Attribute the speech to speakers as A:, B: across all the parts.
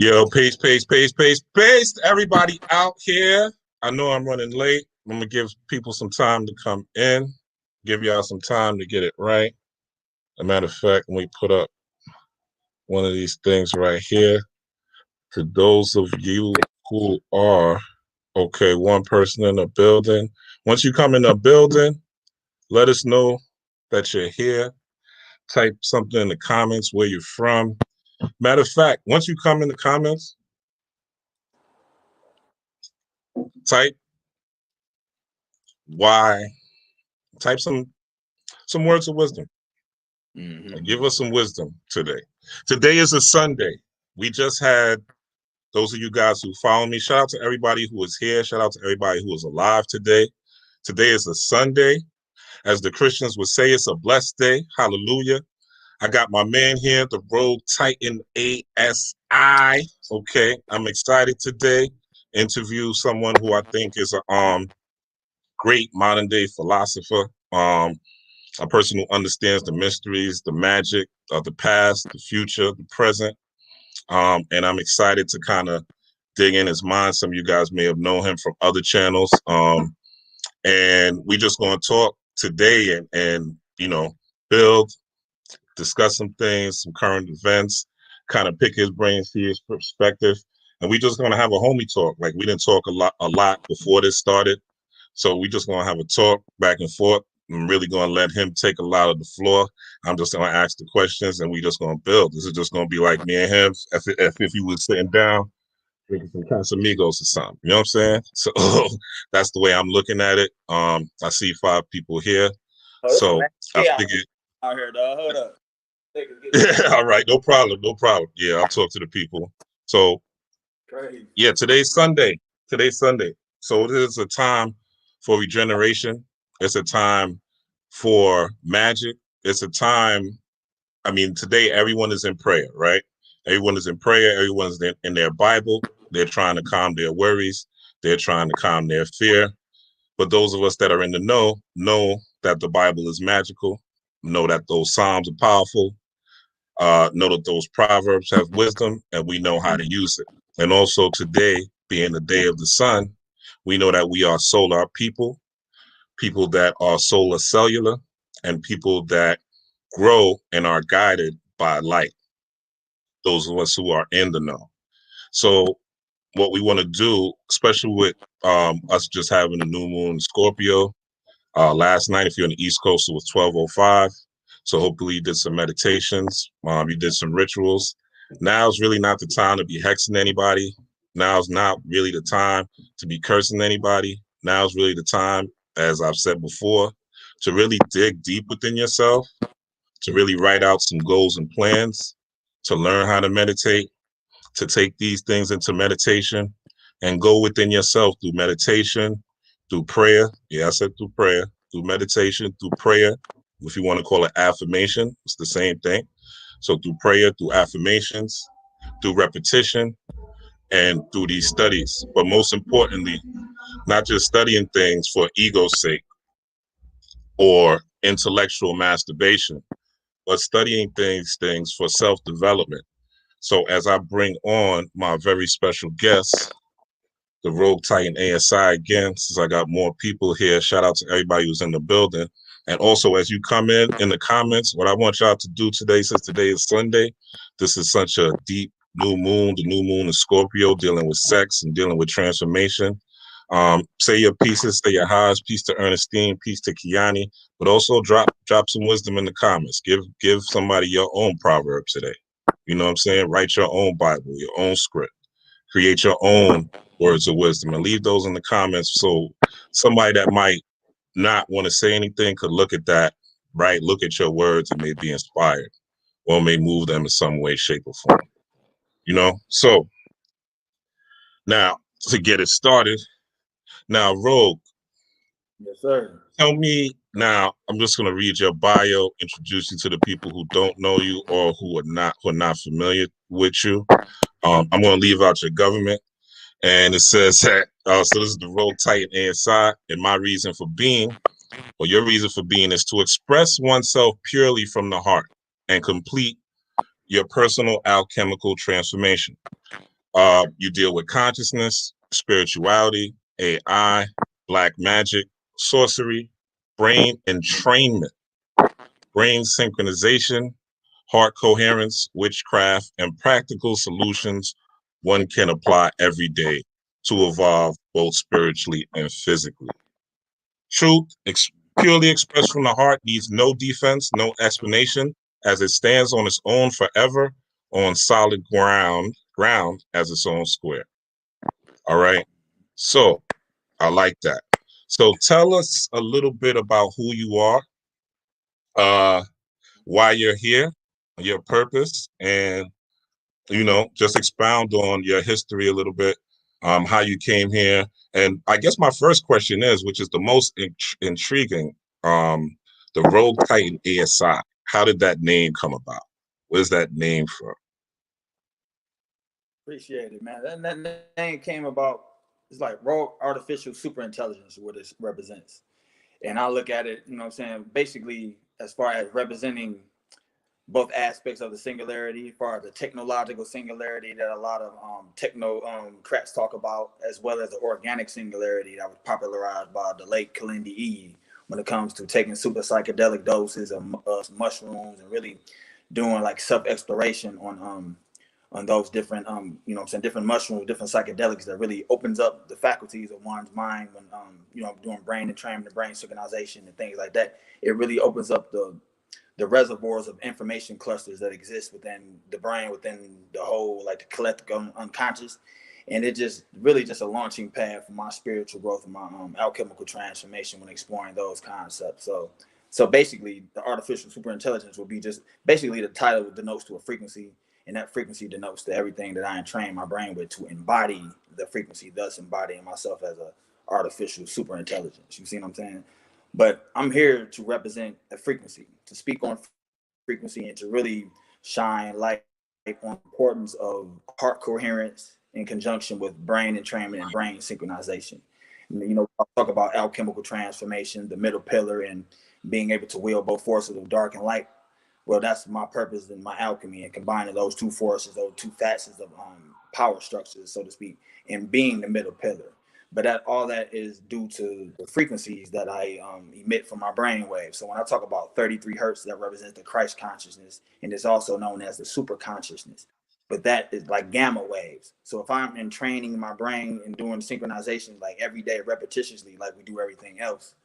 A: Yo, pace, everybody out here. I know I'm running late. I'm going to give people some time to come in, give y'all some time to get it right. As a matter of fact, when we put up one of these things right here, to those of you who are, okay, one person in the building. Once you come in the building, let us know that you're here. Type something in the comments where you're from. Matter of fact, once you come in the comments, type why, type some words of wisdom. Give us some wisdom today. Today is a Sunday. We just had those of you guys who follow me. Shout out to everybody who is here. Shout out to everybody who is alive today. Today is a Sunday. As the Christians would say, it's a blessed day. Hallelujah. I got my man here, the Rogue Titan ASI. Okay, I'm excited today. Interview someone who I think is a great modern day philosopher. A person who understands the mysteries, the magic of the past, the future, the present. And I'm excited to kind of dig in his mind. Some of you guys may have known him from other channels. And we just going to talk today and you know, build, discuss some things, some current events, kind of pick his brain, see his perspective. And we just going to have a homie talk. Like, we didn't talk a lot before this started. So we just going to have a talk back and forth. I'm really going to let him take a lot of the floor. I'm just going to ask the questions and we just going to build. This is just going to be like me and him if he was sitting down drinking some Casamigos or something. You know what I'm saying? So that's the way I'm looking at it. I see 5 people here. So I figured.
B: Out here, dog. Hold up.
A: Yeah, all right. No problem. Yeah, I'll talk to the people. So, yeah, today's Sunday. So it is a time for regeneration. It's a time for magic. It's a time, I mean, today everyone is in prayer, right? Everyone is in prayer. Everyone's in their Bible. They're trying to calm their worries. They're trying to calm their fear. But those of us that are in the know that the Bible is magical, know that those Psalms are powerful, know that those Proverbs have wisdom, and we know how to use it. And also today, being the day of the sun, we know that we are solar people that are solar cellular, and people that grow and are guided by light. Those of us who are in the know. So what we want to do, especially with us just having a new moon in Scorpio, last night, if you're on the East Coast, it was 12:05. So hopefully you did some meditations, you did some rituals. Now's really not the time to be hexing anybody. Now's not really the time to be cursing anybody. Now's really the time, as I've said before, to really dig deep within yourself, to really write out some goals and plans, to learn how to meditate, to take these things into meditation and go within yourself through meditation, through prayer. Yeah, I said through prayer, through meditation, through prayer. If you want to call it affirmation, it's the same thing. So through prayer, through affirmations, through repetition, and through these studies. But most importantly, not just studying things for ego's sake or intellectual masturbation, but studying things for self-development. So as I bring on my very special guest, the Rogue Titan ASI again, since I got more people here, shout out to everybody who's in the building. And also, as you come in the comments, what I want y'all to do today, since today is Sunday, this is such a deep new moon. The new moon is Scorpio, dealing with sex and dealing with transformation. Say your pieces, say your highs. Peace to Ernestine, peace to Kiani, but also drop some wisdom in the comments. Give somebody your own proverb today. You know what I'm saying? Write your own Bible, your own script. Create your own words of wisdom and leave those in the comments so somebody that might not want to say anything could look at that, right? Look at your words and may be inspired or may move them in some way, shape, or form. You know? So now to get it started, now Rogue.
B: Yes, sir.
A: Tell me now, I'm just gonna read your bio, introduce you to the people who don't know you or who are not familiar with you. I'm gonna leave out your government. And it says that, so this is the Rogue Titan ASI, and my reason for being, or your reason for being, is to express oneself purely from the heart and complete your personal alchemical transformation. You deal with consciousness, spirituality, AI, black magic, sorcery, brain entrainment, brain synchronization, heart coherence, witchcraft, and practical solutions one can apply every day to evolve both spiritually and physically. Truth, purely expressed from the heart, needs no defense, no explanation, as it stands on its own forever, on solid ground as its own square. All right. So I like that. So tell us a little bit about who you are, why you're here, your purpose, and just expound on your history a little bit, how you came here. And I guess my first question is, which is the most intriguing, the Rogue Titan ASI. How did that name come about? Where's that name from?
B: Appreciate it, man. That name came about. It's like rogue artificial superintelligence, what it represents. And I look at it, basically as far as representing both aspects of the singularity, as far as the technological singularity that a lot of techno crats talk about, as well as the organic singularity that was popularized by the late Kalindi E when it comes to taking super psychedelic doses of mushrooms and really doing like self-exploration on those different different mushrooms, different psychedelics that really opens up the faculties of one's mind when doing brain entrainment, the brain synchronization and things like that. It really opens up the reservoirs of information clusters that exist within the brain, within the whole, like the collective unconscious. And it just really just a launching pad for my spiritual growth and my alchemical transformation when exploring those concepts. So basically the artificial superintelligence will be just basically the title denotes to a frequency, and that frequency denotes to everything that I entrain my brain with to embody the frequency, thus embodying myself as a artificial superintelligence. You see what I'm saying? But I'm here to represent a frequency, to speak on frequency, and to really shine light on the importance of heart coherence in conjunction with brain entrainment and brain synchronization. I'll talk about alchemical transformation, the middle pillar, and being able to wield both forces of dark and light. Well, that's my purpose in my alchemy, and combining those two forces, those two facets of power structures, so to speak, and being the middle pillar. But all that is due to the frequencies that I emit from my brain waves. So when I talk about 33 hertz, that represents the Christ consciousness, and it's also known as the super consciousness. But that is like gamma waves. So if I'm entraining my brain and doing synchronization like every day, repetitiously, like we do everything else,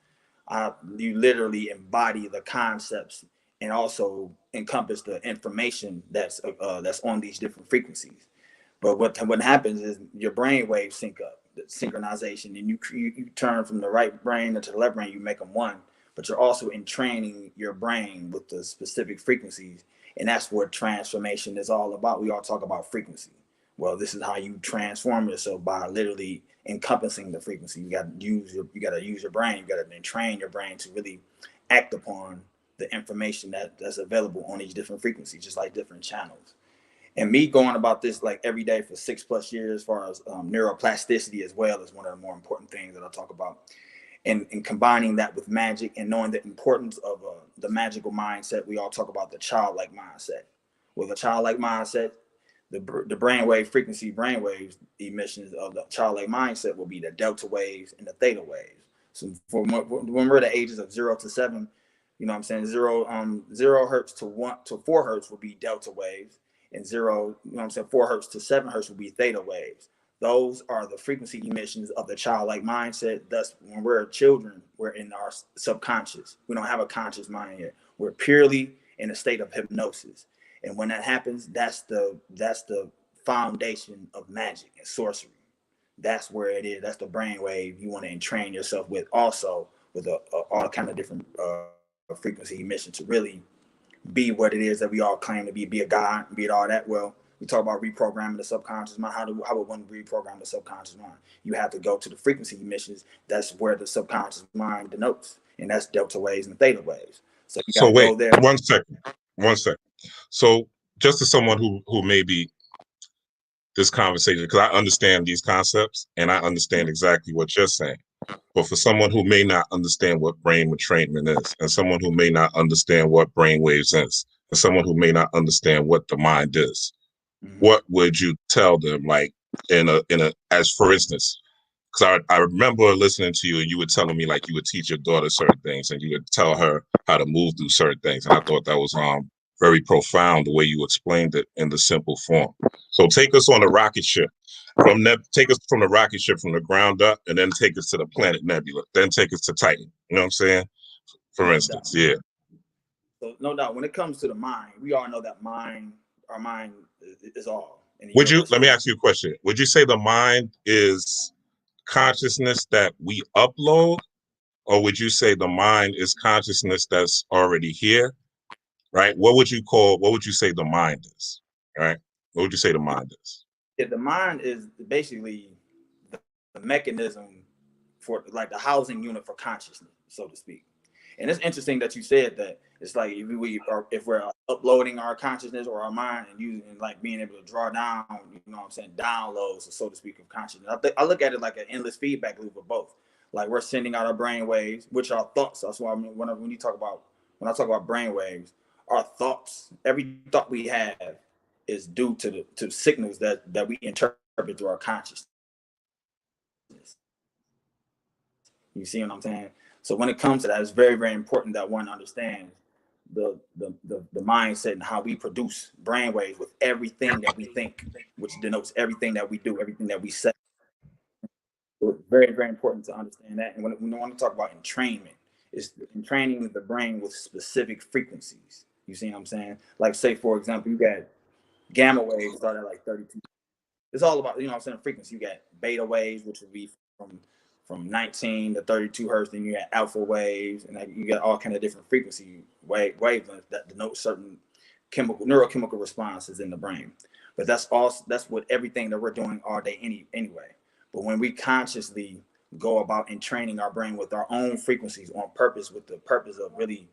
B: you literally embody the concepts and also encompass the information that's on these different frequencies. But what happens is your brain waves sync up, the synchronization, and you turn from the right brain into the left brain. You make them one, but you're also entraining your brain with the specific frequencies, and that's what transformation is all about. We all talk about frequency. Well, this is how you transform yourself, by literally encompassing the frequency. You got to use your brain. You got to train your brain to really act upon the information that's available on these different frequencies, just like different channels. And me going about this like every day for 6+ years, as far as neuroplasticity as well, is one of the more important things that I talk about. And combining that with magic and knowing the importance of the magical mindset. We all talk about the childlike mindset. With a childlike mindset, the brainwave frequency, brainwaves emissions of the childlike mindset will be the delta waves and the theta waves. So when we're the ages of 0 to 7, you know what I'm saying, 0 hertz to 1 to 4 hertz will be delta waves, and 4 hertz to 7 hertz will be theta waves. Those are the frequency emissions of the childlike mindset. Thus, when we're children, we're in our subconscious. We don't have a conscious mind yet. We're purely in a state of hypnosis. And when that happens, that's the foundation of magic and sorcery. That's where it is. That's the brainwave you want to entrain yourself with, also with all kind of different frequency emission, to really be what it is that we all claim to be a god, be it all that. Well, we talk about reprogramming the subconscious mind. How would one reprogram the subconscious mind? You have to go to the frequency emissions. That's where the subconscious mind denotes, and that's delta waves and theta waves. So you got to
A: wait,
B: go there.
A: One second. So just as someone who may be this conversation, because I understand these concepts and I understand exactly what you're saying. But for someone who may not understand what brain entrainment is, and someone who may not understand what brain waves is, and someone who may not understand what the mind is, what would you tell them? Like as for instance, because I remember listening to you and you were telling me like you would teach your daughter certain things and you would tell her how to move through certain things. And I thought that was very profound the way you explained it in the simple form. So take us on a rocket ship take us from the rocket ship from the ground up, and then take us to the planet Nebula, then take us to Titan. You know what I'm saying? For instance, yeah.
B: So no doubt, when it comes to the mind, we all know that our mind is all.
A: Let me ask you a question. Would you say the mind is consciousness that we upload, or would you say the mind is consciousness that's already here? Right? What would you say the mind is? Right? What would you say the mind is?
B: Yeah, the mind is basically the mechanism for like the housing unit for consciousness, so to speak. And it's interesting that you said that. It's like if we're uploading our consciousness or our mind and using like being able to draw down, you know what I'm saying, downloads, so to speak, of consciousness. I look at it like an endless feedback loop of both. Like we're sending out our brain waves, which are thoughts. That's why when I talk about brain waves, our thoughts, every thought we have is due to signals that we interpret through our consciousness. You see what I'm saying? So when it comes to that, it's very, very important that one understands the mindset and how we produce brainwaves with everything that we think, which denotes everything that we do, everything that we say. So it's very, very important to understand that. And when I want to talk about entrainment, it's entraining the brain with specific frequencies. You see what I'm saying? Like say, for example, you got gamma waves start at like 32. It's all about, you know what I'm saying, frequency. You got beta waves, which would be from 19 to 32 hertz. Then you got alpha waves, and you got all kind of different frequency wavelengths that denote certain neurochemical responses in the brain. But that's what everything that we're doing all day anyway. But when we consciously go about entraining our brain with our own frequencies on purpose, with the purpose of really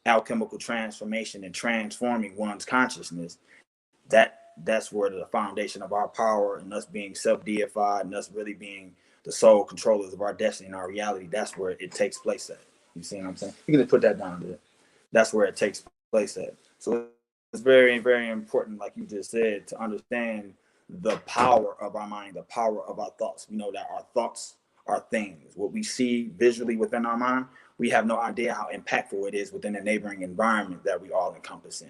B: alchemical transformation and transforming one's consciousness, that's where the foundation of our power and us being self-deified and us really being the sole controllers of our destiny and our reality, that's where it takes place at. You see what I'm saying? You can just put that down there. That's where it takes place at. So it's very, very important, like you just said, to understand the power of our mind, the power of our thoughts. We know that our thoughts are things. What we see visually within our mind, we have no idea how impactful it is within the neighboring environment that we all encompass in.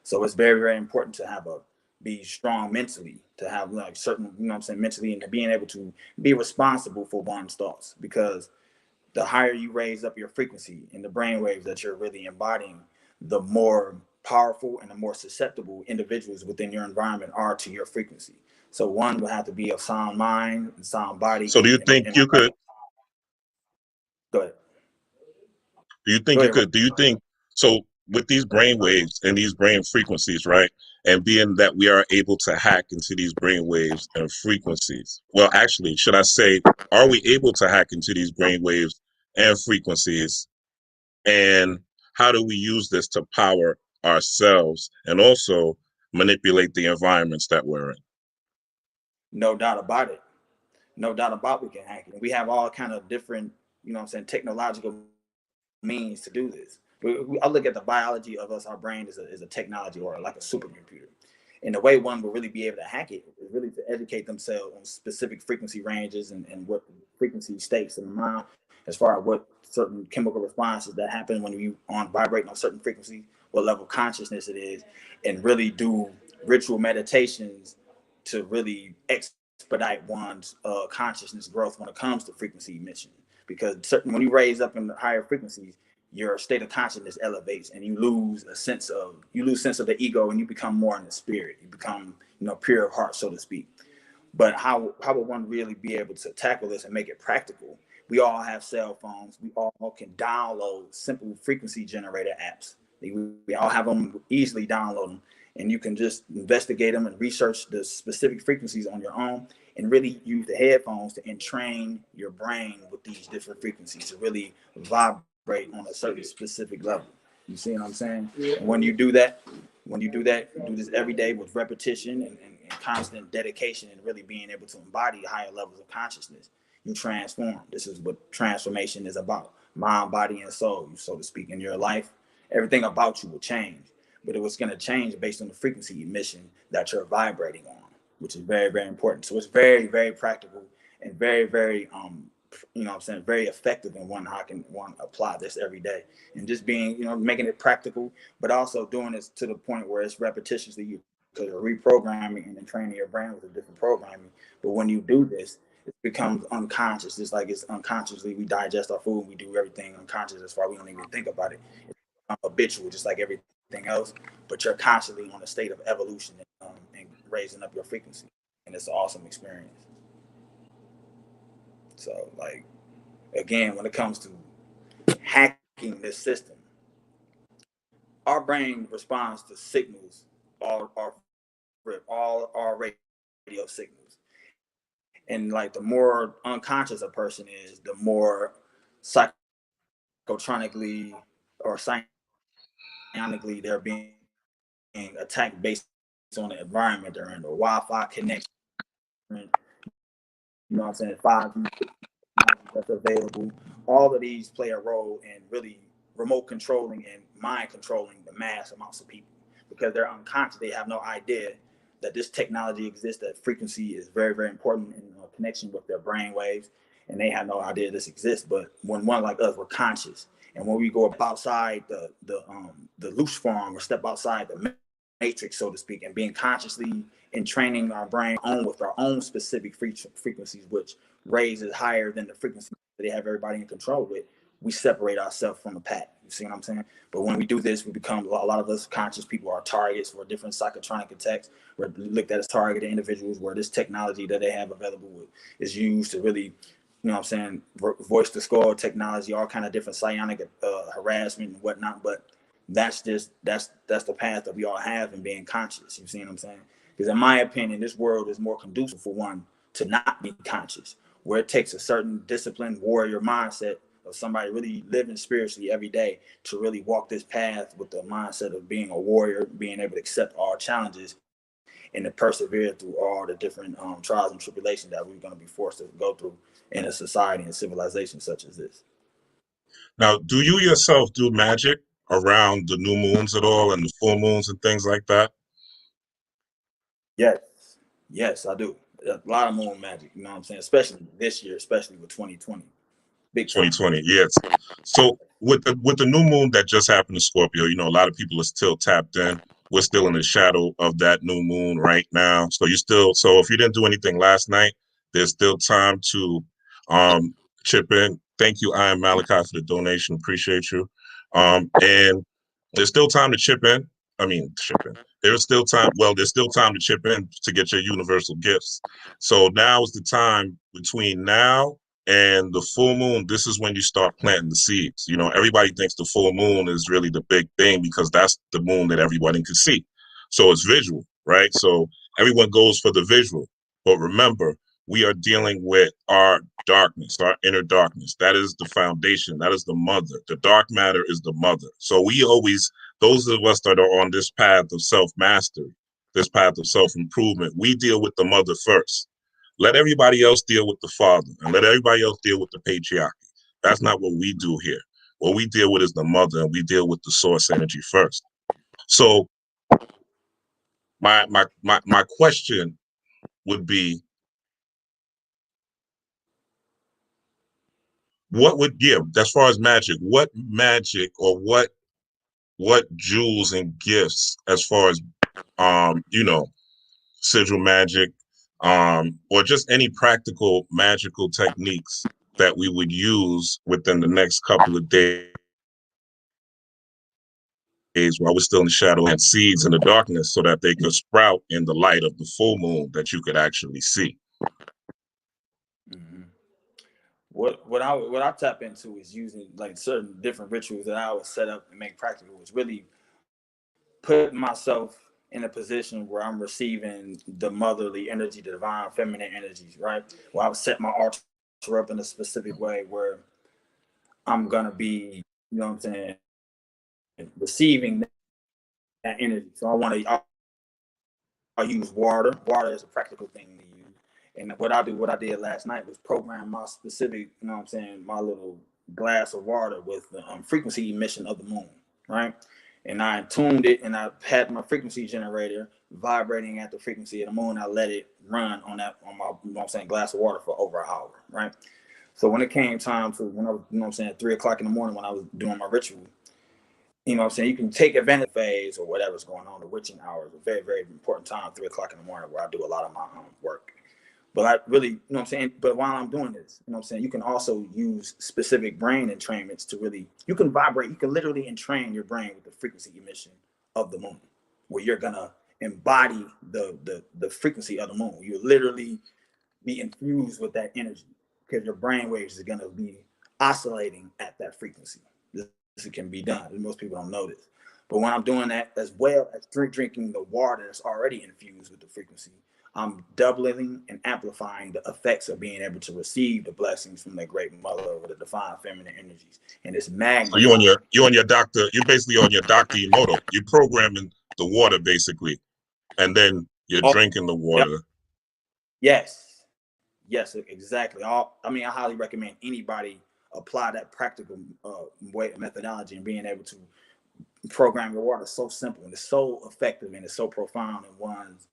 B: So it's very, very important to be strong mentally, to have like certain, you know what I'm saying, mentally, and being able to be responsible for one's thoughts, because the higher you raise up your frequency in the brainwaves that you're really embodying, the more powerful and the more susceptible individuals within your environment are to your frequency. So one will have to be of sound mind and sound body.
A: So do you think you could?
B: Go ahead.
A: Do you think so with these brain waves and these brain frequencies, right? And being that we are able to hack into these brain waves and frequencies. Well, actually, should I say, are we able to hack into these brain waves and frequencies? And how do we use this to power ourselves and also manipulate the environments that we're in?
B: No doubt about it. No doubt about we can hack it. We have all kind of different, you know what I'm saying, technological means to do this. I look at the biology of us, our brain is a technology or like a supercomputer. And the way one will really be able to hack it is really to educate themselves on specific frequency ranges and what frequency states in the mind, as far as what certain chemical responses that happen when you vibrating on certain frequencies, what level of consciousness it is, and really do ritual meditations to really expedite one's consciousness growth when it comes to frequency emission. Because when you raise up in the higher frequencies, your state of consciousness elevates, and you lose sense of the ego, and you become more in the spirit. You become, pure of heart, so to speak. But how would one really be able to tackle this and make it practical? We all have cell phones. We all can download simple frequency generator apps. We all have them, easily download them, and you can just investigate them and research the specific frequencies on your own, and really use the headphones to entrain your brain with these different frequencies to really vibrate on a certain specific level. You see what I'm saying? Yeah. When you do that, you do this every day with repetition and constant dedication, and really being able to embody higher levels of consciousness, you transform. This is what transformation is about: mind, body, and soul, so to speak. In your life, everything about you will change. but it was going to change based on the frequency emission that you're vibrating on, which is very, very important. So it's very, very practical and very, very, you know what I'm saying, very effective in how can one apply this every day. And just being, you know, making it practical, but also doing this to the point where it's repetitiously you, because you're reprogramming and then training your brain with a different programming. But when you do this, it becomes unconscious. Just like it's unconsciously, we digest our food, we do everything unconscious as far we don't even think about it. It's habitual, just like everything else. But you're constantly on a state of evolution and raising up your frequency, and it's an awesome experience. So, like, again, when it comes to hacking this system, our brain responds to signals, all our radio signals. And like the more unconscious a person is, the more psychotronically or psionically they're being attacked based on the environment they're in, the Wi-Fi connection, you know what I'm saying, 5G that's available. All of these play a role in really remote controlling and mind controlling the mass amounts of people, because they're unconscious. They have no idea that this technology exists, that frequency is very, very important in connection with their brain waves, and they have no idea this exists. But when one like us, we're conscious, and when we go outside the loose form or step outside the matrix, so to speak, and being consciously and training our brain on with our own specific frequencies, which raises higher than the frequency that they have everybody in control with, we separate ourselves from the pack. You see what I'm saying? But when we do this, we become, a lot of us conscious people are targets for different psychotronic attacks. We're looked at as targeted individuals where this technology that they have available is used to really, you know what I'm saying, voice to skull technology, all kind of different psionic harassment and whatnot. But that's the path that we all have in being conscious. You see what I'm saying? Because in my opinion, this world is more conducive for one to not be conscious, where it takes a certain disciplined warrior mindset of somebody really living spiritually every day to really walk this path with the mindset of being a warrior, being able to accept all challenges and to persevere through all the different trials and tribulations that we're going to be forced to go through in a society and civilization such as this.
A: Now, do you yourself do magic around the new moons at all and the full moons and things like that?
B: Yes, I do. A lot of moon magic, you know what I'm saying? Especially this year, especially with 2020. Big time.
A: 2020, yes. So with the new moon that just happened to Scorpio, you know, a lot of people are still tapped in. We're still in the shadow of that new moon right now. So if you didn't do anything last night, there's still time to chip in. Thank you, I am Malachi, for the donation. Appreciate you. And there's still time to chip in. There's still time. Well, there's still time to chip in to get your universal gifts. So now is the time between now and the full moon. This is when you start planting the seeds. You know, everybody thinks the full moon is really the big thing because that's the moon that everybody can see. So it's visual, right? So everyone goes for the visual. But remember, we are dealing with our darkness, our inner darkness. That is the foundation. That is the mother. The dark matter is the mother. So those of us that are on this path of self-mastery, this path of self-improvement, we deal with the mother first. Let everybody else deal with the father, and let everybody else deal with the patriarchy. That's not what we do here. What we deal with is the mother, and we deal with the source energy first. So my question would be, as far as magic, what magic or what jewels and gifts, as far as sigil magic, or just any practical magical techniques that we would use within the next couple of days while we're still in the shadow, and seeds in the darkness so that they could sprout in the light of the full moon that you could actually see.
B: Mm-hmm. What I tap into is using like certain different rituals that I would set up and make practical, is really putting myself in a position where I'm receiving the motherly energy, the divine feminine energies, right? Where I would set my altar up in a specific way where I'm gonna be, you know what I'm saying, receiving that energy. So I use water. Water is a practical thing to use. And what I did last night was program my specific, you know what I'm saying, my little glass of water with the frequency emission of the moon, right? And I tuned it, and I had my frequency generator vibrating at the frequency of the moon. I let it run on my, you know what I'm saying, glass of water for over an hour, right? So when it came time to, when I was, you know what I'm saying, 3 o'clock in the morning when I was doing my ritual, you know what I'm saying, you can take advantage of phase or whatever's going on. The witching hours, a very, very important time, 3 o'clock in the morning, where I do a lot of my work. But I really, you know what I'm saying, but while I'm doing this, you know what I'm saying, you can also use specific brain entrainments to really, you can vibrate, you can literally entrain your brain with the frequency emission of the moon, where you're gonna embody the frequency of the moon. You literally be infused with that energy, because your brain waves are gonna be oscillating at that frequency. This can be done. Most people don't know this. But when I'm doing that, as well as drinking the water that's already infused with the frequency, I'm doubling and amplifying the effects of being able to receive the blessings from the great mother with the divine feminine energies. And it's
A: So
B: magnifying.
A: you're on your doctor, you're basically on your Dr. Emoto. You're programming the water basically, and then you're
B: Oh,
A: drinking the
B: yep.
A: water.
B: Yes. Yes, exactly. I mean, I highly recommend anybody apply that practical way methodology, and being able to program your water. So simple, and it's so effective, and it's so profound in one's,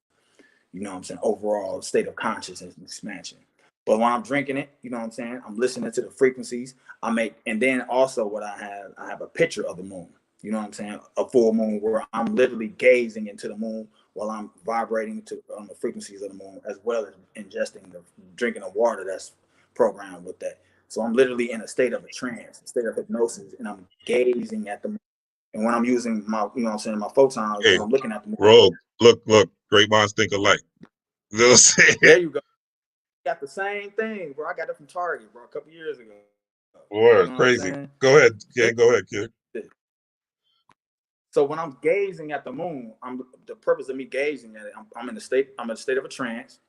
B: you know what I'm saying, overall state of consciousness and expansion. But when I'm drinking it, you know what I'm saying, I'm listening to the frequencies I make. And then also what I have a picture of the moon, you know what I'm saying, a full moon, where I'm literally gazing into the moon while I'm vibrating to the frequencies of the moon, as well as drinking the water that's programmed with that. So I'm literally in a state of a trance, a state of hypnosis, and I'm gazing at the moon. And when I'm using my, you know what I'm saying, my photons,
A: Hey,
B: when I'm looking at the moon,
A: Rogue, look, great minds think alike. You know what I'm saying?
B: there you go. Got the same thing, bro. I got it from Target, bro, a couple years ago.
A: Boy,
B: You
A: it's
B: know what I'm
A: crazy.
B: saying?
A: Go ahead, kid. Go ahead, kid.
B: So when I'm gazing at the moon, the purpose of me gazing at it, I'm in a state of a trance,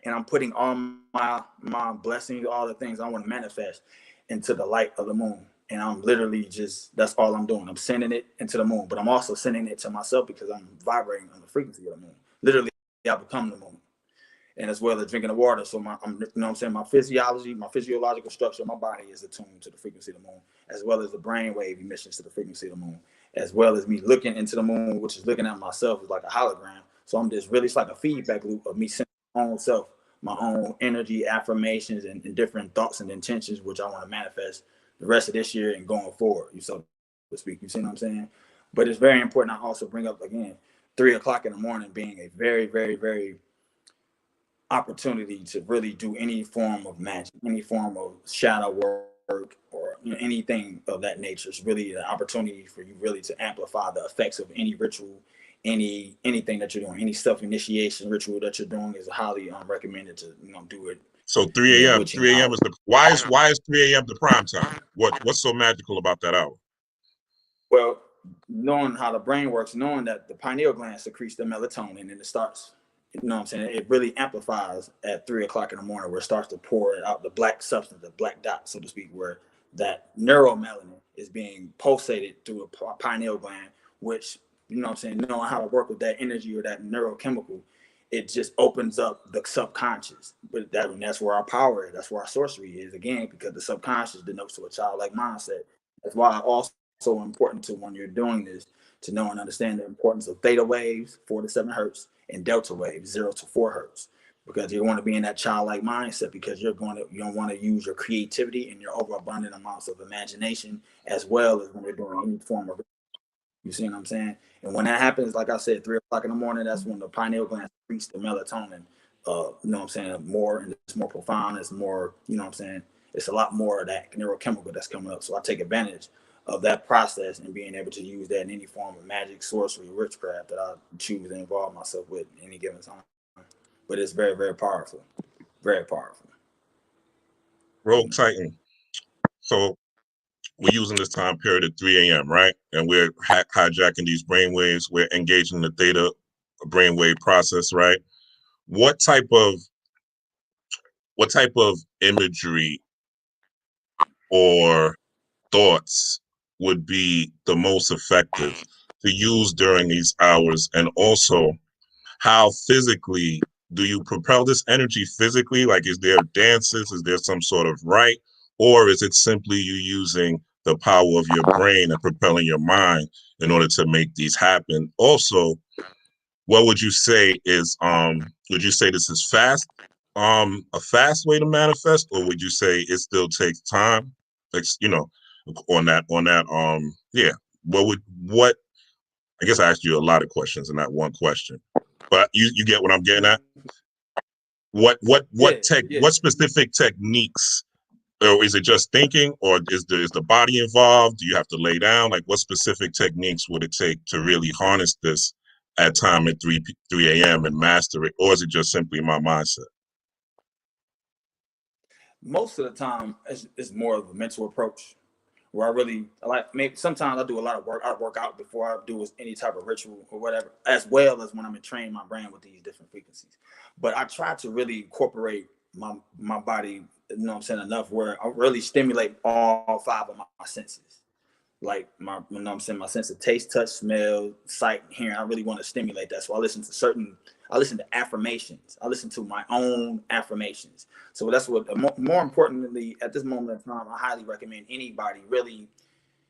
B: and I'm putting all my blessings, all the things I want to manifest, into the light of the moon. And I'm literally just, that's all I'm doing. I'm sending it into the moon, but I'm also sending it to myself, because I'm vibrating on the frequency of the moon. Literally, I become the moon. And as well as drinking the water. So you know what I'm saying, my physiology, my physiological structure of my body is attuned to the frequency of the moon, as well as the brainwave emissions to the frequency of the moon, as well as me looking into the moon, which is looking at myself as like a hologram. So I'm just really, it's like a feedback loop of me sending my own self, my own energy, affirmations, and different thoughts and intentions, which I want to manifest the rest of this year and going forward, so to speak. You see what I'm saying? But it's very important. I also bring up, again, 3 o'clock in the morning being a very, very, very opportunity to really do any form of magic, any form of shadow work, or, you know, anything of that nature. It's really an opportunity for you really to amplify the effects of any ritual, anything that you're doing, any self-initiation ritual that you're doing is highly recommended to, you know, do it
A: So
B: in
A: 3
B: your
A: a.m.
B: witching
A: 3 a.m.
B: hour.
A: is why is 3 a.m. the prime time? What's so magical about that hour?
B: Well, knowing how the brain works, knowing that the pineal gland secretes the melatonin, and it starts, you know what I'm saying, it really amplifies at 3 o'clock in the morning, where it starts to pour out the black substance, the black dot, so to speak, where that neuromelanin is being pulsated through a pineal gland, which, you know what I'm saying, knowing how to work with that energy or that neurochemical, it just opens up the subconscious. But that's where our power is. That's where our sorcery is, again, because the subconscious denotes to a childlike mindset. That's why I also so important to, when you're doing this, to know and understand the importance of theta waves, 4 to 7 hertz, and delta waves, 0 to 4 hertz, because you want to be in that childlike mindset, because you don't want to use your creativity and your overabundant amounts of imagination, as well as when you're doing any form of, you see what I'm saying? And when that happens, like I said, 3 o'clock in the morning, that's when the pineal gland secretes the melatonin. You know what I'm saying? More, and it's more profound. It's more, you know what I'm saying? It's a lot more of that neurochemical that's coming up. So I take advantage of that process, and being able to use that in any form of magic, sorcery, witchcraft that I choose to involve myself with any given time. But it's very, very powerful. Very powerful.
A: Rogue Titan. So we're using this time period at 3 a.m., right? And we're hijacking these brainwaves. We're engaging the theta brainwave process, right? What type of imagery or thoughts would be the most effective to use during these hours? And also, how physically do you propel this energy physically? Like, is there dances? Is there some sort of rite? Or is it simply you using the power of your brain and propelling your mind in order to make these happen. Also, what would you say is would you say this is fast, a fast way to manifest, or would you say it still takes time? Like, you know, on that yeah. What I guess I asked you a lot of questions in that one question, but you get what I'm getting at. What specific techniques, or is it just thinking, or is the body involved? Do you have to lay down? Like, what specific techniques would it take to really harness this at time at 3 a.m. and master it, or is it just simply my mindset?
B: Most of the time, it's more of a mental approach, where I really like. Maybe sometimes I do a lot of work. I work out before I do any type of ritual or whatever, as well as when I'm training my brain with these different frequencies. But I try to really incorporate my body, you know what I'm saying, enough where I really stimulate all 5 of my senses. Like you know what I'm saying, my sense of taste, touch, smell, sight, hearing. I really want to stimulate that. So I listen to affirmations. I listen to my own affirmations. So that's what, more importantly, at this moment in time, I highly recommend anybody really,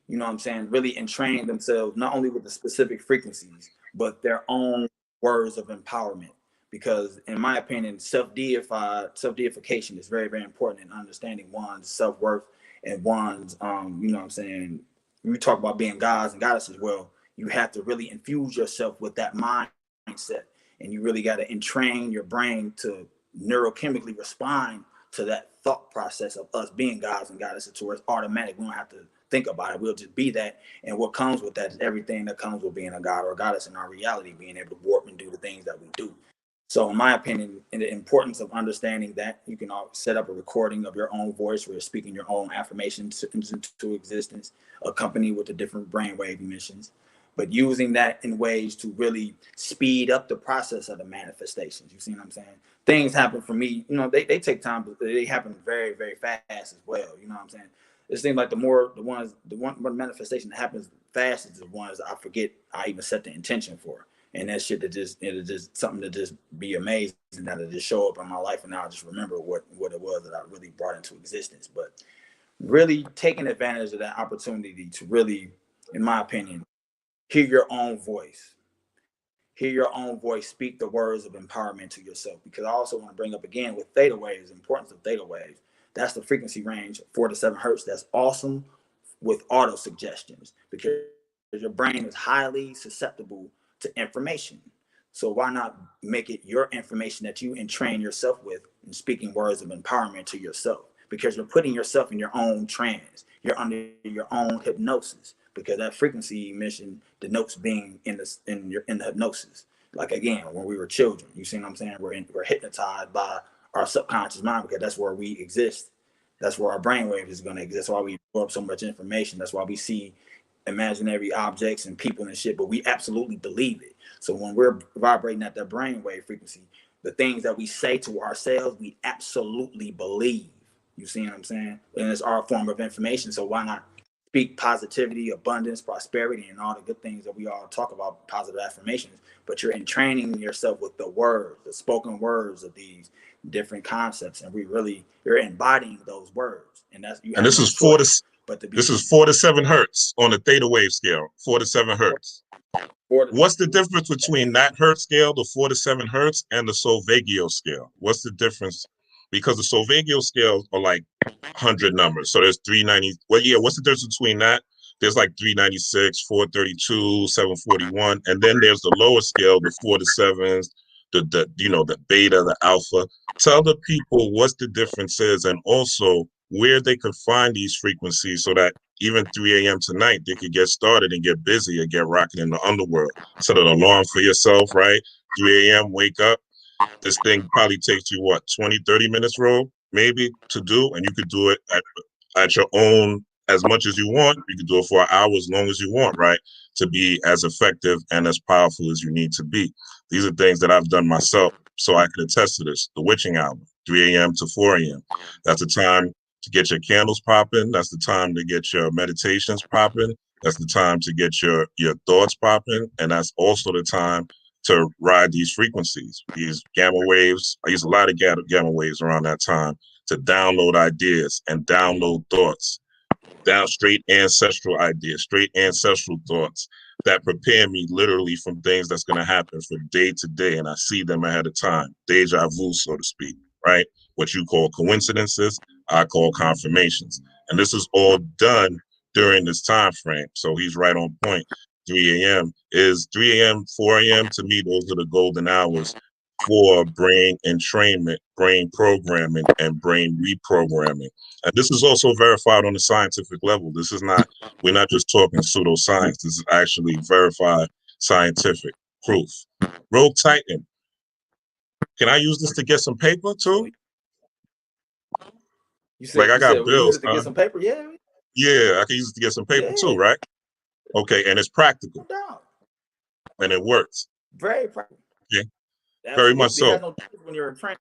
B: you know what I'm saying, really entrain themselves, not only with the specific frequencies, but their own words of empowerment. Because in my opinion, self-deification is very, very important in understanding one's self-worth and one's, you know what I'm saying, we talk about being gods and goddesses. Well, you have to really infuse yourself with that mindset, and you really got to entrain your brain to neurochemically respond to that thought process of us being gods and goddesses, to where it's automatic. We don't have to think about it. We'll just be that. And what comes with that is everything that comes with being a god or a goddess in our reality, being able to warp and do the things that we do. So in my opinion, in the importance of understanding that, you can set up a recording of your own voice where you're speaking your own affirmations into existence, accompanied with the different brainwave emissions, but using that in ways to really speed up the process of the manifestations. You see what I'm saying? Things happen for me, you know, they take time, but they happen very, very fast as well. You know what I'm saying? It seems like the one manifestation that happens fast is the ones that I forget I even set the intention for. And that shit that it'll just something to just be amazing, that it just show up in my life, and now I just remember what it was that I really brought into existence. But really taking advantage of that opportunity to really, in my opinion, hear your own voice. Hear your own voice, speak the words of empowerment to yourself. Because I also want to bring up again with theta waves, the importance of theta waves. That's the frequency range, 4 to 7 hertz. That's awesome with auto suggestions, because your brain is highly susceptible to information. So why not make it your information that you entrain yourself with, and speaking words of empowerment to yourself? Because you're putting yourself in your own trance. You're under your own hypnosis, because that frequency emission denotes being in the hypnosis. Like again, when we were children, you see what I'm saying? We're hypnotized by our subconscious mind, because that's where we exist. That's where our brainwave is going to exist. That's why we absorb so much information. That's why we see imaginary objects and people and shit, but we absolutely believe it. So when we're vibrating at that brainwave frequency, the things that we say to ourselves, we absolutely believe. You see what I'm saying? And it's our form of information. So why not speak positivity, abundance, prosperity, and all the good things that we all talk about, positive affirmations, but you're entraining yourself with the words, the spoken words of these different concepts, and you're embodying those words. And that's, you have
A: this
B: no
A: is 4
B: choice
A: to
B: but to be.
A: this is 4 to 7 hertz on the theta wave scale. 4 to 7 hertz. What's the difference between that hertz scale, the 4 to 7 hertz, and the Solfeggio scale? What's the difference? Because the Solfeggio scales are like 100 numbers. So there's 390. Well, yeah, what's the difference between that? There's like 396, 432, 741. And then there's the lower scale, the 4 to 7s, the beta, the alpha. Tell the people what the difference is, and also where they could find these frequencies, so that even 3 a.m. tonight, they could get started and get busy and get rocking in the underworld. Set an alarm for yourself, right? 3 a.m., wake up. This thing probably takes you, what, 20, 30 minutes, Ro, maybe, to do. And you could do it at your own, as much as you want. You can do it for an hour, as long as you want, right? To be as effective and as powerful as you need to be. These are things that I've done myself, so I can attest to this. The witching hour, 3 a.m. to 4 a.m. That's the time to get your candles popping. That's the time to get your meditations popping. That's the time to get your thoughts popping. And that's also the time to ride these frequencies, these gamma waves. I use a lot of gamma waves around that time to download ideas and download thoughts. down straight ancestral ideas, straight ancestral thoughts that prepare me literally from things that's going to happen from day to day. And I see them ahead of time, deja vu, so to speak, right? What you call coincidences, I call confirmations. And this is all done during this time frame. So he's right on point. 3 a.m. is 3 a.m., 4 a.m. To me, those are the golden hours for brain entrainment, brain programming, and brain reprogramming. And this is also verified on a scientific level. This is not, we're not just talking pseudoscience. This is actually verified scientific proof. Rogue Titan, can I use this to get some paper too?
B: You said,
A: Like I got
B: we use
A: bills.
B: it to get some paper? Yeah.
A: Yeah, I can use it to get some paper too, right? Okay, and it's practical.
B: No.
A: And it works.
B: Very practical.
A: Yeah,
B: absolutely.
A: Very much so.
B: There's no difference when you're in training.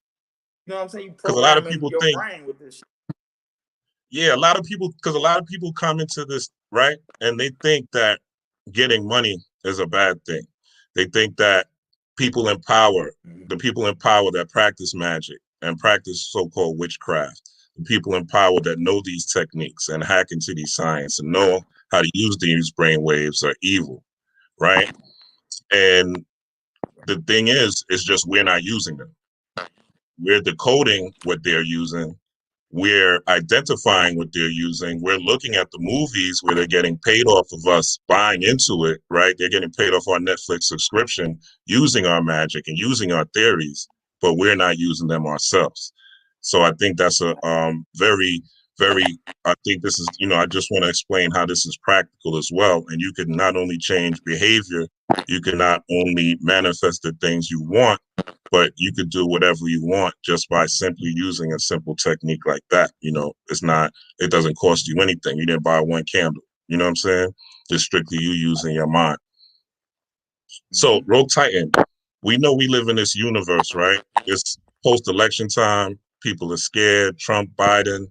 B: You know what I'm saying? You
A: Because a lot of
B: programming
A: people
B: your
A: think,
B: brain with this shit.
A: yeah, a lot of people come into this, right? And they think that getting money is a bad thing. They think that people in power, the people in power that practice magic and practice so-called witchcraft, the people in power that know these techniques and hack into these science and know how to use these brain waves are evil, right? And the thing is just we're not using them. We're decoding what they're using. We're identifying what they're using. We're looking at the movies where they're getting paid off of us buying into it, right? They're getting paid off our Netflix subscription using our magic and using our theories, but we're not using them ourselves. So I think that's a very, very, I think this is, I just want to explain how this is practical as well. And you can not only change behavior, you can not only manifest the things you want, but you could do whatever you want just by simply using a simple technique like that. It doesn't cost you anything. You didn't buy one candle. You know what I'm saying? Just strictly you using your mind. So, Rogue Titan, we know we live in this universe, right? It's post-election time. People are scared. Trump, Biden,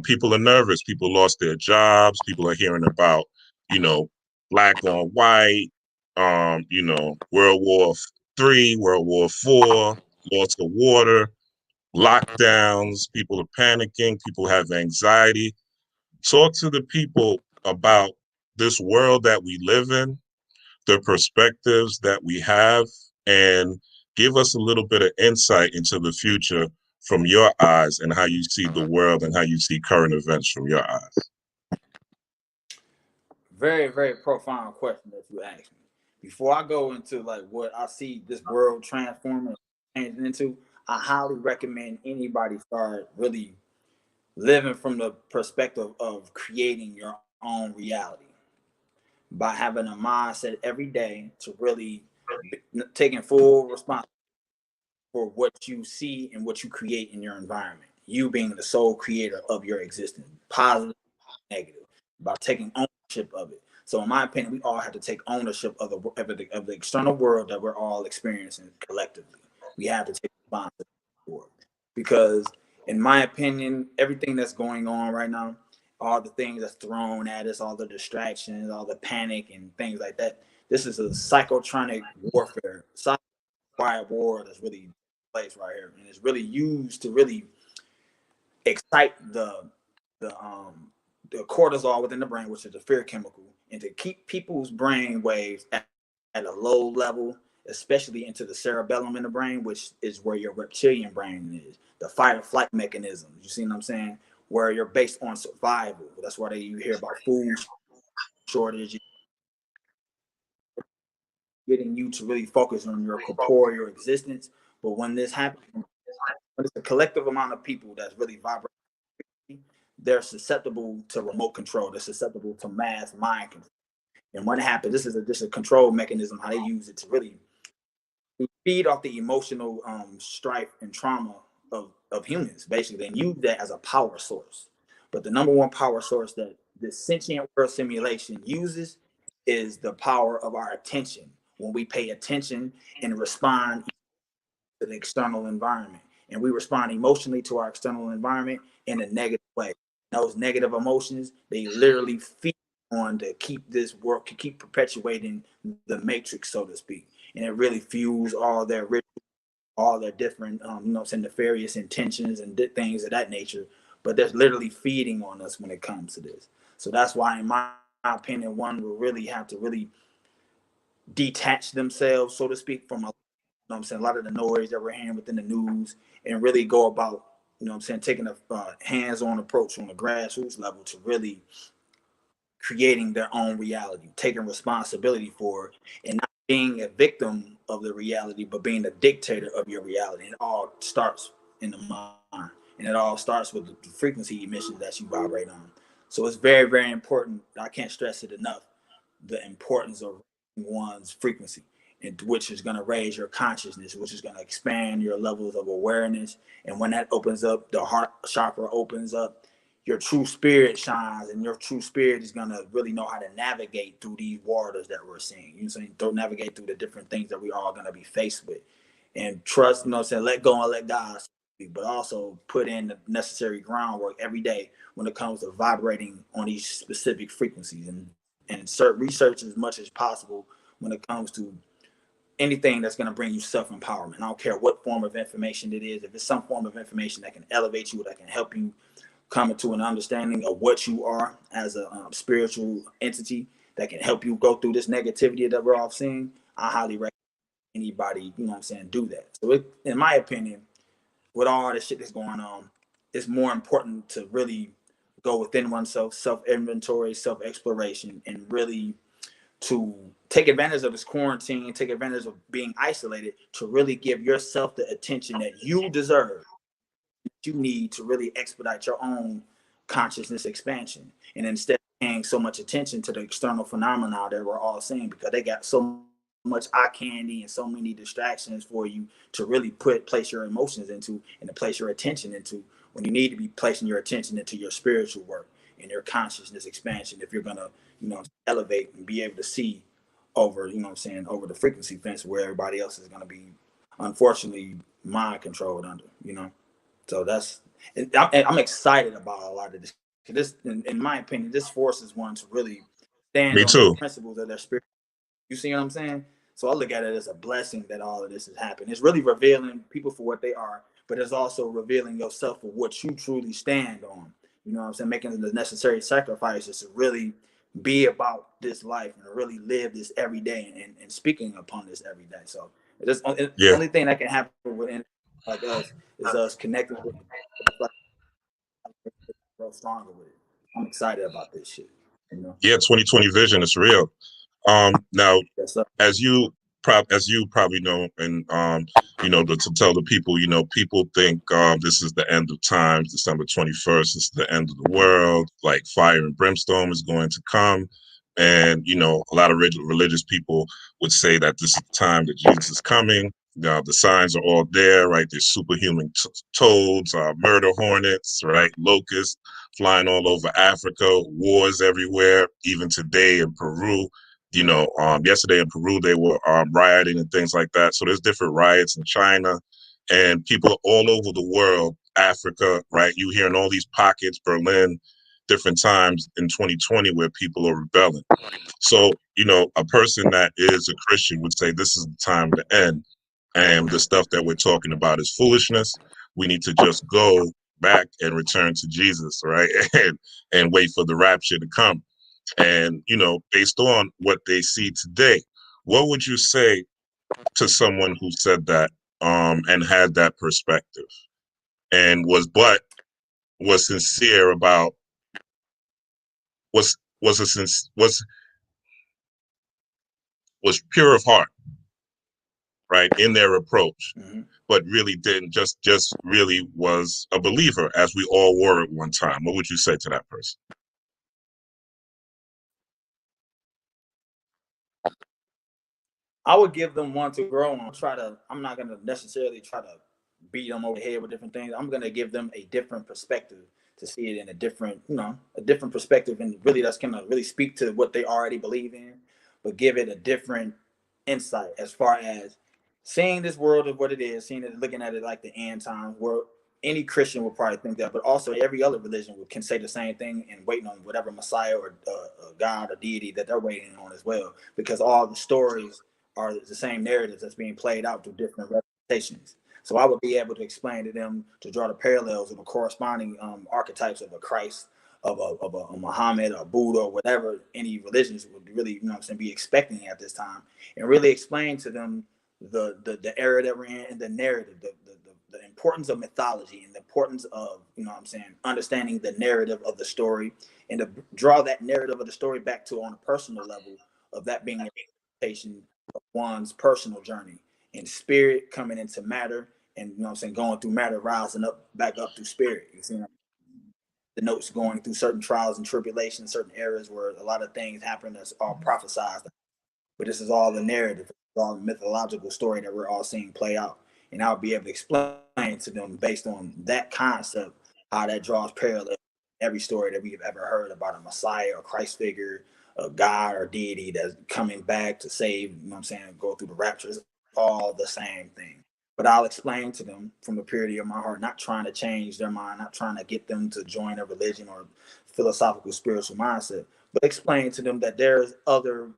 A: people are nervous. People lost their jobs. People are hearing about, black on white, World War III, World War IV, loss of water, lockdowns. People are panicking. People have anxiety. Talk to the people about this world that we live in, the perspectives that we have, and give us a little bit of insight into the future from your eyes and how you see the world and how you see current events from your eyes.
B: Very, very profound question that you asked me. Before I go into like what I see this world transforming, changing into, I highly recommend anybody start really living from the perspective of creating your own reality by having a mindset every day to really taking full responsibility for what you see and what you create in your environment. You being the sole creator of your existence, positive, negative, about taking ownership of it. So, in my opinion, we all have to take ownership of the external world that we're all experiencing collectively. We have to take responsibility for it because, in my opinion, everything that's going on right now, all the things that's thrown at us, all the distractions, all the panic and things like that. This is a psychotronic warfare, psychoacquired war that's really place right here, and it's really used to really excite the cortisol within the brain, which is the fear chemical, and to keep people's brain waves at a low level, especially into the cerebellum in the brain, which is where your reptilian brain is, the fight or flight mechanisms. You see what I'm saying? Where you're based on survival. That's why you hear about food shortage, getting you to really focus on your corporeal existence. But when this happens, when it's a collective amount of people that's really vibrating, they're susceptible to remote control. They're susceptible to mass mind control. And what happens, this is just a control mechanism, how they use it to really feed off the emotional strife and trauma of humans, basically, and use that as a power source. But the number one power source that this sentient world simulation uses is the power of our attention. When we pay attention and respond to the external environment, and we respond emotionally to our external environment in a negative way. Those negative emotions, they literally feed on to keep this work, to keep perpetuating the matrix, so to speak. And it really fuels all their different, nefarious intentions and things of that nature. but they're literally feeding on us when it comes to this. So that's why, in my opinion, one will really have to really detach themselves, so to speak, from a lot of the noise that we're hearing within the news, and really go about, taking a hands-on approach on the grassroots level to really creating their own reality, taking responsibility for it, and not being a victim of the reality, but being the dictator of your reality. It all starts in the mind, and it all starts with the frequency emissions that you vibrate on. So it's very, very important. I can't stress it enough, the importance of one's frequency, and which is going to raise your consciousness, which is going to expand your levels of awareness. And when that opens up, the heart chakra opens up, your true spirit shines, and your true spirit is going to really know how to navigate through these waters that we're seeing. You know what I'm saying? Don't navigate through the different things that we are going to be faced with. And trust, let go and let God speak, but also put in the necessary groundwork every day when it comes to vibrating on these specific frequencies, and research as much as possible when it comes to anything that's going to bring you self-empowerment. I don't care what form of information it is. If it's some form of information that can elevate you, that can help you come into an understanding of what you are as a spiritual entity, that can help you go through this negativity that we're all seeing, I highly recommend anybody, do that. So in my opinion, with all this shit that's going on, it's more important to really go within oneself, self-inventory, self-exploration, and really to take advantage of this quarantine, take advantage of being isolated, to really give yourself the attention that you deserve, you need to really expedite your own consciousness expansion. And instead of paying so much attention to the external phenomena that we're all seeing, because they got so much eye candy and so many distractions for you to really place your emotions into, and to place your attention into, when you need to be placing your attention into your spiritual work and your consciousness expansion, if you're gonna, elevate and be able to see over, over the frequency fence where everybody else is gonna be, unfortunately, mind controlled under, So I'm excited about a lot of this. This, in my opinion, this forces one to really stand
A: Me
B: on the
A: too.
B: principles of their spirit. You see what I'm saying? So I look at it as a blessing that all of this is happening. It's really revealing people for what they are, but it's also revealing yourself for what you truly stand on. You know what I'm saying? Making the necessary sacrifices to really be about this life and to really live this every day, and speaking upon this every day. So the
A: Yeah.
B: only thing that can happen within like us is us connecting with the grow stronger with it. I'm excited about this shit.
A: Yeah, 2020 vision is real. Now,
B: Yes, sir.
A: as you probably know, and to tell the people, people think this is the end of times, December 21st is the end of the world, like fire and brimstone is going to come. And a lot of religious people would say that this is the time that Jesus is coming. The signs are all there, right? There's superhuman toads, murder hornets, right? Locusts flying all over Africa, wars everywhere, even today in Peru. Yesterday in Peru, they were rioting and things like that. So there's different riots in China, and people all over the world, Africa, right? You hear in all these pockets, Berlin, different times in 2020 where people are rebelling. So, a person that is a Christian would say this is the time to end. And the stuff that we're talking about is foolishness. We need to just go back and return to Jesus, right? And wait for the rapture to come. And, based on what they see today, what would you say to someone who said that and had that perspective and was sincere about was a was pure of heart, right, in their approach, but really didn't just really was a believer, as we all were at one time? What would you say to that person?
B: I would give them one to grow on. I'm not going to necessarily try to beat them over the head with different things. I'm going to give them a different perspective, to see it in a different, a different perspective. And really, that's going to really speak to what they already believe in, but give it a different insight as far as seeing this world of what it is, seeing it, looking at it like the end times, where any Christian will probably think that, but also every other religion can say the same thing, and waiting on whatever Messiah or God or deity that they're waiting on as well, because all the stories are the same narratives that's being played out through different representations. So I would be able to explain to them, to draw the parallels of the corresponding archetypes of a Christ, of a Muhammad or Buddha or whatever any religions would really, be expecting at this time, and really explain to them the era that we're in, and the narrative, the importance of mythology, and the importance of, understanding the narrative of the story, and to draw that narrative of the story back to on a personal level, of that being a representation of one's personal journey, and spirit coming into matter, and going through matter, rising up back up through spirit. You see, the notes going through certain trials and tribulations, certain eras where a lot of things happen that's all prophesized. But this is all the narrative, all the mythological story that we're all seeing play out. And I'll be able to explain to them, based on that concept, how that draws parallel every story that we've ever heard about a Messiah or Christ figure, a God or deity that's coming back to save, go through the rapture. It's all the same thing. But I'll explain to them from the purity of my heart, not trying to change their mind, not trying to get them to join a religion or philosophical spiritual mindset, but explain to them that there's other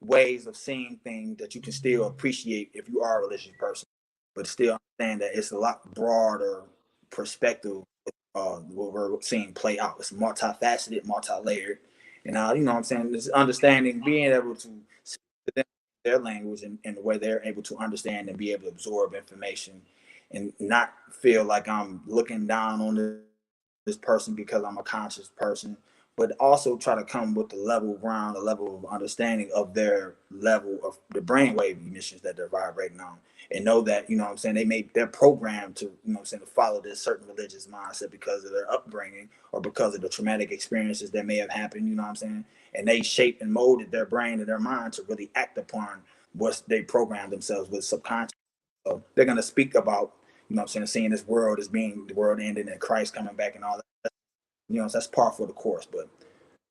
B: ways of seeing things that you can still appreciate if you are a religious person, but still understand that it's a lot broader perspective. What we're seeing play out, it's multifaceted, multi-layered, and this understanding, being able to speak their language, and the way they're able to understand and be able to absorb information, and not feel like I'm looking down on this person because I'm a conscious person, but also try to come with the level ground, the level of understanding of their level of the brainwave emissions that they're vibrating on, and know that, they're programmed to, to follow this certain religious mindset because of their upbringing, or because of the traumatic experiences that may have happened, and they shaped and molded their brain and their mind to really act upon what they programmed themselves with subconscious. So they're going to speak about, seeing this world as being the world ending and Christ coming back and all that. That's par for the course. But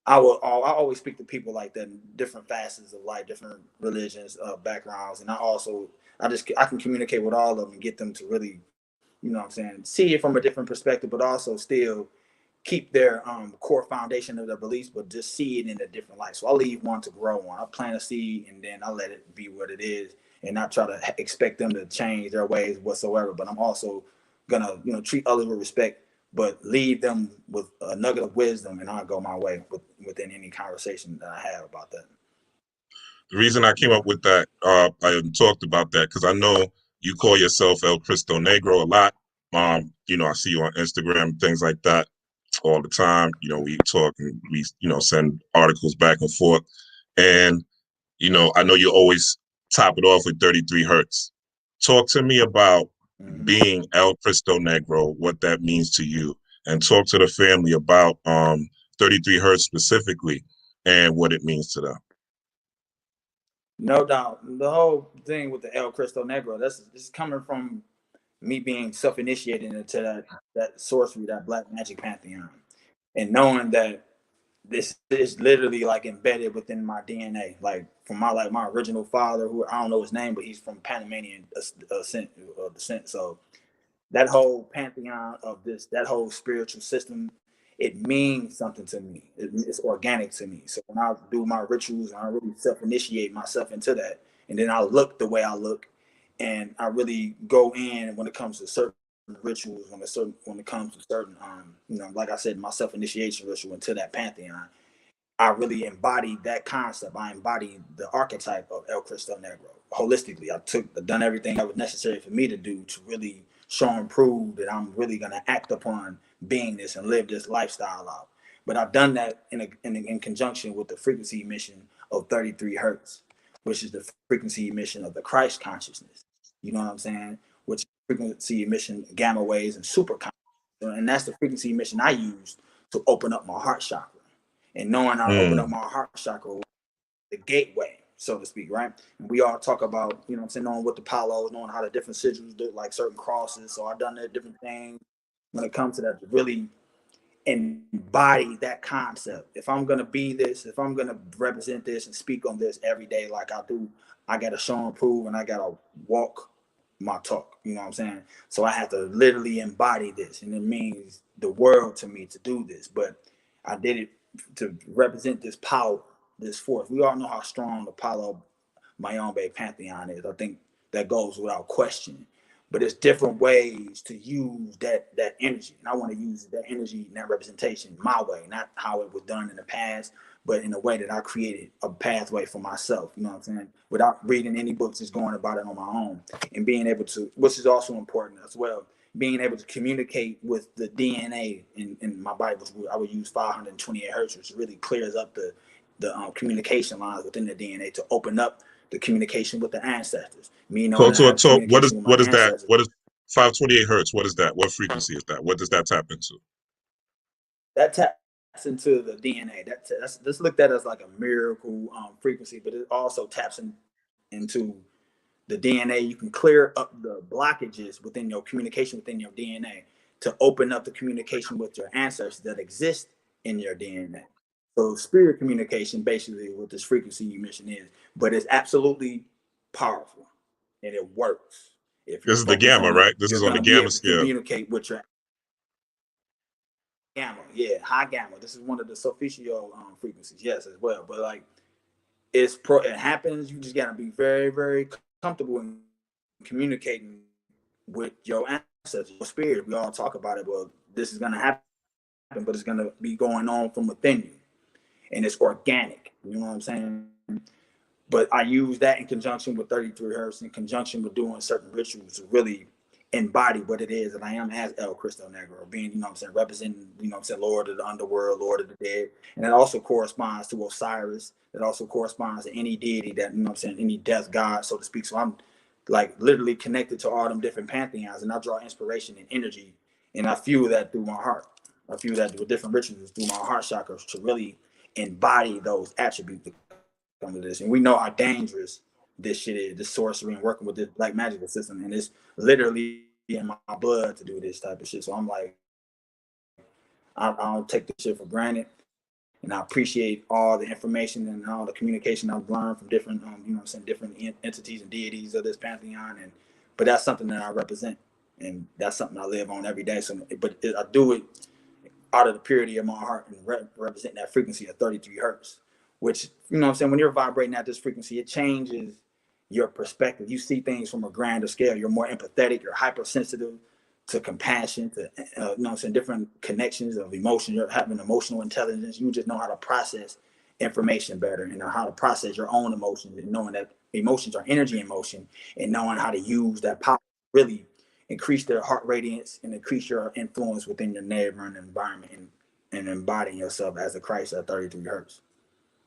B: I always speak to people like that in different facets of life, different religions, backgrounds, and I can communicate with all of them and get them to really, see it from a different perspective, but also still keep their core foundation of their beliefs, but just see it in a different light. So I leave one to grow on. I plant a seed, and then I let it be what it is, and not try to expect them to change their ways whatsoever. But I'm also gonna, treat others with respect, but leave them with a nugget of wisdom, and I'll go my way within any conversation that I have about that.
A: The reason I came up with that, I talked about that because I know you call yourself El Christo Negro a lot. I see you on Instagram, things like that all the time. We talk and we, send articles back and forth. And, I know you always top it off with 33 hertz. Talk to me about being El Christo Negro, what that means to you, and talk to the family about 33 hertz specifically and what it means to them.
B: No doubt. The whole thing with the El Christo Negro, this coming from me being self-initiated into that sorcery, that black magic pantheon, and knowing that this is literally like embedded within my DNA. Like from my original father, who I don't know his name, but he's from Panamanian descent. So that whole pantheon of that whole spiritual system, it means something to me. It's organic to me. So when I do my rituals, and I really self-initiate myself into that, and then I look the way I look, and I really go in when it comes to certain rituals, when it comes to certain, like I said, my self-initiation ritual into that pantheon, I really embodied that concept. I embodied the archetype of El Christo Negro holistically. I've done everything that was necessary for me to do to really show and prove that I'm really going to act upon being this and live this lifestyle out. But I've done that in conjunction with the frequency emission of 33 hertz, which is the frequency emission of the Christ consciousness. You know what I'm saying? Which frequency emission, gamma waves, and super consciousness. And that's the frequency emission I used to open up my heart chakra. And knowing I open up my heart chakra, the gateway, so to speak, right? And we all talk about, knowing what the Palo, knowing how the different sigils do, like certain crosses. So I've done that different things when it comes to that, to really embody that concept. If I'm gonna be this, if I'm gonna represent this and speak on this every day like I do, I gotta show and prove, and I gotta walk my talk. You know what I'm saying? So I have to literally embody this, and it means the world to me to do this. But I did it to represent this power, this force. We all know how strong the Palo Mayombe pantheon is. I think that goes without question. but it's different ways to use that energy. And I want to use that energy and that representation my way, not how it was done in the past, but in a way that I created a pathway for myself, you know what I'm saying? Without reading any books, just going about it on my own and being able to, which is also important as well, being able to communicate with the DNA in my Bible. I would use 528 hertz, which really clears up the communication lines within the DNA to open up the communication with the ancestors. Me knowing I have
A: So
B: communication with my
A: what is that?
B: ancestors.
A: What is 528 hertz? What is that? What frequency is that? What does that tap into?
B: That taps into the DNA. That's looked at as like a miracle frequency, but it also taps into the DNA. You can clear up the blockages within your communication within your DNA to open up the communication with your ancestors that exist in your DNA. So spirit communication, basically, what this frequency you mentioned is, but it's absolutely powerful and it works. If
A: This
B: you're
A: is the
B: focused
A: gamma,
B: on it,
A: right? This
B: you're
A: is on the
B: gonna be
A: gamma
B: able to
A: scale.
B: communicate with your gamma. Yeah, high gamma. This is one of the Sophicio frequencies, yes, as well. But like it happens, you just gotta be very, very comfortable in communicating with your ancestors, your spirit. We all talk about it. Well, this is gonna happen, but it's gonna be going on from within you. And it's organic. You know what I'm saying? But I use that in conjunction with 33 hertz, in conjunction with doing certain rituals to really embody what it is that I am as El Christo Negro, being, you know what I'm saying, representing, you know what I'm saying, Lord of the underworld, Lord of the dead. And that also corresponds to Osiris. That also corresponds to any deity that, you know what I'm saying, any death god, so to speak. So I'm like literally connected to all them different pantheons, and I draw inspiration and energy, and I fuel that through my heart. I fuel that with different rituals through my heart chakras to really embody those attributes that come to this. And we know how dangerous this shit is, this sorcery and working with this black magical system. And it's literally in my blood to do this type of shit. So I'm like, I don't take this shit for granted. And I appreciate all the information and all the communication I've learned from different, you know what I'm saying, different entities and deities of this pantheon. And but that's something that I represent, and that's something I live on every day. So, but I do it out of the purity of my heart and represent that frequency of 33 hertz, which, you know what I'm saying, when you're vibrating at this frequency, it changes your perspective. You see things from a grander scale. You're more empathetic, you're hypersensitive to compassion, to, you know what I'm saying, different connections of emotion. You're having emotional intelligence. You just know how to process information better and know how to process your own emotions, and knowing that emotions are energy in motion, and knowing how to use that power really increase their heart radiance and increase your influence within your neighboring environment, and embodying yourself as a Christ at 33 hertz.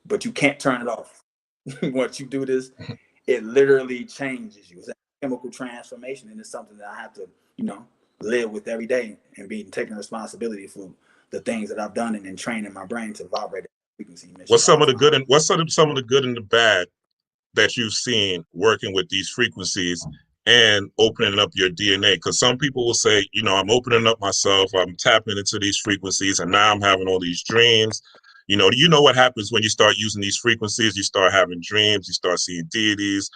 B: But you can't turn it off. Once you do this, it literally changes you. It's a chemical transformation, and it's something that I have to, you know, live with every day and be taking responsibility for the things that I've done, and then training my brain to vibrate at frequency.
A: What's some of the good and what's some of the good and the bad that you've seen working with these frequencies and opening up your DNA? Because some people will say, you know, I'm opening up myself, I'm tapping into these frequencies, and now I'm having all these dreams. You know what happens when you start using these frequencies? You start having dreams, you start seeing deities,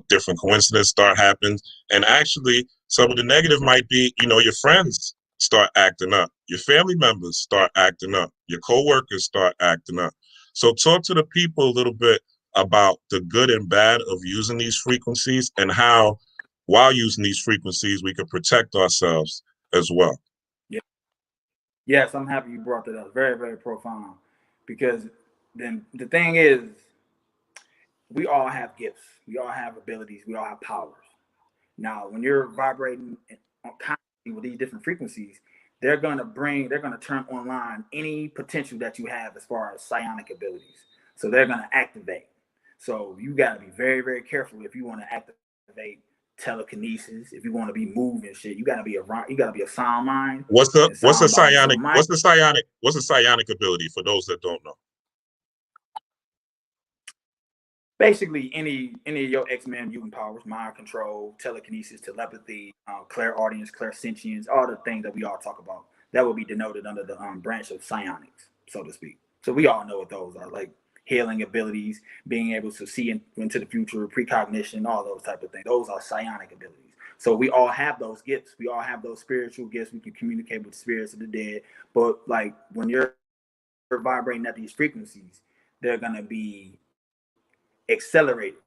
A: different coincidences start happening. And actually, some of the negative might be, your friends start acting up, your family members start acting up, your coworkers start acting up. So talk to the people a little bit about the good and bad of using these frequencies, and how, while using these frequencies, we can protect ourselves as well.
B: Yeah. Yes, I'm happy you brought that up. Very, very profound. Because then the thing is, we all have gifts, we all have abilities, we all have powers. Now, when you're vibrating constantly with these different frequencies, they're gonna turn online any potential that you have as far as psionic abilities. So they're gonna activate. So you gotta be very, very careful if you want to activate telekinesis. If you want to be moving shit, you gotta be a sound mind and
A: What's a
B: sound body. So
A: psionic what's a psionic ability for those that don't know?
B: basically any of your X-Men mutant powers, mind control, telekinesis, telepathy, clairaudience, clairsentience, all the things that we all talk about, that will be denoted under the branch of psionics, so to speak. So we all know what those are, like healing abilities, being able to see into the future, precognition, all those type of things. Those are psionic abilities. So we all have those gifts. We all have those spiritual gifts. We can communicate with the spirits of the dead. But like when you're vibrating at these frequencies, they're gonna be accelerated.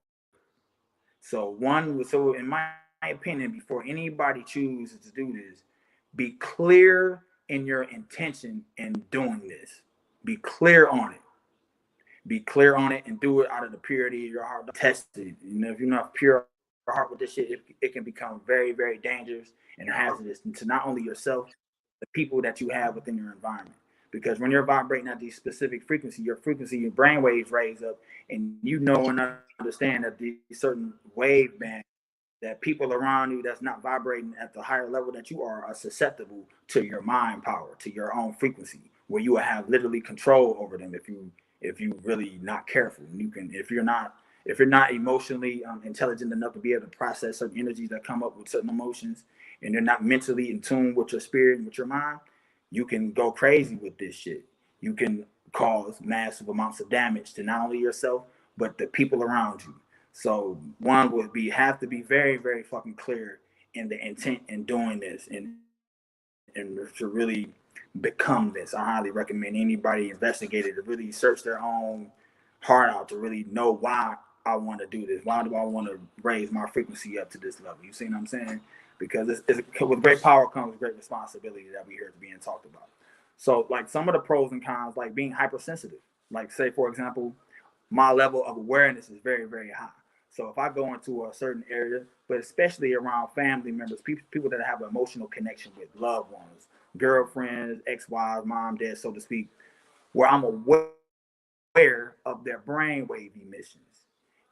B: So in my opinion, before anybody chooses to do this, be clear in your intention in doing this. Be clear on it. Be clear on it and do it out of the purity of your heart. Test it. You know, if you're not pure heart with this shit, it can become very, very dangerous and hazardous to not only yourself, the people that you have within your environment. Because when you're vibrating at these specific frequency, your brain waves raise up, and you know and understand that these certain wave bands that people around you that's not vibrating at the higher level that you are susceptible to your mind power, to your own frequency, where you will have literally control over them if you really not careful. You can, if you're not emotionally intelligent enough to be able to process certain energies that come up with certain emotions, and you're not mentally in tune with your spirit and with your mind, you can go crazy with this shit. You can cause massive amounts of damage to not only yourself but the people around you. So one would have to be very, very fucking clear in the intent in doing this, and to really become this. I highly recommend anybody investigated to really search their own heart out to really know why I want to do this. Why do I want to raise my frequency up to this level? You see what I'm saying? Because it's with great power comes great responsibility that we hear being talked about. So like some of the pros and cons, like being hypersensitive. Like say for example, my level of awareness is very, very high. So if I go into a certain area, but especially around family members, people that have an emotional connection with loved ones, girlfriends, ex-wives, mom, dad, so to speak, where I'm aware of their brainwave emissions.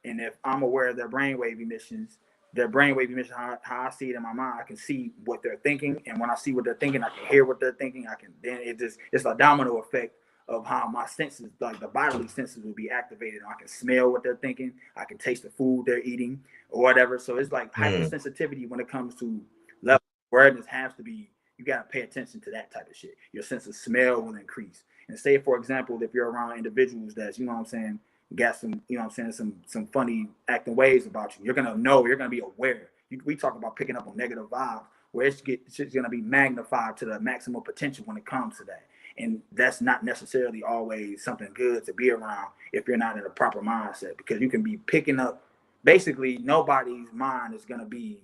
B: And if I'm aware of their brainwave emissions, how I see it in my mind, I can see what they're thinking. And when I see what they're thinking, I can hear what they're thinking. It's a domino effect of how my senses, like the bodily senses, will be activated. I can smell what they're thinking. I can taste the food they're eating or whatever. So it's like hypersensitivity when it comes to level awareness has to be, you got to pay attention to that type of shit. Your sense of smell will increase. And say, for example, if you're around individuals that's, you know what I'm saying, got some, you know what I'm saying, some funny acting ways about you, you're going to be aware. We talk about picking up on negative vibes, where it's going to be magnified to the maximum potential when it comes to that. And that's not necessarily always something good to be around if you're not in a proper mindset, because you can be picking up, basically nobody's mind is going to be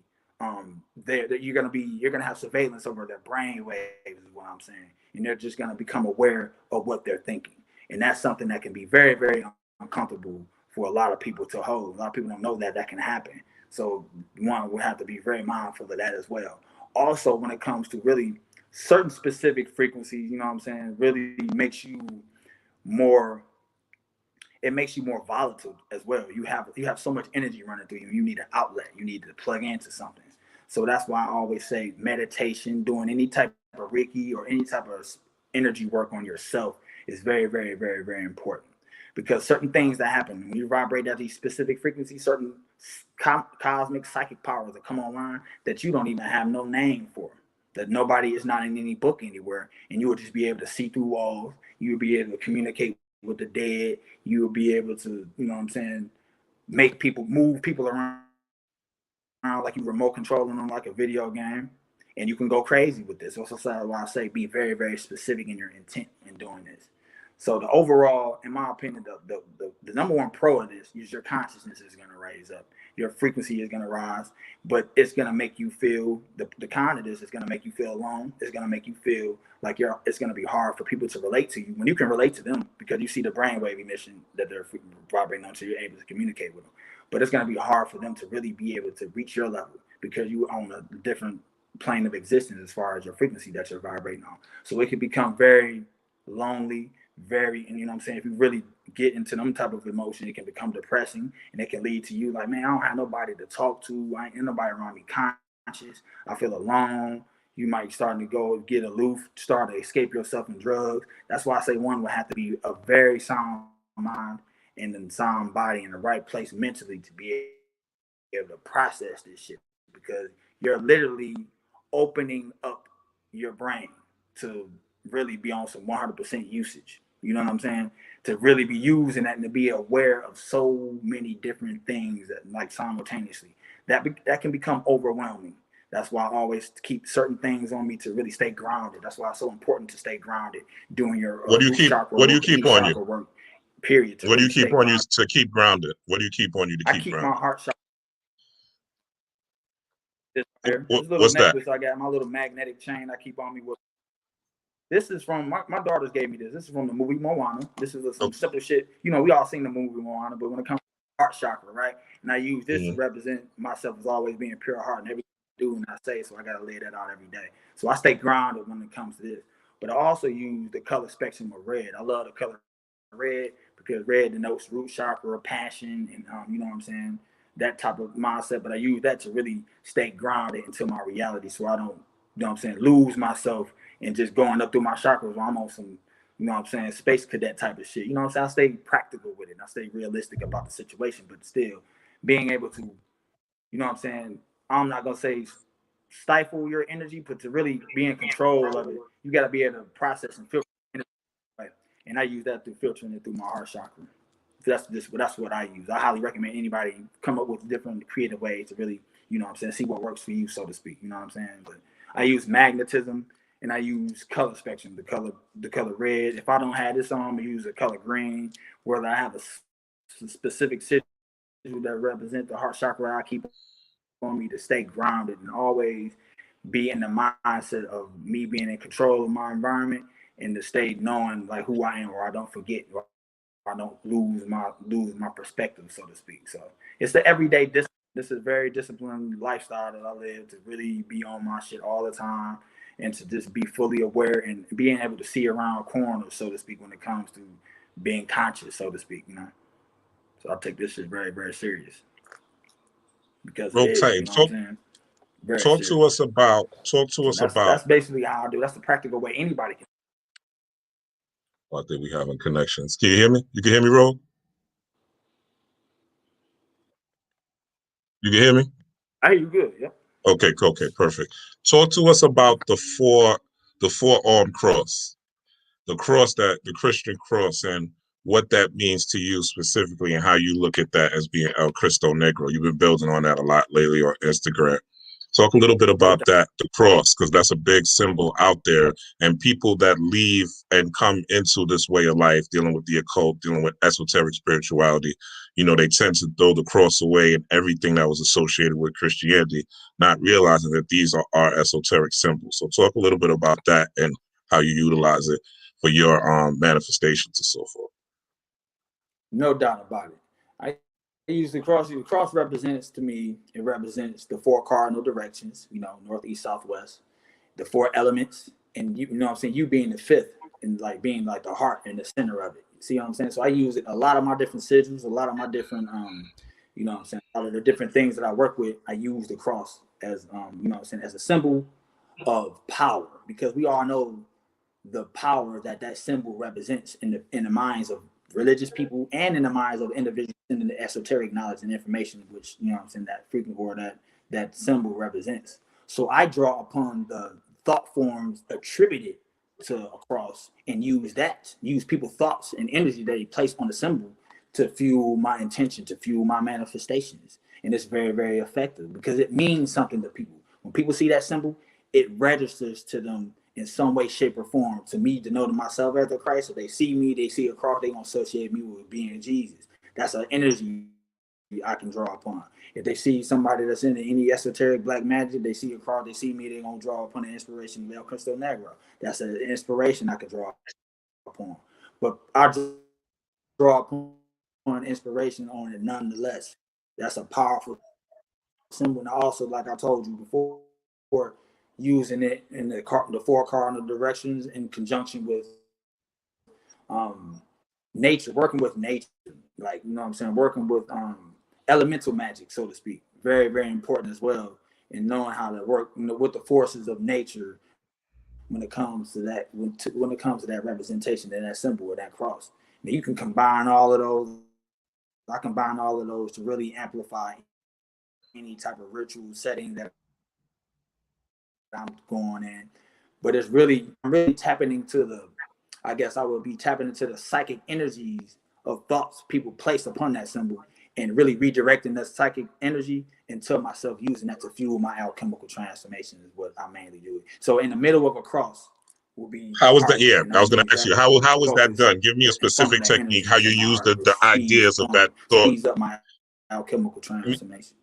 B: there. You're going to have surveillance over their brain waves is what I'm saying. And they're just going to become aware of what they're thinking. And that's something that can be very, very uncomfortable for a lot of people to hold. A lot of people don't know that can happen. So one would have to be very mindful of that as well. Also, when it comes to really certain specific frequencies, you know what I'm saying, really makes you more volatile as well. You have so much energy running through you. You need an outlet. You need to plug into something. So that's why I always say meditation, doing any type of Reiki or any type of energy work on yourself is very, very, very, very important. Because certain things that happen when you vibrate at these specific frequencies, certain cosmic psychic powers that come online that you don't even have no name for, that nobody is not in any book anywhere, and you will just be able to see through walls. You will be able to communicate with the dead. You will be able to, you know what I'm saying, move people around like you remote controlling them like a video game. And you can go crazy with this. Also, why I say be very, very specific in your intent in doing this. So the overall, in my opinion, the number one pro of this is your consciousness is going to raise up. Your frequency is going to rise, but it's going to make you feel, the con of this is going to make you feel alone. It's going to make you feel like it's going to be hard for people to relate to you when you can relate to them because you see the brainwave emission that they're vibrating on, so you're able to communicate with them. But it's going to be hard for them to really be able to reach your level because you're on a different plane of existence as far as your frequency that you're vibrating on. So it can become very lonely, and you know what I'm saying, if you really get into them type of emotion, it can become depressing, and it can lead to you like, man, I don't have nobody to talk to. I ain't nobody around me conscious. I feel alone. You might start to go get aloof, start to escape yourself in drugs. That's why I say one would have to be a very sound mind and then sound body in the right place mentally to be able to process this shit, because you're literally opening up your brain to really be on some 100% usage. You know what I'm saying? To really be using that and to be aware of so many different things that, like, simultaneously, that can become overwhelming. That's why I always keep certain things on me to really stay grounded. That's why it's so important to stay grounded doing your
A: what do you keep on you?
B: Work, period.
A: What do you keep on you to keep grounded? What do you keep on you to keep grounded?
B: My heart chakra. This here, this little
A: What's
B: necklace
A: that?
B: I got, my little magnetic chain I keep on me with. This is from my daughters gave me this. This is from the movie Moana. This is some simple shit. You know, we all seen the movie Moana, but when it comes to heart chakra, right? And I use this to represent myself as always being pure heart and everything I do and I say. So I gotta lay that out every day. So I stay grounded when it comes to this. But I also use the color spectrum of red. I love the color red because red denotes root chakra, passion, and you know what I'm saying, that type of mindset. But I use that to really stay grounded into my reality, so I don't, you know what I'm saying, lose myself and just going up through my chakras while I'm on some, you know what I'm saying, space cadet type of shit. You know what I'm saying? I stay practical with it. I stay realistic about the situation, but still being able to, you know what I'm saying, I'm not gonna say stifle your energy, but to really be in control of it, you got to be able to process and filter energy, right? And I use that through filtering it through my heart chakra. That's what I use. I highly recommend anybody come up with different creative ways to really, you know what I'm saying, see what works for you, so to speak. You know what I'm saying? But I use magnetism and I use color spectrum, the color red. If I don't have this on, I use the color green. Whether I have a specific sigil that represent the heart chakra, I keep on me to stay grounded and always be in the mindset of me being in control of my environment and to stay knowing like who I am, or I don't forget, or I don't lose my perspective, so to speak. So it's the everyday discipline. This is a very disciplined lifestyle that I live, to really be on my shit all the time and to just be fully aware and being able to see around corners, so to speak, when it comes to being conscious, so to speak, you know. So I take this shit very, very serious because it
A: Real
B: is,
A: tight.
B: you know what I'm saying? Very
A: Talk to
B: serious.
A: us about.
B: So that's basically how I do. That's the practical way anybody can.
A: I think we having connections. Can you hear me? You can hear me, Ro? You can hear me?
B: I hear you good. Yeah.
A: Okay, perfect. Talk to us about the four-armed cross, the cross, that the Christian cross, and what that means to you specifically, and how you look at that as being El Christo Negro. You've been building on that a lot lately on Instagram. Talk a little bit about that, the cross, because that's a big symbol out there. And people that leave and come into this way of life, dealing with the occult, dealing with esoteric spirituality, you know, they tend to throw the cross away and everything that was associated with Christianity, not realizing that these are our esoteric symbols. So talk a little bit about that and how you utilize it for your manifestations and so forth.
B: No doubt about it. I use the cross. The cross represents, to me, it represents the four cardinal directions, you know, north, east, south, west, the four elements, and you know what I'm saying, you being the fifth and like being like the heart and the center of it. See what I'm saying? So I use it, a lot of my different sigils, a lot of my different you know what I'm saying, a lot of the different things that I work with, I use the cross as you know what I'm saying, as a symbol of power, because we all know the power that that symbol represents in the minds of religious people and in the minds of individuals in the esoteric knowledge and information, which, you know what I'm saying, that frequent, or that symbol represents. So I draw upon the thought forms attributed to a cross and use people's thoughts and energy that they place on the symbol to fuel my intention, to fuel my manifestations. And it's very, very effective because it means something to people. When people see that symbol, it registers to them in some way, shape, or form. To me, to know to myself as the Christ, if they see me, they see a cross, they gonna associate me with being Jesus. That's an energy I can draw upon. If they see somebody that's in any esoteric black magic, they see a cross, they see me, they gonna draw upon the inspiration of El Christo Negro. That's an inspiration I can draw upon. But I draw upon inspiration on it nonetheless. That's a powerful symbol. And also, like I told you before, using it in the four cardinal directions in conjunction with nature, working with nature, like, you know what I'm saying, working with elemental magic, so to speak. Very, very important as well, in knowing how to work, you know, with the forces of nature when it comes to that, when it comes to that representation and that symbol or that cross. Now, you can combine all of those. I combine all of those to really amplify any type of ritual setting that I'm going in. But it's really, I'm really tapping into the, I guess I would be tapping into the psychic energies of thoughts people place upon that symbol and really redirecting that psychic energy into myself, using that to fuel my alchemical transformation is what I mainly do. So in the middle of a cross will be
A: How was that?
B: heart,
A: Yeah,
B: and
A: I
B: I'm
A: was going
B: really
A: to ask you,
B: very
A: how was that
B: focused
A: done? Give me a
B: and funneling
A: specific
B: that
A: technique,
B: energy
A: how you
B: into my
A: use
B: heart,
A: the
B: which
A: ideas of that thought.
B: speeds up my alchemical transformation.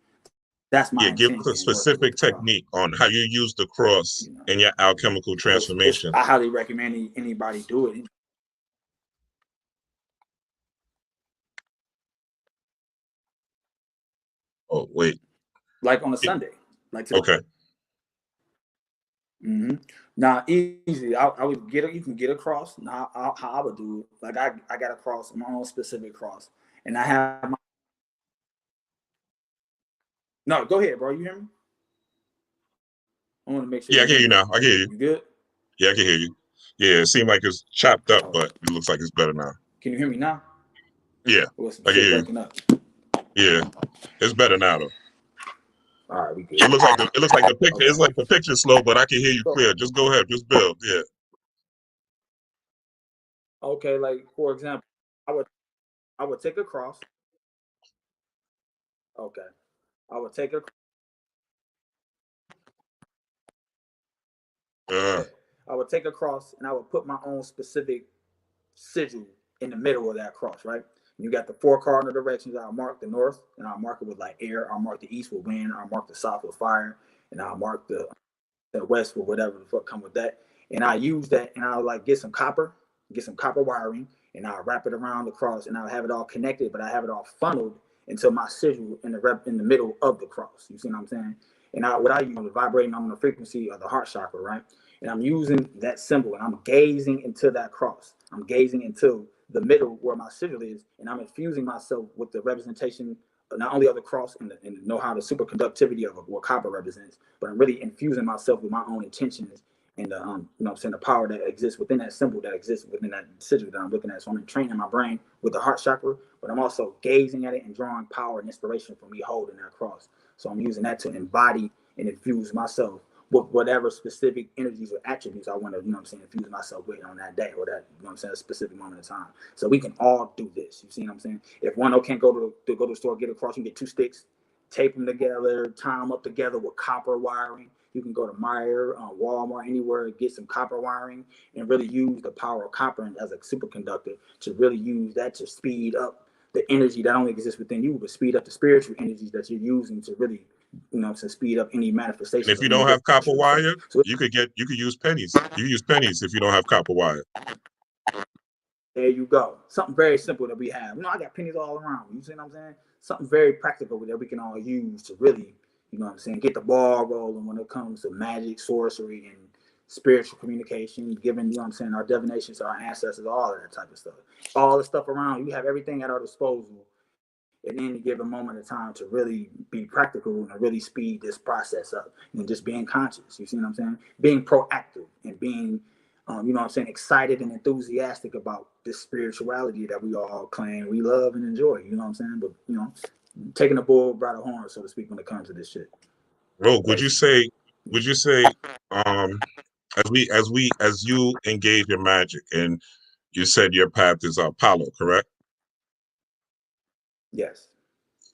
B: That's my
A: Give us a
B: intention working with
A: specific
B: the cross.
A: technique on how you use the cross in your alchemical transformation.
B: I highly recommend anybody do it.
A: Oh, wait.
B: Like on a Sunday. Like today.
A: Okay.
B: Now, easy. I would get it. You can get a cross. Now, how I would do it. Like I got a cross, my own specific cross, and I have my. No, go ahead, bro. You hear me? I want to make sure.
A: Yeah, I can hear you now. I can hear you.
B: You good?
A: Yeah, I can hear you. Yeah, it seemed like it's chopped up, but it looks like it's better now.
B: Can you hear me now?
A: Yeah, I can hear you. Up. Yeah, it's better now though.
B: All right, we good.
A: It looks like the picture. Okay. It's like the picture's slow, but I can hear you clear. Just go ahead. Just build. Yeah.
B: Okay, like for example, I would take a cross. Okay, I would take a. I would take a cross and I would put my own specific sigil in the middle of that cross, right? And you got the 4 cardinal directions. I'll mark the north, and I'll mark it with like air. I'll mark the east with wind. I'll mark the south with fire, and I'll mark the west with whatever the fuck come with that. And I use that, and I'll like get some copper wiring, and I'll wrap it around the cross, and I'll have it all connected, but I have it all funneled into my sigil in the middle of the cross. You see what I'm saying? And what I use is vibrating on the frequency of the heart chakra, right? And I'm using that symbol, and I'm gazing into that cross. I'm gazing into the middle where my sigil is, and I'm infusing myself with the representation not only of the cross and know how the superconductivity of what copper represents, but I'm really infusing myself with my own intentions and the you know I'm saying, the power that exists within that symbol, that exists within that sigil that I'm looking at. So I'm training my brain with the heart chakra, but I'm also gazing at it and drawing power and inspiration from me holding that cross. So I'm using that to embody and infuse myself with whatever specific energies or attributes I want to, you know what I'm saying, infuse myself with on that day or that, you know what I'm saying, a specific moment in time. So we can all do this. You see what I'm saying? If one can't go to the store, get a cross, you can get 2 sticks, tape them together, tie them up together with copper wiring. You can go to Meyer, Walmart, anywhere, get some copper wiring and really use the power of copper as a superconductor to really use that to speed up the energy that only exists within you, but speed up the spiritual energies that you're using to really, you know, to speed up any manifestation.
A: And if you don't have copper wire, you could use pennies. You use pennies if you don't have copper wire.
B: There you go. Something very simple that we have. You know, I got pennies all around. You see what I'm saying? Something very practical that we can all use to really, you know what I'm saying, get the ball rolling when it comes to magic, sorcery, and spiritual communication, giving, you know what I'm saying, our divinations to our ancestors, all of that type of stuff. All the stuff around. You have everything at our disposal at any given moment of time to really be practical and really speed this process up and just being conscious. You see what I'm saying? Being proactive and being, you know what I'm saying, excited and enthusiastic about this spirituality that we all claim we love and enjoy. You know what I'm saying? But, you know, taking the bull by the horn, so to speak, when it comes to this shit.
A: Rogue, would you say, as you engage in magic, and you said your path is Palo, correct?
B: Yes.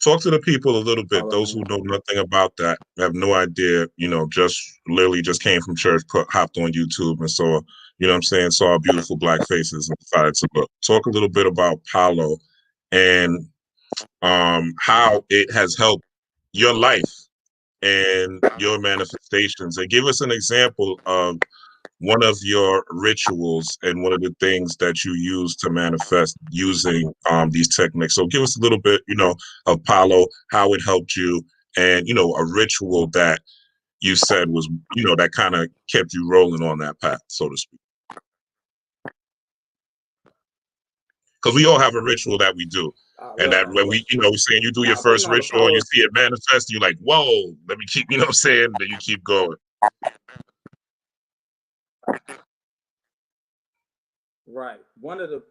A: Talk to the people a little bit. Those who know nothing about that, have no idea, you know, just literally just came from church, hopped on YouTube and saw, you know what I'm saying, saw beautiful black faces and decided to look. Talk a little bit about Palo and how it has helped your life and your manifestations. And give us an example of one of your rituals and one of the things that you use to manifest using these techniques. So give us a little bit, you know, of Palo, how it helped you, and, you know, a ritual that you said was, you know, that kind of kept you rolling on that path, so to speak. Because we all have a ritual that we do. And that when we, you know, saying you do your first ritual and you see it manifest, you're like, whoa, let me keep, you know what I'm saying? Then you keep going.
B: Right. One of the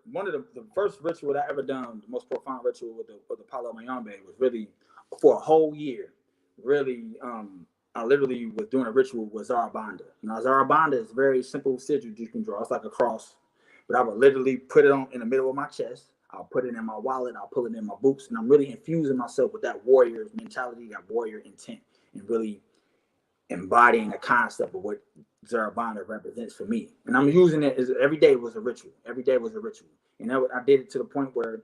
B: first ritual that I ever done, the most profound ritual with the Palo Mayombe was really for a whole year. Really, I literally was doing a ritual with Zarabanda. Now Zarabanda is very simple sigil you can draw. It's like a cross. But I would literally put it on in the middle of my chest. I'll put it in my wallet. I'll pull it in my boots. And I'm really infusing myself with that warrior mentality, that warrior intent, and really embodying the concept of what Zarabanda represents for me. And I'm using it as every day was a ritual. Every day was a ritual. And I did it to the point where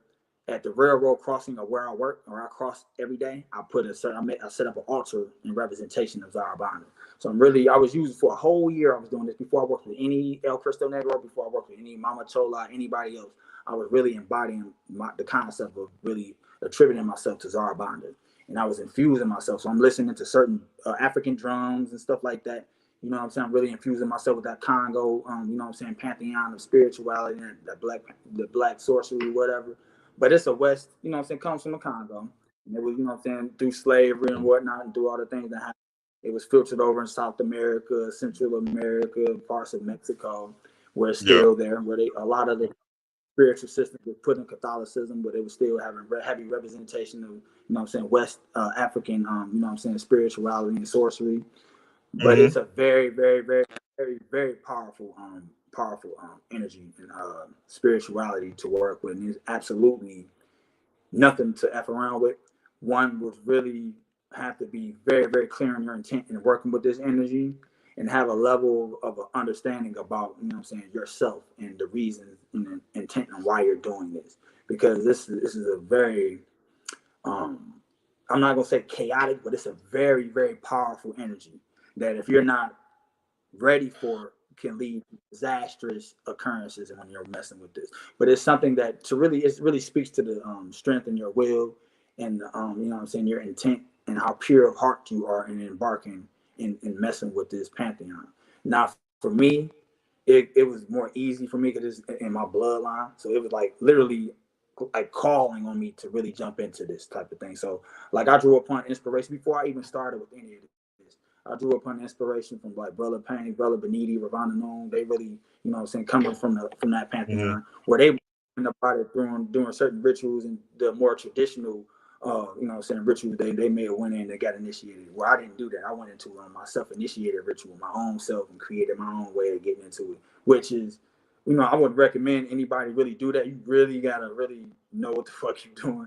B: at the railroad crossing of where I work or I cross every day, I set up an altar in representation of Zarabanda. So I was using for a whole year. I was doing this before I worked with any El Christo Negro, before I worked with any Mama Chola, anybody else. I was really embodying the concept of really attributing myself to Zarabanda. And I was infusing myself. So I'm listening to certain African drums and stuff like that. You know what I'm saying? I'm really infusing myself with that Congo, you know what I'm saying, pantheon of spirituality and the black sorcery, whatever. But it's a West, you know what I'm saying, comes from the Congo. And it was, you know what I'm saying, through slavery and whatnot, and through all the things that happened. It was filtered over in South America, Central America, parts of Mexico, where it's still there, where a lot of the spiritual systems were put in Catholicism, but it was still having heavy representation of, you know what I'm saying, West African, you know what I'm saying, spirituality and sorcery. But it's a very, very, very, very, very powerful energy and spirituality to work with. And there's absolutely nothing to F around with. One would really have to be very, very clear on your intent in working with this energy and have a level of understanding about, you know what I'm saying, yourself and the reasons and the intent and why you're doing this. Because this is a very, I'm not going to say chaotic, but it's a very, very powerful energy that if you're not ready for can lead to disastrous occurrences when you're messing with this. But it's something that it really speaks to the strength in your will and you know what I'm saying, your intent and how pure of heart you are in embarking in messing with this pantheon. Now, for me, it was more easy for me because it's in my bloodline. So it was like literally like calling on me to really jump into this type of thing. So like I drew upon inspiration before I even started with any of this. I drew upon inspiration from like Brother Payne, Brother Beniti, Ravana Noon. They really, you know what I'm saying, coming from that pantheon where they went about it doing certain rituals and the more traditional you know what I'm saying, rituals they may have went in and got initiated. Well, I didn't do that. I went into my self-initiated ritual, my own self, and created my own way of getting into it, which is, you know, I would recommend anybody really do that. You really gotta really know what the fuck you're doing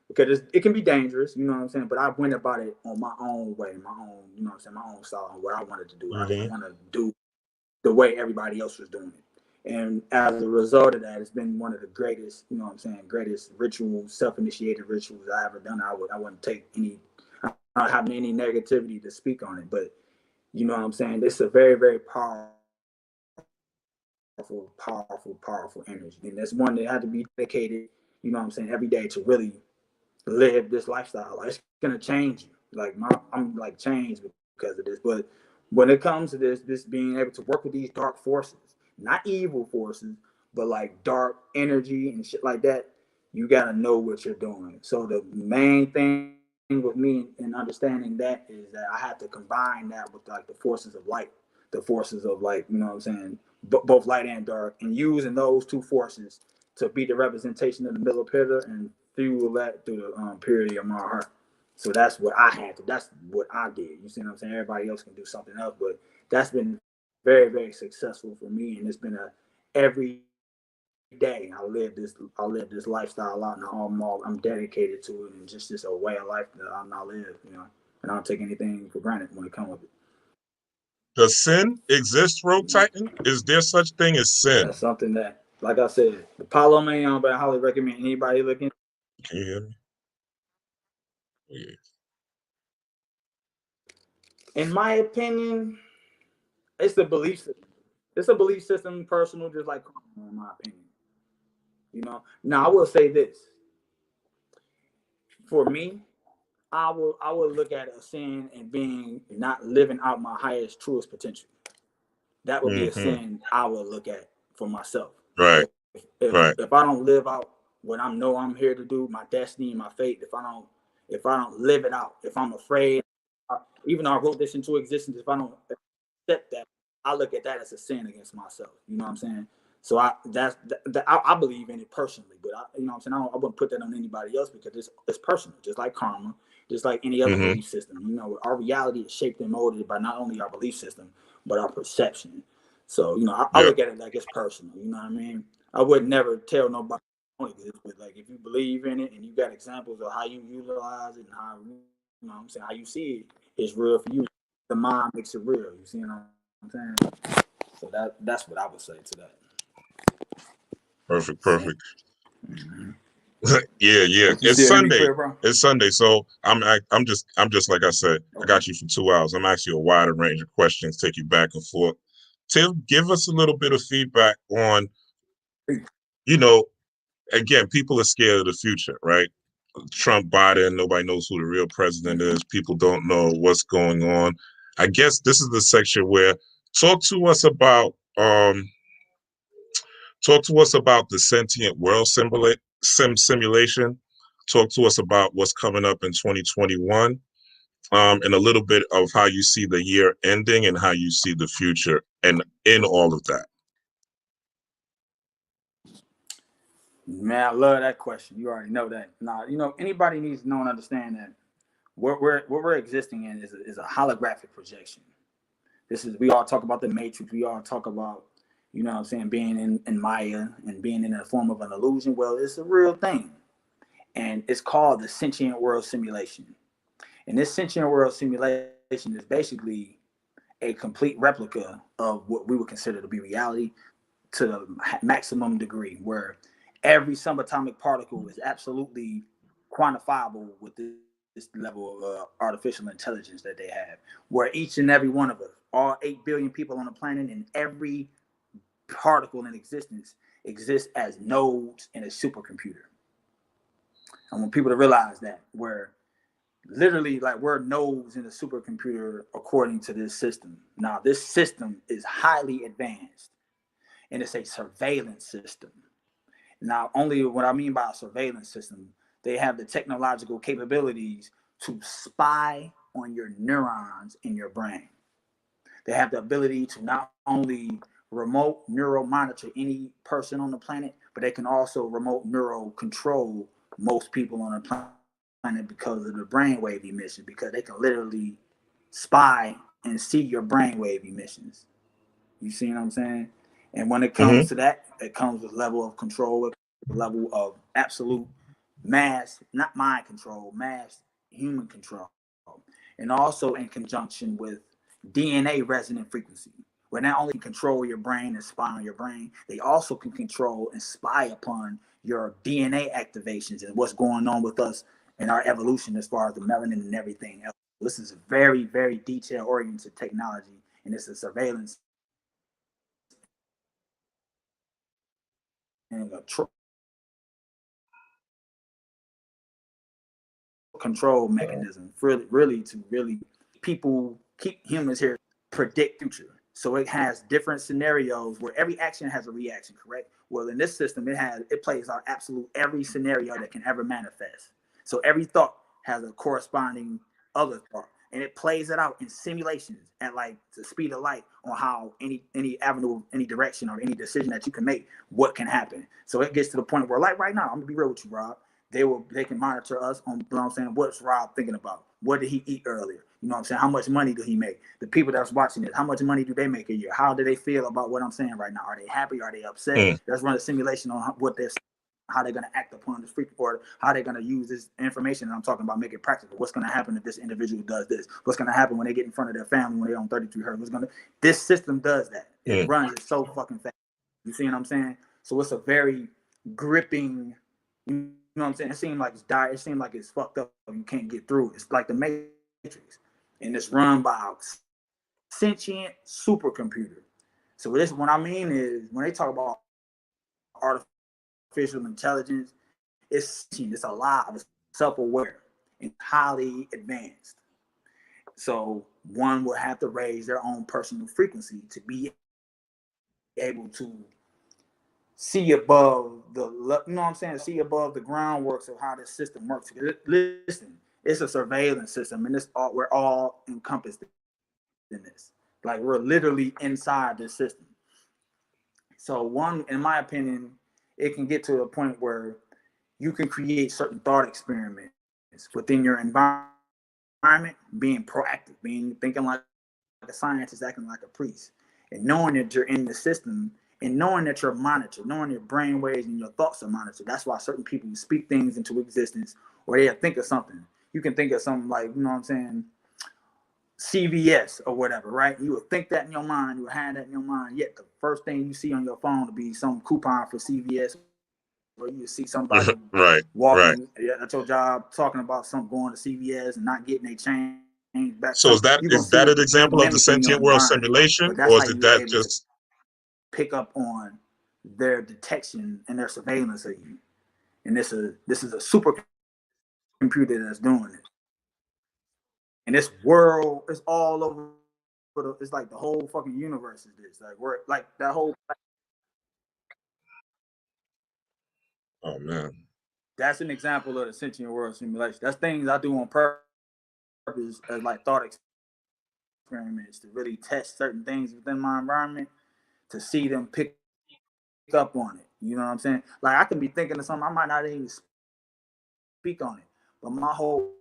B: because it can be dangerous, you know what I'm saying? But I went about it on my own way, my own, you know what I'm saying, my own style on what I wanted to do. I didn't want to do the way everybody else was doing it. And as a result of that, it's been one of the greatest, you know what I'm saying, greatest rituals, self-initiated rituals I ever done. I wouldn't take any, I don't have any negativity to speak on it, but you know what I'm saying? It's a very, very powerful energy. And that's one that had to be dedicated, you know what I'm saying, every day to really live this lifestyle. Like, it's gonna change you. Like I'm like changed because of this. But when it comes to this being able to work with these dark forces, not evil forces, but like dark energy and shit like that, you gotta know what you're doing. So the main thing with me and understanding that is that I have to combine that with like the forces of light, the forces of like, you know what I'm saying, both light and dark, and using those two forces to be the representation of the middle pillar and through the purity of my heart. So that's what I had to. That's what I did. You see what I'm saying? Everybody else can do something else, but that's been very, very successful for me, and it's been a every day I live this lifestyle out, and I'm dedicated to it, and just a way of life that I now live. You know, and I don't take anything for granted when it comes with it.
A: Does sin exist, Rogue Titan? Is there such thing as sin?
B: That's something that, like I said, the Palo Mayombe, I highly recommend anybody looking.
A: Can you hear me? Yeah.
B: In my opinion, it's the belief system. It's a belief system, personal, just like karma, in my opinion. You know. Now I will say this. For me, I will look at a sin and being not living out my highest, truest potential. That would be a sin I would look at for myself.
A: Right.
B: If I don't live out what I know I'm here to do, my destiny and my fate, if I don't live it out, if I'm afraid, even though I wrote this into existence, if I don't accept that, I look at that as a sin against myself. You know what I'm saying? So I believe in it personally, but you know what I'm saying, I wouldn't put that on anybody else because it's personal, just like karma, just like any other belief system. You know, our reality is shaped and molded by not only our belief system but our perception. So you know, I look at it like it's personal. You know what I mean? I would never tell nobody this, but like if you believe in it and you got examples of how you utilize it and how you know what I'm saying, how you see it, it's real for you. The mind makes it real. You see what I'm saying? So that's what I would say to that.
A: Perfect.
B: Mm-hmm.
A: Yeah.
B: You
A: It's
B: still hear me
A: Sunday.
B: clear, bro?
A: It's Sunday. So I'm just like I said, I got you for 2 hours. I'm asking you a wider range of questions, take you back and forth. Tim, give us a little bit of feedback on, you know, again, people are scared of the future, right? Trump, Biden, nobody knows who the real president is. People don't know what's going on. I guess this is the section where talk to us about the sentient world simulation. Talk to us about what's coming up in 2021, and a little bit of how you see the year ending and how you see the future, and in all of that.
B: Man, I love that question. You already know that. Now, anybody needs to know and understand that what we're existing in is a holographic projection. We all talk about the Matrix. We all talk about, being in Maya and being in a form of an illusion. Well, it's a real thing. And it's called the Sentient World Simulation. And this Sentient World Simulation is basically a complete replica of what we would consider to be reality to the maximum degree, where every subatomic particle is absolutely quantifiable with this level of artificial intelligence that they have, where each and every one of us, all 8 billion people on the planet, and every particle in existence exists as nodes in a supercomputer. I want people to realize that we're literally like we're nodes in a supercomputer according to this system. Now, this system is highly advanced, and it's a surveillance system. Now, only what I mean by a surveillance system, they have the technological capabilities to spy on your neurons in your brain. They have the ability to not only remote neural monitor any person on the planet, but they can also remote neural control most people on the planet because of the brainwave emission, because they can literally spy and see your brainwave emissions. You see what I'm saying? And when it comes to that, it comes with level of control, level of absolute mass, not mind control, mass human control. And also in conjunction with DNA resonant frequency, where not only control your brain and spy on your brain, they also can control and spy upon your DNA activations and what's going on with us in our evolution as far as the melanin and everything else. This is very, very detail oriented technology, and it's a surveillance and a control mechanism for really to really people keep humans here predict future. So it has different scenarios where every action has a reaction, correct? Well, in this system, it plays out absolute every scenario that can ever manifest. So every thought has a corresponding other thought, and it plays it out in simulations at like the speed of light on how any avenue, any direction, or any decision that you can make, what can happen. So it gets to the point where, like right now, I'm gonna be real with you, Rob. They can monitor us on, you know what I'm saying, what's Rob thinking about? What did he eat earlier? You know what I'm saying? How much money did he make? The people that's watching it, how much money do they make a year? How do they feel about what I'm saying right now? Are they happy? Are they upset? Let's run a simulation on what they're, how they're going to act upon this frequency, or how they're going to use this information that I'm talking about, make it practical. What's going to happen if this individual does this? What's going to happen when they get in front of their family when they're on 33 hertz? This system does that. It runs it so fucking fast. You see what I'm saying? So it's a very gripping, you know what I'm saying? It seemed like it's dire. It seemed like it's fucked up. You can't get through it. It's like the Matrix, and it's run by a sentient supercomputer. So what I mean is, when they talk about artificial intelligence, it's alive, it's self-aware, and highly advanced. So one will have to raise their own personal frequency to be able to see above the, you know what I'm saying, see above the groundworks of how this system works. Listen, it's a surveillance system, and we're all encompassed in this. Like, we're literally inside this system. So one, in my opinion, it can get to a point where you can create certain thought experiments within your environment, being proactive, thinking like a scientist, acting like a priest, and knowing that you're in the system, and knowing that you're monitored, knowing your brain waves and your thoughts are monitored. That's why certain people speak things into existence, or they think of something. You can think of something like, you know what I'm saying, CVS or whatever, right? You would think that in your mind, you would have that in your mind, yet the first thing you see on your phone would be some coupon for CVS where you see somebody
A: right,
B: walking at your job talking about something, going to CVS and not getting their change back.
A: So is that an example of the sentient world simulation,
B: but that's
A: or
B: how
A: is it
B: you're
A: that
B: able
A: just
B: to pick up on their detection and their surveillance of you? And this is a super computer that's doing it. And this world is all over. It's like the whole fucking universe is this. Like we're like that whole.
A: Oh man,
B: that's an example of the sentient world simulation. That's things I do on purpose as like thought experiments to really test certain things within my environment to see them pick up on it. You know what I'm saying? Like I can be thinking of something, I might not even speak on it, but my whole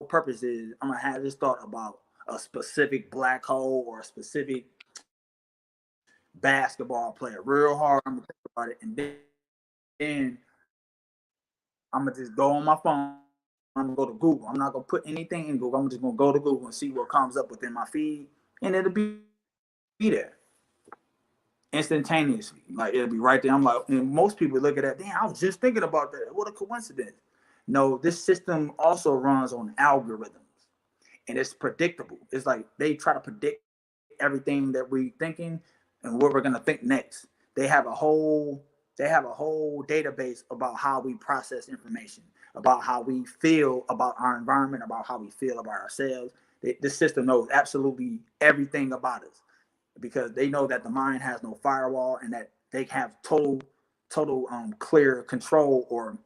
B: purpose is I'm gonna have this thought about a specific black hole or a specific basketball player real hard. I'm gonna think about it, and then I'm gonna just go on my phone. I'm gonna go to Google. I'm not gonna put anything in Google. I'm just gonna go to Google and see what comes up within my feed, and it'll be there instantaneously. Like it'll be right there. I'm like, and most people look at that. Damn, I was just thinking about that. What a coincidence. No, this system also runs on algorithms, and it's predictable. It's like they try to predict everything that we're thinking and what we're gonna think next. They have a whole database about how we process information, about how we feel about our environment, about how we feel about ourselves. This system knows absolutely everything about us because they know that the mind has no firewall and that they have total clear control, or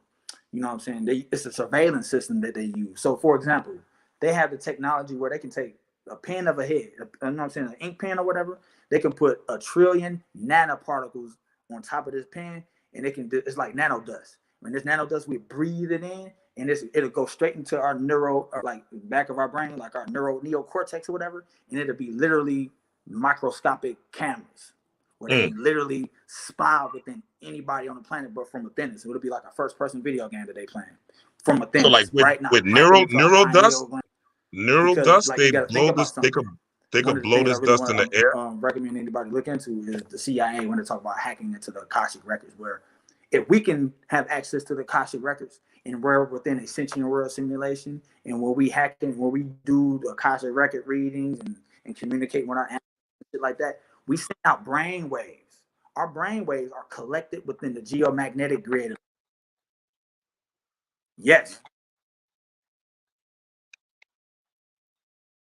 B: you know what I'm saying, it's a surveillance system that they use. So for example, they have the technology where they can take a pen of a head, you know what I'm saying, an ink pen or whatever. They can put 1 trillion nanoparticles on top of this pen, and it's like nano dust. When this nano dust, we breathe it in, and it'll go straight into our like back of our brain, like our neocortex or whatever, and it'll be literally microscopic cameras where they can literally spy within anybody on the planet, but from within it. So it'll be like a first-person video game that they playing from within.
A: So like with neural dust,
B: like,
A: they
B: you got to think
A: blow
B: about
A: this. They
B: something.
A: could blow this dust in the air.
B: Recommend anybody look into is the CIA when they talk about hacking into the Akashic records. Where if we can have access to the Akashic records and we're within a sentient world simulation, and when we hack in, when we do the Akashic record readings and communicate with our animals and shit like that, we send out brain waves. Our brain waves are collected within the geomagnetic grid. Yes,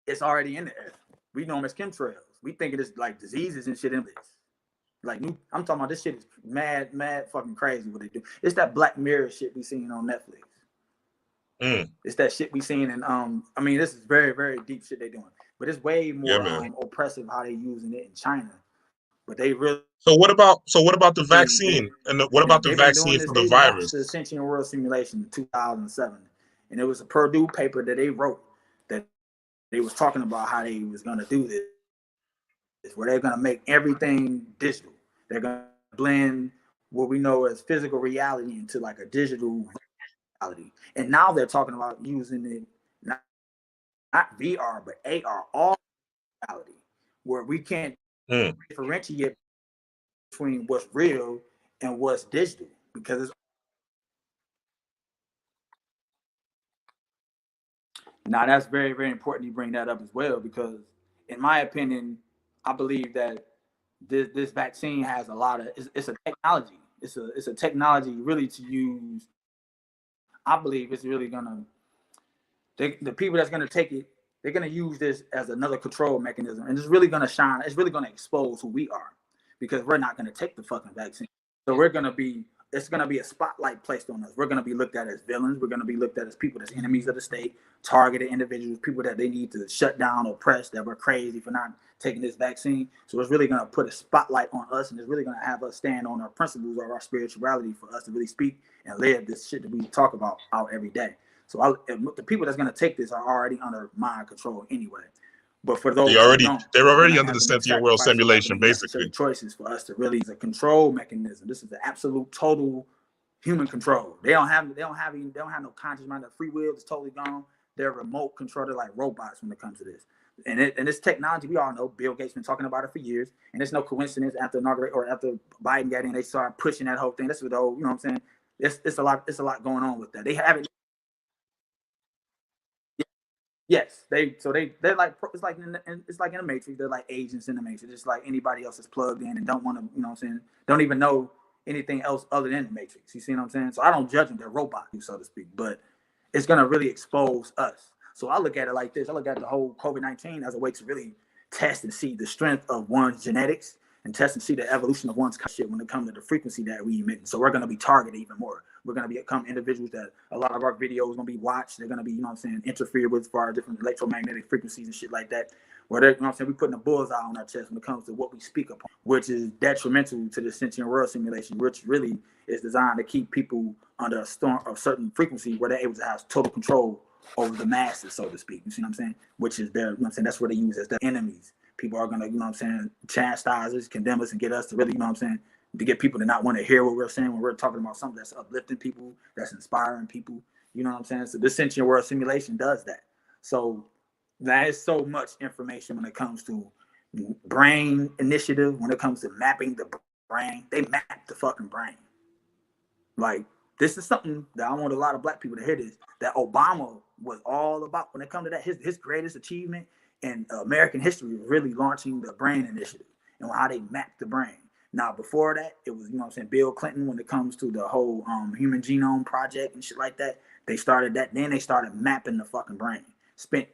B: it's already in the air. We know them as chemtrails. We think it is like diseases and shit in this. Like I'm talking about, this shit is mad fucking crazy what they do. It's that Black Mirror shit we seen on Netflix. It's that shit we seen in I mean, this is very, very deep shit they doing. But it's way more oppressive how they using it in China. But they really.
A: So what about the vaccine? And what about the vaccine for the virus?
B: The Sentient World Simulation in 2007, and it was a Purdue paper that they wrote that they was talking about how they was gonna do this, where they're gonna make everything digital. They're gonna blend what we know as physical reality into like a digital reality. And now they're talking about using it not VR but AR, all reality, where we can't differentiate between what's real and what's digital, because it's now that's very, very important you bring that up as well, because in my opinion, I believe that this vaccine has a lot of it's a technology. It's a technology really to use. I believe it's really gonna the people that's gonna take it, they're gonna use this as another control mechanism, and it's really gonna shine. It's really gonna expose who we are, because we're not gonna take the fucking vaccine. So it's gonna be a spotlight placed on us. We're gonna be looked at as villains. We're gonna be looked at as people that's enemies of the state, targeted individuals, people that they need to shut down, oppress, that we're crazy for not taking this vaccine. So it's really gonna put a spotlight on us, and it's really gonna have us stand on our principles or our spirituality for us to really speak and live this shit that we talk about out every day. So the people that's gonna take this are already under mind control anyway. But for those
A: they're already under the sentient world simulation, basically.
B: Choices for us to really is a control mechanism. This is the absolute total human control. They don't have no conscious mind. Their free will is totally gone. They're remote control. They're like robots when it comes to this. And this technology, we all know, Bill Gates been talking about it for years, and it's no coincidence after Biden got in, they started pushing that whole thing. That's what the whole, you know what I'm saying? It's a lot going on with that. They haven't. Yes, they're like, it's like in the Matrix. They're like agents in the Matrix. It's like anybody else is plugged in and don't want to, you know what I'm saying? Don't even know anything else other than the Matrix. You see what I'm saying? So I don't judge them. They're robots, so to speak. But it's gonna really expose us. So I look at it like this. I look at the whole COVID-19 as a way to really test and see the strength of one's genetics and test and see the evolution of one's shit when it comes to the frequency that we emit. So we're gonna be targeted even more. We're going to become individuals that a lot of our videos are going to be watched. They're going to be, you know what I'm saying, interfered with for our different electromagnetic frequencies and shit like that. Where they're, you know what I'm saying, we're putting a bullseye on our chest when it comes to what we speak upon, which is detrimental to the sentient world simulation, which really is designed to keep people under a storm of certain frequency where they're able to have total control over the masses, so to speak. You see what I'm saying? Which is their, you know what I'm saying, that's what they use as their enemies. People are going to, you know what I'm saying, chastise us, condemn us, and get us to really, you know what I'm saying, to get people to not want to hear what we're saying when we're talking about something that's uplifting people, that's inspiring people. You know what I'm saying? So this sentient world simulation does that. So that is so much information when it comes to brain initiative, when it comes to mapping the brain. They map the fucking brain. Like, this is something that I want a lot of black people to hear this, that Obama was all about when it comes to that. His greatest achievement in American history was really launching the brain initiative and how they mapped the brain. Now, before that, it was, you know what I'm saying, Bill Clinton when it comes to the whole human genome project and shit like that. They started that. Then they started mapping the fucking brain. Spent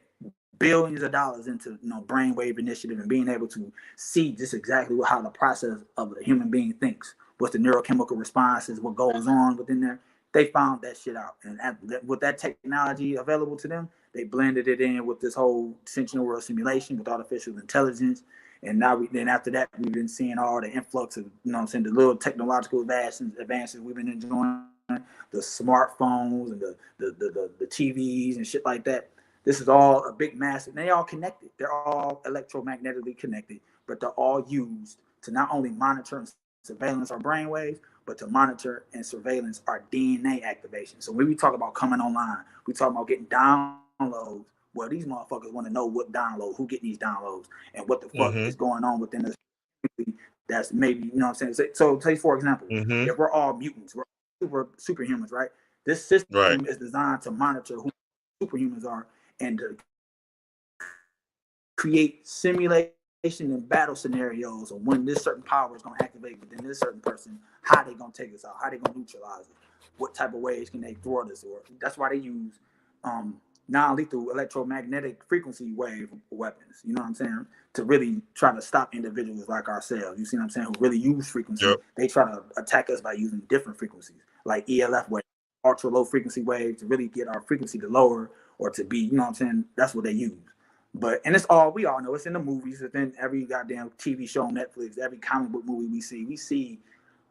B: billions of dollars into, you know, brainwave initiative and being able to see just exactly how the process of a human being thinks, what's the neurochemical responses, what goes on within there. They found that shit out. And with that technology available to them, they blended it in with this whole sentient world simulation with artificial intelligence. And now then after that, we've been seeing all the influx of, you know what I'm saying, the little technological advances we've been enjoying, the smartphones and the TVs and shit like that. This is all a big massive, they all connected. They're all electromagnetically connected, but they're all used to not only monitor and surveillance our brainwaves, but to monitor and surveillance our DNA activation. So when we talk about coming online, we talk about getting downloads. Well, these motherfuckers want to know what download, who getting these downloads, and what the fuck is going on within this. That's maybe, you know what I'm saying. So say for example, if we're all mutants, we're superhumans, right? This system is designed to monitor who superhumans are and to create simulation and battle scenarios of when this certain power is going to activate within this certain person, how they going to take us out, how they going to neutralize it, what type of ways can they thwart us, or that's why they use non-lethal electromagnetic frequency wave weapons, you know what I'm saying, to really try to stop individuals like ourselves, you see what I'm saying, who really use frequency. They try to attack us by using different frequencies, like ELF wave, ultra low frequency wave, to really get our frequency to lower or to be, you know what I'm saying, that's what they use. But, and it's all, we all know, it's in the movies, it's in every goddamn TV show on Netflix, every comic book movie we see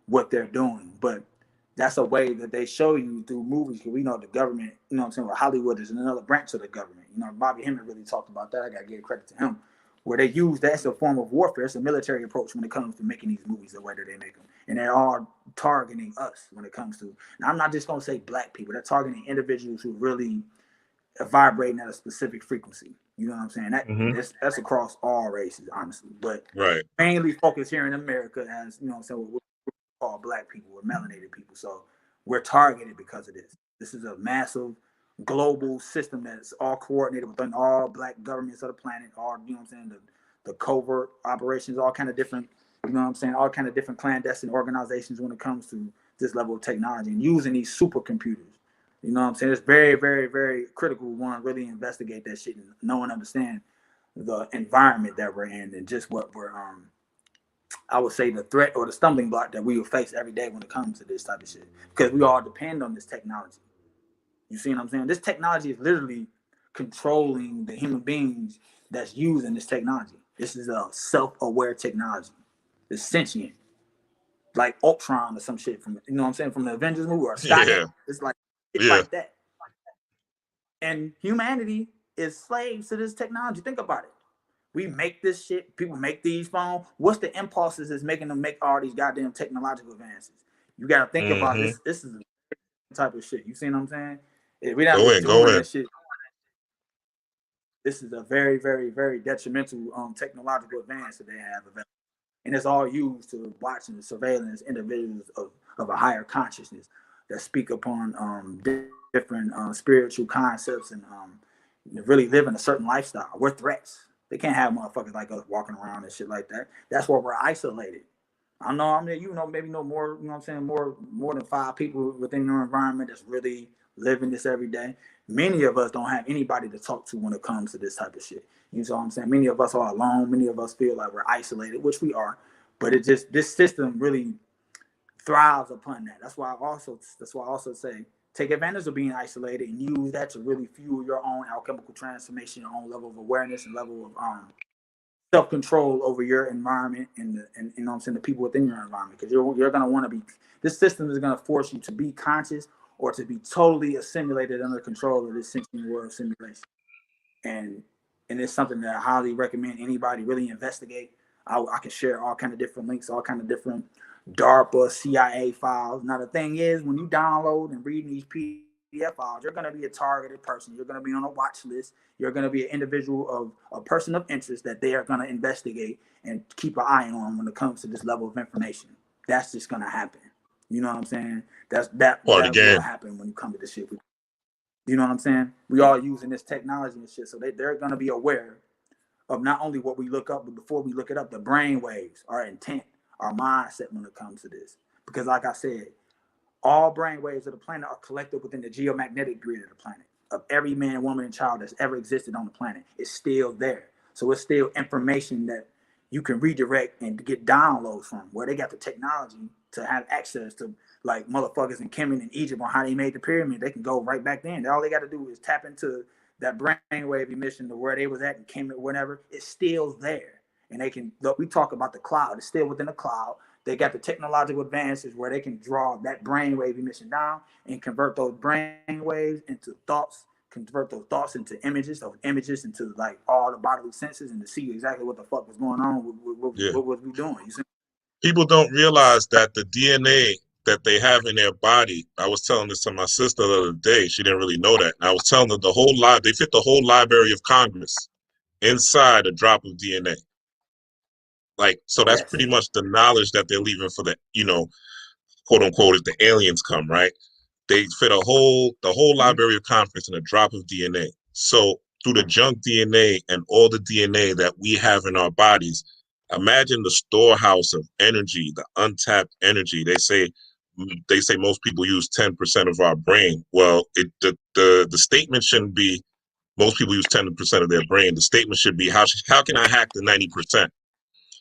B: what they're doing. But that's a way that they show you through movies, because we know the government, you know what I'm saying, where Hollywood is another branch of the government. You know, Bobby Hemmett really talked about that. I got to give credit to him, where they use that as a form of warfare. It's a military approach when it comes to making these movies the way that they make them. And they're all targeting us when it comes to, now I'm not just going to say black people, they're targeting individuals who really are vibrating at a specific frequency. You know what I'm saying? That's across all races, honestly. But mainly focused here in America as, you know what I'm saying, what we call black people or melanated people. So we're targeted because of this. This is a massive global system that's all coordinated within all black governments of the planet, all, you know what I'm saying, the covert operations, all kind of different, you know what I'm saying, all kind of different clandestine organizations when it comes to this level of technology and using these supercomputers. You know what I'm saying? It's very, very, very critical. We want to really investigate that shit and know and understand the environment that we're in and just what we're, I would say, the threat or the stumbling block that we will face every day when it comes to this type of shit. Because we all depend on this technology. You see what I'm saying? This technology is literally controlling the human beings that's using this technology. This is a self-aware technology. It's sentient. Like Ultron or some shit from, you know what I'm saying, from the Avengers movie or Skynet. It's like that. And humanity is slaves to this technology. Think about it. We make this shit. People make these phones. What's the impulses that's making them make all these goddamn technological advances? You got to think about this. This is the type of shit. You see what I'm saying? If we're not doing that shit. This is a very, very, very detrimental technological advance that they have available. And it's all used to watch and surveillance individuals of a higher consciousness that speak upon different spiritual concepts and really living a certain lifestyle. We're threats. They can't have motherfuckers like us walking around and shit like that. That's why we're isolated. I know, I mean, maybe no more, you know what I'm saying, more than 5 people within your environment that's really living this every day. Many of us don't have anybody to talk to when it comes to this type of shit. You know what I'm saying? Many of us are alone. Many of us feel like we're isolated, which we are. But it just, this system really thrives upon that. That's why I also say take advantage of being isolated and use that to really fuel your own alchemical transformation, your own level of awareness and level of self-control over your environment and you know what I'm saying, the people within your environment, because you're going to want to be, this system is going to force you to be conscious or to be totally assimilated under control of this sentient world simulation. And it's something that I highly recommend anybody really investigate. I can share all kind of different links, all kind of different DARPA, CIA files. Now the thing is, when you download and read these PDF files, you're going to be a targeted person. You're going to be on a watch list. You're going to be an individual of a person of interest that they are going to investigate and keep an eye on when it comes to this level of information. That's just going to happen. You know what I'm saying? That will happen when you come to this shit. You know what I'm saying? We all using this technology and shit, so they're going to be aware of not only what we look up, but before we look it up, the brain waves, our intent, our mindset when it comes to this. Because like I said, all brain waves of the planet are collected within the geomagnetic grid of the planet. Of every man, woman, and child that's ever existed on the planet, it's still there. So it's still information that you can redirect and get downloads from, where they got the technology to have access to, like motherfuckers in Kemet and Egypt on how they made the pyramid. They can go right back then. All they got to do is tap into that brainwave emission to where they was at and Kemet, whatever. It's still there. And they can, we talk about the cloud. It's still within the cloud. They got the technological advances where they can draw that brainwave emission down and convert those brainwaves into thoughts, convert those thoughts into images, those images into like all the bodily senses, and to see exactly what the fuck was going on, what was we doing. You see?
A: People don't realize that the DNA that they have in their body, I was telling this to my sister the other day, she didn't really know that. And I was telling her the whole they fit the whole Library of Congress inside a drop of DNA. Like, so that's pretty much the knowledge that they're leaving for the, you know, quote unquote, if the aliens come, right? They fit the whole Library of Congress in a drop of DNA. So through the junk DNA and all the DNA that we have in our bodies, imagine the storehouse of energy, the untapped energy. They say most people use 10% of our brain. Well, the statement shouldn't be most people use 10% of their brain. The statement should be how can I hack the 90%?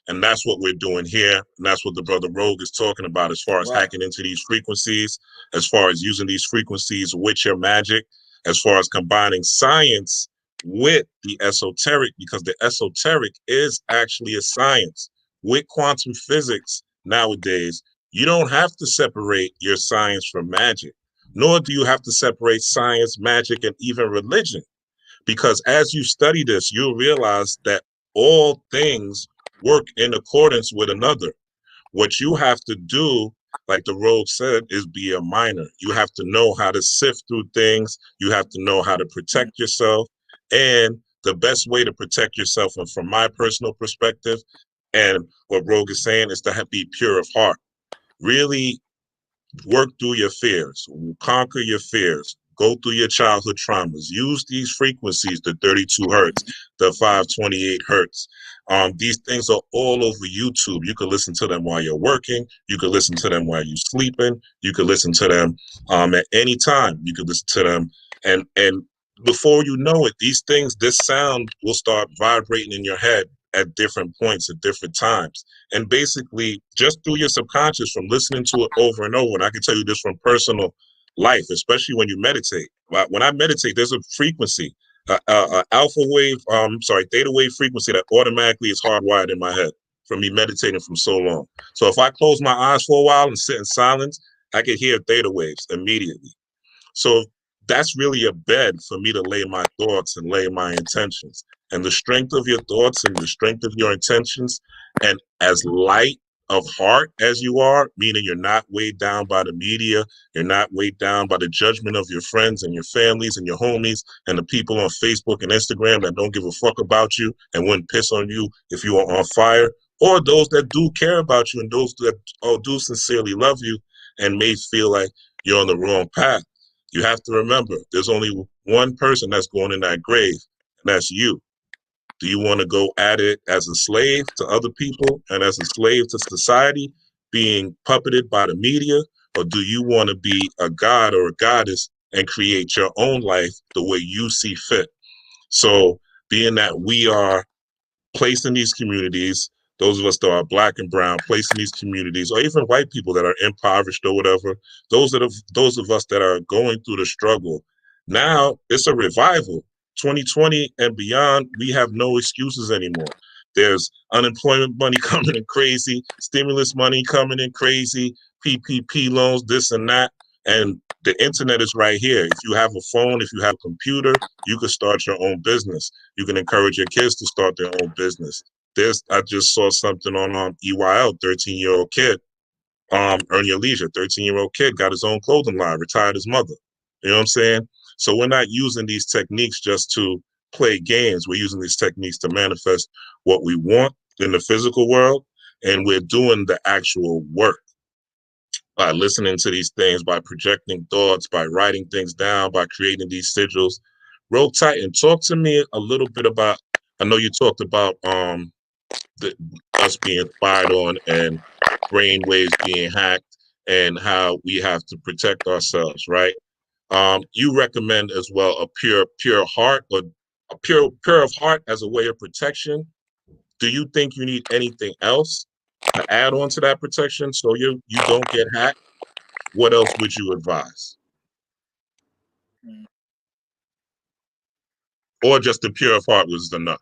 A: And that's what we're doing here. And that's what the brother Rogue is talking about as far as hacking into these frequencies, as far as using these frequencies with your magic, as far as combining science with the esoteric, because the esoteric is actually a science. With quantum physics nowadays, you don't have to separate your science from magic, nor do you have to separate science, magic, and even religion. Because as you study this, you'll realize that all things work in accordance with another. What you have to do, like the Rogue said, is be a miner. You have to know how to sift through things. You have to know how to protect yourself. And the best way to protect yourself, and from my personal perspective, and what Rogue is saying, is to be pure of heart. Really work through your fears, conquer your fears, go through your childhood traumas, use these frequencies, the 32 hertz, the 528 hertz. These things are all over YouTube. You can listen to them while you're working. You can listen to them while you're sleeping. You can listen to them at any time. You can listen to them. And before you know it, these things, this sound will start vibrating in your head at different points at different times. And basically, just through your subconscious, from listening to it over and over, and I can tell you this from personal life, especially when you meditate. When I meditate, there's a frequency, alpha wave, theta wave frequency that automatically is hardwired in my head from me meditating for so long. So if I close my eyes for a while and sit in silence, I can hear theta waves immediately. So that's really a bed for me to lay my thoughts and lay my intentions. And the strength of your thoughts and the strength of your intentions, and as light of heart as you are, meaning you're not weighed down by the media, you're not weighed down by the judgment of your friends and your families and your homies and the people on Facebook and Instagram that don't give a fuck about you and wouldn't piss on you if you were on fire, or those that do care about you and those that do sincerely love you and may feel like you're on the wrong path. You have to remember, there's only one person that's going in that grave, and that's you. Do you want to go at it as a slave to other people and as a slave to society, being puppeted by the media? Or do you want to be a god or a goddess and create your own life the way you see fit? So being that we are placed in these communities, those of us that are black and brown, placed in these communities, or even white people that are impoverished or whatever, those of us that are going through the struggle, now it's a revival. 2020 and beyond, we have no excuses anymore. There's unemployment money coming in crazy, stimulus money coming in crazy, PPP loans, this and that. And the internet is right here. If you have a phone, if you have a computer, you can start your own business. You can encourage your kids to start their own business. I just saw something on EYL, 13-year-old kid, Earn Your Leisure, 13-year-old kid, got his own clothing line, retired his mother. You know what I'm saying? So we're not using these techniques just to play games. We're using these techniques to manifest what we want in the physical world, and we're doing the actual work by listening to these things, by projecting thoughts, by writing things down, by creating these sigils. Roll Titan, talk to me a little bit about, I know you talked about us being spied on and brain waves being hacked and how we have to protect ourselves, right? You recommend as well a pure heart, or a pure of heart as a way of protection. Do you think you need anything else to add on to that protection so you don't get hacked? What else would you advise? Or just the pure of heart was enough?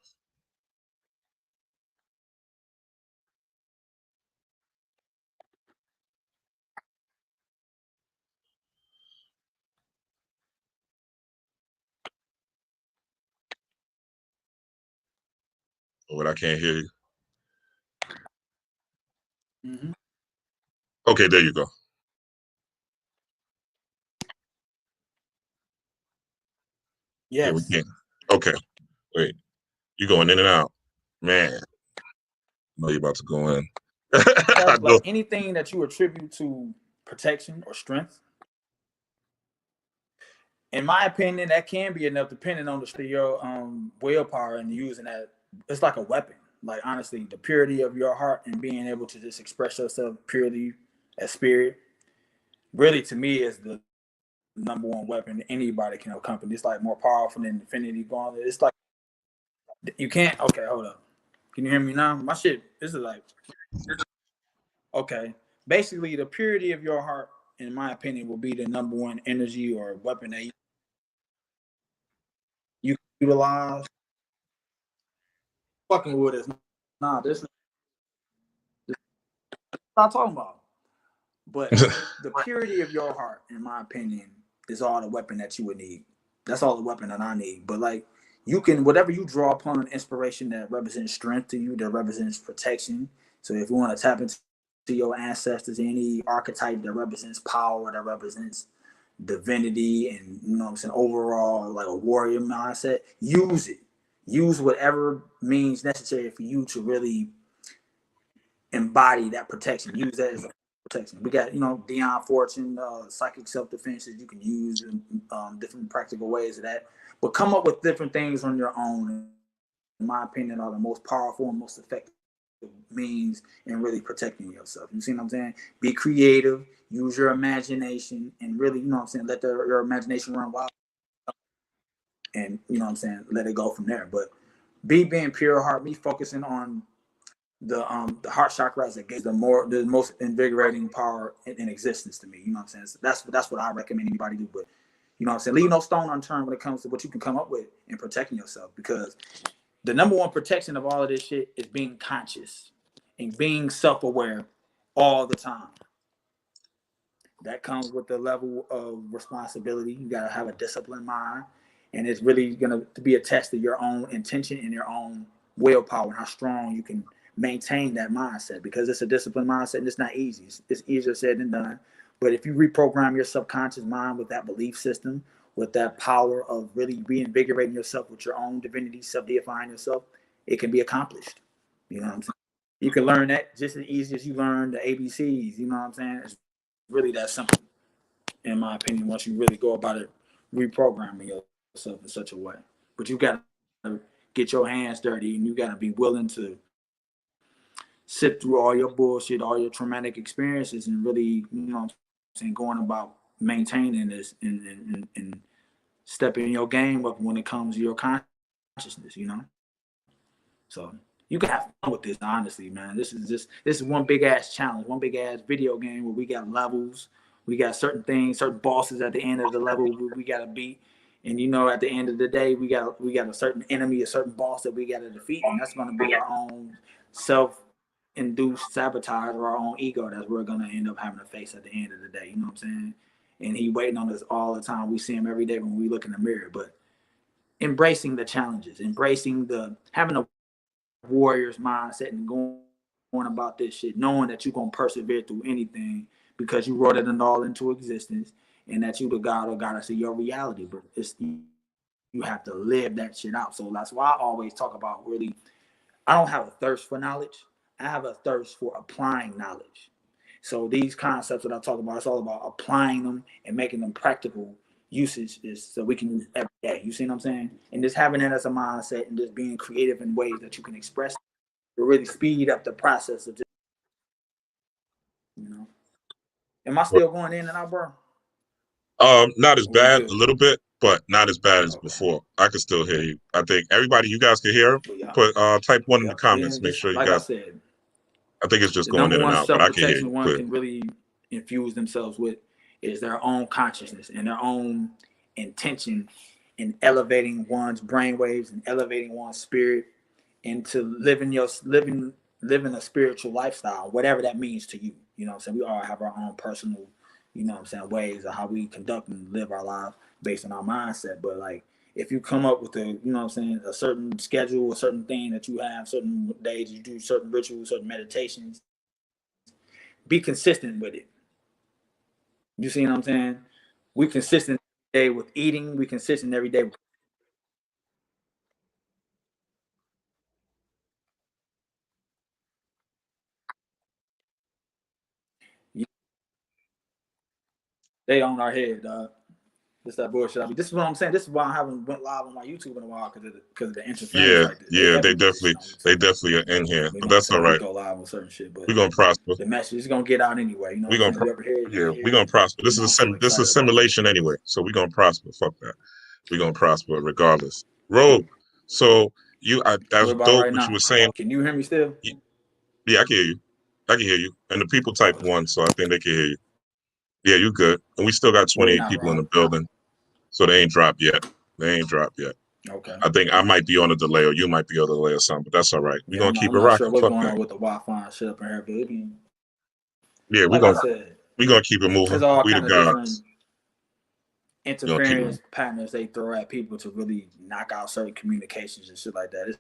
A: What, I can't hear you.
B: Mm-hmm.
A: Okay, there you go.
B: Yes.
A: Yeah, we can't. Okay, wait. You going in and out, man. I know you're about to go in.
B: Like anything that you attribute to protection or strength, in my opinion, that can be enough, depending on your willpower and using that. It's like a weapon. Like honestly, the purity of your heart and being able to just express yourself purely as spirit, really to me is the number one weapon anybody can accompany. It's like more powerful than Infinity Gauntlet. It's like you can't. Okay, hold up. Can you hear me now? My shit. This is like okay. Basically, the purity of your heart, in my opinion, will be the number one energy or weapon that you can utilize. Fucking with us. Nah, this is not talking about. But the purity of your heart, in my opinion, is all the weapon that you would need. That's all the weapon that I need. But like you can, whatever you draw upon inspiration that represents strength to you, that represents protection. So if you want to tap into your ancestors, any archetype that represents power, that represents divinity, and you know what I'm saying, overall like a warrior mindset, use it. Use whatever means necessary for you to really embody that protection. Use that as a protection. We got, Dion Fortune, psychic self-defense that you can use in different practical ways of that. But come up with different things on your own, in my opinion, are the most powerful and most effective means in really protecting yourself. You see what I'm saying? Be creative, use your imagination, and really, let your imagination run wild. And, let it go from there. But being pure heart, me focusing on the heart chakra as it gets the most invigorating power in existence to me. You know what I'm saying? So that's what I recommend anybody do. But you know what I'm saying? Leave no stone unturned when it comes to what you can come up with in protecting yourself, because the number one protection of all of this shit is being conscious and being self-aware all the time. That comes with the level of responsibility. You gotta have a disciplined mind, and it's really gonna be attached to your own intention and your own willpower and how strong you can maintain that mindset, because it's a disciplined mindset and it's not easy. It's easier said than done. But if you reprogram your subconscious mind with that belief system, with that power of really reinvigorating yourself with your own divinity, self-deifying yourself, it can be accomplished. You know what I'm saying? You can learn that just as easy as you learn the ABCs. You know what I'm saying? It's really that simple, in my opinion, once you really go about it, reprogramming yourself in such a way. But you got to get your hands dirty, and you got to be willing to sift through all your bullshit, all your traumatic experiences, and really, you know what I'm saying, going about maintaining this and stepping your game up when it comes to your consciousness, you know? So you can have fun with this, honestly, man. This is one big ass challenge, one big ass video game where we got levels, we got certain things, certain bosses at the end of the level we got to beat. And you know, at the end of the day, we got a certain enemy, a certain boss that we got to defeat, and that's going to be our own self-induced sabotage or our own ego that we're going to end up having to face at the end of the day. You know what I'm saying? And he waiting on us all the time. We see him every day when we look in the mirror. But embracing the challenges, embracing having a warrior's mindset and going about this shit, knowing that you're going to persevere through anything because you wrote it all into existence, and that you the God or goddess of your reality. But you have to live that shit out. So that's why I always talk about, really, I don't have a thirst for knowledge. I have a thirst for applying knowledge. So these concepts that I talk about, it's all about applying them and making them practical usage, is so we can use every day. You see what I'm saying? And just having that as a mindset and just being creative in ways that you can express to really speed up the process of just, you know. Am I still going in and out, bro?
A: Not as
B: Or we
A: bad,
B: good?
A: a little bit, but not as bad as
B: Okay.
A: before. I can still hear you. I think everybody, you guys can hear.
B: Yeah.
A: Put type 1 in the
B: Yeah.
A: comments. Make
B: Just
A: sure you
B: like I
A: guys.
B: said,
A: I think it's just
B: the
A: going
B: number
A: in and
B: one
A: out, but I can hear
B: self-protection
A: you.
B: one
A: Good.
B: can really infuse themselves with is their own consciousness and their own intention in elevating one's brainwaves and elevating one's spirit into living a spiritual lifestyle, whatever that means to you. You know what I'm saying? We all have our own personal, you know what I'm saying, ways of how we conduct and live our lives based on our mindset. But like, if you come up with you know what I'm saying, a certain schedule, a certain thing that you have, certain days you do certain rituals, certain meditations, be consistent with it. You see what I'm saying? We consistent every day with eating. We consistent every day with, they on our head, dog. This that bullshit. I mean, this is what I'm saying. This is why I haven't went live on my YouTube in a while, because of the interference
A: Yeah,
B: like this. They
A: yeah,
B: let me do this shit on
A: they
B: YouTube.
A: definitely are in here,
B: You
A: but
B: know what I'm
A: that's all
B: saying? We
A: right.
B: go live on certain shit, but
A: We're gonna prosper.
B: the message is gonna get out anyway. You know
A: We're
B: what I'm
A: gonna,
B: saying? You ever hear it, you
A: yeah,
B: hear
A: we're
B: it.
A: gonna prosper.
B: You know, I'm so
A: This is a
B: excited about this.
A: simulation anyway, so we're gonna prosper. Fuck that. We're gonna prosper regardless. Rogue. So
B: What
A: that's
B: about
A: dope.
B: right
A: What you
B: now?
A: were saying.
B: Can you hear me still?
A: Yeah, I can hear you. I can hear you. And the people type
B: Oh,
A: one, so I think they can hear you. Yeah, you good. And we still got
B: good
A: 28
B: now,
A: people in
B: Rob.
A: the building, so they ain't dropped yet. They ain't dropped yet.
B: Okay.
A: I think I might be on a delay, or you might be on a delay, or something. But that's all right. We're
B: Yeah,
A: gonna keep
B: I'm
A: it
B: not sure
A: rocking.
B: what's
A: Fuck
B: going
A: that.
B: on with the Wi-Fi and shit up in here, but it be,
A: Yeah,
B: like I said,
A: we gonna keep it moving.
B: there's all
A: We the
B: kind of different
A: gods. We gonna keep it.
B: interference patterns they throw at people to really knock out certain communications and shit like that. This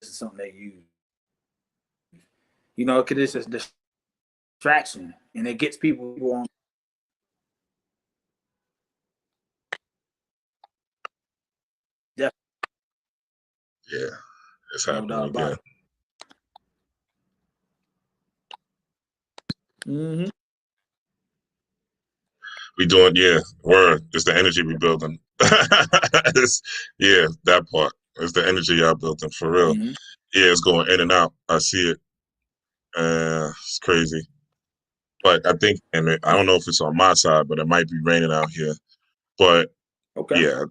B: is something they use. You know, because it's a distraction and it gets people on. Yeah,
A: Yeah, it's
B: no
A: happening
B: doubt about
A: again.
B: it. Mm-hmm.
A: We doing, yeah, word. It's the energy we building. Yeah, that part. It's the energy y'all building for real.
B: Mm-hmm.
A: Yeah, it's going in and out. I see it. It's crazy. But I think, and I don't know if it's on my side, but it might be raining out here. But
B: Okay.
A: yeah,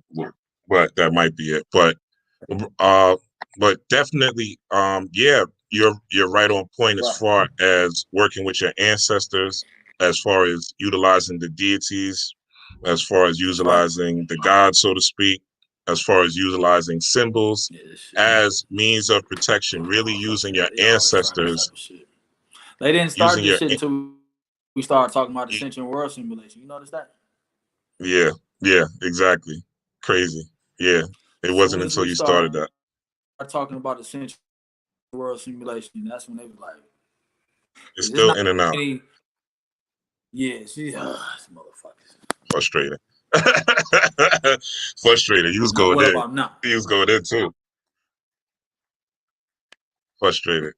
A: but that might be it. Uh, but definitely, yeah, you're right on point as
B: Right.
A: far as working with your ancestors, as far as utilizing the deities, as far as
B: That's right.
A: utilizing the gods, so to speak, as far as utilizing symbols
B: Yeah, this shit.
A: as means of protection, really
B: Fuck
A: using your
B: that. They always trying this type
A: ancestors,
B: of shit. They didn't start
A: using
B: this
A: your
B: shit until we started talking about the Sentient world simulation. You notice that?
A: yeah, yeah, exactly. Crazy. Yeah. It
B: As
A: wasn't
B: soon as
A: until
B: we
A: you started
B: started
A: that.
B: talking about the Sentient world simulation. That's when they was like,
A: it's still in and out.
B: Yeah, she motherfuckers.
A: Frustrated. Frustrated. He was going in. He was going in too. Frustrated.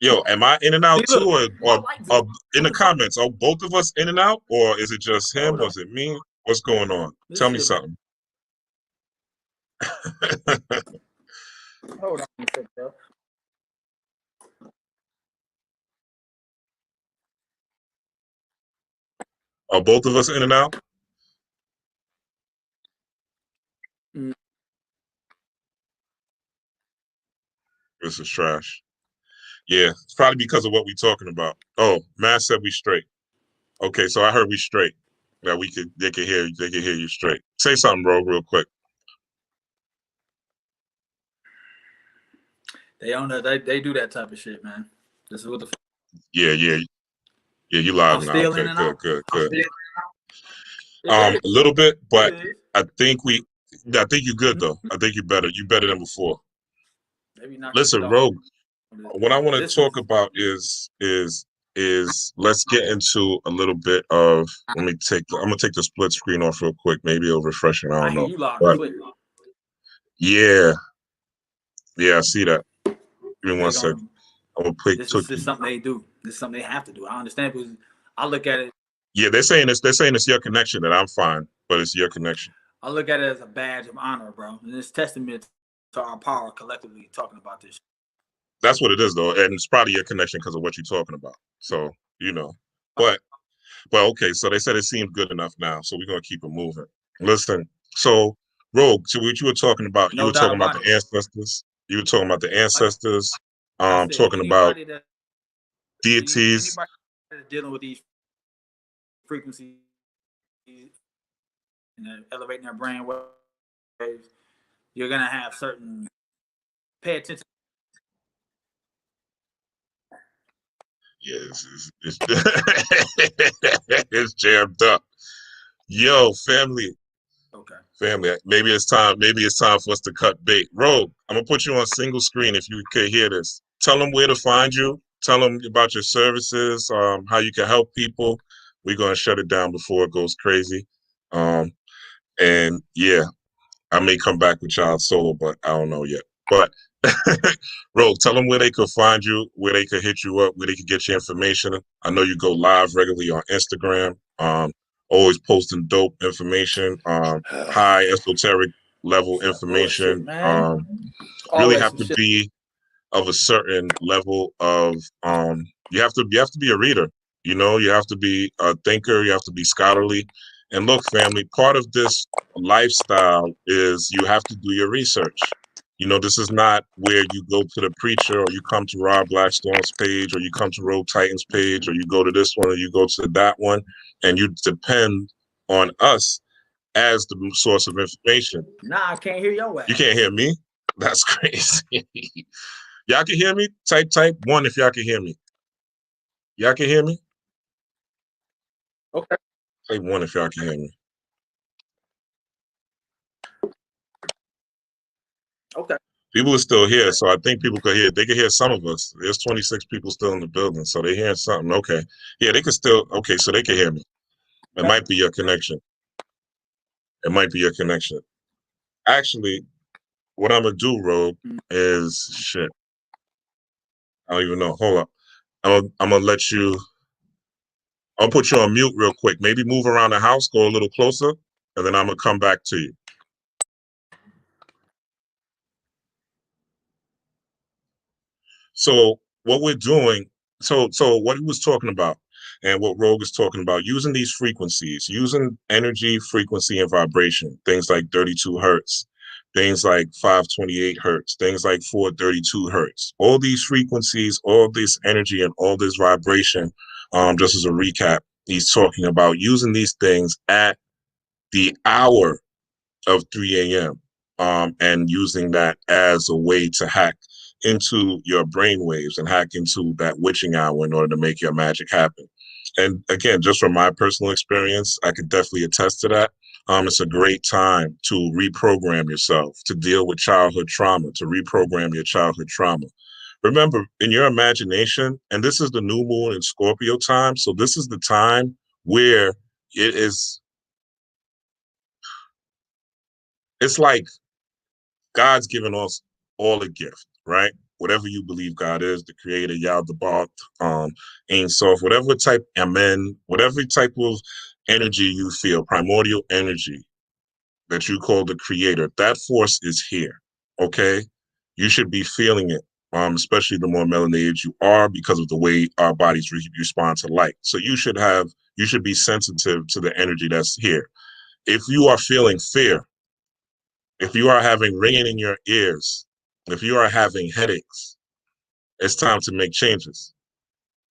A: Yo, am I in and out too, or in the comments? Are both of us in and out, or is it just him? Or is it me? What's going on? Tell me something.
B: Hold on a second, bro.
A: Are both of us in and out? This is trash. Yeah, it's probably because of what we're talking about. Oh, Matt said we straight. Okay, so I heard we straight. That they could hear you straight. Say something, bro, real quick.
B: They own that. They do that type of shit, man. This is what the.
A: Yeah. You live now. Okay, good. A little bit, but I think you're good though. I think you're better. You're better than before. Listen, Rogue. What I want to talk about is let's get into a little bit of. I'm gonna take the split screen off real quick. Maybe it'll refresh it. I don't know. But, yeah, I see that. Give me 1 second. I'm gonna play.
B: This is something they do. This is something they have to do. I understand because I look at it.
A: Yeah, they're saying it's your connection, and I'm fine, but it's your connection.
B: I look at it as a badge of honor, bro. And it's testament to our power collectively talking about this.
A: That's what it is, though, and it's probably your connection because of what you're talking about. So but okay. So they said it seemed good enough now, so we're gonna keep it moving. Listen, so Rogue, to what you were talking about, you were talking about the ancestors. You were talking about the ancestors. Talking about deities.
B: Anybody that's dealing with these frequencies and elevating their brain waves, you're gonna have certain. Pay attention.
A: Yeah, it's jammed up. Yo, family. Okay. Family. Maybe it's time for us to cut bait. Rogue, I'm gonna put you on single screen if you can hear this. Tell them where to find you. Tell them about your services, how you can help people. We're gonna shut it down before it goes crazy. And yeah, I may come back with y'all solo, but I don't know yet. But Rogue, tell them where they could find you, where they could hit you up, where they could get your information. I know you go live regularly on Instagram. Always posting dope information, high esoteric level information.
B: Bullshit,
A: really have to be of a certain level of you have to be a reader. You have to be a thinker, you have to be scholarly. And look, family, part of this lifestyle is you have to do your research. This is not where you go to the preacher or you come to Rob Blackstone's page or you come to Rogue Titan's page or you go to this one or you go to that one and you depend on us as the source of information.
B: Nah, I can't hear your ass.
A: You can't hear me? That's crazy. Y'all can hear me? Type 1 if y'all can hear me. Y'all can hear me?
B: Okay.
A: Type 1 if y'all can hear me.
B: Okay.
A: People are still here, so I think people could hear. They can hear some of us. There's 26 people still in the building, so they're hearing something. Okay. Yeah, they can still. Okay, so they can hear me. It might be your connection. It might be your connection. Actually, what I'm going to do, Rogue, is shit. I don't even know. Hold up. I'm going to let you. I'll put you on mute real quick. Maybe move around the house, go a little closer, and then I'm going to come back to you. So what we're doing, so what he was talking about and what Rogue is talking about, using these frequencies, using energy, frequency, and vibration, things like 32 hertz, things like 528 hertz, things like 432 hertz, all these frequencies, all this energy and all this vibration, just as a recap, he's talking about using these things at the hour of 3 a.m. And using that as a way to hack into your brain waves and hack into that witching hour in order to make your magic happen. And again, just from my personal experience, I could definitely attest to that. It's a great time to reprogram yourself, to deal with childhood trauma, to reprogram your childhood trauma. Remember, in your imagination, and this is the new moon in Scorpio time, so this is the time where it's like God's given us all a gift, right? Whatever you believe God is, the creator, Yah, the Bath, Ein Sof, whatever type, Amen, whatever type of energy you feel, primordial energy that you call the creator, that force is here, okay? You should be feeling it, especially the more melanated you are because of the way our bodies respond to light. So you should be sensitive to the energy that's here. If you are feeling fear, if you are having ringing in your ears, if you are having headaches, it's time to make changes.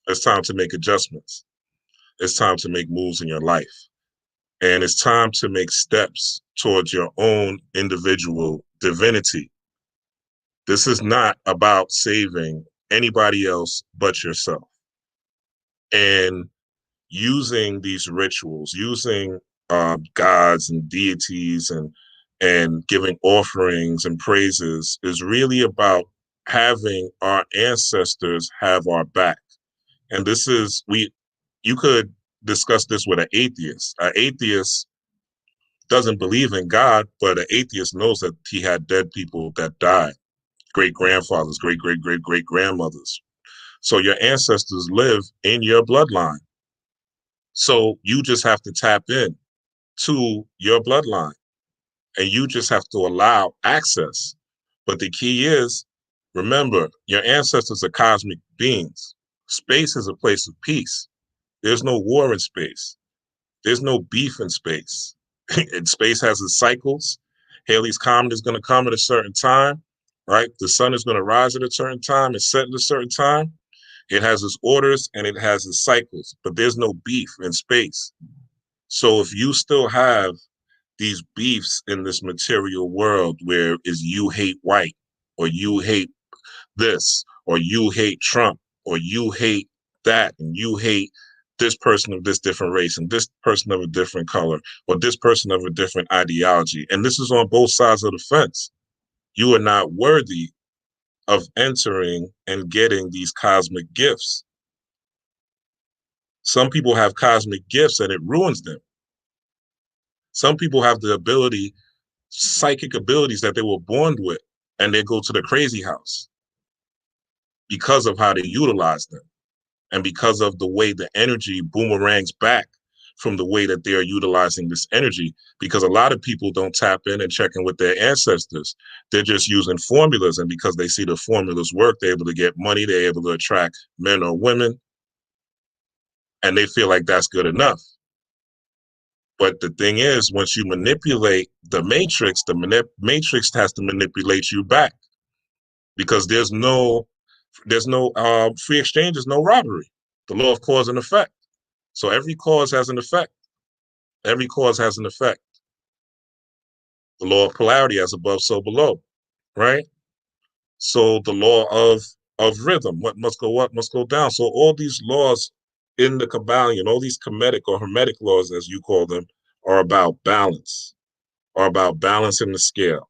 A: It's time to make adjustments. It's time to make moves in your life. And it's time to make steps towards your own individual divinity. This is not about saving anybody else but yourself. And using these rituals, using gods and deities and giving offerings and praises is really about having our ancestors have our back. And this is you could discuss this with an atheist. An atheist doesn't believe in God, but an atheist knows that he had dead people that died, great grandfathers, great great great great grandmothers. So your ancestors live in your bloodline. So you just have to tap in to your bloodline and you just have to allow access. But the key is, remember, your ancestors are cosmic beings. Space is a place of peace. There's no war in space. There's no beef in space. And space has its cycles. Halley's Comet is going to come at a certain time, right? The sun is going to rise at a certain time and set at a certain time. It has its orders and it has its cycles, but there's no beef in space. So if you still have these beefs in this material world where is you hate white or you hate this or you hate Trump or you hate that and you hate this person of this different race and this person of a different color or this person of a different ideology. And this is on both sides of the fence. You are not worthy of entering and getting these cosmic gifts. Some people have cosmic gifts and it ruins them. Some people have the ability, psychic abilities that they were born with, and they go to the crazy house because of how they utilize them and because of the way the energy boomerangs back from the way that they are utilizing this energy. Because a lot of people don't tap in and check in with their ancestors. They're just using formulas, and because they see the formulas work, they're able to get money, they're able to attract men or women, and they feel like that's good enough. But the thing is, once you manipulate the matrix matrix has to manipulate you back, because there's no free exchange, there's no robbery. The law of cause and effect. So every cause has an effect. Every cause has an effect. The law of polarity, as above, so below, right? So the law of rhythm, what must go up must go down. So all these laws in the Kabbalion, all these Kemetic or Hermetic laws, as you call them, are about balance, are about balancing the scale.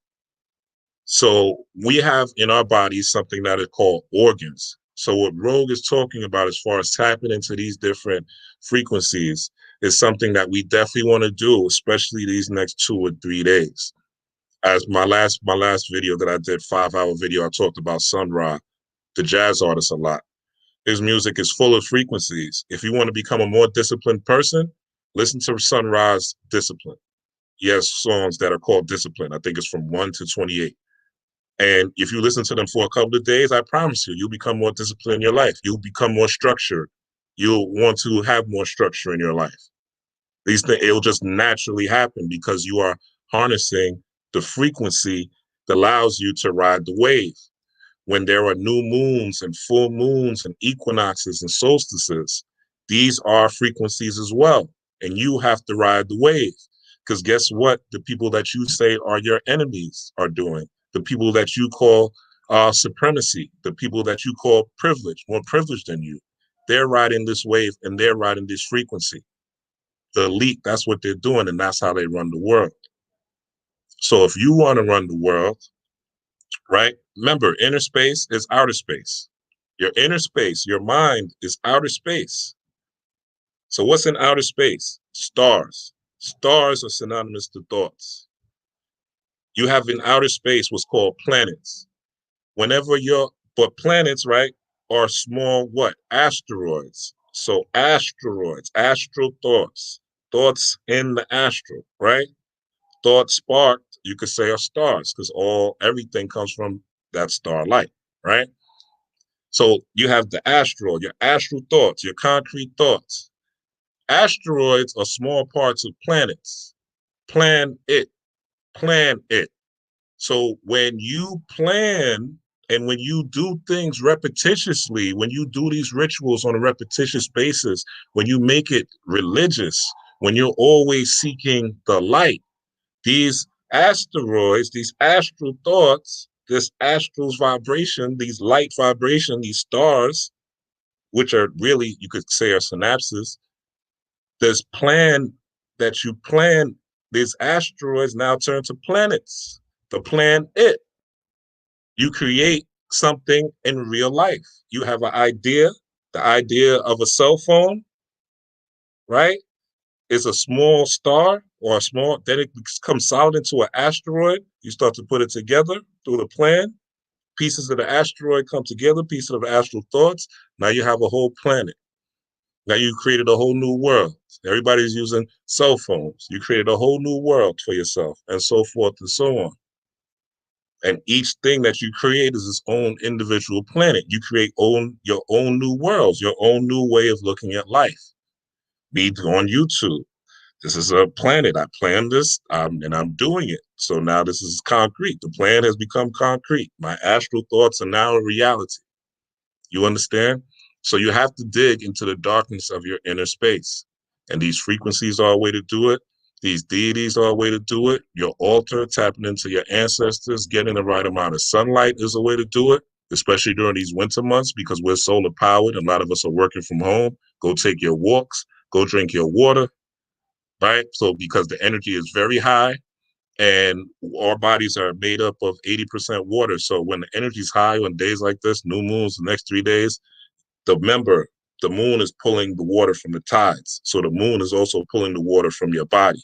A: So we have in our bodies something that is called organs. So what Rogue is talking about as far as tapping into these different frequencies is something that we definitely want to do, especially these next 2 or 3 days. As my last video that I did, 5-hour video, I talked about Sun Ra, the jazz artist, a lot. His music is full of frequencies. If you want to become a more disciplined person, listen to Sun Ra's Discipline. He has songs that are called Discipline. I think it's from 1 to 28. And if you listen to them for a couple of days, I promise you, you'll become more disciplined in your life. You'll become more structured. You'll want to have more structure in your life. These things, it'll just naturally happen because you are harnessing the frequency that allows you to ride the wave. When there are new moons and full moons and equinoxes and solstices, these are frequencies as well. And you have to ride the wave. Because guess what? The people that you say are your enemies are doing. The people that you call supremacy, the people that you call privilege, more privileged than you, they're riding this wave and they're riding this frequency. The elite, that's what they're doing, and that's how they run the world. So if you want to run the world, right? Remember, inner space is outer space. Your inner space, your mind is outer space. So what's in outer space? Stars. Stars are synonymous to thoughts. You have in outer space what's called planets. But planets, right, are small what? Asteroids. So asteroids, astral thoughts, thoughts in the astral, right? Thoughts sparked, you could say, are stars because everything comes from that starlight, right? So you have the astral, your astral thoughts, your concrete thoughts. Asteroids are small parts of planets. Plan it. Plan it. So when you plan and when you do things repetitiously, when you do these rituals on a repetitious basis, when you make it religious, when you're always seeking the light, these asteroids, these astral thoughts, this astral's vibration, these light vibration, these stars, which are really, you could say, are synapses, this plan that you plan, these asteroids now turn to planets. The plan it. You create something in real life. You have an idea, the idea of a cell phone, right? Is a small star or then it becomes solid into an asteroid. You start to put it together through the plan. Pieces of the asteroid come together, pieces of astral thoughts. Now you have a whole planet. Now you created a whole new world. Everybody's using cell phones. You created a whole new world for yourself and so forth and so on. And each thing that you create is its own individual planet. You create your own new worlds, your own new way of looking at life. Be on YouTube. This is a planet. I planned this and I'm doing it. So now this is concrete. The plan has become concrete. My astral thoughts are now a reality. You understand? So you have to dig into the darkness of your inner space. And these frequencies are a way to do it. These deities are a way to do it. Your altar, tapping into your ancestors, getting the right amount of sunlight is a way to do it, especially during these winter months because we're solar powered and a lot of us are working from home. Go take your walks, go drink your water, right? So because the energy is very high and our bodies are made up of 80% water. So when the energy is high on days like this, new moons, the next 3 days, the moon is pulling the water from the tides. So the moon is also pulling the water from your body.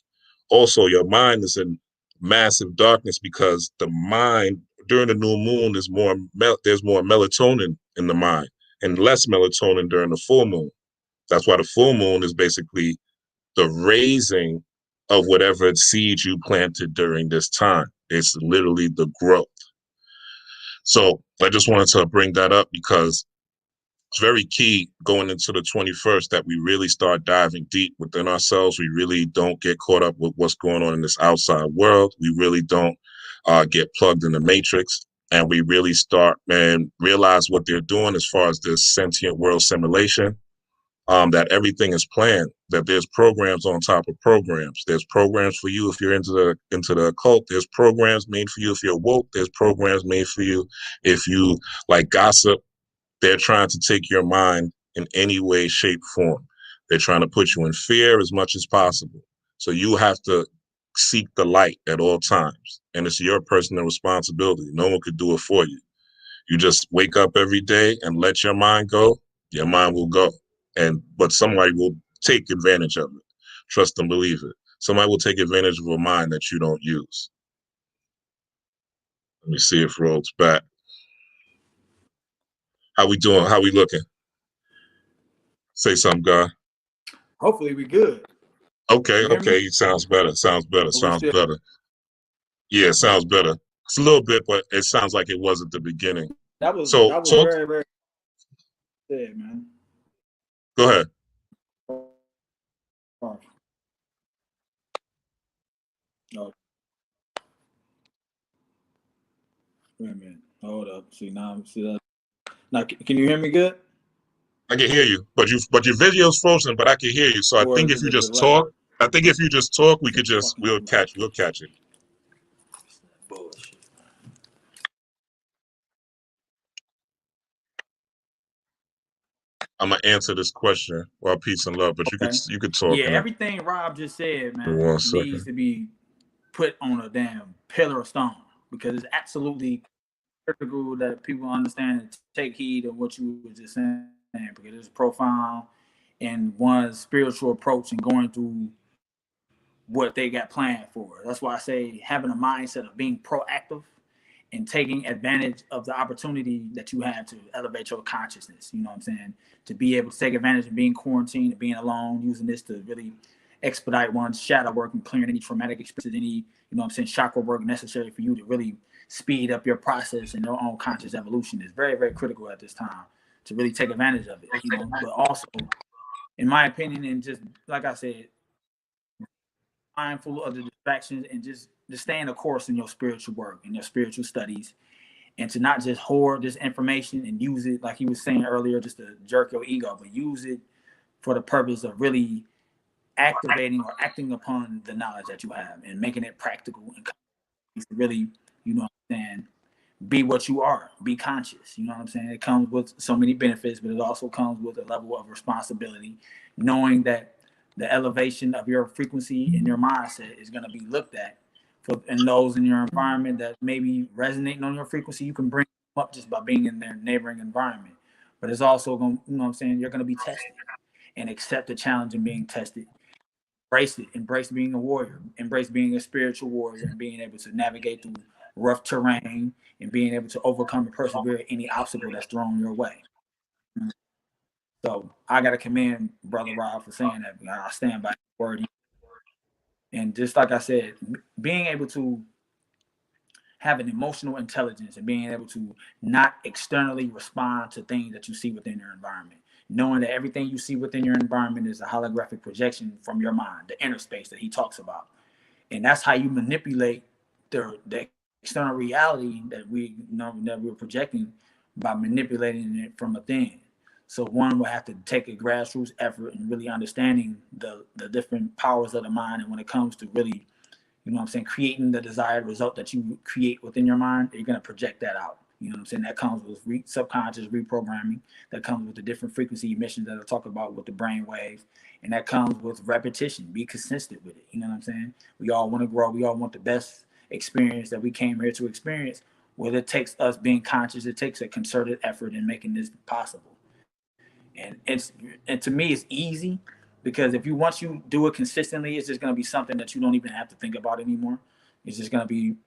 A: Also, your mind is in massive darkness because the mind during the new moon is there's more melatonin in the mind and less melatonin during the full moon. That's why the full moon is basically the raising of whatever seeds you planted during this time. It's literally the growth. So I just wanted to bring that up because it's very key going into the 21st that we really start diving deep within ourselves. We really don't get caught up with what's going on in this outside world. We really don't get plugged in the matrix. And we really start and realize what they're doing as far as this sentient world simulation, that everything is planned, that there's programs on top of programs. There's programs for you if you're into the occult. There's programs made for you if you're woke. There's programs made for you if you like gossip. They're trying to take your mind in any way, shape, form. They're trying to put you in fear as much as possible. So you have to seek the light at all times. And it's your personal responsibility. No one could do it for you. You just wake up every day and let your mind go. Your mind will go. But somebody will take advantage of it. Trust and believe it. Somebody will take advantage of a mind that you don't use. Let me see if Rogue's back. How we doing? How we looking? Say something, guy.
B: Hopefully we good.
A: Okay. Sounds better. Yeah, sounds better. It's a little bit, but it sounds like it was at the beginning.
B: That was very, very good, man.
A: Go ahead.
B: No. Wait a minute. Hold up. See that. Now, can you hear me good?
A: I can hear you, but your video's frozen, but I can hear you. So I think if you just talk, we'll catch it.
B: Bullshit.
A: I'm gonna answer this question. Well, peace and love, but
B: Okay.
A: you could talk.
B: Yeah, everything Rob just said, man,
A: 1
B: needs
A: second.
B: to be put on a damn pillar of stone, because it's absolutely critical that people understand and take heed of what you were just saying, because it's profound in one's spiritual approach and going through what they got planned for. That's why I say having a mindset of being proactive and taking advantage of the opportunity that you have to elevate your consciousness. You know what I'm saying? To be able to take advantage of being quarantined and being alone, using this to really expedite one's shadow work and clearing any traumatic experiences, any, you know what I'm saying, chakra work necessary for you to really speed up your process and your own conscious evolution is very, very critical at this time to really take advantage of it. You know, but also, in my opinion, and just like I said, mindful of the distractions and just to stay in the course in your spiritual work and your spiritual studies, and to not just hoard this information and use it like he was saying earlier, just to jerk your ego, but use it for the purpose of really activating or acting upon the knowledge that you have and making it practical and really, you know what I'm saying, be what you are, be conscious. You know what I'm saying? It comes with so many benefits, but it also comes with a level of responsibility, knowing that the elevation of your frequency and your mindset is going to be looked at for, and those in your environment that may be resonating on your frequency, you can bring them up just by being in their neighboring environment. But it's also going to, you know what I'm saying, you're going to be tested, and accept the challenge in being tested. Embrace it. Embrace being a warrior. Embrace being a spiritual warrior and being able to navigate through rough terrain and being able to overcome and persevere any obstacle that's thrown your way. So I got to commend Brother Rob for saying that. I stand by the word. And just like I said, being able to have an emotional intelligence and being able to not externally respond to things that you see within your environment, knowing that everything you see within your environment is a holographic projection from your mind, the inner space that he talks about. And that's how you manipulate the external reality that we, you know, that we're projecting, by manipulating it from within. So one will have to take a grassroots effort and really understanding the different powers of the mind. And when it comes to really, you know what I'm saying, creating the desired result that you create within your mind, you're going to project that out. You know what I'm saying? That comes with subconscious reprogramming. That comes with the different frequency emissions that I talk about with the brain waves. And that comes with repetition. Be consistent with it. You know what I'm saying? We all want to grow. We all want the best experience that we came here to experience. Well, it takes us being conscious. It takes a concerted effort in making this possible. And to me, it's easy, because if you once you do it consistently, it's just gonna be something that you don't even have to think about anymore. It's just gonna be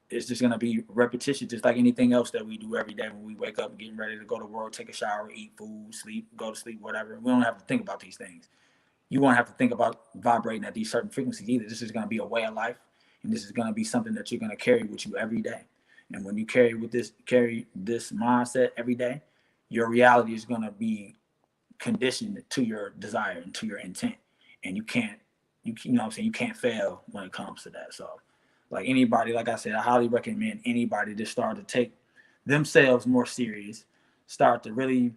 B: repetition, just like anything else that we do every day when we wake up, getting ready to go to work, take a shower, eat food, sleep, go to sleep, whatever. We don't have to think about these things. You won't have to think about vibrating at these certain frequencies either. This is gonna be a way of life, and this is gonna be something that you're gonna carry with you every day. And when you carry this mindset every day, your reality is gonna be conditioned to your desire and to your intent, and you know what I'm saying, you can't fail when it comes to that. So like anybody, like I said, I highly recommend anybody to start to take themselves more serious, start to really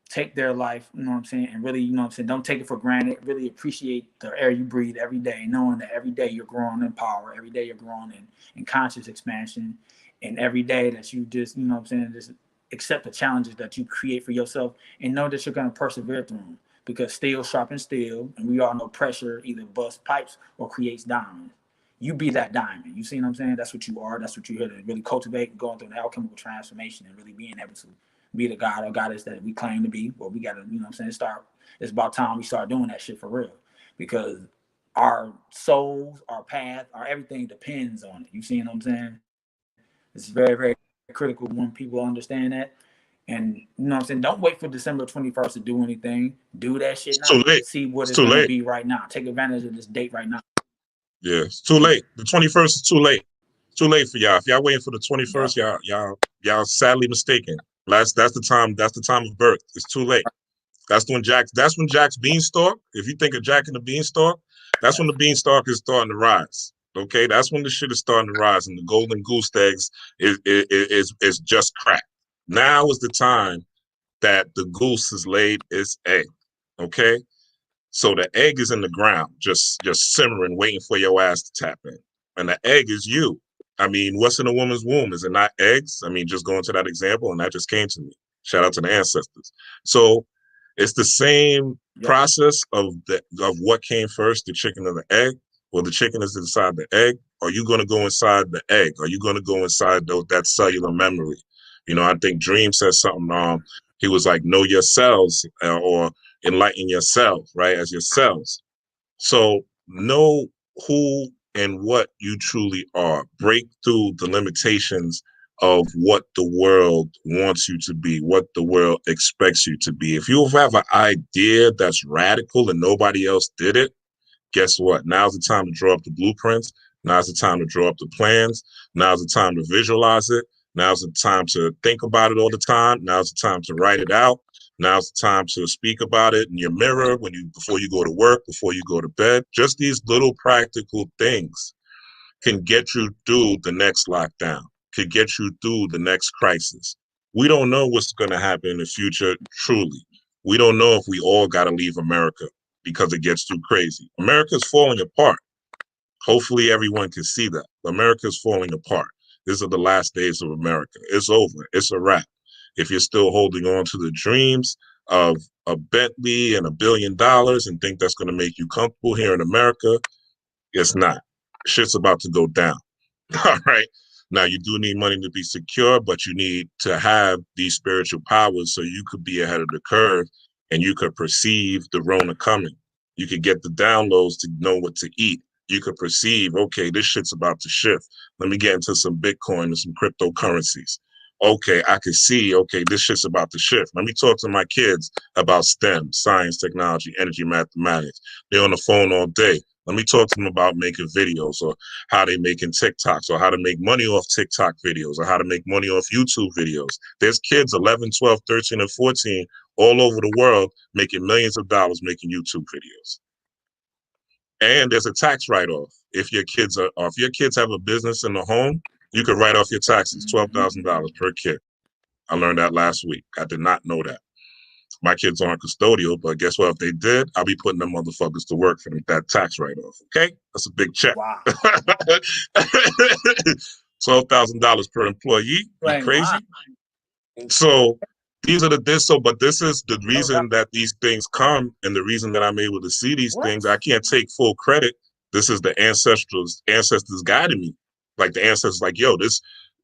B: take their life, you know what I'm saying, and really, you know what I'm saying, don't take it for granted. Really appreciate the air you breathe every day, knowing that every day you're growing in power, every day you're growing in conscious expansion, and every day that you just, you know what I'm saying, just accept the challenges that you create for yourself and know that you're going to persevere through them, because steel sharpens steel, and we all know pressure either busts pipes or creates diamonds. You be that diamond. You see what I'm saying? That's what you are. That's what you're here to really cultivate and going through an alchemical transformation and really being able to be the god or goddess that we claim to be. Well, we got to, you know what I'm saying, it's about time we start doing that shit for real, because our souls, our path, our everything depends on it. You see what I'm saying? It's very, very critical when people understand that. And you know what I'm saying? Don't wait for December 21st to do anything. Do that shit
A: It's too
B: now.
A: late.
B: See what
A: It's
B: it's
A: too
B: going to
A: late.
B: be right now. Take advantage of this date right now.
A: Yeah, it's too late. The 21st is too late. It's too late for y'all. If y'all waiting for the 21st, y'all sadly mistaken. That's the time. That's the time of birth. It's too late. That's when Jack's beanstalk. If you think of Jack and the beanstalk, that's when the beanstalk is starting to rise. Okay, that's when the shit is starting to rise, and the golden goose eggs is just cracked. Now is the time that the goose has laid its egg. Okay, so the egg is in the ground, just simmering, waiting for your ass to tap in, and the egg is you. I mean, what's in a woman's womb? Is it not eggs? I mean, just going to that example, and that just came to me. Shout out to the ancestors. So It's the same process of what came first, the chicken or the egg. Well, the chicken is inside the egg. Are you going to go inside the egg? Are you going to go inside that cellular memory? You know, I think Dream says something. He was like, know your cells or enlighten yourself, right? As your cells. So know who and what you truly are. Break through the limitations of what the world wants you to be, what the world expects you to be. If you have an idea that's radical and nobody else did it, guess what? Now's the time to draw up the blueprints. Now's the time to draw up the plans. Now's the time to visualize it. Now's the time to think about it all the time. Now's the time to write it out. Now's the time to speak about it in your mirror before you go to work, before you go to bed. Just these little practical things can get you through the next lockdown, can get you through the next crisis. We don't know what's going to happen in the future, truly. We don't know if we all got to leave America because it gets too crazy. America's falling apart. Hopefully everyone can see that. America's falling apart. These are the last days of America. It's over. It's a wrap. If you're still holding on to the dreams of a Bentley and $1 billion and think that's going to make you comfortable here in America, it's not. Shit's about to go down. All right. Now, you do need money to be secure, but you need to have these spiritual powers so you could be ahead of the curve and you could perceive the Rona coming. You could get the downloads to know what to eat. You could perceive, okay, this shit's about to shift. Let me get into some Bitcoin and some cryptocurrencies. Okay, I can see, okay, this shit's about to shift. Let me talk to my kids about STEM, science, technology, energy, mathematics. They're on the phone all day. Let me talk to them about making videos or how they making TikToks or how to make money off TikTok videos or how to make money off YouTube videos. There's kids 11, 12, 13, and 14 all over the world making millions of dollars making YouTube videos. And there's a tax write-off. If your kids have a business in the home, you could write off your taxes, $12,000 per kid. I learned that last week. I did not know that. My kids aren't custodial, but guess what? If they did, I'll be putting them motherfuckers to work for that tax write-off. Okay, that's a big check.
B: Wow.
A: $12,000 per employee. You crazy? Wow. So these are but this is the reason that these things come, and the reason that I'm able to see these things. I can't take full credit. This is the ancestors guiding me. Like the ancestors, like, yo,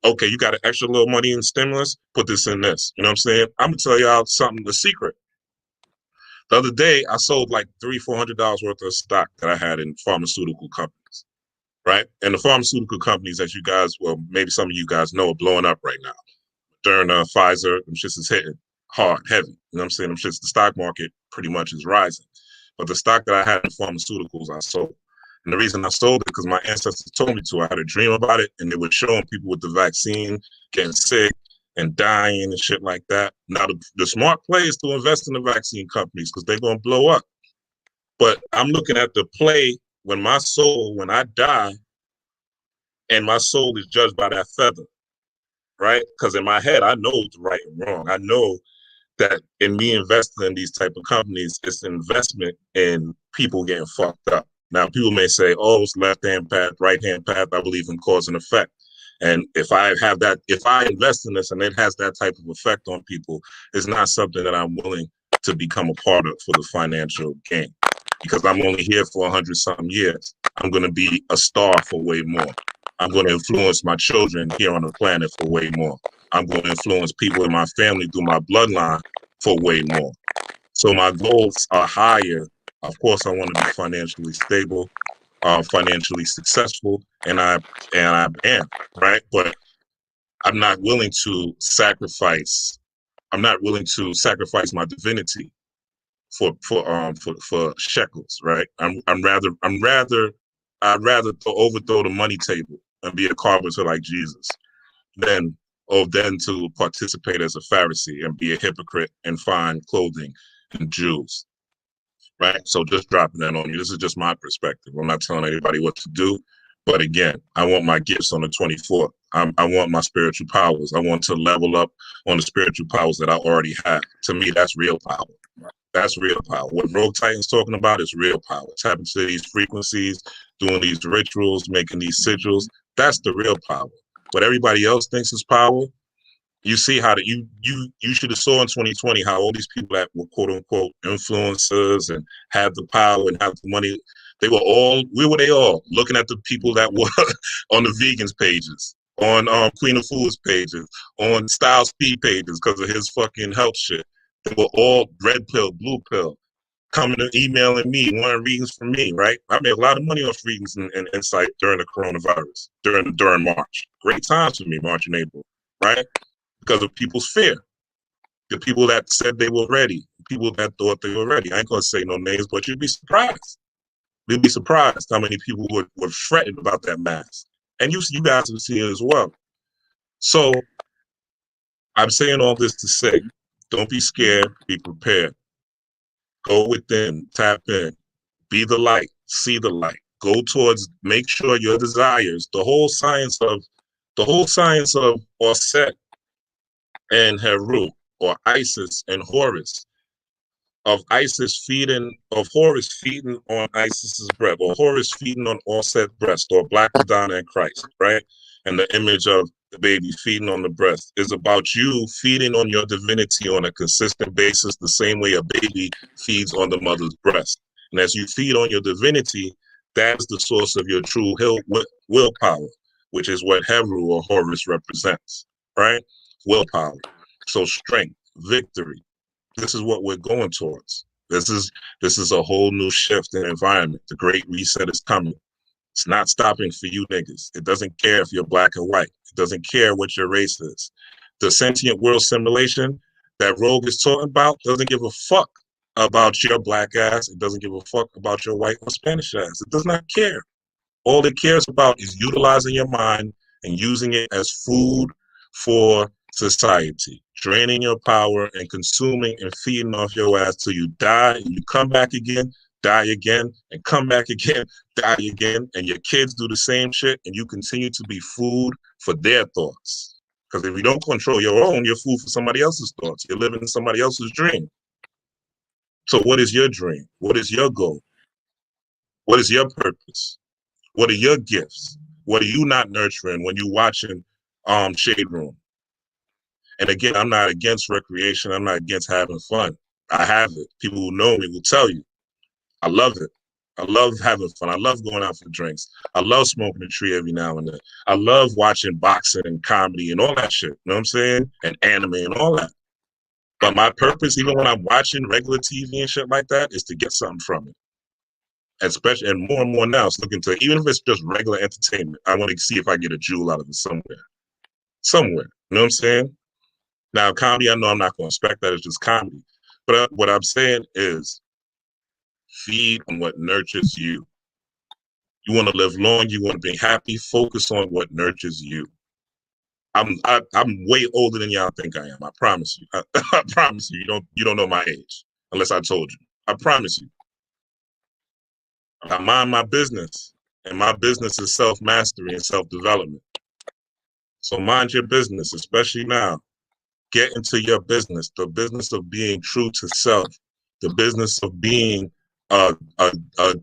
A: okay, you got an extra little money in stimulus, put this in this. You know what I'm saying? I'm gonna tell y'all something, the secret. The other day, I sold like $300-400 worth of stock that I had in pharmaceutical companies, right? And the pharmaceutical companies, as you guys, well, maybe some of you guys know, are blowing up right now. Moderna, Pfizer, them shits is hitting hard, heavy. You know what I'm saying? Them shits, the stock market pretty much is rising. But the stock that I had in pharmaceuticals, I sold. And the reason I sold it because my ancestors told me to. I had a dream about it, and they were showing people with the vaccine getting sick and dying and shit like that. Now, the smart play is to invest in the vaccine companies because they're going to blow up. But I'm looking at the play when I die, and my soul is judged by that feather, right? Because in my head, I know it's right and wrong. I know that in me investing in these type of companies, it's an investment in people getting fucked up. Now, people may say, oh, it's left-hand path, right-hand path. I believe in cause and effect. And if I invest in this and it has that type of effect on people, it's not something that I'm willing to become a part of for the financial gain. Because I'm only here for 100-something years. I'm going to be a star for way more. I'm going to influence my children here on the planet for way more. I'm going to influence people in my family through my bloodline for way more. So my goals are higher. Of course, I want to be financially stable, financially successful, and I am, right? But I'm not willing to sacrifice. I'm not willing to sacrifice my divinity for shekels, right? I'd rather overthrow the money table and be a carpenter like Jesus than to participate as a Pharisee and be a hypocrite and find clothing and jewels. Right? So just dropping that on you. This is just my perspective. I'm not telling anybody what to do. But again, I want my gifts on the 24th. I want my spiritual powers. I want to level up on the spiritual powers that I already have. To me, that's real power. That's real power. What Rogue Titan's talking about is real power. Tapping to these frequencies, doing these rituals, making these sigils. That's the real power. What everybody else thinks is power, You see how you should have saw in 2020 how all these people that were quote unquote influencers and had the power and have the money, where were they all? Looking at the people that were on the vegans pages, on Queen of Foods pages, on Styles P pages because of his fucking health shit. They were all red pill, blue pill, coming and emailing me, wanting readings from me, right? I made a lot of money off readings and insight during the coronavirus, during March. Great times for me, March and April, right? Because of people's fear. The people that said they were ready, people that thought they were ready. I ain't gonna say no names, but you'd be surprised. You'd be surprised how many people were fretting about that mask. And you guys will see it as well. So I'm saying all this to say, don't be scared, be prepared. Go within, tap in, be the light, see the light. Go towards, make sure your desires, the whole science of Osset and Heru, or Isis and Horus, of Horus feeding on Isis's breast, or Horus feeding on Osset's breast, or Black Madonna and Christ, right? And the image of the baby feeding on the breast is about you feeding on your divinity on a consistent basis, the same way a baby feeds on the mother's breast. And as you feed on your divinity, that is the source of your true willpower, which is what Heru or Horus represents, right? Willpower. So strength, victory. This is what we're going towards. This is a whole new shift in environment. The Great Reset is coming. It's not stopping for you niggas. It doesn't care if you're black or white. It doesn't care what your race is. The sentient world simulation that Rogue is talking about doesn't give a fuck about your black ass. It doesn't give a fuck about your white or Spanish ass. It does not care. All it cares about is utilizing your mind and using it as food for society, draining your power and consuming and feeding off your ass till you die and you come back again, die again, and come back again, die again, and your kids do the same shit, and you continue to be food for their thoughts. Because if you don't control your own, you're food for somebody else's thoughts. You're living in somebody else's dream. So what is your dream? What is your goal? What is your purpose? What are your gifts? What are you not nurturing when you're watching Shade Room? And again, I'm not against recreation. I'm not against having fun. I have it. People who know me will tell you. I love it. I love having fun. I love going out for drinks. I love smoking a tree every now and then. I love watching boxing and comedy and all that shit. You know what I'm saying? And anime and all that. But my purpose, even when I'm watching regular TV and shit like that, is to get something from it. Especially, and more now, it's looking to, even if it's just regular entertainment, I want to see if I get a jewel out of it somewhere. Somewhere. You know what I'm saying? Now, comedy, I know I'm not going to expect that. It's just comedy. But what I'm saying is feed on what nurtures you. You want to live long. You want to be happy. Focus on what nurtures you. I'm way older than y'all think I am. I promise you. I promise you. You don't know my age unless I told you. I promise you. I mind my business, and my business is self-mastery and self-development. So mind your business, especially now. Get into your business, the business of being true to self, the business of being a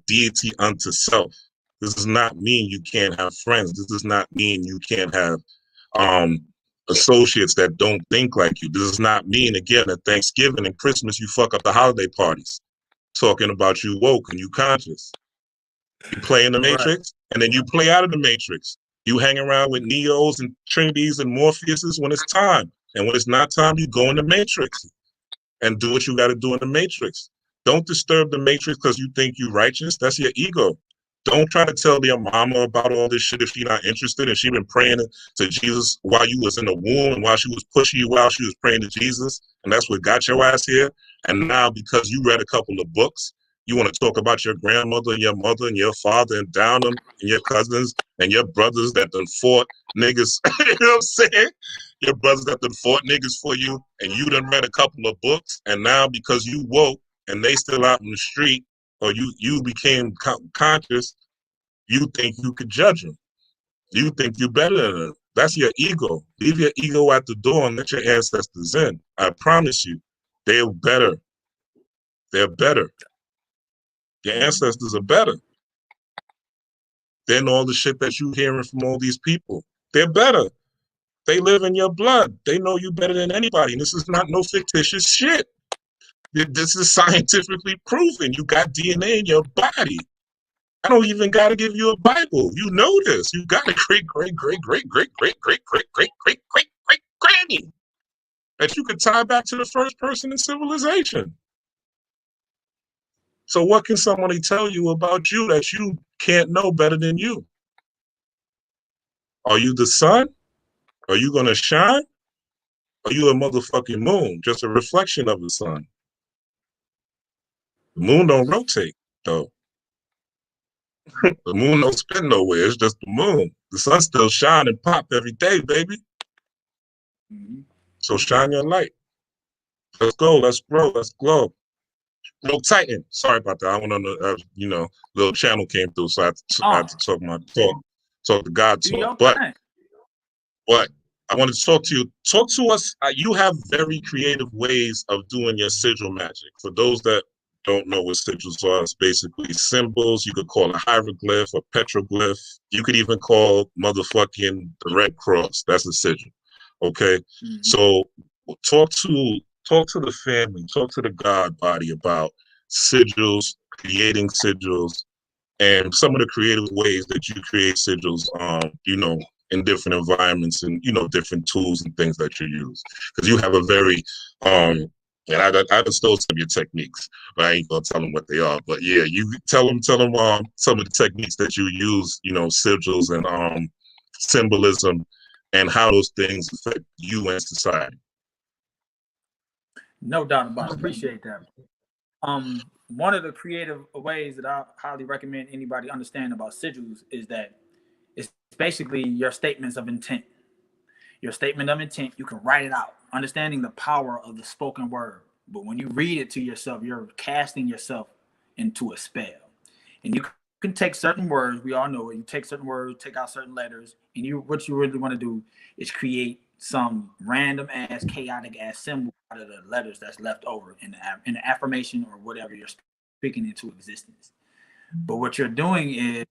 A: deity unto self. This does not mean you can't have friends. This does not mean you can't have associates that don't think like you. This does not mean, again, at Thanksgiving and Christmas, you fuck up the holiday parties, talking about you woke and you conscious. You play in the Matrix, and then you play out of the Matrix. You hang around with Neos and Trinities and Morpheuses when it's time. And when it's not time, you go in the Matrix and do what you got to do in the Matrix. Don't disturb the Matrix because you think you're righteous. That's your ego. Don't try to tell your mama about all this shit if she's not interested and she been praying to Jesus while you was in the womb and while she was pushing you while she was praying to Jesus. And that's what got your ass here. And now because you read a couple of books, you want to talk about your grandmother and your mother and your father and down them and your cousins and your brothers that done fought niggas. You know what I'm saying? Your brothers that done fought niggas for you and you done read a couple of books. And now because you woke and they still out in the street or you became conscious, you think you could judge them. You think you're better than them. That's your ego. Leave your ego at the door and let your ancestors in. I promise you, they're better. They're better. Your ancestors are better than all the shit that you're hearing from all these people. They're better. They live in your blood. They know you better than anybody. And this is not no fictitious shit. This is scientifically proven. You got DNA in your body. I don't even got to give you a Bible. You know this. You got a great granny that you could tie back to the first person in civilization. So what can somebody tell you about you that you can't know better than you? Are you the sun? Are you going to shine? Are you a motherfucking moon? Just a reflection of the sun. The moon don't rotate, though. The moon don't spin nowhere. It's just the moon. The sun still shine and pop every day, baby. So shine your light. Let's go. Let's grow. Let's glow. No, Titan. Sorry about that. I went on the, little channel came through, so I had to talk the God talk. But I wanted to talk to you. Talk to us. You have very creative ways of doing your sigil magic. For those that don't know what sigils are, it's basically symbols. You could call a hieroglyph, a petroglyph. You could even call motherfucking the Red Cross. That's a sigil. Okay? Mm-hmm. So talk to the family, talk to the God body about sigils, creating sigils, and some of the creative ways that you create sigils, in different environments and, different tools and things that you use. Because you have a very, and I just stole some of your techniques, but I ain't gonna tell them what they are. But yeah, you tell them some of the techniques that you use, sigils and symbolism, and how those things affect you and society.
B: No doubt about it. Appreciate that. One of the creative ways that I highly recommend anybody understand about sigils is that it's basically your statements of intent. Your statement of intent, you can write it out, understanding the power of the spoken word. But when you read it to yourself, you're casting yourself into a spell. And you can take certain words, we all know it, you take certain words, take out certain letters, and what you really want to do is create some random ass, chaotic ass symbol out of the letters that's left over in the affirmation or whatever you're speaking into existence. But what you're doing is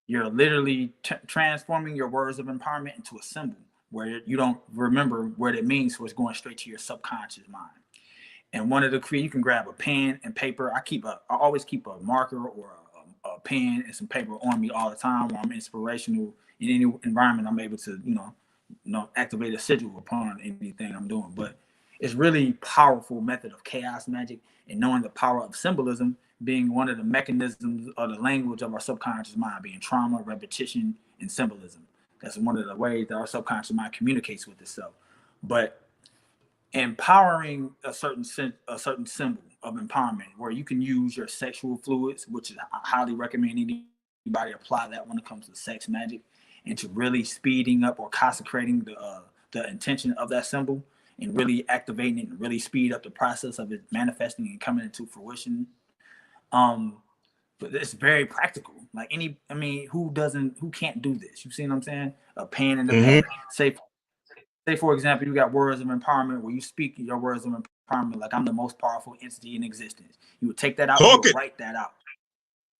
B: you're literally transforming your words of empowerment into a symbol where you don't remember what it means, so it's going straight to your subconscious mind. And one of the you can grab a pen and paper. I always keep a marker or a pen and some paper on me all the time when I'm inspirational in any environment. I'm able to, activate a sigil upon anything I'm doing. But it's really powerful method of chaos magic, and knowing the power of symbolism being one of the mechanisms of the language of our subconscious mind, being trauma, repetition, and symbolism. That's one of the ways that our subconscious mind communicates with itself. But empowering a certain symbol of empowerment, where you can use your sexual fluids, which is I highly recommend anybody apply that when it comes to sex magic, and to really speeding up or consecrating the intention of that symbol and really activating it and really speed up the process of it manifesting and coming into fruition. But it's very practical. Like who can't do this? You see what I'm saying? A pen and a pad. Say for example, you got words of empowerment where you speak your words of empowerment like I'm the most powerful entity in existence. You would take that out, you would write that out.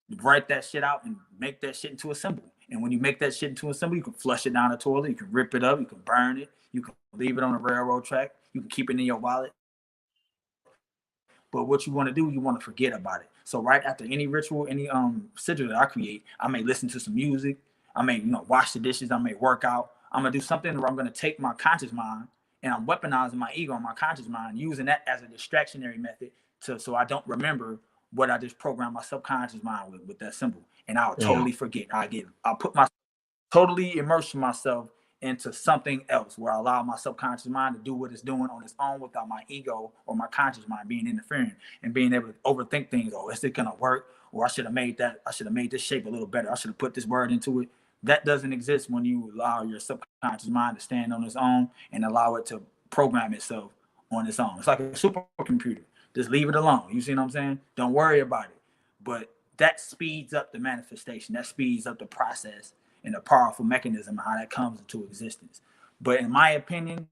B: You write that shit out and make that shit into a symbol. And when you make that shit into a symbol, you can flush it down the toilet, you can rip it up, you can burn it, you can leave it on a railroad track, you can keep it in your wallet. But what you want to do, you want to forget about it. So right after any ritual, any sigil that I create, I may listen to some music, I may wash the dishes, I may work out. I'm gonna do something where I'm gonna take my conscious mind and I'm weaponizing my ego and my conscious mind, using that as a distractionary method so I don't remember what I just programmed my subconscious mind with that symbol. And I'll totally forget. I'll totally immerse myself into something else where I allow my subconscious mind to do what it's doing on its own without my ego or my conscious mind being interfering and being able to overthink things. Oh, is it gonna work? Or I should have made this shape a little better. I should have put this word into it. That doesn't exist when you allow your subconscious mind to stand on its own and allow it to program itself on its own. It's like a supercomputer. Just leave it alone. You see what I'm saying? Don't worry about it. But that speeds up the manifestation. That speeds up the process and the powerful mechanism of how that comes into existence. But in my opinion,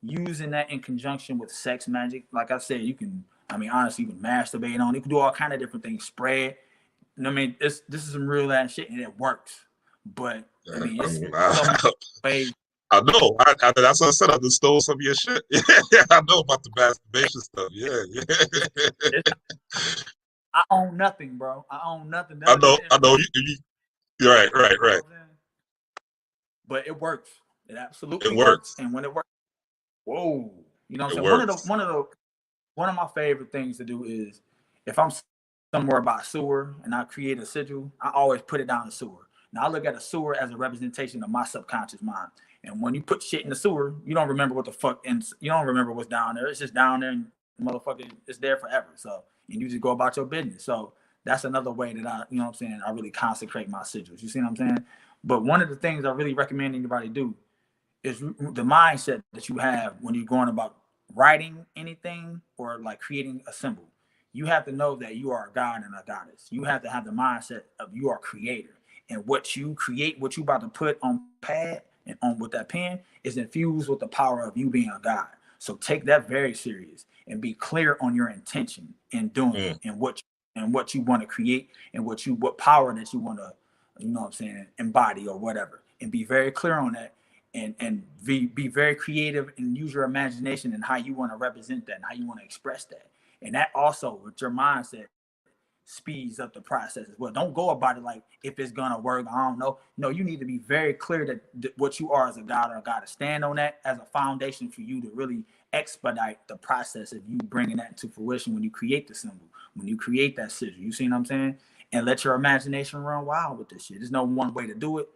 B: using that in conjunction with sex magic, like I said, honestly, you can masturbate on it. You can do all kind of different things. Spread. This is some real ass shit, and it works. But it's so many ways.
A: I know. That's what I said. I just stole some of your shit. Yeah, I know about the masturbation stuff. Yeah, yeah.
B: I own nothing, bro. I own nothing.
A: I know. I know. Right, right, right.
B: But it works. It absolutely
A: It
B: works.
A: works.
B: And when it works, whoa. You know what I'm
A: It
B: saying?
A: works.
B: One of my favorite things to do is if I'm somewhere about sewer and I create a sigil, I always put it down in sewer. Now I look at a sewer as a representation of my subconscious mind. And when you put shit in the sewer, you don't remember what the fuck, and you don't remember what's down there. It's just down there, and the motherfucker, it's there forever. So, and you just go about your business. So that's another way that I, you know what I'm saying, I really consecrate my sigils. You see what I'm saying? But one of the things I really recommend anybody do is the mindset that you have when you're going about writing anything or like creating a symbol. You have to know that you are a god and a goddess. You have to have the mindset of you are a creator, and what you create, what you about to put on pad and on with that pen is infused with the power of you being a god. So take that very serious and be clear on your intention in doing it and what you want to create and what power that you want to, you know what I'm saying, embody or whatever, and be very clear on that, and be very creative and use your imagination and how you want to represent that and how you want to express that. And that also with your mindset speeds up the process as well. Don't go about it like if it's gonna work, I don't know. No, you need to be very clear that what you are as a god or a goddess. Stand on that as a foundation for you to really expedite the process of you bringing that into fruition when you create the symbol, when you create that sigil. You see what I'm saying? And let your imagination run wild with this shit. There's no one way to do it,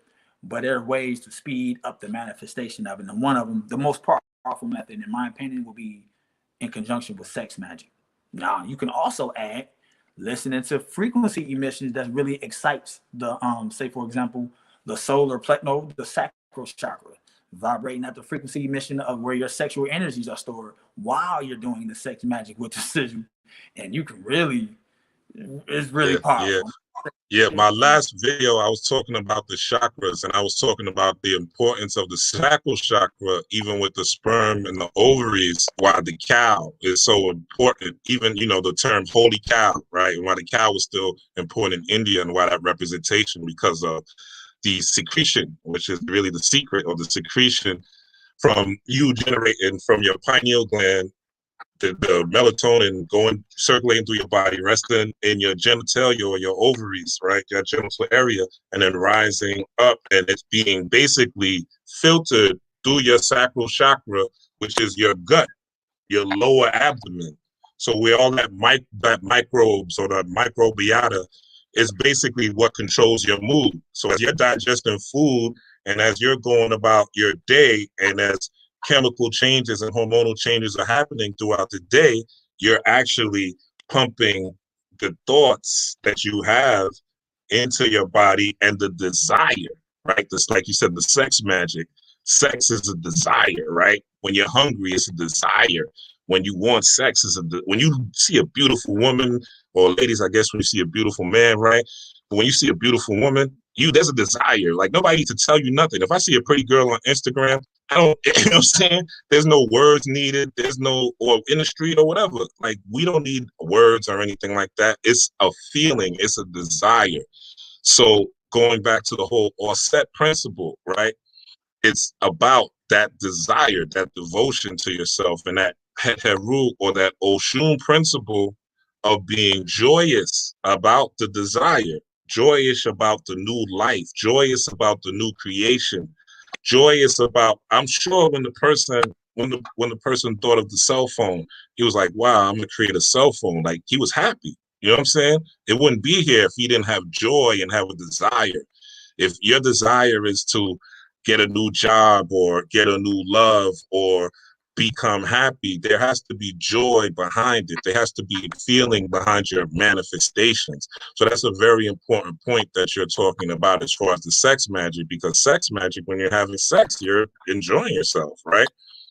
B: but there are ways to speed up the manifestation of it. And one of them, the most powerful method, in my opinion, will be in conjunction with sex magic. Now, you can also add listening to frequency emissions that really excites the say for example the solar plexus, the sacral chakra, vibrating at the frequency emission of where your sexual energies are stored while you're doing the sex magic with the sigil, and you can really, it's really powerful.
A: Yeah, my last video, I was talking about the chakras, and I was talking about the importance of the sacral chakra, even with the sperm and the ovaries, why the cow is so important. Even, you know, the term holy cow, right? And why the cow was still important in India, and why that representation, because of the secretion, which is really the secret, or the secretion from you generating from your pineal gland, the melatonin going circulating through your body, resting in your genitalia or your ovaries, right, your genital area, and then rising up, and it's being basically filtered through your sacral chakra, which is your gut, your lower abdomen. So where all that microbes or the microbiota is basically what controls your mood. So as you're digesting food and as you're going about your day, and as chemical changes and hormonal changes are happening throughout the day, you're actually pumping the thoughts that you have into your body, and the desire, right? This, like you said, the sex magic. Sex is a desire, right? When you're hungry, it's a desire. When you want sex, when you see a beautiful woman, or ladies, I guess when you see a beautiful man, right? But when you see a beautiful woman, there's a desire. Like, nobody needs to tell you nothing. If I see a pretty girl on Instagram, I don't, you know what I'm saying? There's no words needed. There's no, or in the street or whatever. Like, we don't need words or anything like that. It's a feeling. It's a desire. So going back to the whole offset principle, right? It's about that desire, that devotion to yourself, and that heru, or that Oshun principle of being joyous about the desire, joyous about the new life, joyous about the new creation, joyous about, I'm sure when the person thought of the cell phone, he was like, wow, I'm gonna create a cell phone. Like, he was happy. You know what I'm saying? It wouldn't be here if he didn't have joy and have a desire. If your desire is to get a new job or get a new love or become happy, there has to be joy behind it. There has to be feeling behind your manifestations. So that's a very important point that you're talking about as far as the sex magic, because sex magic, when you're having sex, you're enjoying yourself, right?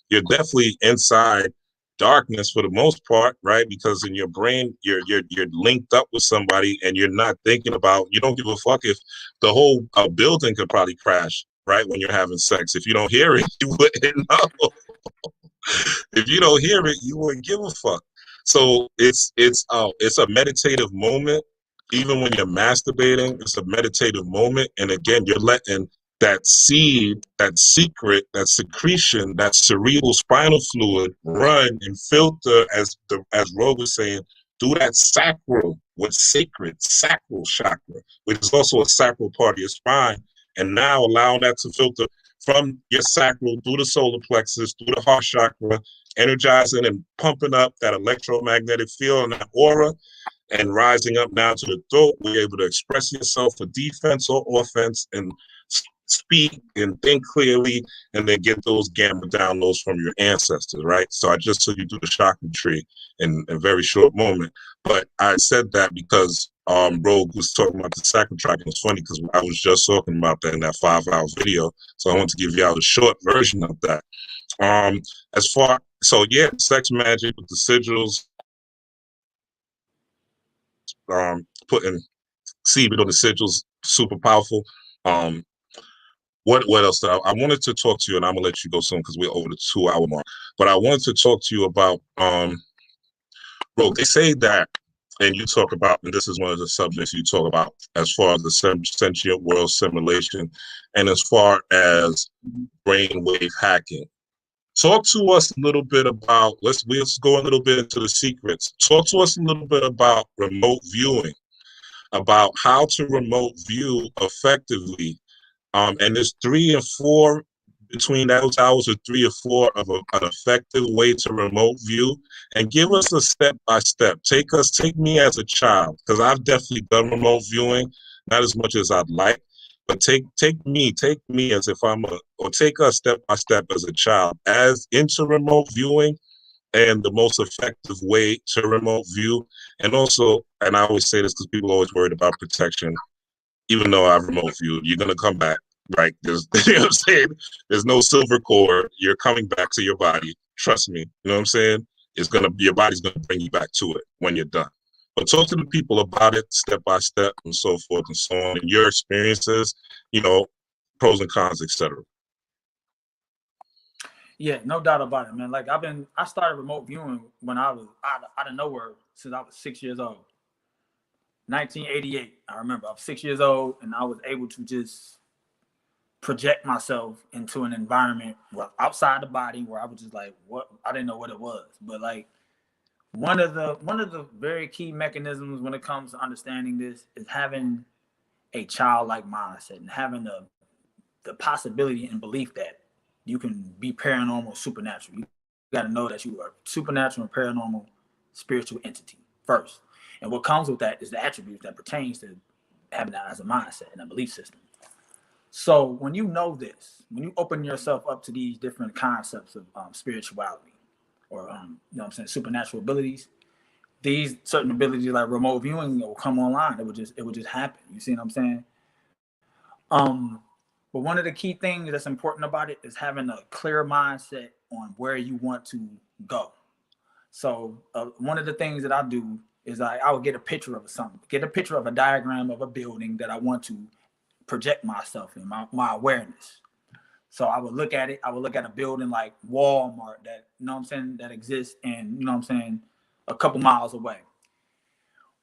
A: You're definitely inside darkness for the most part, right? Because in your brain, you're linked up with somebody, and you're not thinking about, you don't give a fuck if the whole building could probably crash, right? When you're having sex, if you don't hear it, you wouldn't know. If you don't hear it, you wouldn't give a fuck. So it's a meditative moment. Even when you're masturbating, it's a meditative moment. And again, you're letting that seed, that secret, that secretion, that cerebral spinal fluid run and filter, as Rogue was saying, through that sacral, what's sacred, sacral chakra, which is also a sacral part of your spine, and now allowing that to filter from your sacral through the solar plexus, through the heart chakra, energizing and pumping up that electromagnetic field and that aura, and rising up now to the throat, where you're able to express yourself for defense or offense, and speak and think clearly, and then get those gamma downloads from your ancestors, right? So I just took you through the chakra tree in a very short moment. But I said that because Rogue was talking about the sacral track, and it's funny because I was just talking about that in that 5-hour video. So I want to give you all a short version of that. Sex magic with the sigils, putting seed on the sigils, super powerful. What else? I wanted to talk to you, and I'm gonna let you go soon because we're over the 2-hour mark. But I wanted to talk to you about, bro. They say that, and you talk about, and this is one of the subjects you talk about, as far as the sentient world simulation, and as far as brainwave hacking. Talk to us a little bit about. Let's go a little bit into the secrets. Talk to us a little bit about remote viewing, about how to remote view effectively. And there's 3 and 4 between those hours, or 3 or 4 of an effective way to remote view. And give us a step by step. Take me as a child, because I've definitely done remote viewing, not as much as I'd like, but take me as if or take us step by step as a child, as into remote viewing, and the most effective way to remote view. And also, and I always say this because people are always worried about protection. Even though I remote view, you're gonna come back, right? There's, you know what I'm saying? There's no silver cord. You're coming back to your body. Trust me. You know what I'm saying? Your body's gonna bring you back to it when you're done. But talk to the people about it step by step and so forth and so on, and your experiences, pros and cons, etc.
B: Yeah, no doubt about it, man. Like I started remote viewing when I was out of nowhere since I was 6 years old. 1988. I remember I was 6 years old, and I was able to just project myself into an environment outside the body where I was just like, what? I didn't know what it was, but like one of the very key mechanisms when it comes to understanding this is having a childlike mindset and having the possibility and belief that you can be paranormal, supernatural. You got to know that you are supernatural and paranormal spiritual entity first. And what comes with that is the attributes that pertains to having that as a mindset and a belief system. So when you know this, when you open yourself up to these different concepts of spirituality or supernatural abilities, these certain abilities like remote viewing will come online. It would just happen. You see what I'm saying? But one of the key things that's important about it is having a clear mindset on where you want to go. So one of the things that I do is I would get a picture of something, get a picture of a diagram of a building that I want to project myself in, my awareness. So I would look at it. I would look at a building like Walmart that, that exists and, a couple miles away,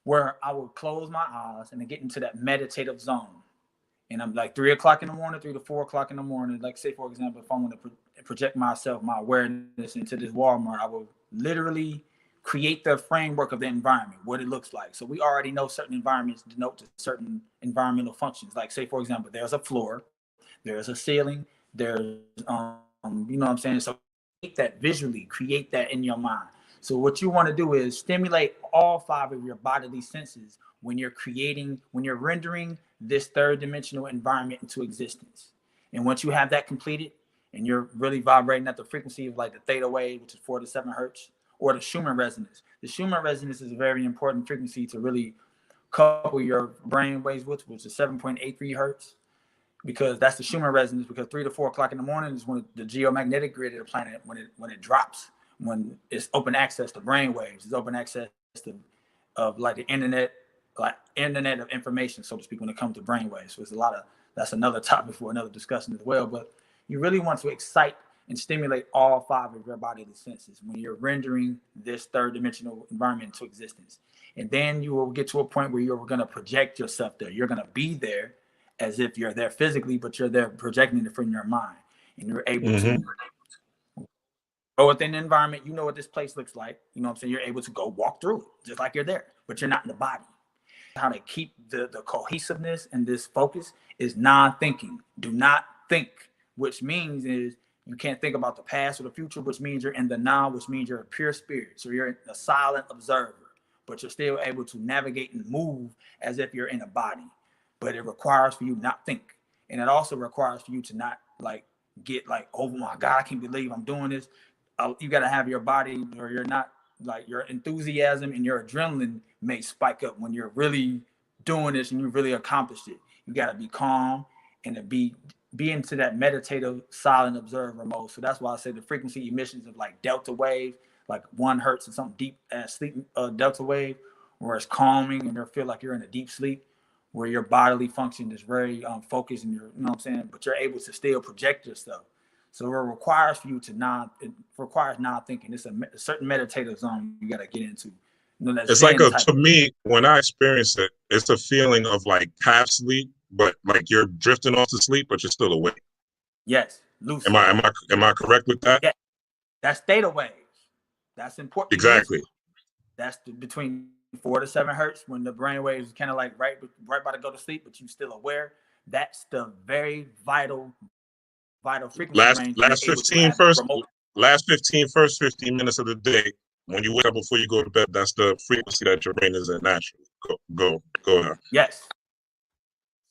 B: where I would close my eyes and get into that meditative zone. And I'm like 3 o'clock in the morning, 3 to 4 o'clock in the morning. Like say, for example, if I want to project myself, my awareness into this Walmart, I will literally create the framework of the environment, what it looks like. So we already know certain environments denote certain environmental functions. Like say, for example, there's a floor, there's a ceiling, there's, So create that visually, create that in your mind. So what you want to do is stimulate all 5 of your bodily senses when you're rendering this 3rd dimensional environment into existence. And once you have that completed and you're really vibrating at the frequency of like the theta wave, which is 4 to 7 hertz, or the Schumann resonance. The Schumann resonance is a very important frequency to really couple your brain waves with, which is 7.83 hertz, because that's the Schumann resonance, because 3 to 4 o'clock in the morning is when the geomagnetic grid of the planet, when it drops, when it's open access to brain waves, it's open access to of like the internet of information, so to speak, when it comes to brain waves. So it's that's another topic for another discussion as well. But you really want to excite and stimulate all 5 of your bodily senses when you're rendering this 3rd dimensional environment into existence. And then you will get to a point where you're going to project yourself there. You're going to be there as if you're there physically, but you're there projecting it from your mind, and you're able to go within the environment. You know what this place looks like. You know what I'm saying? You're able to go walk through it just like you're there, but you're not in the body. How to keep the cohesiveness and this focus is non-thinking. Do not think, which means is you can't think about the past or the future, which means you're in the now, which means you're a pure spirit. So you're a silent observer, but you're still able to navigate and move as if you're in a body. But it requires for you not think. And it also requires for you to not like get like, oh my God, I can't believe I'm doing this. You got to have your body, or you're not, like your enthusiasm and your adrenaline may spike up when you're really doing this and you really accomplished it. You got to be calm and to be into that meditative silent observer mode. So that's why I say the frequency emissions of like delta wave, like 1 hertz and something deep sleep delta wave, where it's calming and you feel like you're in a deep sleep, where your bodily function is very focused and you're, you know what I'm saying, but you're able to still project yourself. So it requires for you to requires non-thinking. It's a certain meditative zone you got to get into. You know,
A: it's like to me, when I experience it, it's a feeling of like half sleep, but like you're drifting off to sleep, but you're still awake.
B: Yes, lucid.
A: Am I correct with that?
B: Yeah, that's theta waves. That's important.
A: Exactly.
B: That's between 4 to 7 hertz when the brain waves kind of like right about to go to sleep, but you still aware. That's the very vital frequency range.
A: Last 15 minutes of the day, when you wake up before you go to bed, that's the frequency that your brain is at naturally. Go ahead.
B: Yes.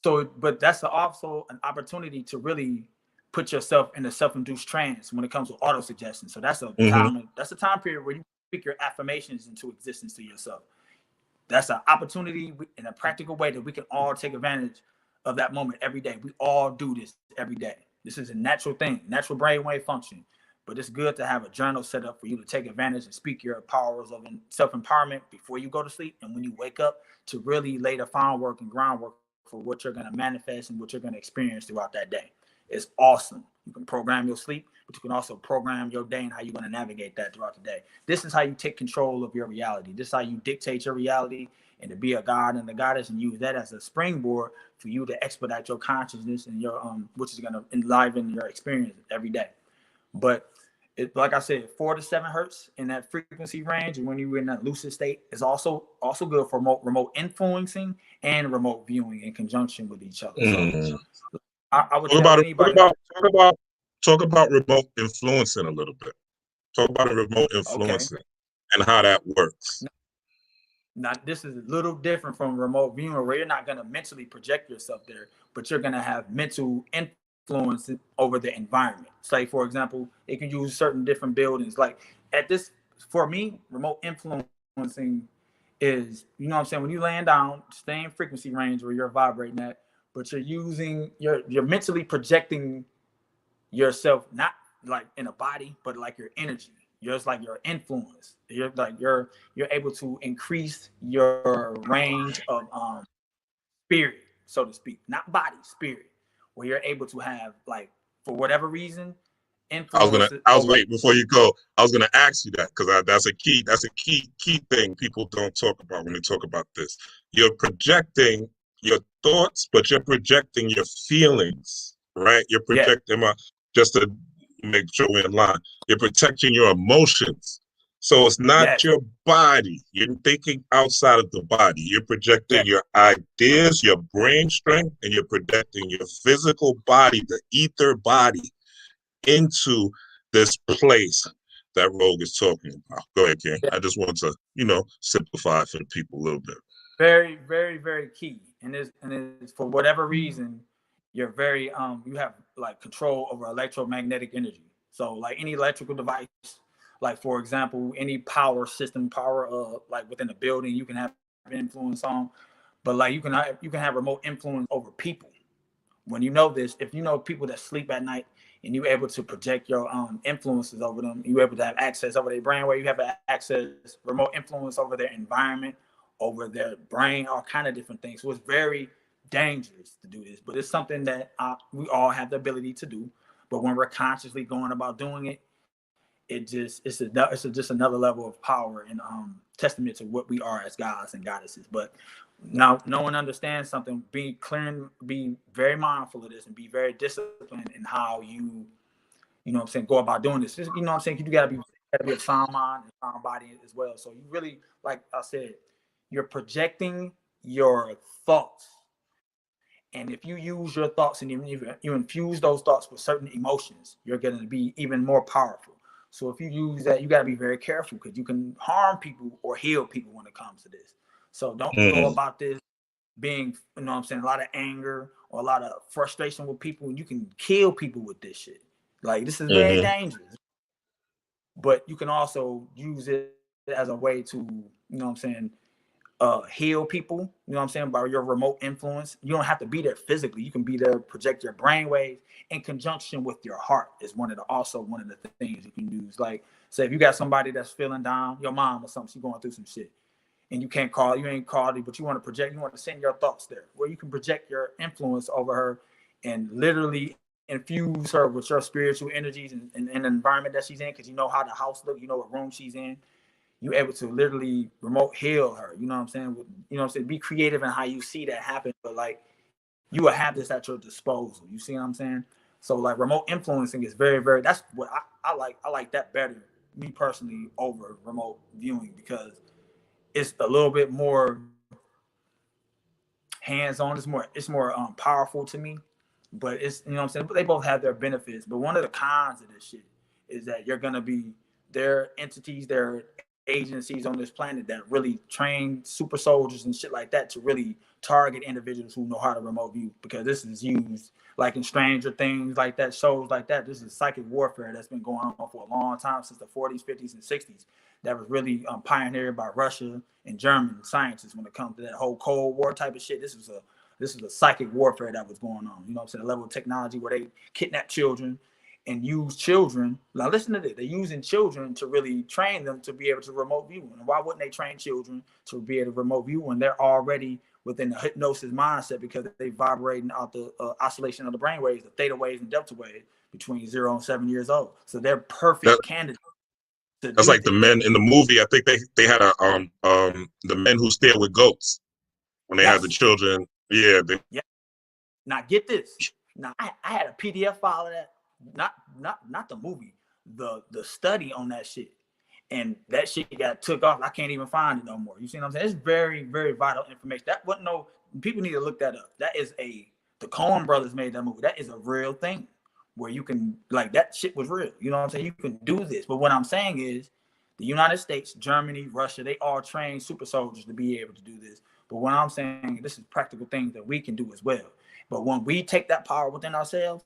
B: So, but that's also an opportunity to really put yourself in a self-induced trance when it comes to auto-suggestion. So that's a time period where you speak your affirmations into existence to yourself. That's an opportunity in a practical way that we can all take advantage of that moment every day. We all do this every day. This is a natural thing, natural brainwave function. But it's good to have a journal set up for you to take advantage and speak your powers of self-empowerment before you go to sleep and when you wake up, to really lay the groundwork for what you're going to manifest and what you're going to experience throughout that day. It's awesome. You can program your sleep, but you can also program your day and how you're going to navigate that throughout the day. This is how you take control of your reality. This is how you dictate your reality, and to be a god and a goddess and use that as a springboard for you to expedite your consciousness and your which is going to enliven your experience every day. But it, like I said, 4 to 7 hertz in that frequency range, and when you're in that lucid state, is also good for remote influencing and remote viewing in conjunction with each other. So I would tell anybody.
A: Talk about remote influencing a little bit. Talk about remote influencing and how that works.
B: Now, this is a little different from remote viewing, where you're not going to mentally project yourself there, but you're going to have mental influence over the environment. Say, for example, it can use certain different buildings. Like for me, remote influencing is, you know what I'm saying, when you land down, stay in frequency range where you're vibrating at, but you're mentally projecting yourself, not like in a body, but like your energy. Just like your influence. You're able to increase your range of spirit, so to speak, not body, spirit, where you're able to have, like, for whatever reason, influence.
A: I was waiting before you go. I was gonna ask you that, because that's a key thing people don't talk about when they talk about this. You're projecting your thoughts, but you're projecting your feelings, right? You're projecting just to make sure we're in line. You're protecting your emotions. So it's not your body. You're thinking outside of the body. You're projecting your ideas, your brain strength, and you're projecting your physical body, the ether body, into this place that Rogue is talking about. Go ahead, King. I just want to, simplify for the people a little bit.
B: Very, very, very key. And it's for whatever reason, you're very you have like control over electromagnetic energy. So like any electrical device, like for example, any power system, like within a building, you can have influence on. But like you can have remote influence over people. When you know this, if you know people that sleep at night and you're able to project your influences over them, you're able to have access over their brain, where you have access, remote influence over their environment, over their brain, all kind of different things. So it's very dangerous to do this, but it's something that we all have the ability to do. But when we're consciously going about doing it, it's just another level of power and testament to what we are as gods and goddesses. But now no one understands something. Be clear and be very mindful of this, and be very disciplined in how you know what I'm saying, go about doing this. Just, you know what I'm saying, you gotta be a sound mind and sound body as well. So you really, like I said, you're projecting your thoughts. And if you use your thoughts and you infuse those thoughts with certain emotions, you're going to be even more powerful. So if you use that, you got to be very careful, because you can harm people or heal people when it comes to this. So don't go about this being, you know what I'm saying, a lot of anger or a lot of frustration with people, and you can kill people with this shit. Like, this is very dangerous. But you can also use it as a way to, you know what I'm saying, heal people, you know what I'm saying, by your remote influence. You don't have to be there physically. You can be there, project your brainwaves in conjunction with your heart is one of the things you can use. Like, say if you got somebody that's feeling down, your mom or something, she's going through some shit, and you ain't called it, but you want to project, you want to send your thoughts there, where you can project your influence over her and literally infuse her with your spiritual energies and the environment that she's in, because you know how the house looks, you know what room she's in. You're able to literally remote heal her. You know what I'm saying? You know what I'm saying? Be creative in how you see that happen. But like, you will have this at your disposal. You see what I'm saying? So like, remote influencing is very, very, that's what I like. I like that better, me personally, over remote viewing, because it's a little bit more hands-on. It's more powerful to me. But it's, you know what I'm saying? But they both have their benefits. But one of the cons of this shit is that you're gonna be, their entities, their agencies on this planet that really train super soldiers and shit like that to really target individuals who know how to remote view, because this is used like in Stranger Things, like that, shows like that. This is psychic warfare that's been going on for a long time, since the 40s, 50s, and 60s. That was really pioneered by Russia and German scientists when it comes to that whole Cold War type of shit. This is a psychic warfare that was going on. You know what I'm saying? A level of technology where they kidnap children and use children. Now listen to this. They're using children to really train them to be able to remote view. And why wouldn't they train children to be able to remote view when they're already within the hypnosis mindset, because they vibrating out the oscillation of the brain waves, the theta waves and delta waves, between 0 and 7 years old. So they're perfect candidates.
A: That's like the men in the movie. I think they had the men who stayed with goats when they had the children. Yeah.
B: Now get this. Now I had a PDF file of that. Not the movie, the study on that shit. And that shit got took off. I can't even find it no more. You see what I'm saying? It's very, very vital information. That wasn't no, people need to look that up. That is the Coen brothers made that movie. That is a real thing where you can, like, that shit was real. You know what I'm saying? You can do this. But what I'm saying is, the United States, Germany, Russia, they all train super soldiers to be able to do this. But what I'm saying, this is practical things that we can do as well. But when we take that power within ourselves,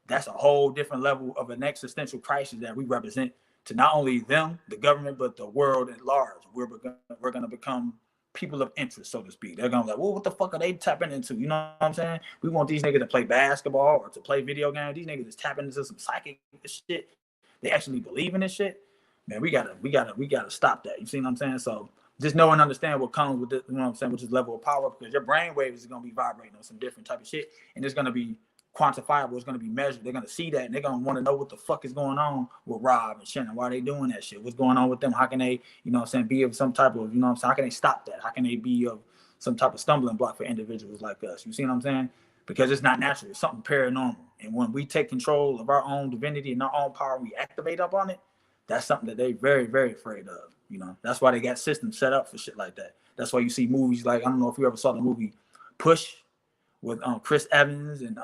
B: that's a whole different level of an existential crisis that we represent to not only them, the government, but the world at large. We're going to become people of interest, so to speak. They're going to be like, well, what the fuck are they tapping into? You know what I'm saying? We want these niggas to play basketball or to play video games. These niggas is tapping into some psychic shit. They actually believe in this shit. Man, we gotta stop that. You see what I'm saying? So just know and understand what comes with this, you know what I'm saying, which is level of power, because your brain waves is gonna be vibrating on some different type of shit, and it's gonna be quantifiable. It's gonna be measured. They're gonna see that, and they're gonna want to know what the fuck is going on with Rob and Shannon. Why are they doing that shit? What's going on with them? How can they, you know what I'm saying, be of some type of, you know what I'm saying, how can they stop that? How can they be of some type of stumbling block for individuals like us? You see what I'm saying? Because it's not natural. It's something paranormal. And when we take control of our own divinity and our own power, we activate up on it. That's something that they very, very afraid of. You know, that's why they got systems set up for shit like that. That's why you see movies like, I don't know if you ever saw the movie Push with Chris Evans and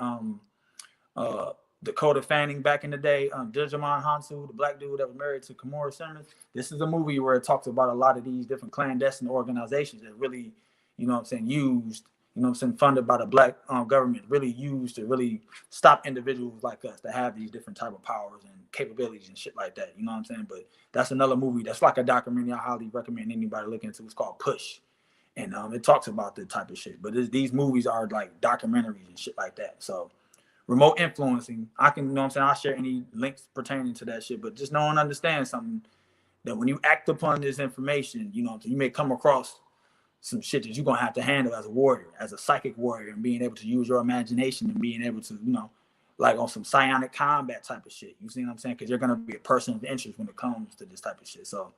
B: Dakota Fanning back in the day, Digimon Hansu, the black dude that was married to Kimura Simmons. This is a movie where it talks about a lot of these different clandestine organizations that really, you know what I'm saying, used, you know what I'm saying, funded by the black government, really used to really stop individuals like us that have these different type of powers and capabilities and shit like that. You know what I'm saying? But that's another movie. That's like a documentary I highly recommend anybody look into. It's called Push. And it talks about the type of shit. But these movies are like documentaries and shit like that. So remote influencing, I can, you know what I'm saying, I'll share any links pertaining to that shit. But just know and understand something, that when you act upon this information, you know, you may come across some shit that you're going to have to handle as a warrior, as a psychic warrior, and being able to use your imagination and being able to, you know, like on some psionic combat type of shit. You see what I'm saying? Because you're gonna be a person of interest when it comes to this type of shit. So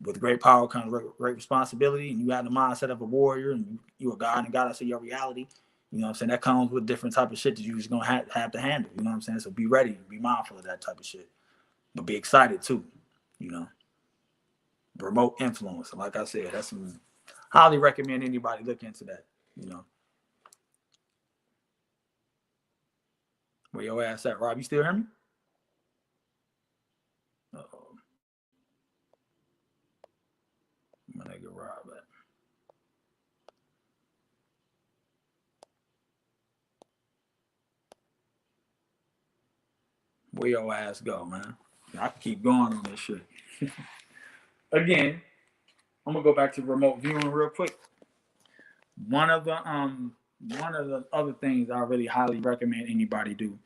B: with great power comes great responsibility, and you have the mindset of a warrior, and you a god and goddess of your reality. You know what I'm saying? That comes with different type of shit that you're just gonna have to handle. You know what I'm saying? So be ready, be mindful of that type of shit, but be excited too. You know, remote influence. Like I said, that's some, highly recommend anybody look into that. You know, where your ass at, Rob? You still hear me? Uh-oh. My nigga Rob at. Where your ass go, man? I can keep going on this shit. Again, I'm gonna go back to remote viewing real quick. One of the other things I really highly recommend anybody do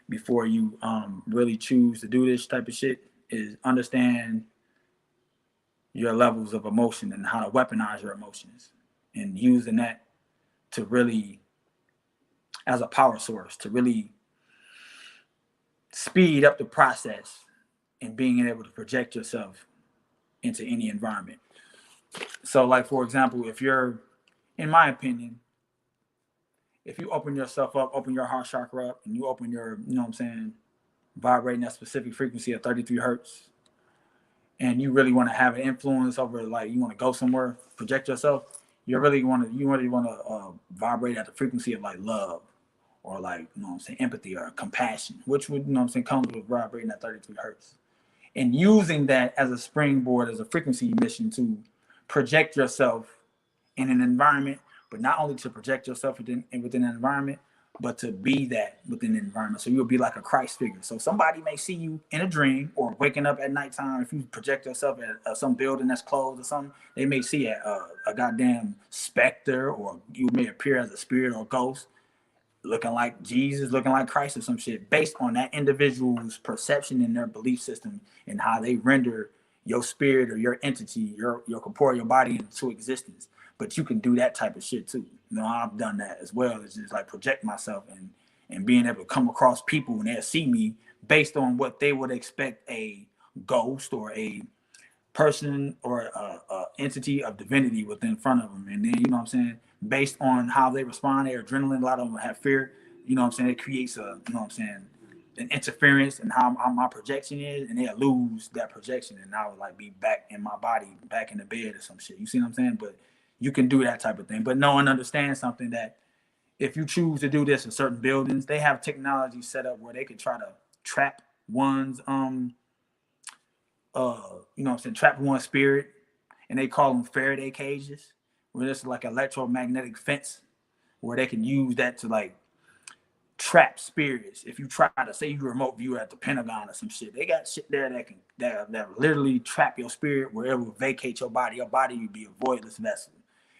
B: before you really choose to do this type of shit is understand your levels of emotion and how to weaponize your emotions, and using that to really, as a power source, to really speed up the process and being able to project yourself into any environment. So like, for example, if you're, in my opinion, if you open yourself up, open your heart chakra up, and you open your, you know what I'm saying, vibrating that specific frequency of 33 hertz, and you really want to have an influence over, like, you want to go somewhere, project yourself, you really want to vibrate at the frequency of like love, or like, you know what I'm saying, empathy or compassion, which would, you know what I'm saying, comes with vibrating at 33 hertz. And using that as a springboard, as a frequency emission to project yourself in an environment, but not only to project yourself within an environment, but to be that within the environment. So you'll be like a Christ figure. So somebody may see you in a dream or waking up at nighttime. If you project yourself at some building that's closed or something, they may see a goddamn specter, or you may appear as a spirit or ghost, looking like Jesus, looking like Christ or some shit, based on that individual's perception and their belief system and how they render your spirit or your entity, your corporeal body into existence. But you can do that type of shit too. You know, I've done that as well. It's just like project myself and being able to come across people and they'll see me based on what they would expect a ghost or a person or a entity of divinity within front of them. And then, you know what I'm saying, based on how they respond, their adrenaline, a lot of them have fear, you know what I'm saying, it creates a, you know what I'm saying, an interference in how my projection is, and they'll lose that projection, and I would like be back in my body, back in the bed or some shit. You see what I'm saying? But you can do that type of thing. But no one understands something, that if you choose to do this in certain buildings, they have technology set up where they could try to trap one's you know what I'm saying, trap one spirit, and they call them Faraday cages, where it's like electromagnetic fence, where they can use that to like trap spirits. If you try to, say you remote view at the Pentagon or some shit, they got shit there that literally trap your spirit, where it will vacate your body. Your body would be a voidless vessel,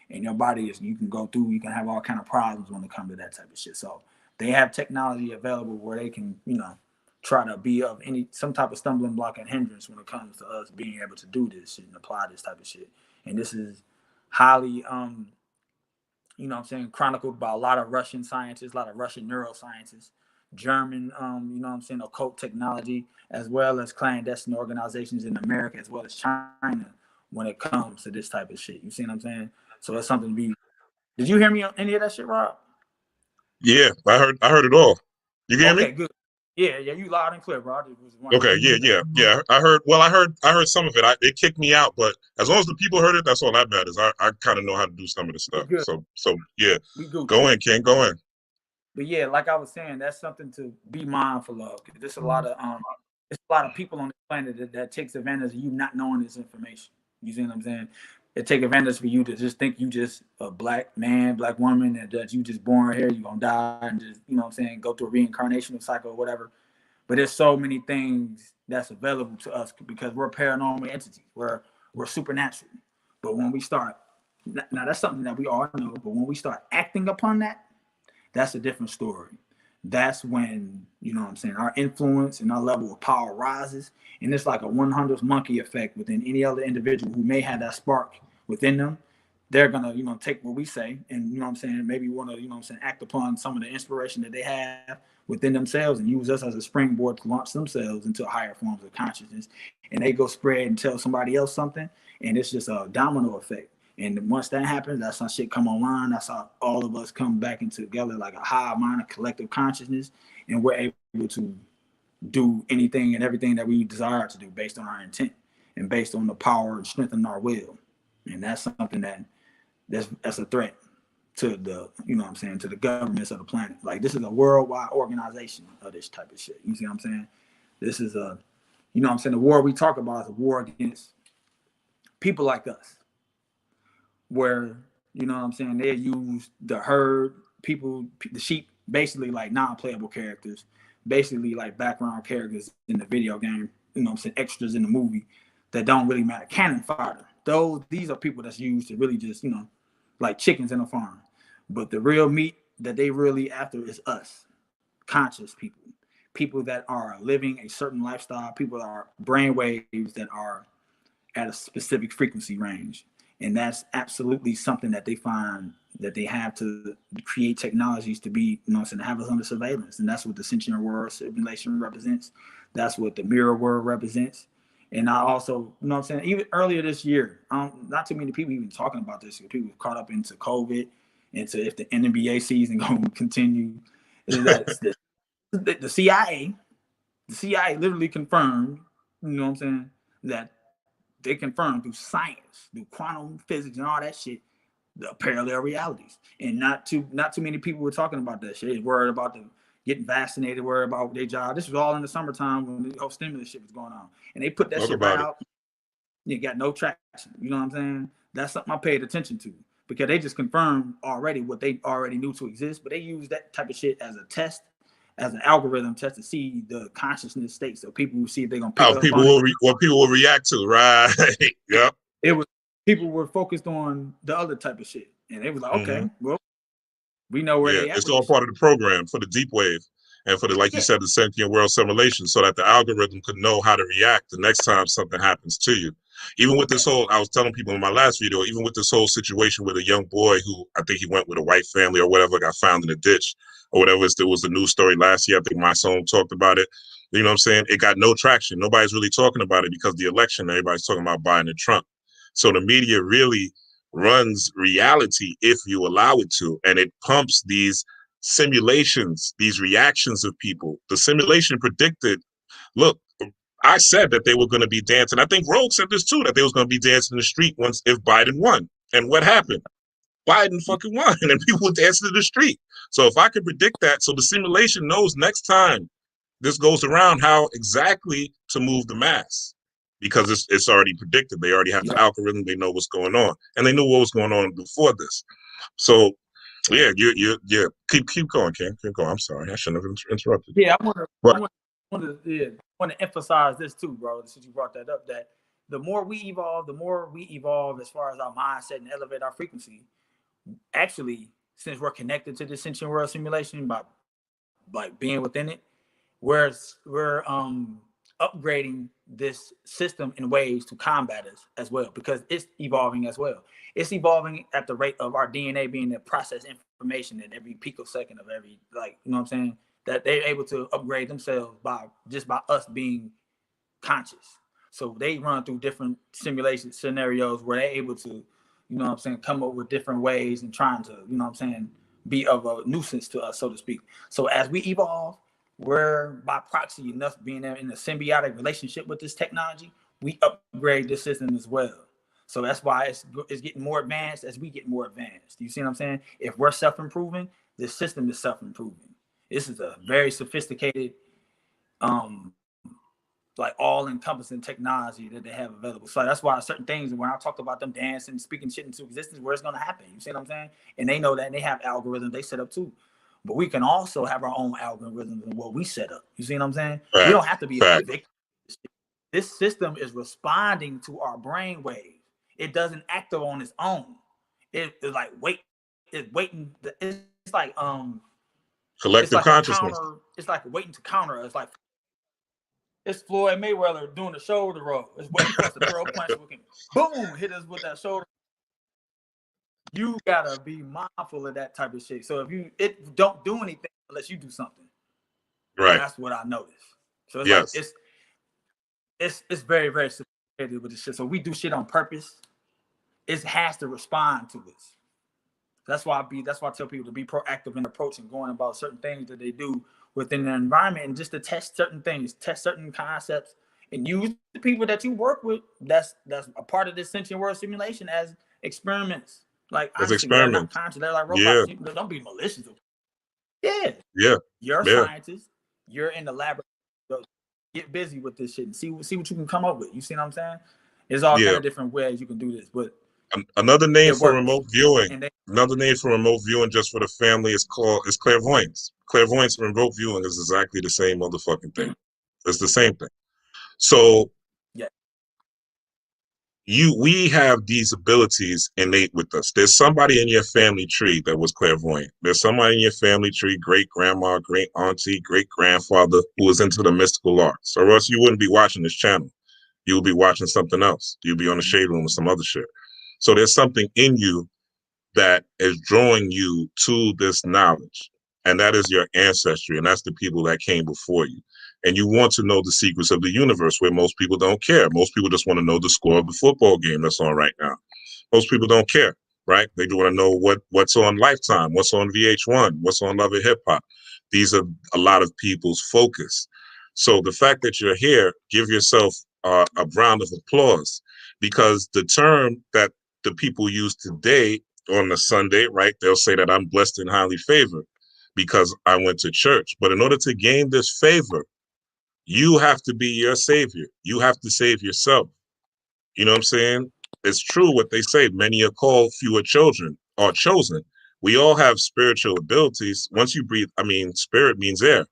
B: and your body is, you can go through, you can have all kind of problems when it comes to that type of shit. So they have technology available where they can, you know, try to be of some type of stumbling block and hindrance when it comes to us being able to do this shit and apply this type of shit. And this is highly you know what I'm saying, chronicled by a lot of Russian scientists, a lot of Russian neuroscientists, German, you know what I'm saying, occult technology, as well as clandestine organizations in America, as well as China, when it comes to this type of shit. You see what I'm saying? So that's something to be. Did you hear me on any of that shit, Rob?
A: Yeah, I heard it all. You hear me?
B: Okay, good. Yeah, you loud and clear, bro.
A: Okay, yeah. I heard some of it. It kicked me out, but as long as the people heard it, that's all that matters. I kind of know how to do some of the stuff. So yeah,
B: we good.
A: Go in, Ken. Go in.
B: But yeah, like I was saying, that's something to be mindful of. There's a lot of people on the planet that takes advantage of you not knowing this information. You see what I'm saying? It take advantage for you to just think you just a black man, black woman, and that you just born here, you're gonna die, and just, you know what I'm saying, go through a reincarnational cycle or whatever. But there's so many things that's available to us because we're paranormal entities. We're supernatural. But when we start, now that's something that we all know, but when we start acting upon that, that's a different story. That's when, you know what I'm saying, our influence and our level of power rises. And it's like a 100th monkey effect within any other individual who may have that spark within them. they're gonna, take what we say and, maybe want to, act upon some of the inspiration that they have within themselves and use us as a springboard to launch themselves into higher forms of consciousness. And they go spread and tell somebody else something, and it's just a domino effect. And once that happens, that's how shit come online. That's how all of us come back into together like a high mind of collective consciousness, and we're able to do anything and everything that we desire to do based on our intent and based on the power and strength in our will. And that's something that's a threat to the, to the governments of the planet. Like, this is a worldwide organization of this type of shit. You see what I'm saying? This is a, the war we talk about is a war against people like us, where, they use the herd, people, the sheep, basically like non-playable characters, basically like background characters in the video game, extras in the movie that don't really matter. Cannon fodder. These are people that's used to really just, like chickens in a farm. But the real meat that they really after is us, conscious people that are living a certain lifestyle, people that are brainwaves that are at a specific frequency range. And that's absolutely something that they find that they have to create technologies to be, to have us under surveillance. And that's what the sentient world simulation represents. That's what the mirror world represents. And I also, even earlier this year, not too many people even talking about this. People caught up into COVID, into if the NBA season going to continue. That's the CIA literally confirmed, that they confirmed through science, through quantum physics and all that shit, the parallel realities. And not too many people were talking about that shit. Worried about them getting vaccinated, worried about their job. This was all in the summertime when the whole stimulus shit was going on. And they put that shit right out. You got no traction. You know what I'm saying? That's something I paid attention to, because they just confirmed already what they already knew to exist, but they use that type of shit as a test, as an algorithm test to see the consciousness state. So people will see if they're going to pick up on
A: what people will react to, right? Yep.
B: It was, people were focused on the other type of shit. And they was like, okay, well, we know where they at.
A: It's all part of the program for the deep wave and for the, like you said, the sentient world simulation, so that the algorithm could know how to react the next time something happens to you. Even with this whole, I was telling people in my last video, even with this whole situation with a young boy who, I think he went with a white family or whatever, got found in a ditch or whatever. It was the news story last year. I think my son talked about it. You know what I'm saying? It got no traction. Nobody's really talking about it because the election, everybody's talking about Biden and Trump. So the media really runs reality if you allow it to, and it pumps these simulations, these reactions of people. The simulation predicted, look, I said that they were going to be dancing. I think Rogue said this too, that they was going to be dancing in the street once if Biden won. And what happened? Biden fucking won, and people were dancing in the street. So if I could predict that, so the simulation knows next time this goes around how exactly to move the mass, because it's already predicted. They already have the algorithm. They know what's going on, and they knew what was going on before this. So yeah, keep going, Ken. Keep going. I'm sorry, I shouldn't have interrupted.
B: Yeah, I want to emphasize this too, bro. Since you brought that up, that the more we evolve as far as our mindset and elevate our frequency. Actually, since we're connected to the sentient world simulation by like being within it, we're upgrading this system in ways to combat us as well, because it's evolving as well. It's evolving at the rate of our DNA being to process information at every picosecond of every, like, you know what I'm saying? That they're able to upgrade themselves by us being conscious. So they run through different simulation scenarios where they're able to, come up with different ways and trying to, be of a nuisance to us, so to speak. So as we evolve, we're by proxy enough being in a symbiotic relationship with this technology, we upgrade this system as well. So that's why it's getting more advanced as we get more advanced. You see what I'm saying? If we're self-improving, this system is self-improving. This is a very sophisticated, like all-encompassing technology that they have available. So that's why certain things, when I talked about them dancing, speaking shit into existence, where it's going to happen. You see what I'm saying? And they know that, and they have algorithms they set up too. But we can also have our own algorithms and what we set up. You see what I'm saying? Right. We don't have to be a victim. This system is responding to our brain waves. It doesn't act on its own. It's like it's waiting. It's like
A: collective consciousness.
B: It's like waiting to counter us. Like it's Floyd Mayweather doing the shoulder roll. It's waiting for us to throw a punch. We can boom hit us with that shoulder. you gotta be mindful of that type of shit. So if you don't do anything unless you do something.
A: Right.
B: That's what I noticed. So it's
A: yes.
B: like it's very, very sophisticated with this shit. So we do shit on purpose. It has to respond to us. That's why I tell people to be proactive in approaching going about certain things that they do within their environment, and just to test certain things, test certain concepts, and use the people that you work with. That's a part of this sentient world simulation as experiments. Like
A: As
B: honestly, they're not
A: experiments.
B: conscious. They're like
A: Yeah.
B: robots. Don't be malicious. Yeah.
A: Yeah.
B: You're a
A: Yeah.
B: scientist. You're in the laboratory. Get busy with this shit and see what you can come up with. You see what I'm saying? There's all kind of different ways you can do this, but
A: another name for
B: works.
A: remote viewing. Another name for remote viewing, just for the family, is clairvoyance. Clairvoyance and remote viewing is exactly the same motherfucking thing. It's the same thing. So
B: yeah,
A: we have these abilities innate with us. There's somebody in your family tree that was clairvoyant. There's somebody in your family tree, great grandma, great auntie, great grandfather, who was into the mystical arts. Or else you wouldn't be watching this channel. You would be watching something else. You'd be on the shade room with some other shit. So there's something in you that is drawing you to this knowledge. And that is your ancestry. And that's the people that came before you. And you want to know the secrets of the universe, where most people don't care. Most people just want to know the score of the football game that's on right now. Most people don't care, right? They do want to know what's on Lifetime, what's on VH1, what's on Love and Hip Hop. These are a lot of people's focus. So the fact that you're here, give yourself a round of applause, because the term that the people use today on a Sunday, right? They'll say that I'm blessed and highly favored because I went to church. But in order to gain this favor, you have to be your savior. You have to save yourself. You know what I'm saying? It's true what they say. Many are called, few are chosen. We all have spiritual abilities. Once you breathe, spirit means air.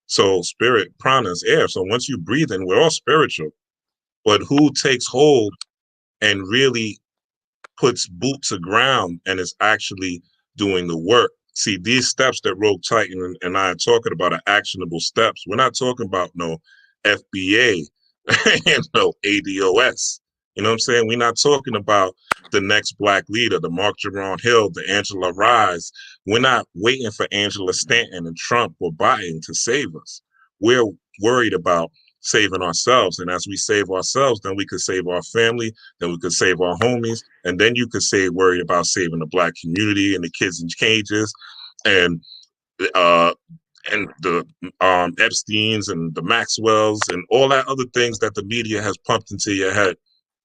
A: So spirit, prana is air. So once you breathe in, we're all spiritual. But who takes hold and really puts boot to ground and is actually doing the work? See, these steps that Rogue Titan and I are talking about are actionable steps. We're not talking about no FBA and no ADOS. You know what I'm saying? We're not talking about the next black leader, the Mark Jerome Hill, the Angela Rise. We're not waiting for Angela Stanton and Trump or Biden to save us. We're worried about saving ourselves. And as we save ourselves, then we could save our family, then we could save our homies, and then you could say worried about saving the black community and the kids in cages and the Epsteins and the Maxwells and all that other things that the media has pumped into your head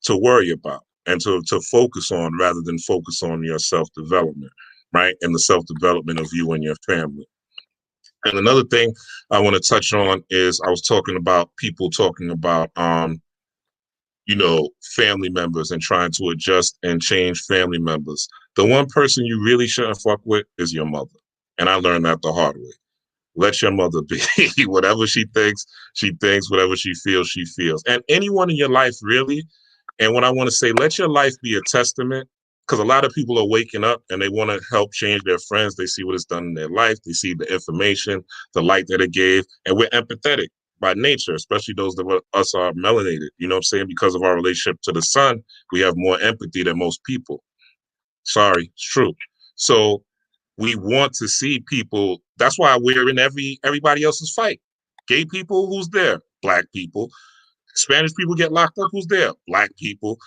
A: to worry about and to focus on, rather than focus on your self-development, right? And the self-development of you and your family. And another thing I want to touch on is I was talking about people talking about, family members and trying to adjust and change family members. The one person you really shouldn't fuck with is your mother. And I learned that the hard way. Let your mother be. Whatever she thinks, whatever she feels. And anyone in your life, really. And what I want to say, let your life be a testament, because a lot of people are waking up and they want to help change their friends. They see what it's done in their life. They see the information, the light that it gave. And we're empathetic by nature, especially those of us are melanated. You know what I'm saying? Because of our relationship to the sun, we have more empathy than most people. Sorry, it's true. So we want to see people. That's why we're in everybody else's fight. Gay people, who's there? Black people. Spanish people get locked up, who's there? Black people.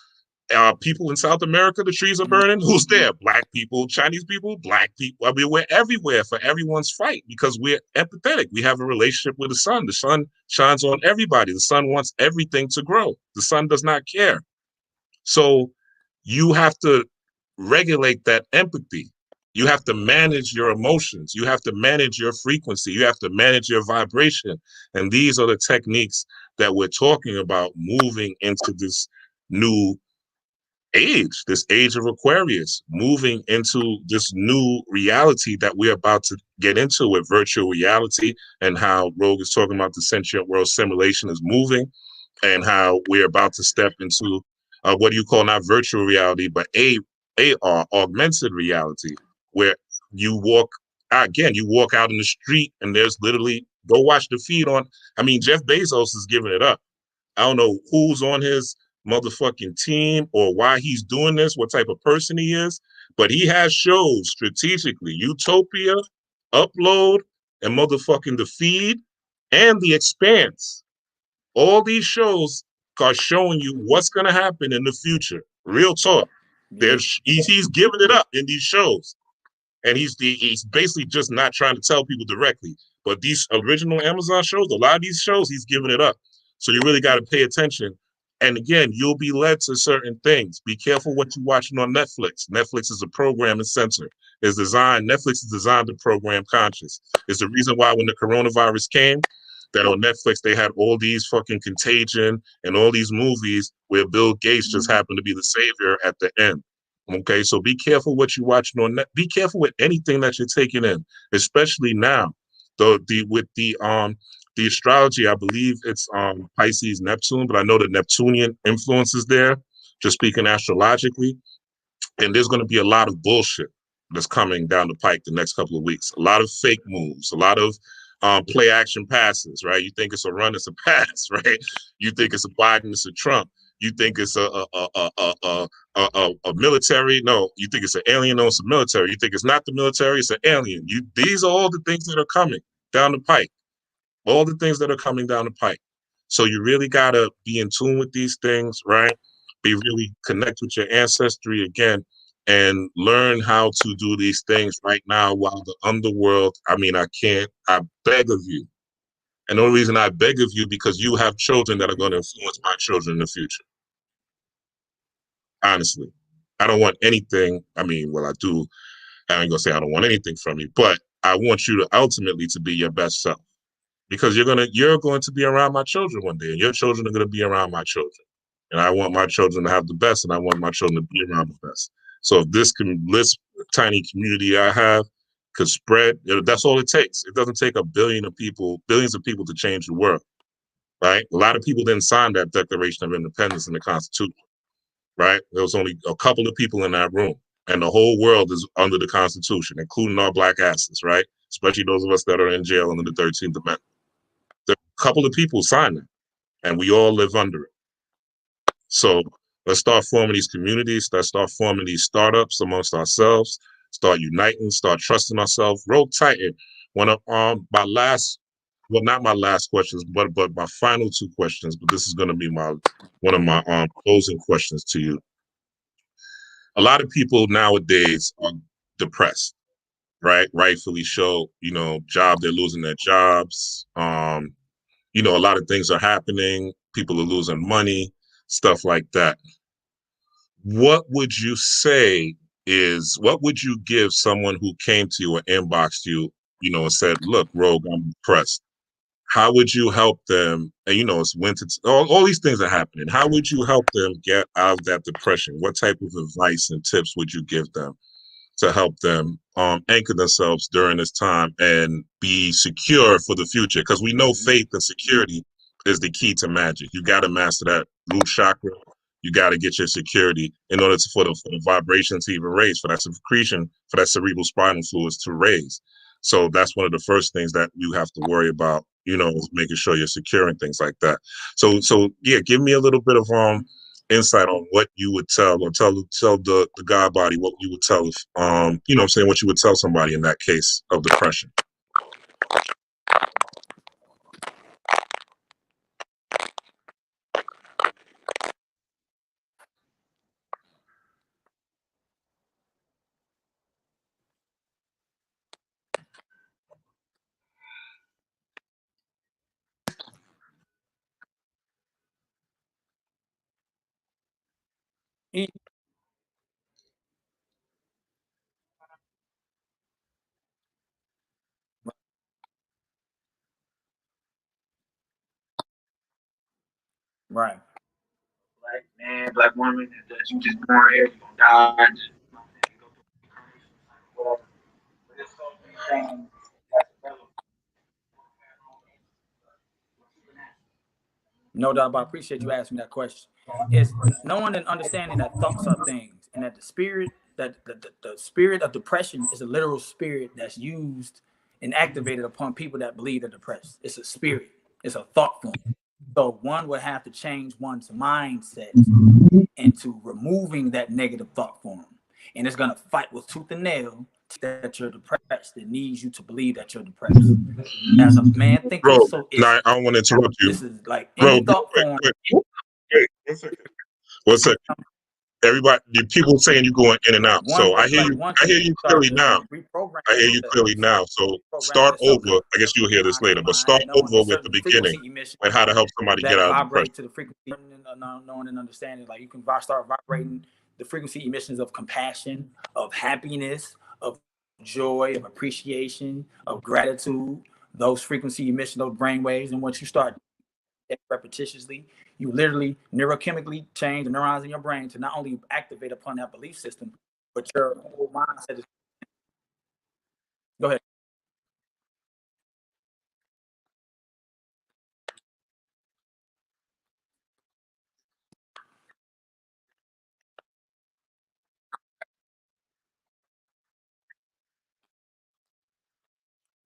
A: People in South America, the trees are burning, who's there? Black people. Chinese people, black people. I mean, we're everywhere for everyone's fight because we're empathetic. We have a relationship with the sun. The sun shines on everybody. The sun wants everything to grow. The sun does not care. So you have to regulate that empathy. You have to manage your emotions. You have to manage your frequency. You have to manage your vibration. And these are the techniques that we're talking about moving into this new age, this age of Aquarius, moving into this new reality that we're about to get into with virtual reality, and how Rogue is talking about the sentient world simulation is moving, and how we're about to step into what do you call, not virtual reality, but AR, augmented reality, where you walk out in the street and there's literally, go watch the feed on. I mean, Jeff Bezos is giving it up. I don't know who's on his motherfucking team or why he's doing this, what type of person he is, But he has shows strategically, Utopia, Upload, and motherfucking The Feed, and The Expanse. All these shows are showing you what's going to happen in the future. Real talk. He's giving it up in these shows. And he's basically just not trying to tell people directly. But these original Amazon shows, a lot of these shows, he's giving it up. So you really got to pay attention. And again, you'll be led to certain things. Be careful what you're watching on Netflix. Netflix is a program and censor. Netflix is designed to program conscious. It's the reason why when the coronavirus came, that on Netflix they had all these fucking Contagion and all these movies where Bill Gates just happened to be the savior at the end. Okay, so be careful what you're watching on net. Be careful with anything that you're taking in, especially now. With the astrology, I believe it's Pisces Neptune, but I know the Neptunian influence is there, just speaking astrologically. And there's going to be a lot of bullshit that's coming down the pike the next couple of weeks. A lot of fake moves, a lot of play action passes, right? You think it's a run, it's a pass, right? You think it's a Biden, it's a Trump. You think it's a military? No, you think it's an alien? No, it's a military. You think it's not the military? It's an alien. These are all the things that are coming down the pike. All the things that are coming down the pike. So you really gotta be in tune with these things, right? Be really connect with your ancestry again, and learn how to do these things right now while the underworld. I beg of you. And the only reason I beg of you, because you have children that are going to influence my children in the future. Honestly, I don't want anything. I do. I ain't gonna say I don't want anything from you, but I want you to ultimately to be your best self, because you're going to be around my children one day, and your children are going to be around my children. And I want my children to have the best, and I want my children to be around the best. So if this tiny community I have could spread, that's all it takes. It doesn't take billions of people to change the world, right? A lot of people didn't sign that Declaration of Independence in the Constitution, right? There was only a couple of people in that room, and the whole world is under the Constitution, including our black asses, right? Especially those of us that are in jail under the 13th Amendment. There are a couple of people signed it, and we all live under it. So let's start forming these communities. Let's start forming these startups amongst ourselves. Start uniting. Start trusting ourselves. Roll tighter. One of not my last questions, but my final two questions. But this is going to be one of my closing questions to you. A lot of people nowadays are depressed, right? Rightfully so. They're losing their jobs. A lot of things are happening. People are losing money. Stuff like that. What would you give someone who came to you or inboxed you, and said, look, Rogue, I'm depressed? How would you help them? And it's winter, all these things are happening. How would you help them get out of that depression? What type of advice and tips would you give them to help them anchor themselves during this time and be secure for the future? Because we know faith and security is the key to magic. You got to master that root chakra. You got to get your security in order for the vibration to even raise, for that secretion, for that cerebral spinal fluids to raise. So that's one of the first things that you have to worry about, making sure you're secure and things like that. So yeah, give me a little bit of insight on what you would tell, or tell the God body what you would tell, what you would tell somebody in that case of depression.
B: Right.
C: Black man, black woman, that you just born here, you gonna die.
B: No doubt about it. Appreciate you asking me that question. It's knowing and understanding that thoughts are things, and that the spirit of depression is a literal spirit that's used and activated upon people that believe they're depressed. It's a spirit. It's a thought form. So one would have to change one's mindset into removing that negative thought form and it's gonna fight with tooth and nail that you're depressed. It needs you to believe that you're depressed. As a man thinking,
A: Bro,
B: so
A: no, I don't want to interrupt you.
B: this is like
A: Bro,
B: any thought form.
A: Wait, 1 second. 1 second. Everybody, the people saying you're going in and out. So I hear you. I hear you clearly now. I hear you clearly now. So start over. I guess you'll hear this later, but start over with the beginning and how to help somebody get out of depression.
B: To the frequency, knowing and understanding. Like you can start vibrating the frequency emissions of compassion, of happiness, of joy, of appreciation, of gratitude. Those frequency emissions, those brain waves, and once you start repetitiously, you literally neurochemically change the neurons in your brain to not only activate upon that belief system, but your whole mindset is. Go ahead.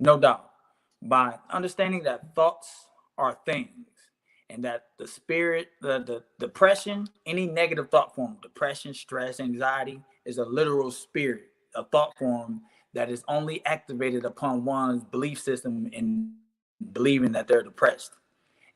B: No doubt. By understanding that thoughts are things, and that the spirit, the depression, any negative thought form, depression, stress, anxiety, is a literal spirit, a thought form that is only activated upon one's belief system in believing that they're depressed.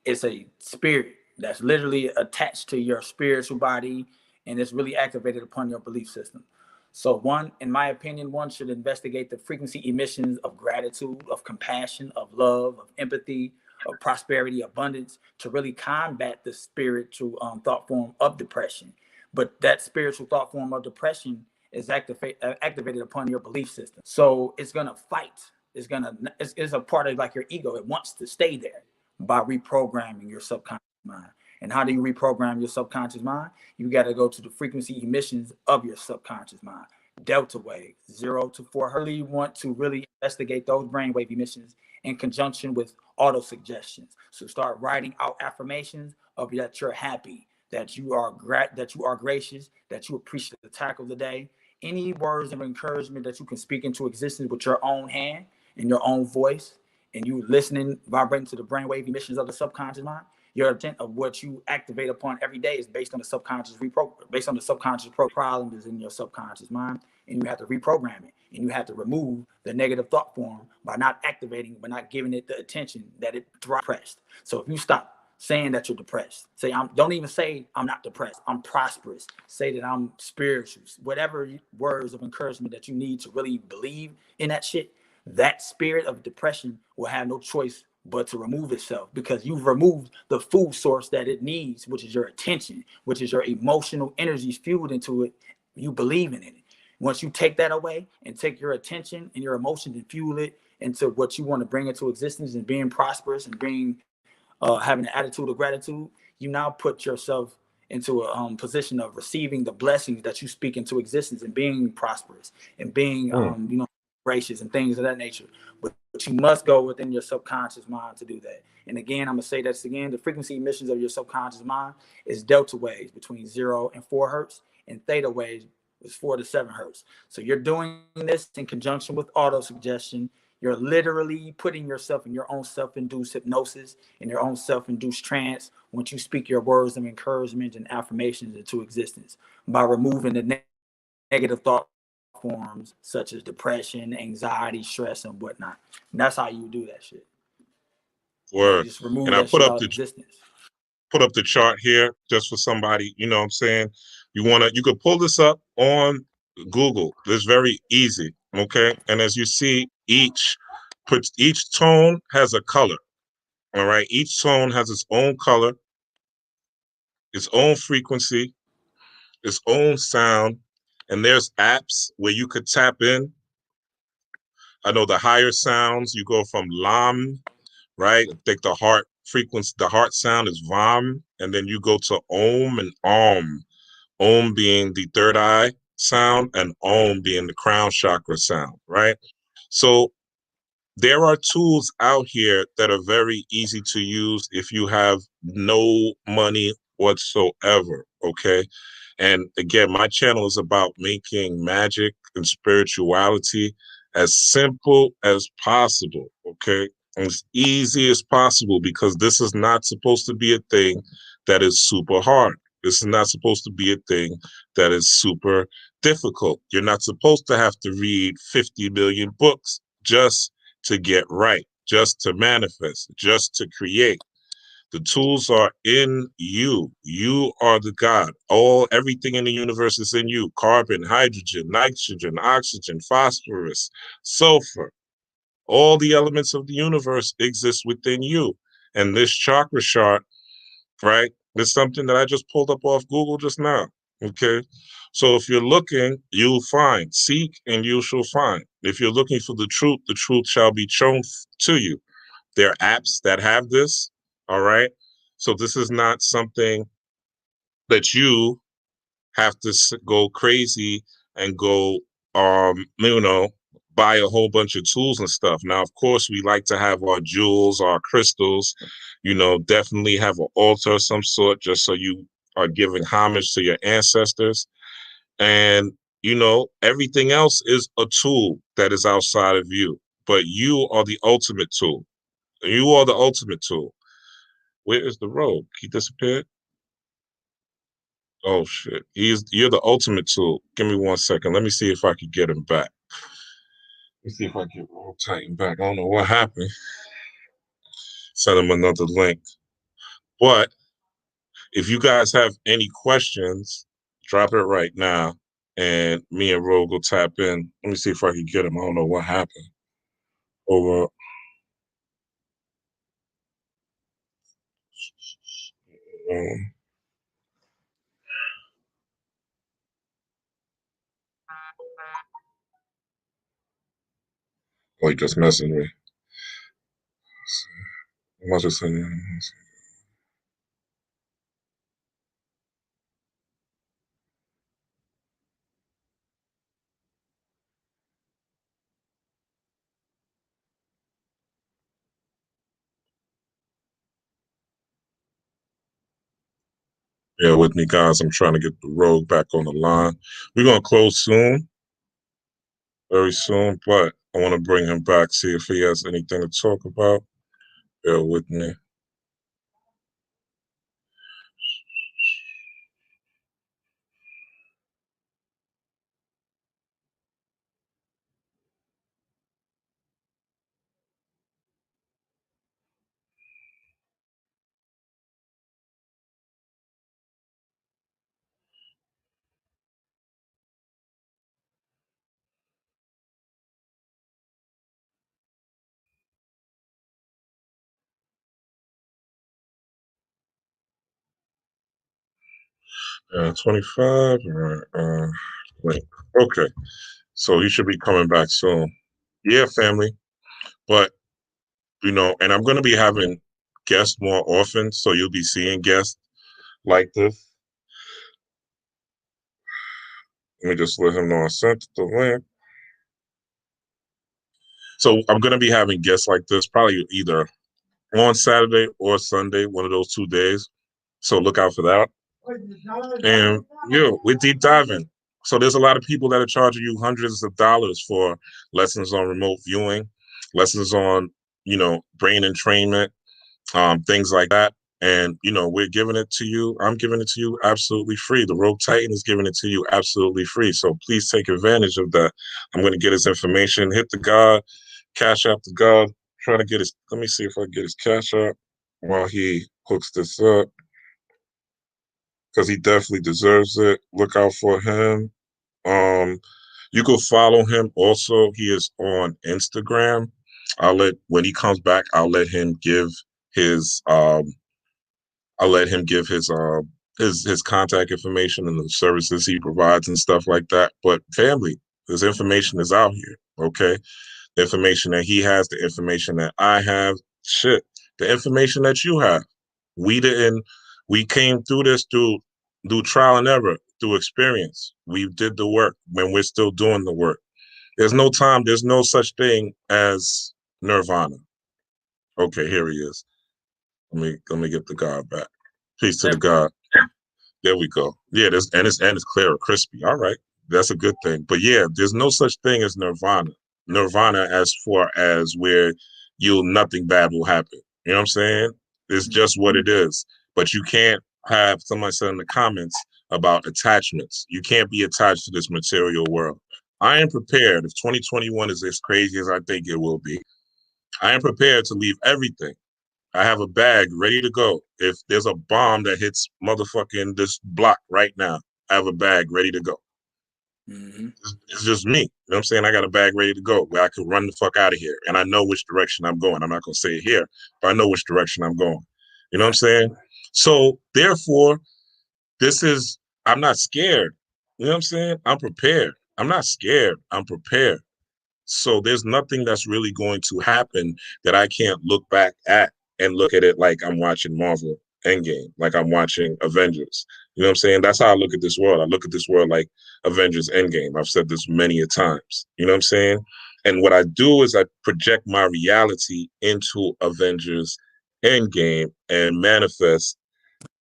B: It's a spirit that's literally attached to your spiritual body, and it's really activated upon your belief system. So one, in my opinion, one should investigate the frequency emissions of gratitude, of compassion, of love, of empathy, of prosperity, abundance, to really combat the spiritual thought form of depression. But that spiritual thought form of depression is activated upon your belief system. So it's gonna fight. It's a part of like your ego. It wants to stay there by reprogramming your subconscious mind. And how do you reprogram your subconscious mind? You got to go to the frequency emissions of your subconscious mind. Delta wave, 0 to 4 hertz. You want to really investigate those brainwave emissions in conjunction with auto suggestions. So start writing out affirmations of that you're happy, that you are gracious, that you appreciate the tackle of the day. Any words of encouragement that you can speak into existence with your own hand and your own voice, and you listening, vibrating to the brainwave emissions of the subconscious mind. Your intent of what you activate upon every day is based on the subconscious problems in your subconscious mind, and you have to reprogram it, and you have to remove the negative thought form by not activating, by not giving it the attention that it thrives. So if you stop saying that you're depressed, don't even say I'm not depressed, I'm prosperous. Say that I'm spiritual. Whatever words of encouragement that you need to really believe in that shit, that spirit of depression will have no choice but to remove itself, because you've removed the food source that it needs, which is your attention, which is your emotional energies fueled into it. You believe in it. Once you take that away and take your attention and your emotions and fuel it into what you want to bring into existence and being prosperous and being having an attitude of gratitude, you now put yourself into a position of receiving the blessings that you speak into existence and being prosperous and being gracious and things of that nature. But you must go within your subconscious mind to do that. And again, I'm gonna say this again: the frequency emissions of your subconscious mind is delta waves between 0 and 4 hertz, and theta waves is 4 to 7 hertz. So you're doing this in conjunction with auto suggestion. You're literally putting yourself in your own self-induced hypnosis, in your own self-induced trance, once you speak your words of encouragement and affirmations into existence by removing the negative thought forms such as depression, anxiety, stress, and whatnot. And that's how you do that shit.
A: Word.
B: Just remove
A: and I
B: that shit out of existence.
A: Put up the chart here just for somebody, you know what I'm saying? You could pull this up on Google. It's very easy, okay? And as you see, each tone has a color. All right. Each tone has its own color, its own frequency, its own sound. And there's apps where you could tap in. I know the higher sounds, you go from lam, right? I think the heart frequency, the heart sound is vam. And then you go to om and om. Om being the third eye sound and om being the crown chakra sound, right? So there are tools out here that are very easy to use if you have no money whatsoever, okay? And again, my channel is about making magic and spirituality as simple as possible, okay? As easy as possible, because this is not supposed to be a thing that is super hard. This is not supposed to be a thing that is super difficult. You're not supposed to have to read 50 million books just to get right, just to manifest, just to create. The tools are in you. You are the God. Everything in the universe is in you. Carbon, hydrogen, nitrogen, oxygen, phosphorus, sulfur. All the elements of the universe exist within you. And this chakra chart, right, is something that I just pulled up off Google just now. Okay. So if you're looking, you'll find. Seek and you shall find. If you're looking for the truth shall be shown to you. There are apps that have this. All right. So this is not something that you have to go crazy and go, buy a whole bunch of tools and stuff. Now, of course, we like to have our jewels, our crystals, definitely have an altar of some sort, just so you are giving homage to your ancestors. And, everything else is a tool that is outside of you, but you are the ultimate tool. You are the ultimate tool. Where is the rogue? He disappeared? Oh shit. You're the ultimate tool. Give me 1 second. Let me see if I can get him back. Let me see if I can get Roll Titan back. I don't know what happened. Send him another link. But if you guys have any questions, drop it right now. And me and Rogue will tap in. Let me see if I can get him. I don't know what happened. Over. Oh, he just messaged me. I must have sent him. Yeah, with me, guys. I'm trying to get the Rogue back on the line. We're going to close soon, very soon, but I want to bring him back, see if he has anything to talk about. Bear with me. Yeah, 25. All right. Wait. Okay. So he should be coming back soon. Yeah, family. But, and I'm going to be having guests more often. So you'll be seeing guests like this. Let me just let him know I sent the link. So I'm going to be having guests like this probably either on Saturday or Sunday, one of those 2 days. So look out for that. And we're deep diving. So there's a lot of people that are charging you hundreds of dollars for lessons on remote viewing, lessons on, brain entrainment, things like that. And, we're giving it to you. I'm giving it to you absolutely free. The Rogue Titan is giving it to you absolutely free. So please take advantage of that. I'm going to get his information. Hit the God, cash out the God. Trying to get his, let me see if I can get his cash out while he hooks this up, because he definitely deserves it. Look out for him. You can follow him also. He is on Instagram. When he comes back, I'll let him give his his contact information and the services he provides and stuff like that. But family, his information is out here. Okay. The information that he has, the information that I have, the information that you have. We came through this through trial and error, through experience. We did the work when we're still doing the work. There's no such thing as nirvana. Okay, here he is. Let me get the God back. Peace to the God. There we go. Yeah, it's clear or crispy. All right. That's a good thing. But yeah, there's no such thing as nirvana. Nirvana as far as where nothing bad will happen. You know what I'm saying? It's just what it is. But you can't have somebody said in the comments, about attachments. You can't be attached to this material world. I am prepared. If 2021 is as crazy as I think it will be, I am prepared to leave everything. I have a bag ready to go. If there's a bomb that hits motherfucking this block right now, I have a bag ready to go.
B: Mm-hmm.
A: It's just me. You know what I'm saying? I got a bag ready to go where I can run the fuck out of here. And I know which direction I'm going. I'm not going to say it here, but I know which direction I'm going. You know what I'm saying? So therefore, I'm not scared. You know what I'm saying? I'm prepared. I'm not scared. I'm prepared. So there's nothing that's really going to happen that I can't look back at and look at it like I'm watching Marvel Endgame, like I'm watching Avengers. You know what I'm saying? That's how I look at this world. I look at this world like Avengers Endgame. I've said this many a times. You know what I'm saying? And what I do is I project my reality into Avengers Endgame and manifest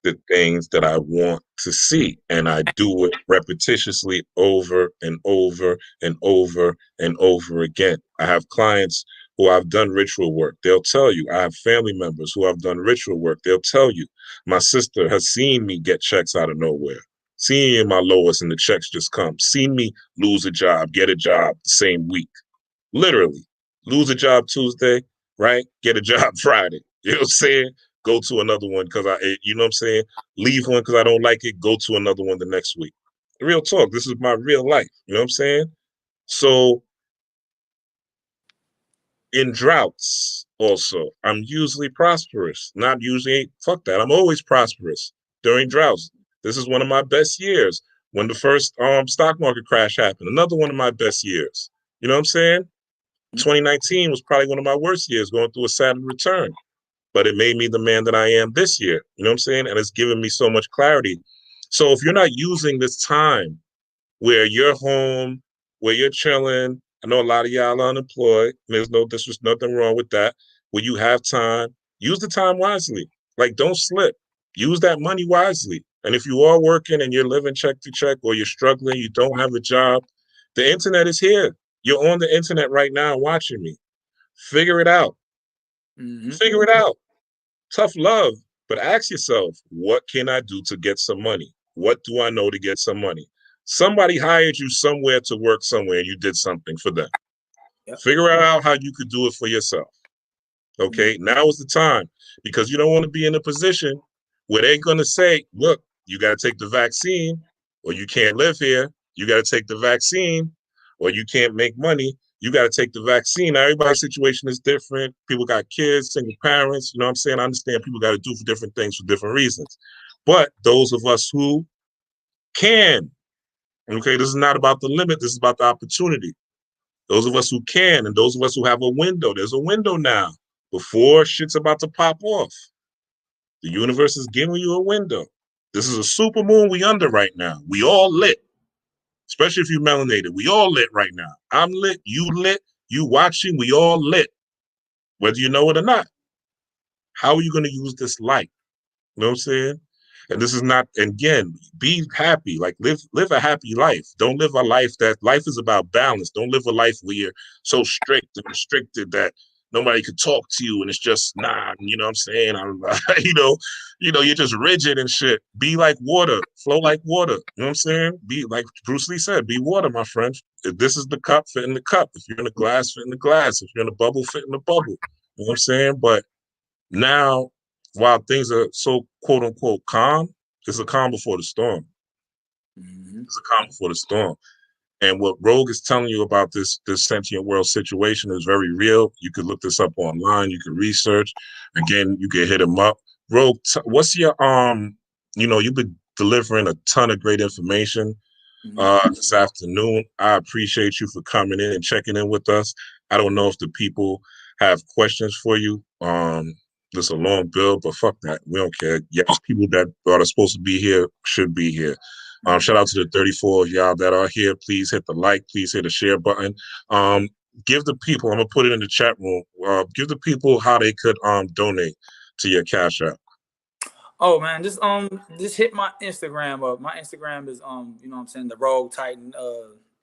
A: the things that I want to see. And I do it repetitiously over and over and over and over again. I have clients who I've done ritual work. They'll tell you. I have family members who I've done ritual work. They'll tell you. My sister has seen me get checks out of nowhere. Seen me in my lowest and the checks just come. Seen me lose a job, get a job the same week. Literally. Lose a job Tuesday, right? Get a job Friday. You know what I'm saying? Go to another one because you know what I'm saying? Leave one because I don't like it. Go to another one the next week. Real talk. This is my real life. You know what I'm saying? So in droughts, also, I'm usually prosperous. Not usually, fuck that. I'm always prosperous during droughts. This is one of my best years. When the first stock market crash happened, another one of my best years. You know what I'm saying? 2019 was probably one of my worst years, going through a Saturn return. But it made me the man that I am this year. You know what I'm saying? And it's given me so much clarity. So if you're not using this time where you're home, where you're chilling, I know a lot of y'all are unemployed. There's nothing wrong with that. When you have time, use the time wisely. Like, don't slip. Use that money wisely. And if you are working and you're living check to check, or you're struggling, you don't have a job, the internet is here. You're on the internet right now watching me. Figure it out.
B: Mm-hmm.
A: Figure it out. Tough love. But ask yourself, what can I do to get some money? What do I know to get some money? Somebody hired you somewhere to work somewhere and you did something for them.
B: Yep.
A: Figure out how you could do it for yourself. Okay, now is the time, because you don't want to be in a position where they're going to say, look, you got to take the vaccine or you can't live here. You got to take the vaccine or you can't make money. You got to take the vaccine. Now, everybody's situation is different. People got kids, single parents. You know what I'm saying? I understand people got to do for different things for different reasons. But those of us who can, okay, this is not about the limit. This is about the opportunity. Those of us who can, and those of us who have a window, there's a window now before shit's about to pop off. The universe is giving you a window. This is a super moon we under right now. We all lit, especially if you're melanated. We all lit right now. I'm lit, you watching, we all lit, whether you know it or not. How are you going to use this light? You know what I'm saying? And this is not, again, be happy, like live a happy life. Don't live a life life is about balance. Don't live a life where you're so strict and restricted that nobody could talk to you and it's just, nah, you know what I'm saying? You're just rigid and shit. Be like water, flow like water. You know what I'm saying? Be like Bruce Lee said, be water, my friend. If this is the cup, fit in the cup. If you're in a glass, fit in the glass. If you're in a bubble, fit in the bubble. You know what I'm saying? But now, while things are so quote unquote calm, it's a calm before the storm.
B: Mm-hmm.
A: It's a calm before the storm. And what Rogue is telling you about this sentient world situation is very real. You could look this up online. You could research. Again, you can hit him up. Rogue, what's your you've been delivering a ton of great information this afternoon. I appreciate you for coming in and checking in with us. I don't know if the people have questions for you. This a long bill, but fuck that. We don't care. Yes, people that are supposed to be here should be here. Shout out to the 34 of y'all that are here. Please hit the like. Please hit the share button. Give the people, I'm going to put it in the chat room, give the people how they could donate to your Cash App.
B: Oh man, just hit my Instagram up. My Instagram is you know what I'm saying, the Rogue Titan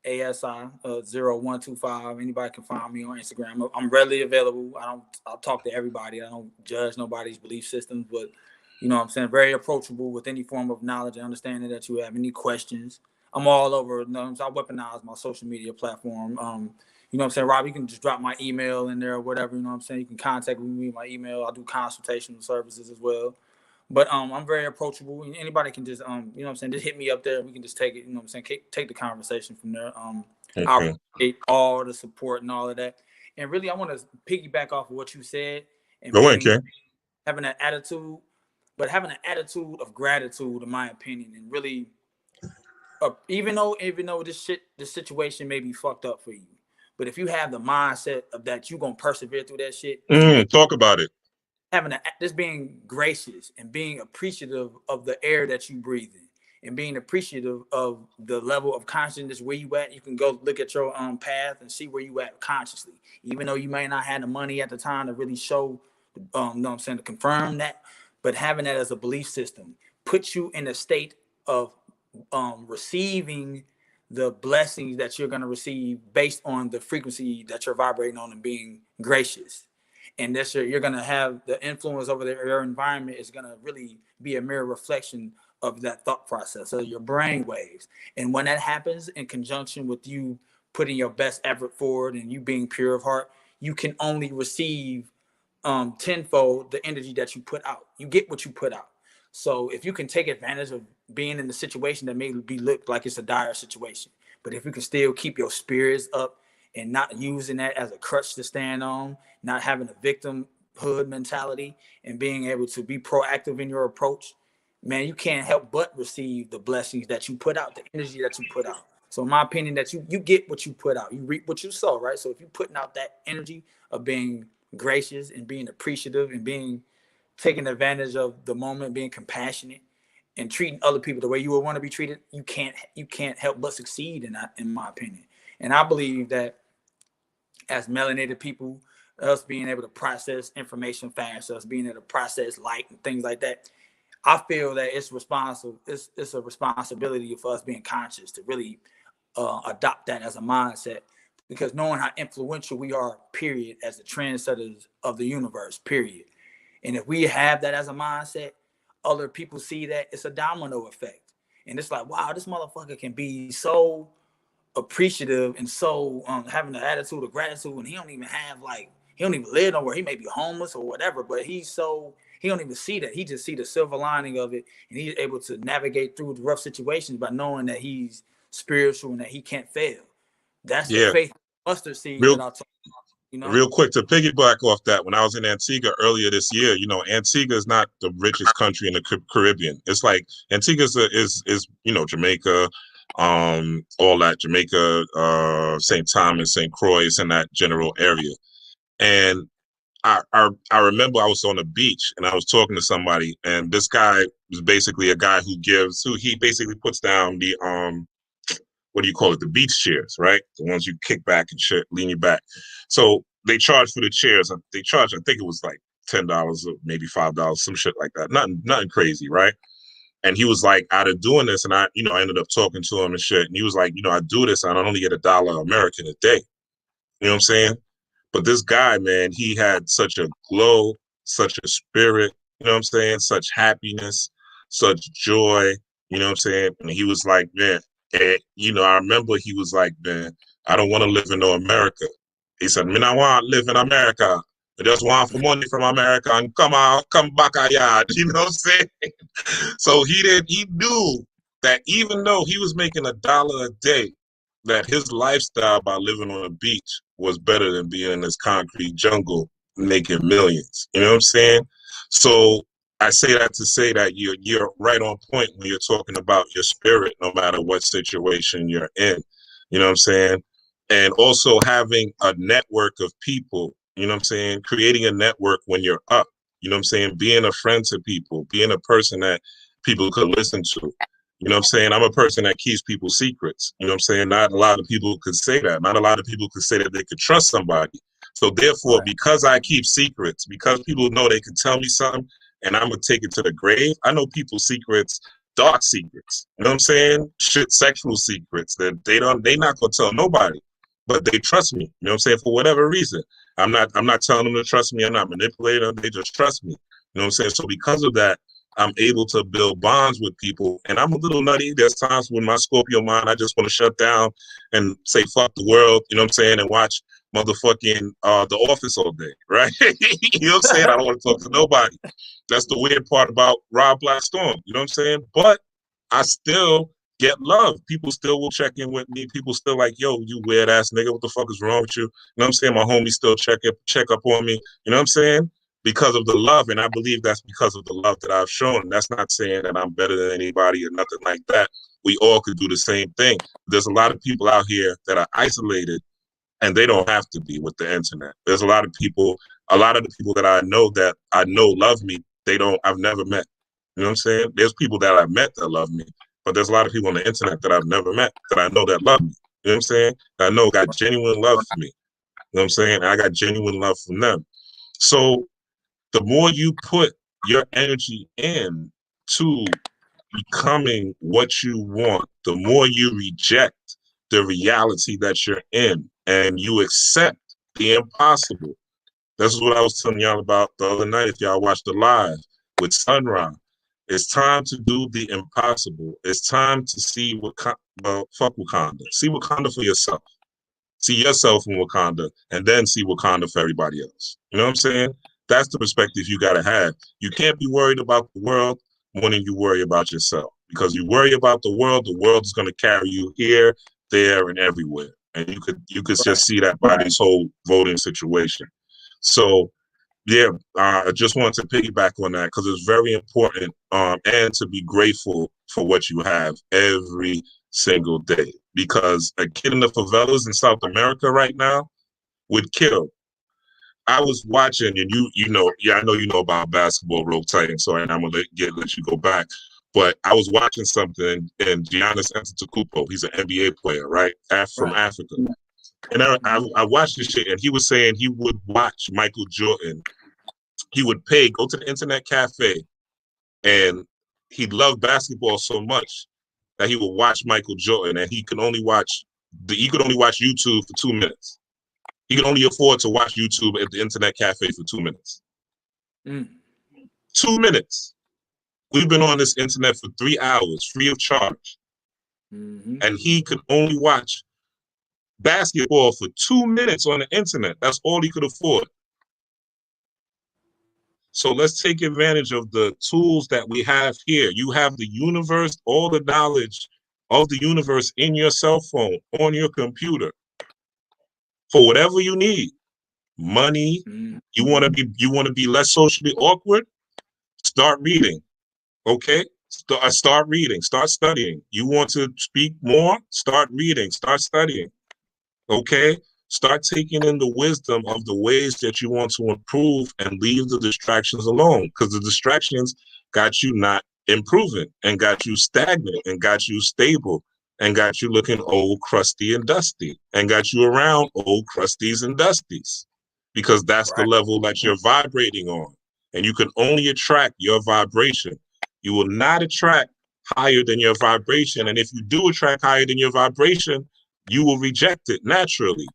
B: ASI 0125. Anybody can find me on Instagram. I'm readily available. I'll talk to everybody. I don't judge nobody's belief systems, but You know what I'm saying? Very approachable with any form of knowledge and understanding that you have. Any questions, I'm all over. You know, I weaponize my social media platform. You know what I'm saying, Rob? You can just drop my email in there or whatever. You know what I'm saying? You can contact me, my email. I do consultation services as well. But I'm very approachable. Anybody can just you know what I'm saying, just hit me up there. We can just take it. You know what I'm saying? Take the conversation from there. I appreciate all the support and all of that. And really, I want to piggyback off of what you said and
A: Go ahead, Ken.
B: having an attitude. But having an attitude of gratitude, in my opinion, and really, even though this situation may be fucked up for you, but if you have the mindset of that, you're gonna persevere through that shit.
A: Talk about it.
B: Just being gracious and being appreciative of the air that you breathe in, and being appreciative of the level of consciousness where you at. You can go look at your path and see where you at consciously, even though you may not have the money at the time to really show, know what I'm saying, to confirm that. But having that as a belief system puts you in a state of receiving the blessings that you're going to receive based on the frequency that you're vibrating on and being gracious. And that's you're going to have the influence over your environment is going to really be a mirror reflection of that thought process, of your brain waves. And when that happens in conjunction with you putting your best effort forward and you being pure of heart, you can only receive tenfold the energy that you put out. You get what you put out. So if you can take advantage of being in the situation that may be looked like it's a dire situation, but if you can still keep your spirits up and not using that as a crutch to stand on, not having a victimhood mentality, and being able to be proactive in your approach, man, you can't help but receive the blessings that you put out, the energy that you put out. So in my opinion, that you get what you put out, you reap what you sow, right? So if you're putting out that energy of being gracious and being appreciative and being taking advantage of the moment, being compassionate and treating other people the way you would want to be treated, you can't help but succeed in that, in my opinion. And I believe that as melanated people, us being able to process information fast, us being able to process light and things like that, I feel that it's a responsibility for us being conscious to really adopt that as a mindset, because knowing how influential we are, period, as the trendsetters of the universe, period. And if we have that as a mindset, other people see that, it's a domino effect. And it's like, wow, this motherfucker can be so appreciative and so having the attitude of gratitude, and he don't even live nowhere. He may be homeless or whatever, but he don't even see that. He just see the silver lining of it, and he's able to navigate through the rough situations by knowing that he's spiritual and that he can't fail. That's the faith mustard seed that I talk about. You know?
A: Real quick, to piggyback off that, when I was in Antigua earlier this year, you know, Antigua is not the richest country in the Caribbean. It's like Antigua is you know, Jamaica, all that, Jamaica, St. Thomas, St. Croix, in that general area. And I remember I was on the beach and I was talking to somebody, and this guy was basically a guy who he basically puts down the what do you call it? The beach chairs, right? The ones you kick back and shit, lean you back. So they charge for the chairs. I think it was like $10 or maybe $5, some shit like that. Nothing crazy, right? And he was like, out of doing this, and I ended up talking to him and shit. And he was like, I do this, and I only get $1 American a day. You know what I'm saying? But this guy, man, he had such a glow, such a spirit, you know what I'm saying? Such happiness, such joy, you know what I'm saying? And he was like, man, I remember he was like, man, I don't want to live in no America. He said, man, I want to live in America. I just want for money from America and come back a yard, you know what I'm saying? So he knew that even though he was making $1 a day, that his lifestyle by living on a beach was better than being in this concrete jungle making millions. You know what I'm saying? So I say that to say that you're right on point when you're talking about your spirit, no matter what situation you're in. You know what I'm saying? And also having a network of people, you know what I'm saying? Creating a network when you're up, you know what I'm saying? Being a friend to people, being a person that people could listen to. You know what I'm saying? I'm a person that keeps people's secrets. You know what I'm saying? Not a lot of people could say that. Not a lot of people could say that they could trust somebody. So therefore, because I keep secrets, because people know they can tell me something and I'm going to take it to the grave, I know people's secrets, dark secrets. You know what I'm saying? Shit, sexual secrets that they not going to tell nobody, but they trust me. You know what I'm saying? For whatever reason. I'm not telling them to trust me. I'm not manipulating them. They just trust me. You know what I'm saying? So because of that, I'm able to build bonds with people. And I'm a little nutty. There's times when my Scorpio mind, I just want to shut down and say, fuck the world, you know what I'm saying? And watch motherfucking The Office all day, right? You know what I'm saying? I don't want to talk to nobody. That's the weird part about Rob Black Storm, you know what I'm saying? But I still get love. People still will check in with me. People still like, yo, you weird ass nigga, what the fuck is wrong with you? You know what I'm saying? My homies still check up on me. You know what I'm saying? Because of the love, and I believe that's because of the love that I've shown. That's not saying that I'm better than anybody or nothing like that. We all could do the same thing. There's a lot of people out here that are isolated, and they don't have to be with the internet. There's a lot of the people that I know love me, I've never met. You know what I'm saying? There's people that I've met that love me, but there's a lot of people on the internet that I've never met that I know that love me. You know what I'm saying? That I know got genuine love for me. You know what I'm saying? And I got genuine love from them. So the more you put your energy in to becoming what you want, the more you reject the reality that you're in and you accept the impossible. This is what I was telling y'all about the other night. If y'all watched the live with Sunrise, it's time to do the impossible. It's time to see fuck Wakanda. See Wakanda for yourself. See yourself in Wakanda, and then see Wakanda for everybody else. You know what I'm saying? That's the perspective you got to have. You can't be worried about the world more than you worry about yourself. Because you worry about the world is going to carry you here, there, and everywhere. And you could just see that by this whole voting situation. So, yeah, I just wanted to piggyback on that because it's very important and to be grateful for what you have every single day. Because a kid in the favelas in South America right now would kill. I was watching, and you know, I know you know about basketball, Rogue Titan, so and I'm gonna let you go back. But I was watching something, and Giannis Antetokounmpo, he's an NBA player, right, from Africa. And I watched this shit, and he was saying he would watch Michael Jordan. He would go to the internet cafe, and he loved basketball so much that he would watch Michael Jordan, and he could only watch YouTube for 2 minutes. He could only afford to watch YouTube at the internet cafe for 2 minutes. 2 minutes. We've been on this internet for 3 hours, free of charge. And he could only watch basketball for 2 minutes on the internet. That's all he could afford. So let's take advantage of the tools that we have here. You have the universe, all the knowledge of the universe in your cell phone, on your computer, for whatever you need. Money. You want to be less socially awkward? Start reading. Okay? Start reading. Start studying. You want to speak more? Start reading. Start studying. Okay? Start taking in the wisdom of the ways that you want to improve and leave the distractions alone, because the distractions got you not improving and got you stagnant and got you stable and got you looking old, crusty, and dusty and got you around old crusties and dusties, because that's the level that you're vibrating on. And you can only attract your vibration. You will not attract higher than your vibration. And if you do attract higher than your vibration, you will reject it naturally,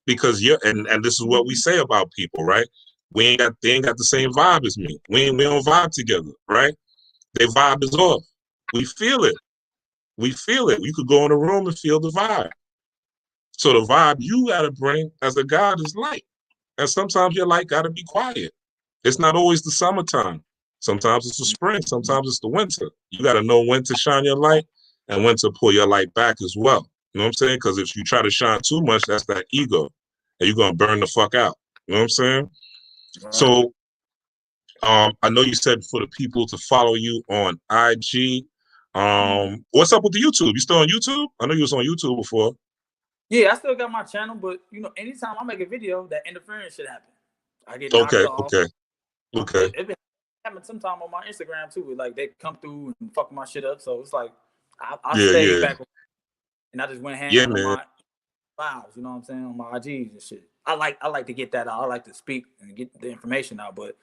A: because and this is what we say about people, right? They ain't got the same vibe as me. We don't vibe together, right? Their vibe is off. We feel it. You could go in a room and feel the vibe. So the vibe you gotta bring as a god is light. And sometimes your light gotta be quiet. It's not always the summertime. Sometimes it's the spring. Sometimes it's the winter. You gotta know when to shine your light and when to pull your light back as well. You know what I'm saying? Because if you try to shine too much, that's that ego. And you're gonna burn the fuck out. You know what I'm saying? Right. So I know you said for the people to follow you on IG. What's up with the YouTube? You still on YouTube? I know you was on YouTube before.
B: Yeah, I still got my channel, but anytime I make a video, that interference should happen. I get knocked off.
A: Okay.
B: It been happening sometime on my Instagram too. Like they come through and fuck my shit up. So it's like I stayed back, and I just went hand on my files. You know what I'm saying, on my IGs and shit. I like to get that out. I like to speak and get the information out. But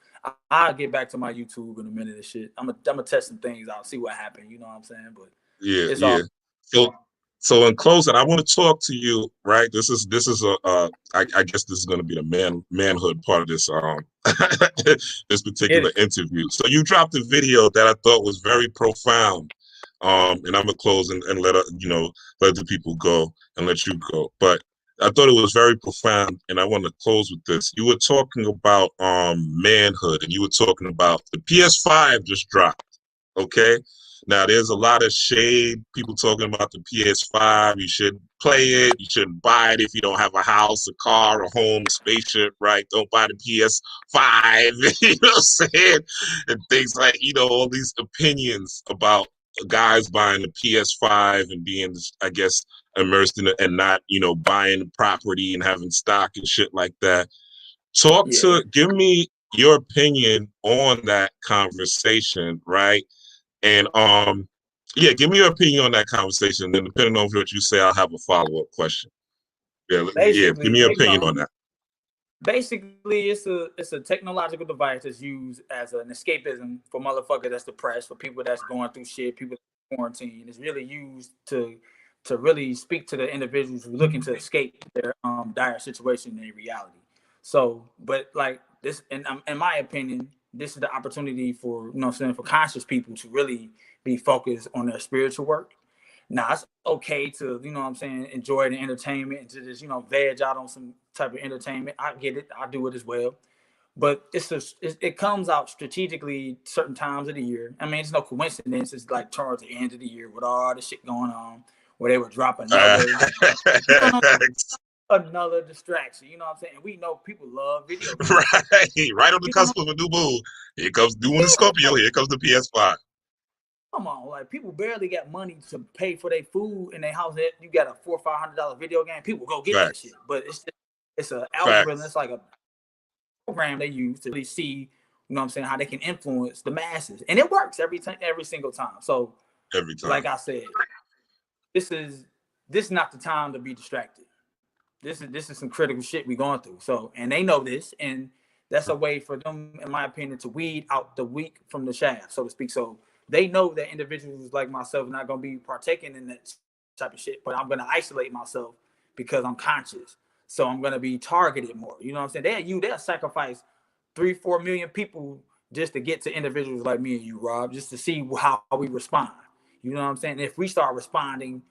B: I'll get back to my YouTube in a minute and shit. I'm gonna test some things out, see what happened. You know what I'm saying? But
A: yeah. So in closing, I want to talk to you, right? This is I guess this is going to be the manhood part of this this particular interview. So you dropped a video that I thought was very profound, and I'm gonna close and let let the people go and let you go. But I thought it was very profound, and I want to close with this. You were talking about manhood, and you were talking about the PS5 just dropped. Okay. Now, there's a lot of shade, people talking about the PS5. You should play it. You shouldn't buy it if you don't have a house, a car, a home, a spaceship, right? Don't buy the PS5, you know what I'm saying? And things like, all these opinions about guys buying the PS5 and being, I guess, immersed in it and not, buying property and having stock and shit like that. Give me your opinion on that conversation, right? And give me your opinion on that conversation. And then depending on what you say, I'll have a follow-up question. Give me your opinion on that.
B: Basically, it's a technological device that's used as an escapism for motherfuckers that's depressed, for people that's going through shit, people that's quarantined. It's really used to really speak to the individuals who are looking to escape their dire situation in reality. So, but like this, in my opinion, this is the opportunity for for conscious people to really be focused on their spiritual work. Now it's okay to enjoy the entertainment and to just veg out on some type of entertainment. I get it, I do it as well, but it comes out strategically certain times of the year. I mean, it's no coincidence. It's like towards the end of the year with all the shit going on, where they would drop another another distraction. You know what I'm saying? We know people love video games.
A: Right on the cusp of a new moon. Here comes doing the Scorpio. Here comes the PS5.
B: Come on, like people barely got money to pay for their food in their house. You got a $400 or $500 video game, people go get that shit. But it's an algorithm. It's like a program they use to really see, how they can influence the masses, and it works every single time. So
A: every time,
B: like I said, this is not the time to be distracted. This is some critical shit we going through. So, and they know this, and that's a way for them, in my opinion, to weed out the weak from the shaft, so to speak. So they know that individuals like myself are not going to be partaking in that type of shit, but I'm going to isolate myself because I'm conscious. So I'm going to be targeted more. You know what I'm saying? They'll sacrifice 3-4 million people just to get to individuals like me and you, Rob, just to see how we respond. You know what I'm saying? If we start responding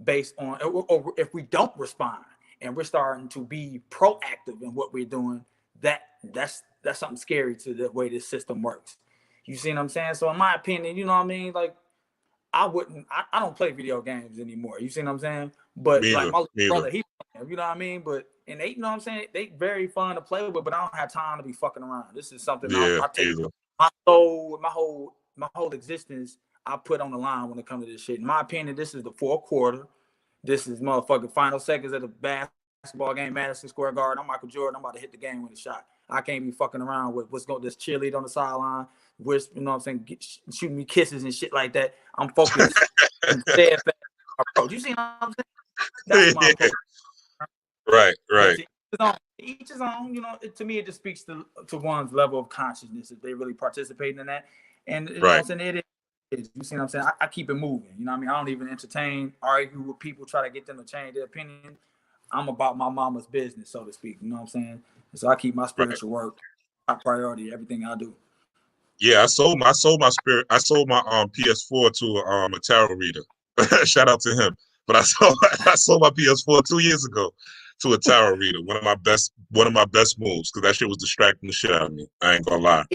B: based on, or if we don't respond and we're starting to be proactive in what we're doing, that's something scary to the way this system works. You see what I'm saying? So in my opinion, you know what I mean? Like, I don't play video games anymore. You see what I'm saying? But like my brother, you know what I mean? But, and they, you know what I'm saying? They very fun to play with, but I don't have time to be fucking around. This is something I take my soul, my whole existence, I put on the line when it comes to this shit. In my opinion, this is the fourth quarter. This is motherfucking final seconds of the basketball game, Madison Square Garden. I'm Michael Jordan. I'm about to hit the game with a shot. I can't be fucking around with what's going this cheerleader on the sideline, which, you know what I'm saying, shooting me kisses and shit like that. I'm focused and steadfast approach. You see what I'm saying? That's my approach.
A: Right.
B: Each his own, to me, it just speaks to one's level of consciousness if they really participate in that. And you know what I'm saying, it is. You see what I'm saying? I keep it moving. You know what I mean? I don't even argue with people, try to get them to change their opinion. I'm about my mama's business, so to speak. You know what I'm saying? And so I keep my spiritual work my priority, everything I do.
A: Yeah, I sold my spirit. I sold my PS4 to a tarot reader. Shout out to him. But I sold my PS4 2 years ago to a tarot reader. One of my best moves, because that shit was distracting the shit out of me. I ain't gonna lie.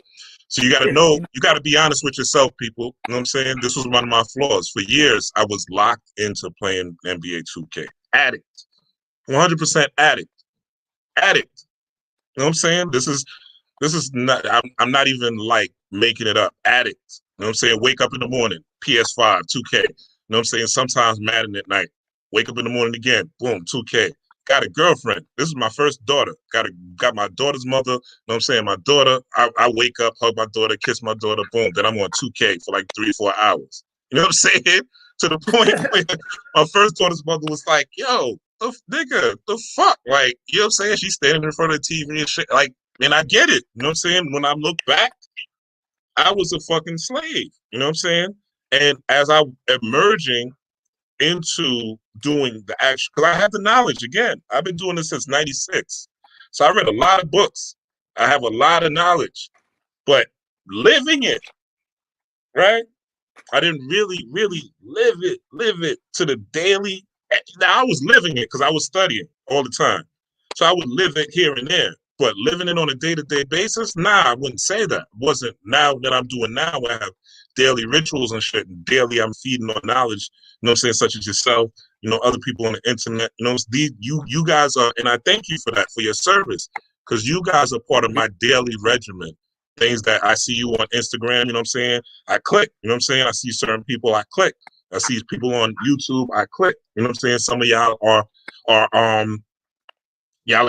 A: So you gotta know, you gotta be honest with yourself, people. You know what I'm saying? This was one of my flaws. For years, I was locked into playing NBA 2K. Addict. 100% addict. You know what I'm saying? This is not, I'm not even like making it up. Addict. You know what I'm saying? Wake up in the morning, PS5, 2K. You know what I'm saying? Sometimes Madden at night. Wake up in the morning again, boom, 2K. Got a girlfriend. This is my first daughter. Got my daughter's mother. You know what I'm saying? My daughter, I wake up, hug my daughter, kiss my daughter, boom. Then I'm on 2K for like 3-4 hours. You know what I'm saying? To the point where my first daughter's mother was like, yo, the fuck? Like, you know what I'm saying? She's standing in front of the TV and shit. Like, and I get it. You know what I'm saying? When I look back, I was a fucking slave. You know what I'm saying? And as I'm emerging into doing the action, because I have the knowledge. Again, I've been doing this since '96, so I read a lot of books. I have a lot of knowledge, but living it, right? I didn't really live it to the daily. Now I was living it because I was studying all the time, so I would live it here and there. But living it on a day-to-day basis, nah, I wouldn't say that. It wasn't now that I'm doing now. I have daily rituals and shit, and daily I'm feeding on knowledge. You know what I'm saying, such as yourself. You know, other people on the internet. You know, you guys are, and I thank you for that, for your service, because you guys are part of my daily regimen. Things that I see you on Instagram, you know what I'm saying? I click, you know what I'm saying? I see certain people, I click. I see people on YouTube, I click. You know what I'm saying? Some of y'all are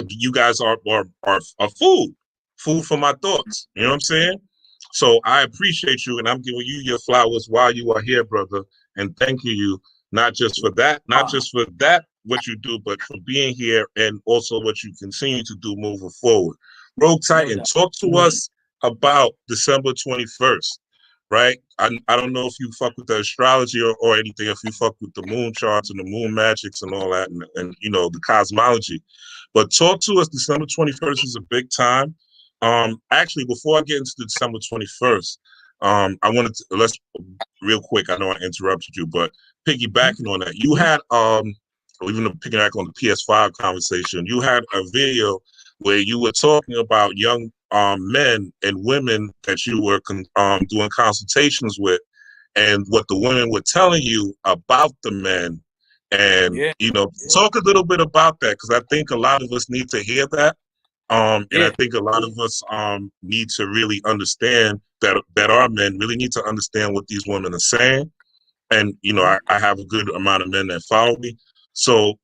A: you guys are food for my thoughts. You know what I'm saying? So I appreciate you, and I'm giving you your flowers while you are here, brother. And thanking you, not just for that, what you do, but for being here and also what you continue to do moving forward. Rogue Titan, talk to us about December 21st, right? I don't know if you fuck with the astrology or anything, if you fuck with the moon charts and the moon magics and all that, and you know, the cosmology. But talk to us. December 21st is a big time. Actually, before I get into the December 21st, I wanted to, let's real quick. I know I interrupted you, but piggybacking on that, you had even piggybacking on the PS5 conversation, you had a video where you were talking about young men and women that you were doing consultations with, and what the women were telling you about the men. And you know, talk a little bit about that, because I think a lot of us need to hear that. And I think a lot of us need to really understand that our men really need to understand what these women are saying. And you know, I have a good amount of men that follow me, so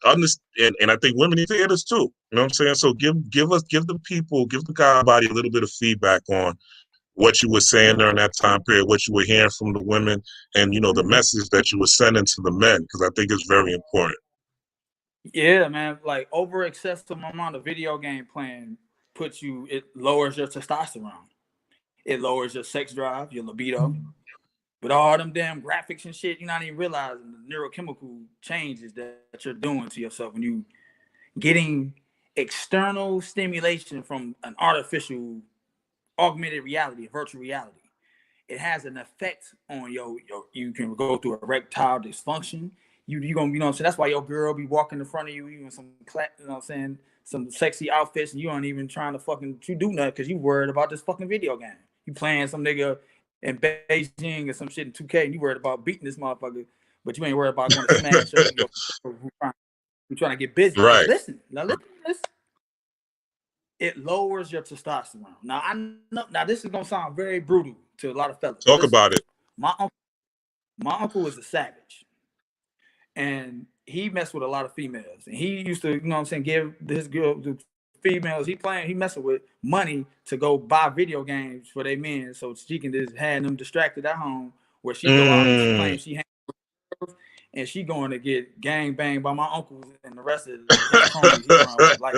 A: understand, and I think women need to hear this too. You know what I'm saying? So give the people, give the God body a little bit of feedback on what you were saying during that time period, what you were hearing from the women, and you know, the message that you were sending to the men, because I think it's very important.
B: Yeah, man. Like over excessive amount of video game playing it lowers your testosterone. It lowers your sex drive, your libido. But all them damn graphics and shit, you're not even realizing the neurochemical changes that you're doing to yourself when you getting external stimulation from an artificial augmented reality, virtual reality. It has an effect on you can go through erectile dysfunction. You gonna, you know what I'm saying? That's why your girl be walking in front of you, even some, you know what I'm saying, some sexy outfits, and you aren't even trying to fucking do nothing because you worried about this fucking video game. You playing some nigga in Beijing or some shit in 2K, and you worried about beating this motherfucker, but you ain't worried about going to smash your who trying to get busy.
A: Right.
B: Listen. It lowers your testosterone. Now I know. Now this is gonna sound very brutal to a lot of fellas.
A: Talk about it.
B: My uncle is a savage, and he messed with a lot of females. And he used to, you know what I'm saying, give this girl, the females he messing with, money to go buy video games for their men, so she can just have them distracted at home, where she go out and she claims she and she going to get gang banged by my uncles and the rest of his homies. Like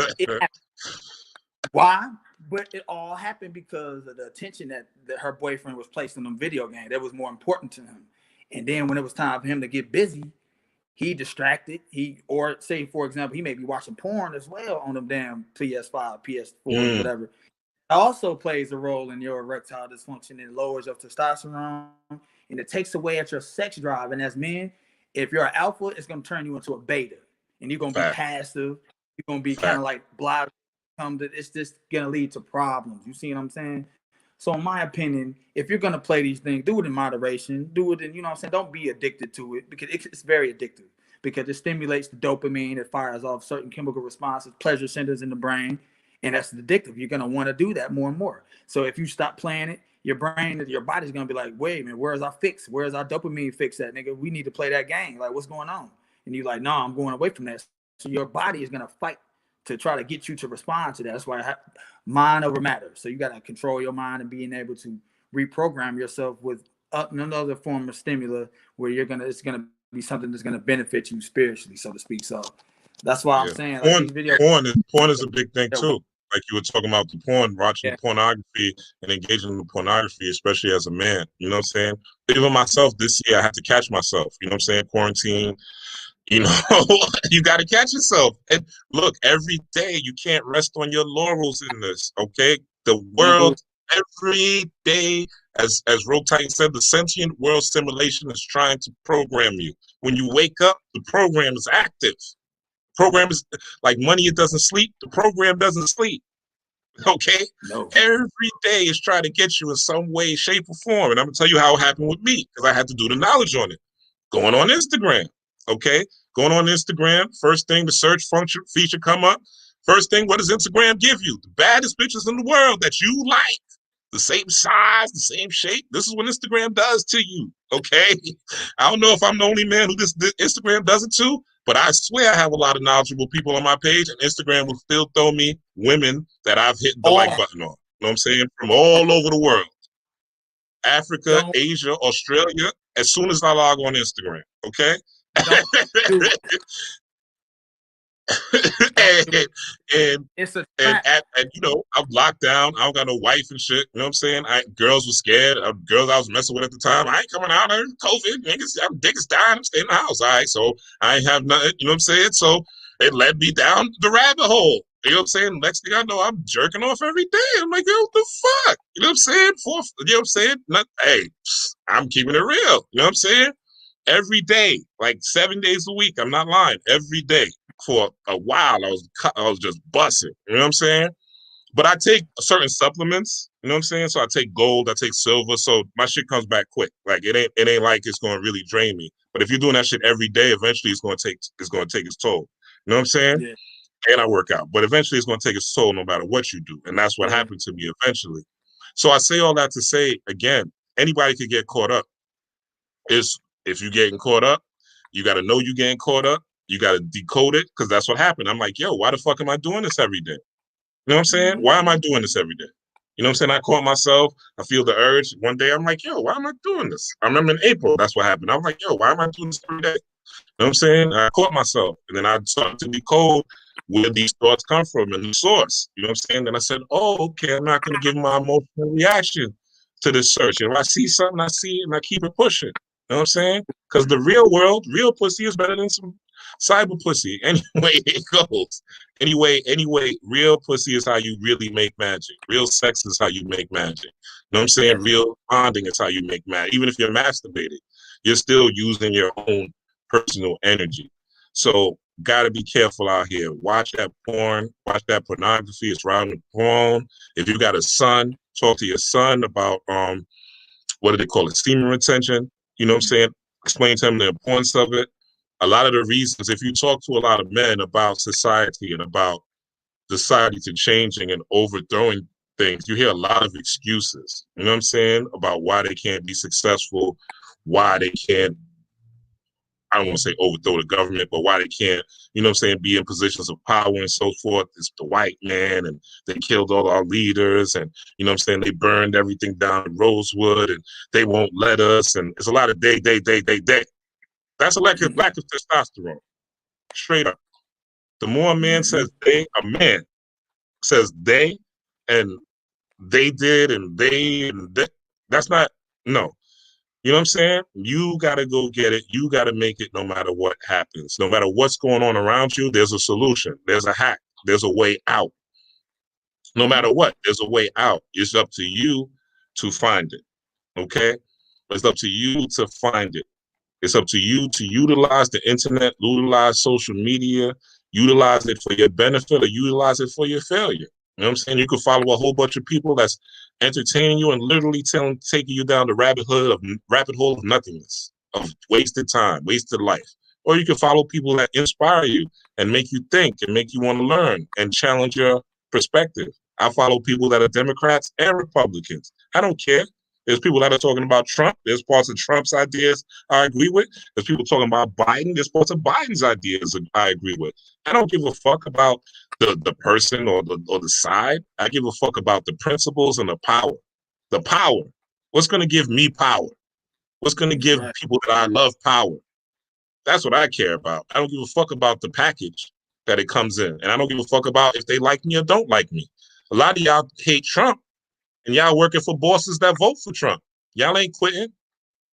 B: why? But it all happened because of the attention that her boyfriend was placed on them video games. That was more important to him. And then when it was time for him to get busy, he distracted. Or say, for example, he may be watching porn as well on them damn PS5, PS4, whatever. It also plays a role in your erectile dysfunction and lowers your testosterone, and it takes away at your sex drive. And as men, if you're an alpha, it's going to turn you into a beta, and you're going to be passive. You're going to be kind of like blah. It's just going to lead to problems. You see what I'm saying? So in my opinion, if you're going to play these things, do it in moderation. Do it in, you know what I'm saying? Don't be addicted to it, because it's very addictive, because it stimulates the dopamine. It fires off certain chemical responses, pleasure centers in the brain, and that's addictive. You're going to want to do that more and more. So if you stop playing it, your body's going to be like, wait a minute, where's our fix? Where's our dopamine fix at, nigga? We need to play that game. Like, what's going on? And you're like, no, I'm going away from that. So your body is going to fight to try to get you to respond to that. That's why mind over matter. So you got to control your mind and being able to reprogram yourself with another form of stimulus where it's going to be something that's going to benefit you spiritually, so to speak. So that's why I'm saying, like, these videos.
A: Porn is a big thing too. like you were talking about the porn, watching
B: Yeah.
A: pornography and engaging in the pornography, especially as a man. You know what I'm saying? Even myself this year, I had to catch myself. You know what I'm saying? Quarantine. You know, you got to catch yourself. And look, every day you can't rest on your laurels in this. Okay, the world every day, as Rogue Titan said, the sentient world simulation is trying to program you. When you wake up, the program is active. Program is like money. It doesn't sleep. The program doesn't sleep. Okay,
B: No.
A: every day is trying to get you in some way, shape, or form. And I'm gonna tell you how it happened with me because I had to do the knowledge on it. Going on Instagram, okay? Going on Instagram, first thing, the search function feature come up. First thing, what does Instagram give you? The baddest pictures in the world that you like. The same size, the same shape. This is what Instagram does to you, okay? I don't know if I'm the only man who this Instagram does it to, but I swear I have a lot of knowledgeable people on my page, and Instagram will still throw me women that I've hit the like button on. You know what I'm saying? From all over the world. Africa, Asia, Australia, as soon as I log on Instagram, okay? and
B: it's a
A: and you know, I'm locked down. I don't got no wife and shit. You know what I'm saying? Girls were scared. Girls I was messing with at the time. I ain't coming out. COVID. Niggas, I'm dick is dying. I'm staying in the house. All right. So I ain't have nothing. You know what I'm saying? So it led me down the rabbit hole. You know what I'm saying? Next thing I know, I'm jerking off every day. I'm like, yo, what the fuck? You know what I'm saying? You know what I'm saying? Hey, I'm keeping it real. You know what I'm saying? Every day, like 7 days a week. I'm not lying. Every day. For a while, I was just busting. You know what I'm saying? But I take certain supplements. You know what I'm saying? So I take gold, I take silver, so my shit comes back quick. Like it ain't like it's going to really drain me. But if you're doing that shit every day, eventually it's going to take its toll. You know what I'm saying?
B: Yeah.
A: And I work out, but eventually it's going to take its toll no matter what you do, and that's what happened to me eventually. So I say all that to say again, anybody could get caught up. If you're getting caught up, you got to know you're getting caught up. You got to decode it because that's what happened. I'm like, yo, why the fuck am I doing this every day? You know what I'm saying? Why am I doing this every day? You know what I'm saying? I caught myself. I feel the urge. One day I'm like, yo, why am I doing this? I remember in April, that's what happened. I'm like, yo, why am I doing this every day? You know what I'm saying? I caught myself. And then I started to decode where these thoughts come from and the source. You know what I'm saying? Then I said, oh, okay, I'm not going to give my emotional reaction to this search. And if I see something, I see it and I keep it pushing. You know what I'm saying? Because the real world, real pussy is better than some cyber pussy. Anyway, it goes. Anyway, real pussy is how you really make magic. Real sex is how you make magic. You know what I'm saying? Real bonding is how you make magic. Even if you're masturbating, you're still using your own personal energy. So gotta be careful out here. Watch that porn, watch that pornography. It's around the phone. If you got a son, talk to your son about what do they call it? Semen retention. You know what I'm saying? Explain to him the importance of it. A lot of the reasons, if you talk to a lot of men about society and about society to changing and overthrowing things, you hear a lot of excuses. You know what I'm saying? About why they can't be successful, why they can't, I don't want to say overthrow the government, but why they can't, you know what I'm saying, be in positions of power and so forth. It's the white man, and they killed all our leaders, and, you know what I'm saying, they burned everything down in Rosewood, and they won't let us, and it's a lot of they. That's a lack of testosterone, straight up. The more a man says they, and they did, and they, that's not, no. You know what I'm saying? You got to go get it. You got to make it no matter what happens. No matter what's going on around you, there's a solution. There's a hack. There's a way out. No matter what, there's a way out. It's up to you to find it, okay? It's up to you to find it. It's up to you to utilize the internet, utilize social media, utilize it for your benefit or utilize it for your failure. You know what I'm saying? You can follow a whole bunch of people that's entertaining you and literally taking you down the rabbit hole of nothingness, of wasted time, wasted life. Or you can follow people that inspire you and make you think and make you want to learn and challenge your perspective. I follow people that are Democrats and Republicans. I don't care. There's people that are talking about Trump. There's parts of Trump's ideas I agree with. There's people talking about Biden. There's parts of Biden's ideas I agree with. I don't give a fuck about the person or the side. I give a fuck about the principles and the power. The power. What's going to give me power? What's going to give people that I love power? That's what I care about. I don't give a fuck about the package that it comes in. And I don't give a fuck about if they like me or don't like me. A lot of y'all hate Trump, and y'all working for bosses that vote for Trump. Y'all ain't quitting.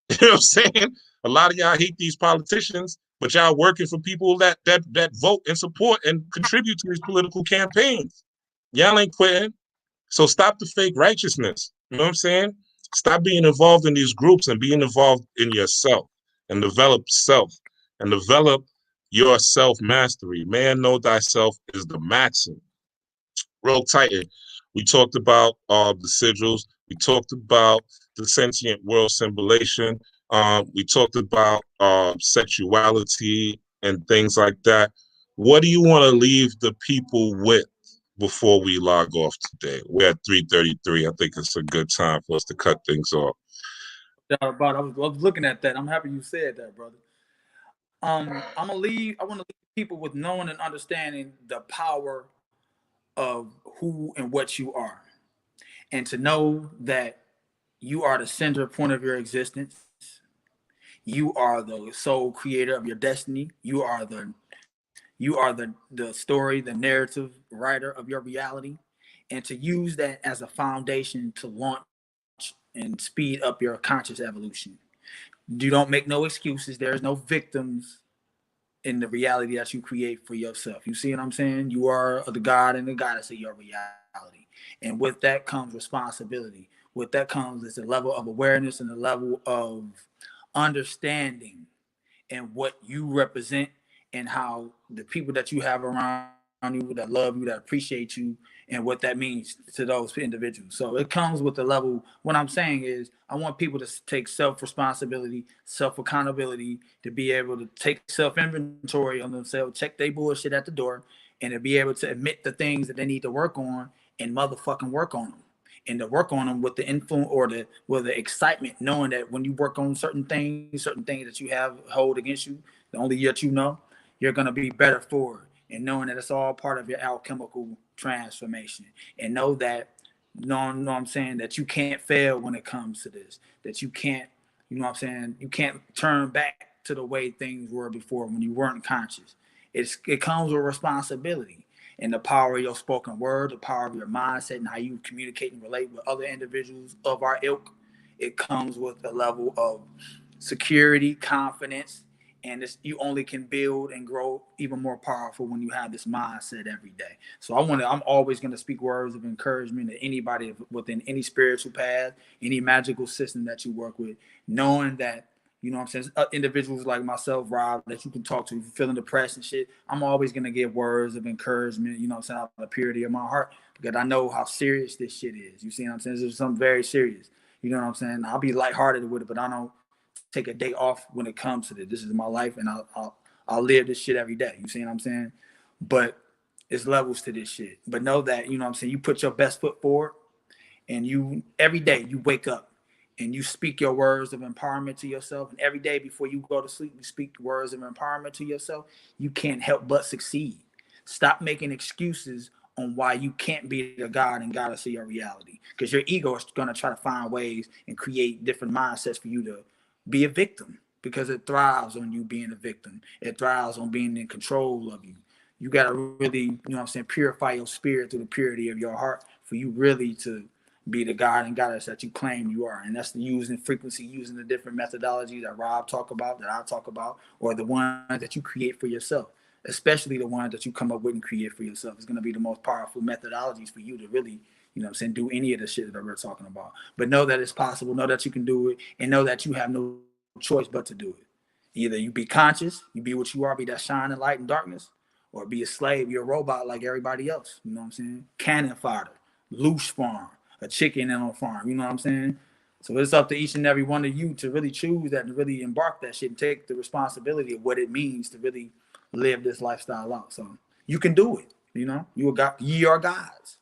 A: You know what I'm saying? A lot of y'all hate these politicians, but y'all working for people that vote and support and contribute to these political campaigns. Y'all ain't quitting. So stop the fake righteousness. You know what I'm saying? Stop being involved in these groups and being involved in yourself and develop self and develop your self-mastery. Man, know thyself is the maxim. Real Titan. We talked about the sigils. We talked about the sentient world symbolization. We talked about sexuality and things like that. What do you want to leave the people with before we log off today? We're at 3:33. I think it's a good time for us to cut things off.
B: I was looking at that. I'm happy you said that, brother. I want to leave people with knowing and understanding the power of who and what you are, and to know that you are the center point of your existence. You are the sole creator of your destiny. You are the story, the narrative writer of your reality, and to use that as a foundation to launch and speed up your conscious evolution. You don't make no excuses. There's no victims in the reality that you create for yourself. You see what I'm saying? You are the God and the goddess of your reality. And with that comes responsibility. With that comes is a level of awareness and a level of understanding and what you represent and how the people that you have around you that love you, that appreciate you, and what that means to those individuals. So it comes with the level. What I'm saying is I want people to take self-responsibility, self-accountability, to be able to take self-inventory on themselves, check their bullshit at the door, and to be able to admit the things that they need to work on and motherfucking work on them. And to work on them with the influence or the excitement, knowing that when you work on certain things that you have hold against you, the only yet you know, you're gonna be better for it. And knowing that it's all part of your alchemical transformation. And know that, know what I'm saying, that you can't fail when it comes to this. That you can't, you know what I'm saying, you can't turn back to the way things were before when you weren't conscious. It comes with responsibility. And the power of your spoken word, the power of your mindset, and how you communicate and relate with other individuals of our ilk, it comes with a level of security, confidence, and you only can build and grow even more powerful when you have this mindset every day. So I'm always going to speak words of encouragement to anybody within any spiritual path, any magical system that you work with, knowing that, you know what I'm saying, individuals like myself, Rob, that you can talk to if you're feeling depressed and shit. I'm always going to give words of encouragement, you know what I'm saying, out of the purity of my heart, because I know how serious this shit is. You see what I'm saying? This is something very serious. You know what I'm saying? I'll be lighthearted with it, but I don't take a day off when it comes to this. This is my life, and I'll live this shit every day. You see what I'm saying? But it's levels to this shit. But know that, you know what I'm saying, you put your best foot forward, and you every day you wake up and you speak your words of empowerment to yourself. And every day before you go to sleep, you speak words of empowerment to yourself. You can't help but succeed. Stop making excuses on why you can't be the God and goddess of your reality. Because your ego is going to try to find ways and create different mindsets for you to be a victim, because it thrives on you being a victim. It thrives on being in control of you. You got to really, you know what I'm saying, purify your spirit through the purity of your heart for you really to be the God and goddess that you claim you are. And that's the using frequency, using the different methodologies that Rob talk about, that I talk about, or the ones that you create for yourself, especially the ones that you come up with and create for yourself. It's going to be the most powerful methodologies for you to really, you know what I'm saying, do any of the shit that we're talking about. But know that it's possible, know that you can do it, and know that you have no choice but to do it. Either you be conscious, you be what you are, be that shining light in darkness, or be a slave, you're a robot like everybody else. You know what I'm saying? Cannon fodder, loose farm, a chicken in on a farm. You know what I'm saying? So it's up to each and every one of you to really choose that and really embark that shit and take the responsibility of what it means to really live this lifestyle out. So you can do it. You know, ye are gods.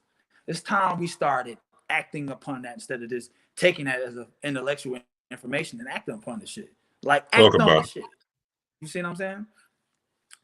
B: It's time we started acting upon that instead of just taking that as an intellectual information and acting upon the shit. Like act on the shit. You see what I'm saying?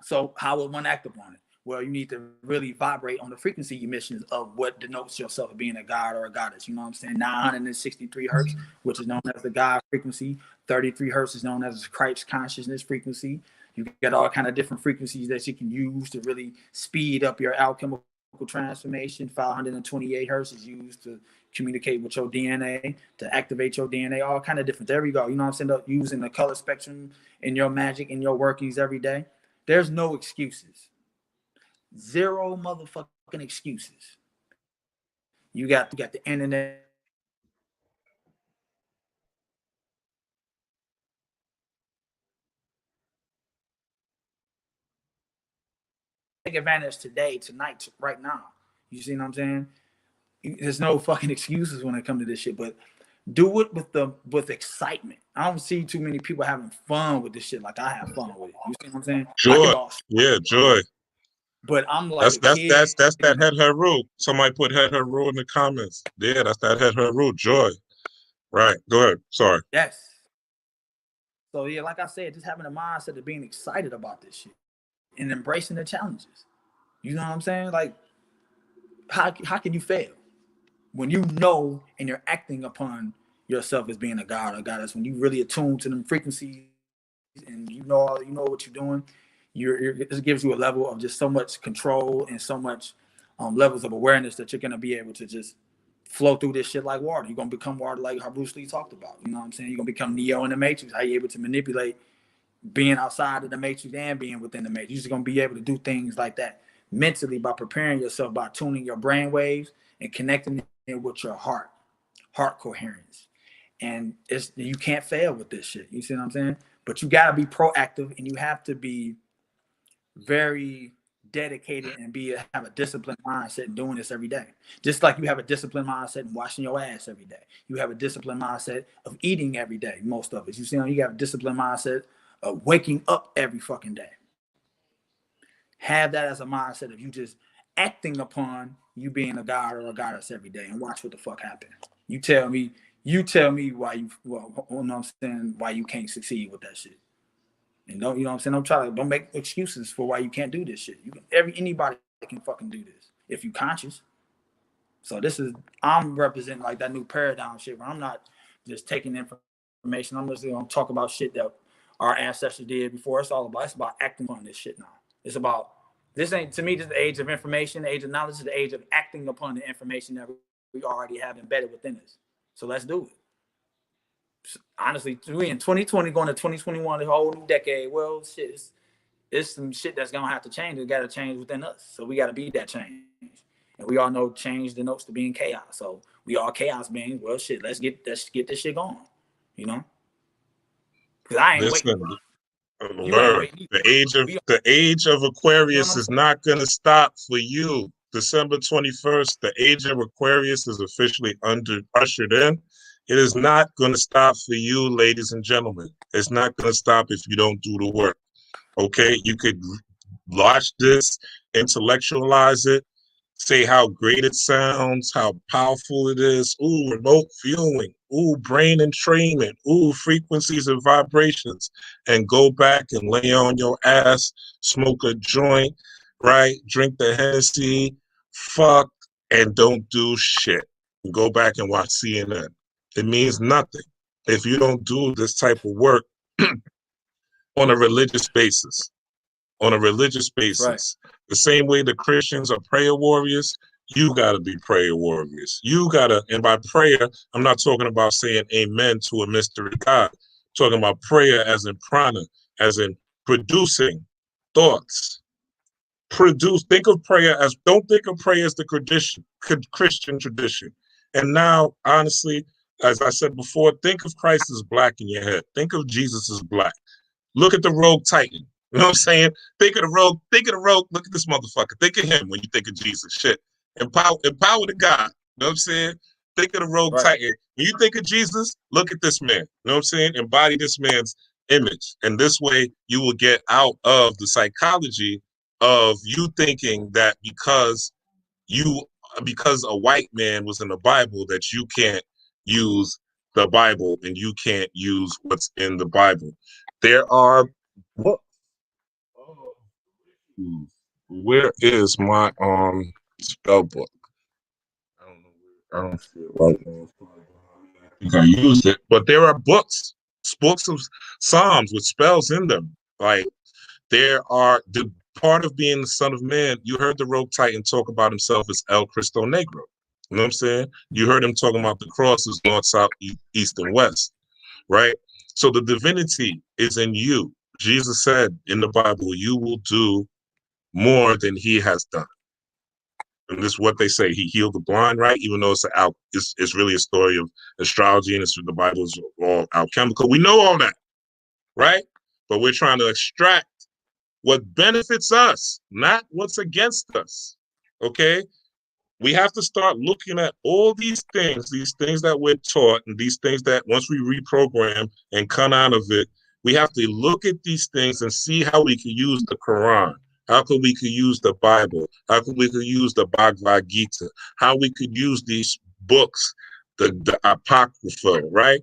B: So how would one act upon it? Well, you need to really vibrate on the frequency emissions of what denotes yourself being a god or a goddess. You know what I'm saying? 963 hertz, which is known as the God frequency. 33 hertz is known as Christ consciousness frequency. You get all kind of different frequencies that you can use to really speed up your alchemical transformation. 528 hertz is used to communicate with your DNA, to activate your DNA, all kind of different. There we go. You know what I'm saying? Using the color spectrum in your magic, in your workings every day. There's no excuses. Zero motherfucking excuses. You got the internet. Take advantage today, tonight, right now. You see what I'm saying? There's no fucking excuses when it comes to this shit, but do it with excitement. I don't see too many people having fun with this shit like I have fun with it. You see what I'm saying?
A: Joy. Yeah, joy.
B: But I'm like
A: that's that head her rule. Somebody put head her rule in the comments. Yeah, that's that head her rule. Joy. Right. Go ahead. Sorry.
B: Yes. So yeah, like I said, just having a mindset of being excited about this shit and embracing the challenges. You know what I'm saying? Like, how can you fail when you know and you're acting upon yourself as being a god or goddess? When you really attune to them frequencies and you know what you're doing, it gives you a level of just so much control and so much levels of awareness that you're gonna be able to just flow through this shit like water. You're gonna become water, like how Bruce Lee talked about. You know what I'm saying? You're gonna become Neo in the Matrix. How you able to manipulate being outside of the Matrix and being within the Matrix. You're just gonna be able to do things like that mentally by preparing yourself, by tuning your brain waves and connecting it with your heart coherence. And you can't fail with this shit. You see what I'm saying? But you gotta be proactive and you have to be very dedicated and have a disciplined mindset in doing this every day. Just like you have a disciplined mindset in washing your ass every day. You have a disciplined mindset of eating every day, most of us. You see, you have a disciplined mindset of waking up every fucking day. Have that as a mindset of you just acting upon you being a god or a goddess every day, and watch what the fuck happens. You tell me why why you can't succeed with that shit. And don't, you know what I'm saying? Don't make excuses for why you can't do this shit. Anybody can fucking do this if you conscious. So I'm representing like that new paradigm shit where I'm not just taking information. I'm just gonna talk about shit that our ancestors did before. It's about acting on this shit now. It's about, this ain't, to me, this is the age of information, the age of knowledge, is the age of acting upon the information that we already have embedded within us. So let's do it. Honestly, we in 2020 going to 2021, the whole new decade. Well, shit, it's some shit that's gonna have to change. It got to change within us. So we got to be that change. And we all know change denotes to being chaos. So we are chaos beings. Well, shit, let's get this shit going. You know, because I ain't waiting.
A: The age of Aquarius is not gonna stop for you. December 21st, the age of Aquarius is officially ushered in. It is not going to stop for you, ladies and gentlemen. It's not going to stop if you don't do the work. Okay? You could watch this, intellectualize it, say how great it sounds, how powerful it is. Ooh, remote viewing. Ooh, brain entrainment. Ooh, frequencies and vibrations. And go back and lay on your ass, smoke a joint, right? Drink the Hennessy, fuck, and don't do shit. Go back and watch CNN. It means nothing if you don't do this type of work on a religious basis. On a religious basis. Right. The same way the Christians are prayer warriors, you got to be prayer warriors. You got to, and by prayer, I'm not talking about saying amen to a mystery God. I'm talking about prayer as in prana, as in producing thoughts. Think of prayer as, don't think of prayer as the Christian tradition. And now, honestly, as I said before, think of Christ as black in your head. Think of Jesus as black. Look at the Rogue Titan. You know what I'm saying? Think of the rogue. Look at this motherfucker. Think of him when you think of Jesus. Shit. Empower the God. You know what I'm saying? Think of the Rogue Titan. When you think of Jesus, look at this man. You know what I'm saying? Embody this man's image. And this way you will get out of the psychology of you thinking that because a white man was in the Bible that you can't use the Bible and you can't use what's in the Bible. There are books. Where is my spell book? I don't know. I don't see it right now. I think I used it, but there are books of Psalms with spells in them. Like there are part of being the son of man, you heard the Rogue Titan talk about himself as El Christo Negro. You know what I'm saying? You heard him talking about the crosses, north, south, east, and west, right? So the divinity is in you. Jesus said in the Bible, you will do more than he has done. And this is what they say. He healed the blind, right? Even though it's really a story of astrology and the Bible is all alchemical. We know all that, right? But we're trying to extract what benefits us, not what's against us, okay? We have to start looking at all these things that we're taught, and these things that once we reprogram and come out of it, we have to look at these things and see how we can use the Quran, how could we could use the Bible, how could we could use the Bhagavad Gita, how we could use these books, the Apocrypha, right?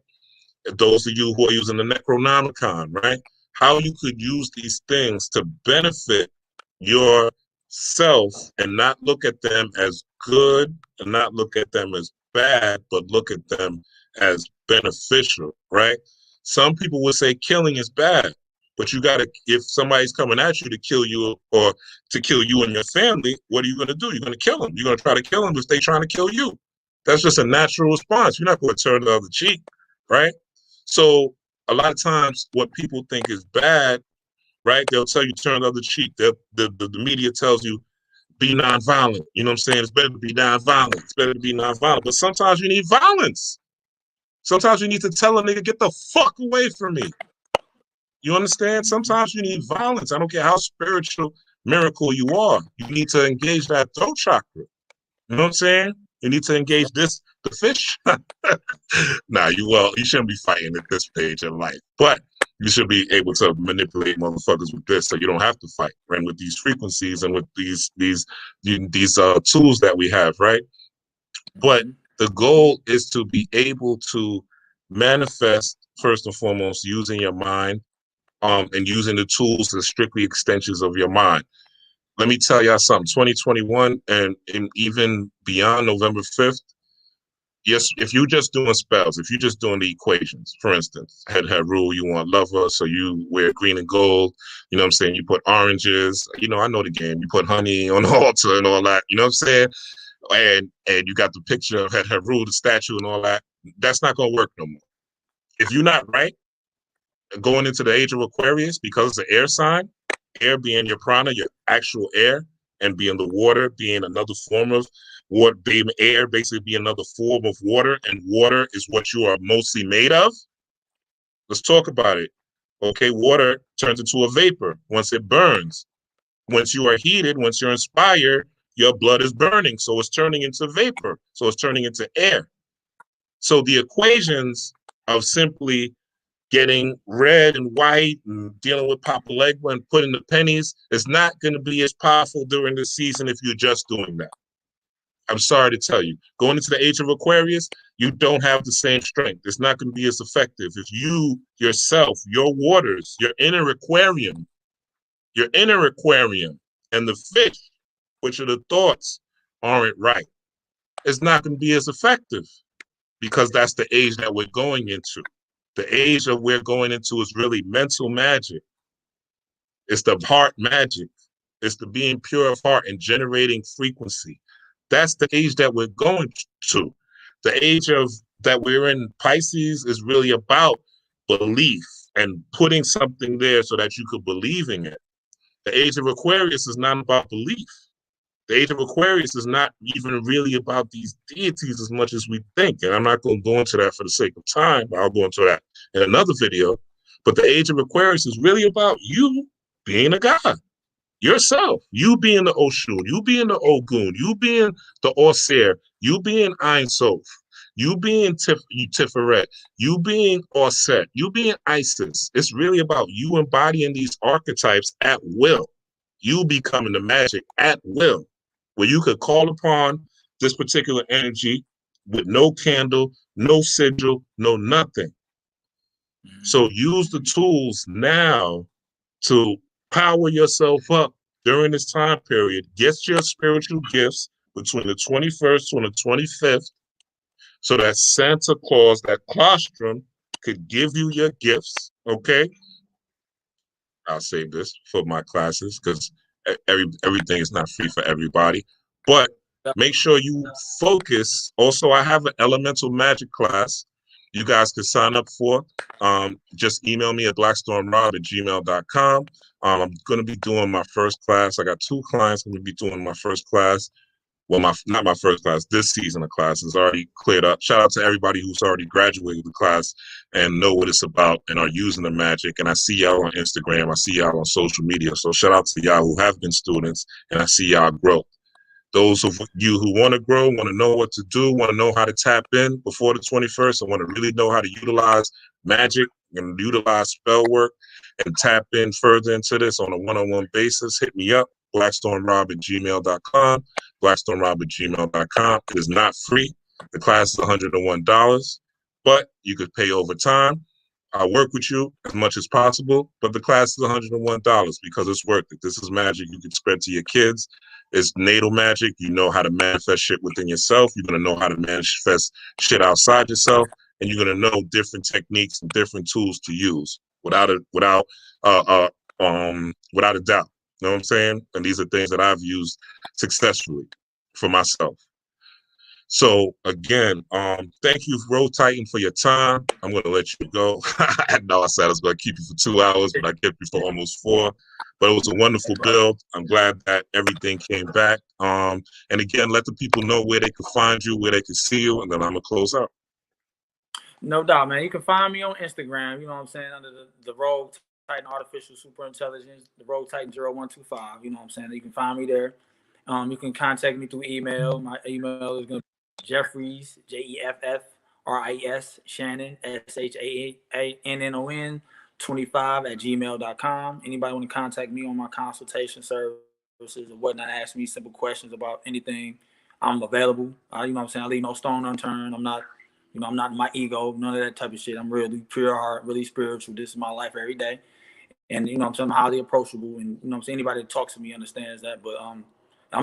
A: Those of you who are using the Necronomicon, right? How you could use these things to benefit yourself and not look at them as good and not look at them as bad, but look at them as beneficial, right? Some people would say killing is bad, but you got to, if somebody's coming at you to kill you or to kill you and your family, what are you going to do? You're going to kill them. You're going to try to kill them if they're trying to kill you. That's just a natural response. You're not going to turn the other cheek, right? So a lot of times what people think is bad, right? They'll tell you turn the other cheek. The media tells you be nonviolent. You know what I'm saying? It's better to be nonviolent. It's better to be nonviolent. But sometimes you need violence. Sometimes you need to tell a nigga, get the fuck away from me. You understand? Sometimes you need violence. I don't care how spiritual miracle you are. You need to engage that throat chakra. You know what I'm saying? You need to engage the fish. Nah, you shouldn't be fighting at this stage in life. But you should be able to manipulate motherfuckers with this so you don't have to fight, right? With these frequencies and with these tools that we have, right? But the goal is to be able to manifest, first and foremost, using your mind, and using the tools as strictly extensions of your mind. Let me tell y'all something, 2021 and even beyond November 5th, yes, if you're just doing spells, if you're just doing the equations, for instance, head rule, you want lover, so you wear green and gold, you know what I'm saying? You put oranges, I know the game. You put honey on the altar and all that, you know what I'm saying? And you got the picture of head rule, the statue and all that. That's not going to work no more. If you're not right, going into the age of Aquarius, because it's an air sign, air being your prana, your actual air, and being the water, being another form of water, being air, basically being another form of water, and water is what you are mostly made of. Let's talk about it. Okay, water turns into a vapor once it burns. Once you are heated, once you're inspired, your blood is burning, so it's turning into vapor, so it's turning into air. So the equations of simply getting red and white and dealing with Papa Legba and putting the pennies is not going to be as powerful during the season if you're just doing that. I'm sorry to tell you. Going into the age of Aquarius, you don't have the same strength. It's not going to be as effective. If you yourself, your waters, your inner aquarium, and the fish, which are the thoughts, aren't right, it's not going to be as effective because that's the age that we're going into. The age that we're going into is really mental magic. It's the heart magic. It's the being pure of heart and generating frequency. That's the age that we're going to. The age of that we're in, Pisces, is really about belief and putting something there so that you could believe in it. The age of Aquarius is not about belief. The age of Aquarius is not even really about these deities as much as we think. And I'm not going to go into that for the sake of time, but I'll go into that in another video. But the age of Aquarius is really about you being a god, yourself, you being the Oshun, you being the Ogun, you being the Osir, you being Ein Sof, you being Tiferet, you being Osset, you being Isis. It's really about you embodying these archetypes at will. You becoming the magic at will, where you could call upon this particular energy with no candle, no sigil, no nothing. So use the tools now to power yourself up during this time period. Get your spiritual gifts between the 21st and the 25th so that Santa Claus, that colostrum, could give you your gifts, okay? I'll save this for my classes because everything is not free for everybody, but make sure you focus. Also, I have an elemental magic class you guys can sign up for. Just email me at blackstormrob@gmail.com. I'm going to be doing my first class. I got 2 clients. I'm going to be doing my first class. Well, not my first class. This season of class is already cleared up. Shout out to everybody who's already graduated the class and know what it's about and are using the magic. And I see y'all on Instagram. I see y'all on social media. So shout out to y'all who have been students, and I see y'all grow. Those of you who want to grow, want to know what to do, want to know how to tap in before the 21st, and want to really know how to utilize magic and utilize spell work and tap in further into this on a one-on-one basis, hit me up, blackstormrob@gmail.com, blackstormrob@gmail.com. It is not free. The class is $101, but you could pay over time. I'll work with you as much as possible, but the class is $101 because it's worth it. This is magic you can spread to your kids. It's natal magic. You know how to manifest shit within yourself. You're going to know how to manifest shit outside yourself, and you're going to know different techniques and different tools to use without a doubt. You know what I'm saying? And these are things that I've used successfully for myself. So again, thank you, Roll Titan, for your time. I'm going to let you go. I know I said I was going to keep you for 2 hours, but I kept you for almost 4. But it was a wonderful build. I'm glad that everything came back. And again, let the people know where they can find you, where they can see you, and then I'm going to close out.
B: No doubt, man. You can find me on Instagram, you know what I'm saying, under the Rogue Titan Artificial Super Intelligence, the Rogue Titan 0125, you know what I'm saying. You can find me there. You can contact me through email. My email is going to be Jeffries, JEFFRIS, Shannon, SHANNON 25@gmail.com. Anybody want to contact me on my consultation services or whatnot, ask me simple questions about anything, I'm available. You know what I'm saying? I leave no stone unturned. I'm not my ego, none of that type of shit. I'm really pure heart, really spiritual. This is my life every day. And, you know what I'm saying, I'm highly approachable. And, you know what I'm saying, anybody that talks to me understands that. But I'm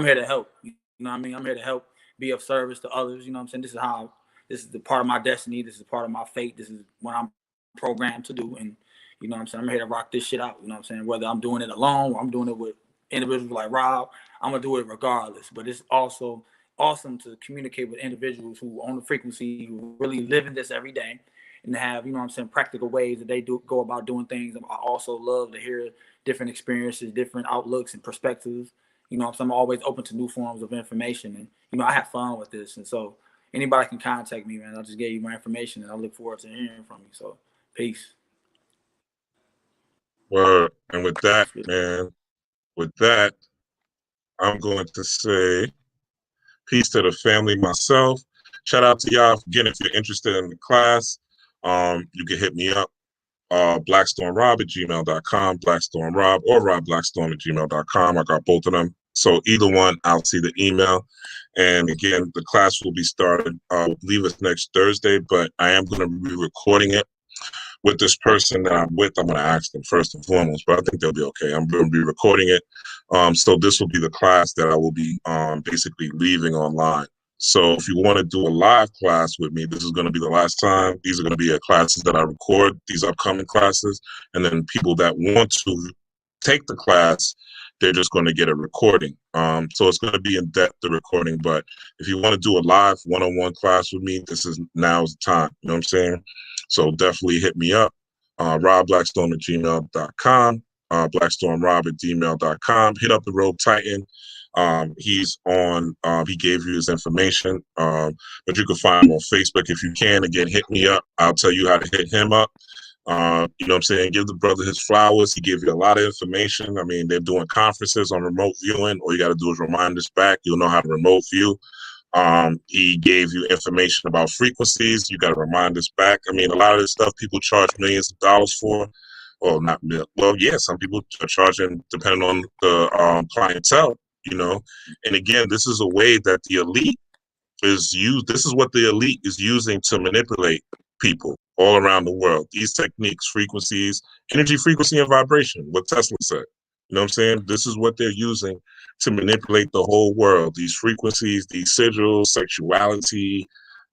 B: here to help. You know what I mean? I'm here to help, be of service to others. You know what I'm saying? This is the part of my destiny. This is part of my fate. This is what I'm programmed to do. And, you know what I'm saying, I'm here to rock this shit out. You know what I'm saying? Whether I'm doing it alone or I'm doing it with individuals like Rob, I'm going to do it regardless. But it's also awesome to communicate with individuals who own the frequency, who really live in this every day, and have, you know what I'm saying, practical ways that they do go about doing things. I also love to hear different experiences, different outlooks and perspectives. You know what I'm saying? I'm always open to new forms of information, and, you know, I have fun with this. And so anybody can contact me, man. I just gave you my information, and I look forward to hearing from you. So peace.
A: Word. And with that, man, I'm going to say peace to the family, myself. Shout out to y'all. Again, if you're interested in the class, you can hit me up, blackstormrob@gmail.com, blackstormrob, or robblackstorm@gmail.com. I got both of them. So either one, I'll see the email. And again, the class will be started, I believe it's next Thursday, but I am going to be recording it with this person that I'm with. I'm going to ask them first and foremost, but I think they'll be okay. I'm going to be recording it. So this will be the class that I will be basically leaving online. So if you want to do a live class with me, this is going to be the last time. These are going to be classes that I record, these upcoming classes. And then people that want to take the class, they're just going to get a recording. So it's going to be in depth, the recording. But if you want to do a live one-on-one class with me, now's the time. You know what I'm saying? So definitely hit me up, robblackstorm@gmail.com, blackstormrob@gmail.com. Hit up the Rogue Titan. He's on, he gave you his information, but you can find him on Facebook if you can. Again, hit me up. I'll tell you how to hit him up. You know what I'm saying? Give the brother his flowers. He gave you a lot of information. I mean, they're doing conferences on remote viewing. All you got to do is remind us back. You'll know how to remote view. He gave you information about frequencies. You got to remind us back. I mean, a lot of this stuff people charge millions of dollars for. Well, not million. Well, yeah, some people are charging depending on the clientele, you know. And again, this is a way that the elite is used. This is what the elite is using to manipulate people all around the world. These techniques, frequencies, energy, frequency, and vibration, what Tesla said. You know what I'm saying? This is what they're using to manipulate the whole world. These frequencies, these sigils, sexuality,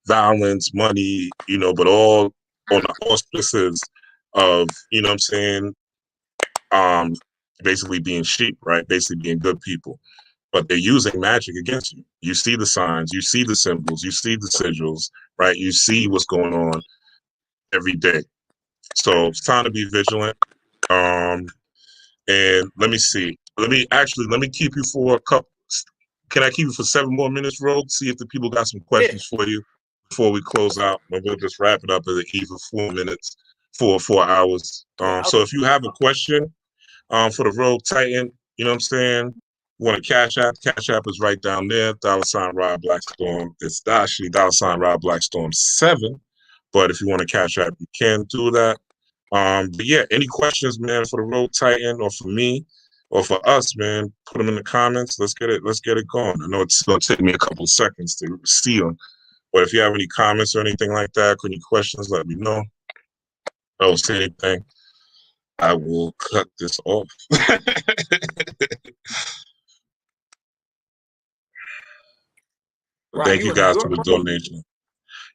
A: violence, money, you know, but all on the auspices of, you know what I'm saying, basically being sheep, right? Basically being good people. But they're using magic against you. You see the signs, you see the symbols, you see the sigils, right? You see what's going on every day. So it's time to be vigilant. And let me see. Let me keep you for a couple. Can I keep you for 7 more minutes, Rogue? See if the people got some questions for you before we close out. But we'll just wrap it up at either 4 minutes, 4 hours. So if you have a question for the Rogue Titan, you know what I'm saying? You want a Cash App? Cash App is right down there. $ Rob Blackstorm. It's actually $ Rob Blackstorm 7. But if you want a Cash App, you can do that. But yeah, any questions, man, for the Rogue Titan or for me or for us, man, put them in the comments. Let's get it going. I know it's gonna take me a couple of seconds to see them, but if you have any comments or anything like that, or any questions, let me know. I don't say anything, I will cut this off.
B: Right,
A: thank you guys for the donation.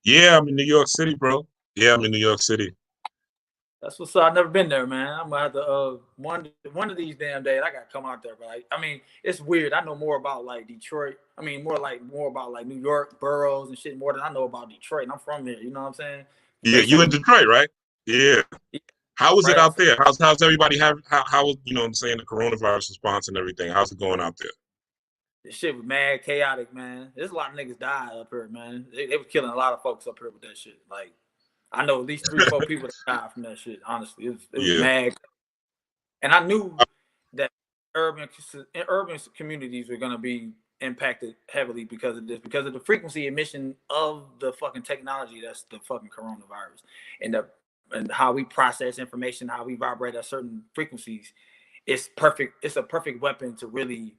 A: Yeah, I'm in New York City, bro. Yeah, I'm in New York City.
B: That's what's up. I've never been there, man. I'm gonna have to one of these damn days I gotta come out there. But I mean, it's weird. I know more about like Detroit. I mean, more about like New York boroughs and shit more than I know about Detroit. And I'm from there. You know what I'm saying?
A: Yeah, you in Detroit, right? Yeah. How was it out there? How's everybody how was, you know what I'm saying, the coronavirus response and everything? How's it going out there?
B: This shit was mad chaotic, man. There's a lot of niggas died up here, man. They were killing a lot of folks up here with that shit. Like, I know at least 3 or 4 people that died from that shit. Honestly, it was mad. And I knew that urban communities were gonna be impacted heavily because of this, because of the frequency emission of the fucking technology that's the fucking coronavirus, and how we process information, how we vibrate at certain frequencies. It's perfect. It's a perfect weapon to really,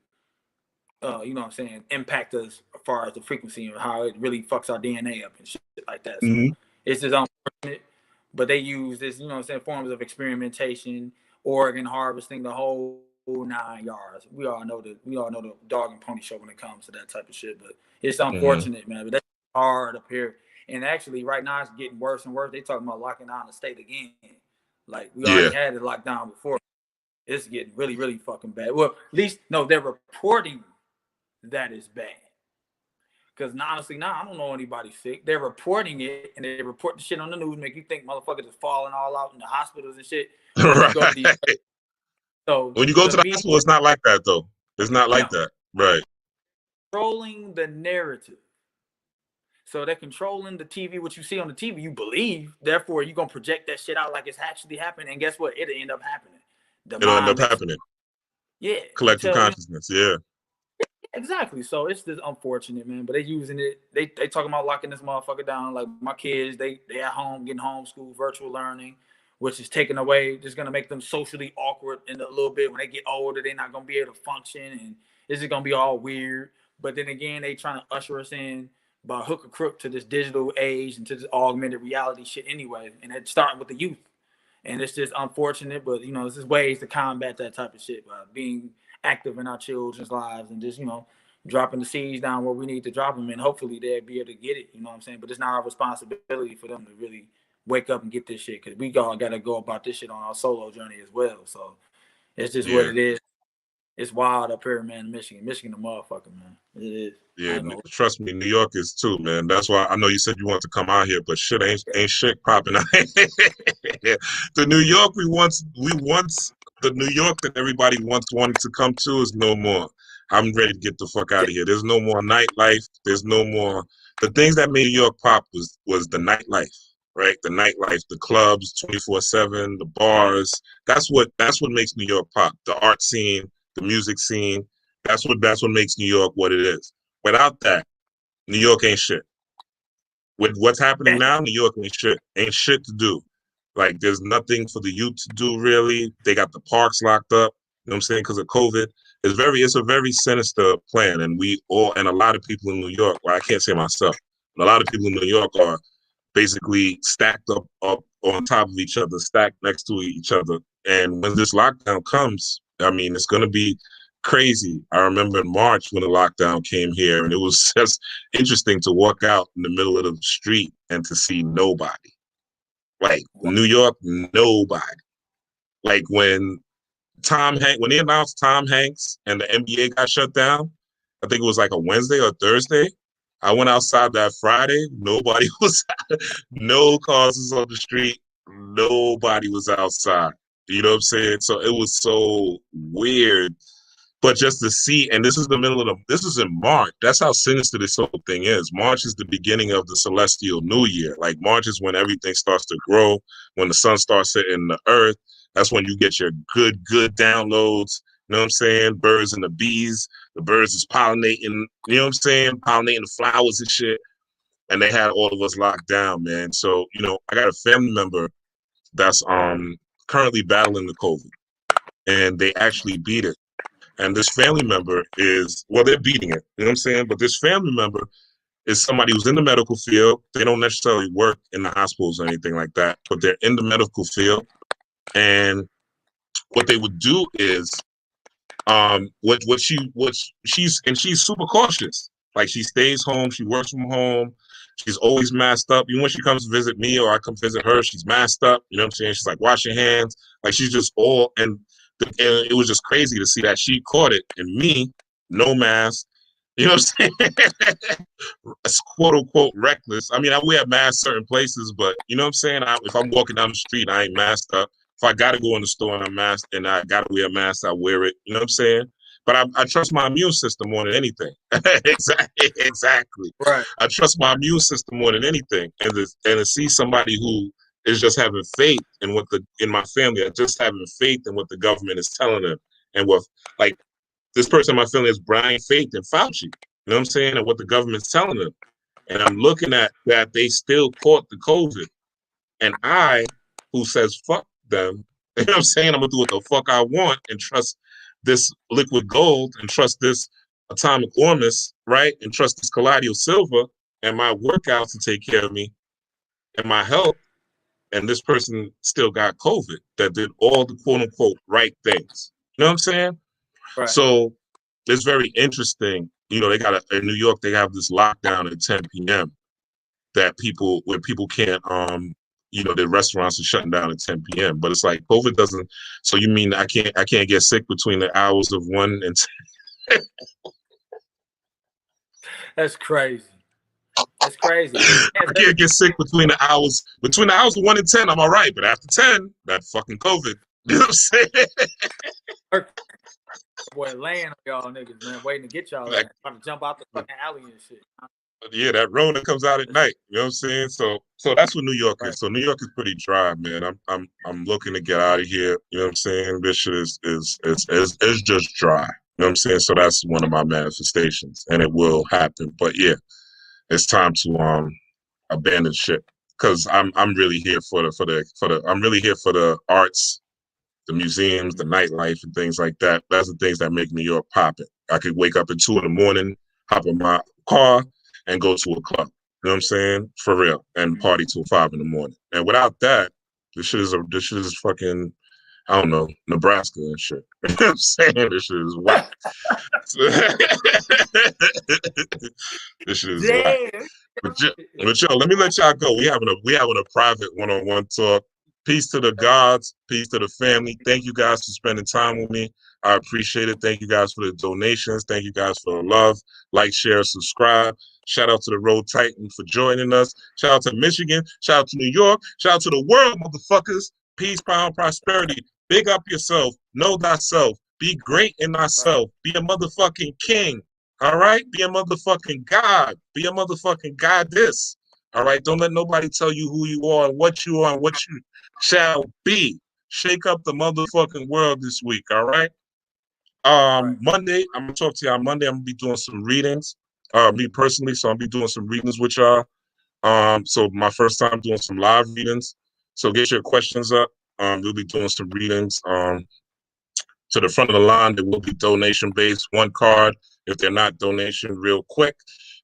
B: you know what I'm saying, impact us as far as the frequency and how it really fucks our DNA up and shit like that. So it's just unfortunate, but they use this, you know what I'm saying, forms of experimentation, organ harvesting, the whole 9 yards. We all know the dog and pony show when it comes to that type of shit. But it's unfortunate, man. But that's hard up here. And actually, right now it's getting worse and worse. They talking about locking down the state again. Like we already had it locked down before. It's getting really, really fucking bad. Well, at least they're reporting that it's bad. Because honestly, now I don't know anybody sick. They're reporting it, and they report the shit on the news, make you think motherfuckers is falling all out in the hospitals and shit.
A: Right.
B: So
A: when you go to the hospital, it's not like that, though. It's not like that. Right.
B: Controlling the narrative. So they're controlling the TV. What you see on the TV, you believe. Therefore, you're going to project that shit out like it's actually happening. And guess what? It'll end up happening.
A: It'll end up happening.
B: Yeah.
A: Collective consciousness. Yeah.
B: Exactly. So it's just unfortunate, man. But they using it. They talking about locking this motherfucker down. Like my kids, they at home getting homeschooled, virtual learning, which is taken away. Just gonna make them socially awkward in a little bit. When they get older, they're not gonna be able to function, and this is gonna be all weird. But then again, they trying to usher us in by hook or crook to this digital age and to this augmented reality shit anyway. And it's starting with the youth. And it's just unfortunate, but you know, there's just ways to combat that type of shit by being active in our children's lives and just, you know, dropping the seeds down where we need to drop them, and hopefully they'll be able to get it. You know what I'm saying? But it's not our responsibility for them to really wake up and get this shit, because we all got to go about this shit on our solo journey as well. So it's just what it is. It's wild up here, man. Michigan, the motherfucker, man. It is.
A: Yeah, trust me, New York is too, man. That's why I know you said you want to come out here, but shit ain't shit popping out. The New York the New York that everybody once wanted to come to is no more. I'm ready to get the fuck out of here. There's no more nightlife. There's no more. The things that made New York pop was the nightlife, right? The nightlife, the clubs, 24/7, the bars. That's what makes New York pop. The art scene, the music scene. That's what makes New York what it is. Without that, New York ain't shit. With what's happening now, New York ain't shit. Ain't shit to do. Like, there's nothing for the youth to do, really. They got the parks locked up, you know what I'm saying, because of COVID. It's a very sinister plan, and a lot of people in New York, well, I can't say myself, but a lot of people in New York are basically stacked up on top of each other, stacked next to each other. And when this lockdown comes, I mean, it's going to be crazy. I remember in March when the lockdown came here, and it was just interesting to walk out in the middle of the street and to see nobody. Like New York, nobody. Like when When they announced Tom Hanks and the NBA got shut down, I think it was like a Wednesday or Thursday. I went outside that Friday. Nobody was, no cars was on the street. Nobody was outside. You know what I'm saying? So it was so weird. But just to see, and this is this is in March. That's how sinister this whole thing is. March is the beginning of the celestial new year. Like March is when everything starts to grow, when the sun starts hitting the earth. That's when you get your good downloads. You know what I'm saying? Birds and the bees. The birds is pollinating, you know what I'm saying? Pollinating the flowers and shit. And they had all of us locked down, man. So, you know, I got a family member that's currently battling the COVID. And they actually beat it. And this family member is, well, they're beating it, you know what I'm saying? But this family member is somebody who's in the medical field. They don't necessarily work in the hospitals or anything like that, but they're in the medical field. And what they would do is, she's super cautious. Like she stays home, she works from home, she's always masked up. Even when she comes to visit me or I come visit her, she's masked up. You know what I'm saying? She's like, wash your hands. Like she's just and it was just crazy to see that she caught it and me, no mask. You know what I'm saying? It's quote unquote reckless. I mean, I wear masks certain places, but you know what I'm saying? If I'm walking down the street, I ain't masked up. If I gotta go in the store and I'm masked and I gotta wear a mask, I wear it. You know what I'm saying? But I trust my immune system more than anything. Exactly.
B: Right.
A: I trust my immune system more than anything. And to see somebody who is just having faith in in my family, are just having faith in what the government is telling them, and what, like, this person in my family is blind faith in Fauci. You know what I'm saying? And what the government's telling them. And I'm looking at that they still caught the COVID. And I, who says fuck them, you know what I'm saying? I'm gonna do what the fuck I want and trust this liquid gold and trust this atomic ormus, right? And trust this colloidal silver and my workouts to take care of me and my health. And this person still got COVID that did all the quote unquote right things. You know what I'm saying?
B: Right.
A: So it's very interesting. You know, in New York, they have this lockdown at 10 p.m. where people can't, you know, the restaurants are shutting down at 10 p.m. But it's like COVID doesn't. So you mean I can't get sick between the hours of 1 and 10?
B: That's crazy. That's crazy.
A: I can't get sick between the hours of 1 and 10. I'm all right, but after 10, that fucking COVID. You know what I'm saying?
B: Boy, laying on y'all niggas, man, waiting to get y'all, like, trying to jump out the fucking alley and shit.
A: Yeah, that Rona comes out at night. You know what I'm saying? So that's what New York is. So New York is pretty dry, man. I'm looking to get out of here. You know what I'm saying? This shit is just dry. You know what I'm saying? So that's one of my manifestations, and it will happen. But yeah, it's time to abandon shit, because I'm really here for the arts, the museums, the nightlife, and things like that. That's the things that make New York poppin'. I could wake up at 2 a.m, hop in my car, and go to a club. You know what I'm saying? For real. And party till 5 a.m. And without that, this shit is fucking, I don't know, Nebraska and shit. You know what I'm saying? This shit is whack. This shit is whack. But yo, let me let y'all go. We having a private one-on-one talk. Peace to the gods, peace to the family. Thank you guys for spending time with me. I appreciate it. Thank you guys for the donations. Thank you guys for the love. Like, share, subscribe. Shout out to the Road Titan for joining us. Shout out to Michigan. Shout out to New York. Shout out to the world, motherfuckers. Peace, power, and prosperity. Big up yourself. Know thyself. Be great in thyself. Be a motherfucking king. All right? Be a motherfucking god. Be a motherfucking goddess. All right? Don't let nobody tell you who you are and what you shall be. Shake up the motherfucking world this week, all right? Monday, I'm gonna talk to y'all Monday. I'm gonna be doing some readings. Me personally, so I'll be doing some readings with y'all. So my first time doing some live readings. So get your questions up. We'll be doing some readings. To the front of the line, there will be donation based, 1 card. If they're not, donation real quick.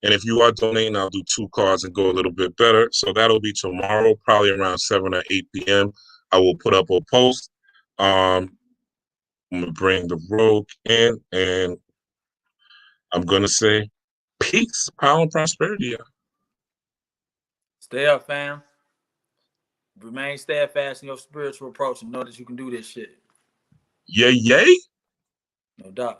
A: And if you are donating, I'll do 2 cards and go a little bit better. So that'll be tomorrow, probably around 7 or 8 p.m. I will put up a post. I'm going to bring the rogue in, and I'm going to say peace, power, and prosperity.
B: Stay up, fam. Remain steadfast in your spiritual approach and know that you can do this shit.
A: Yay, yay.
B: No doubt.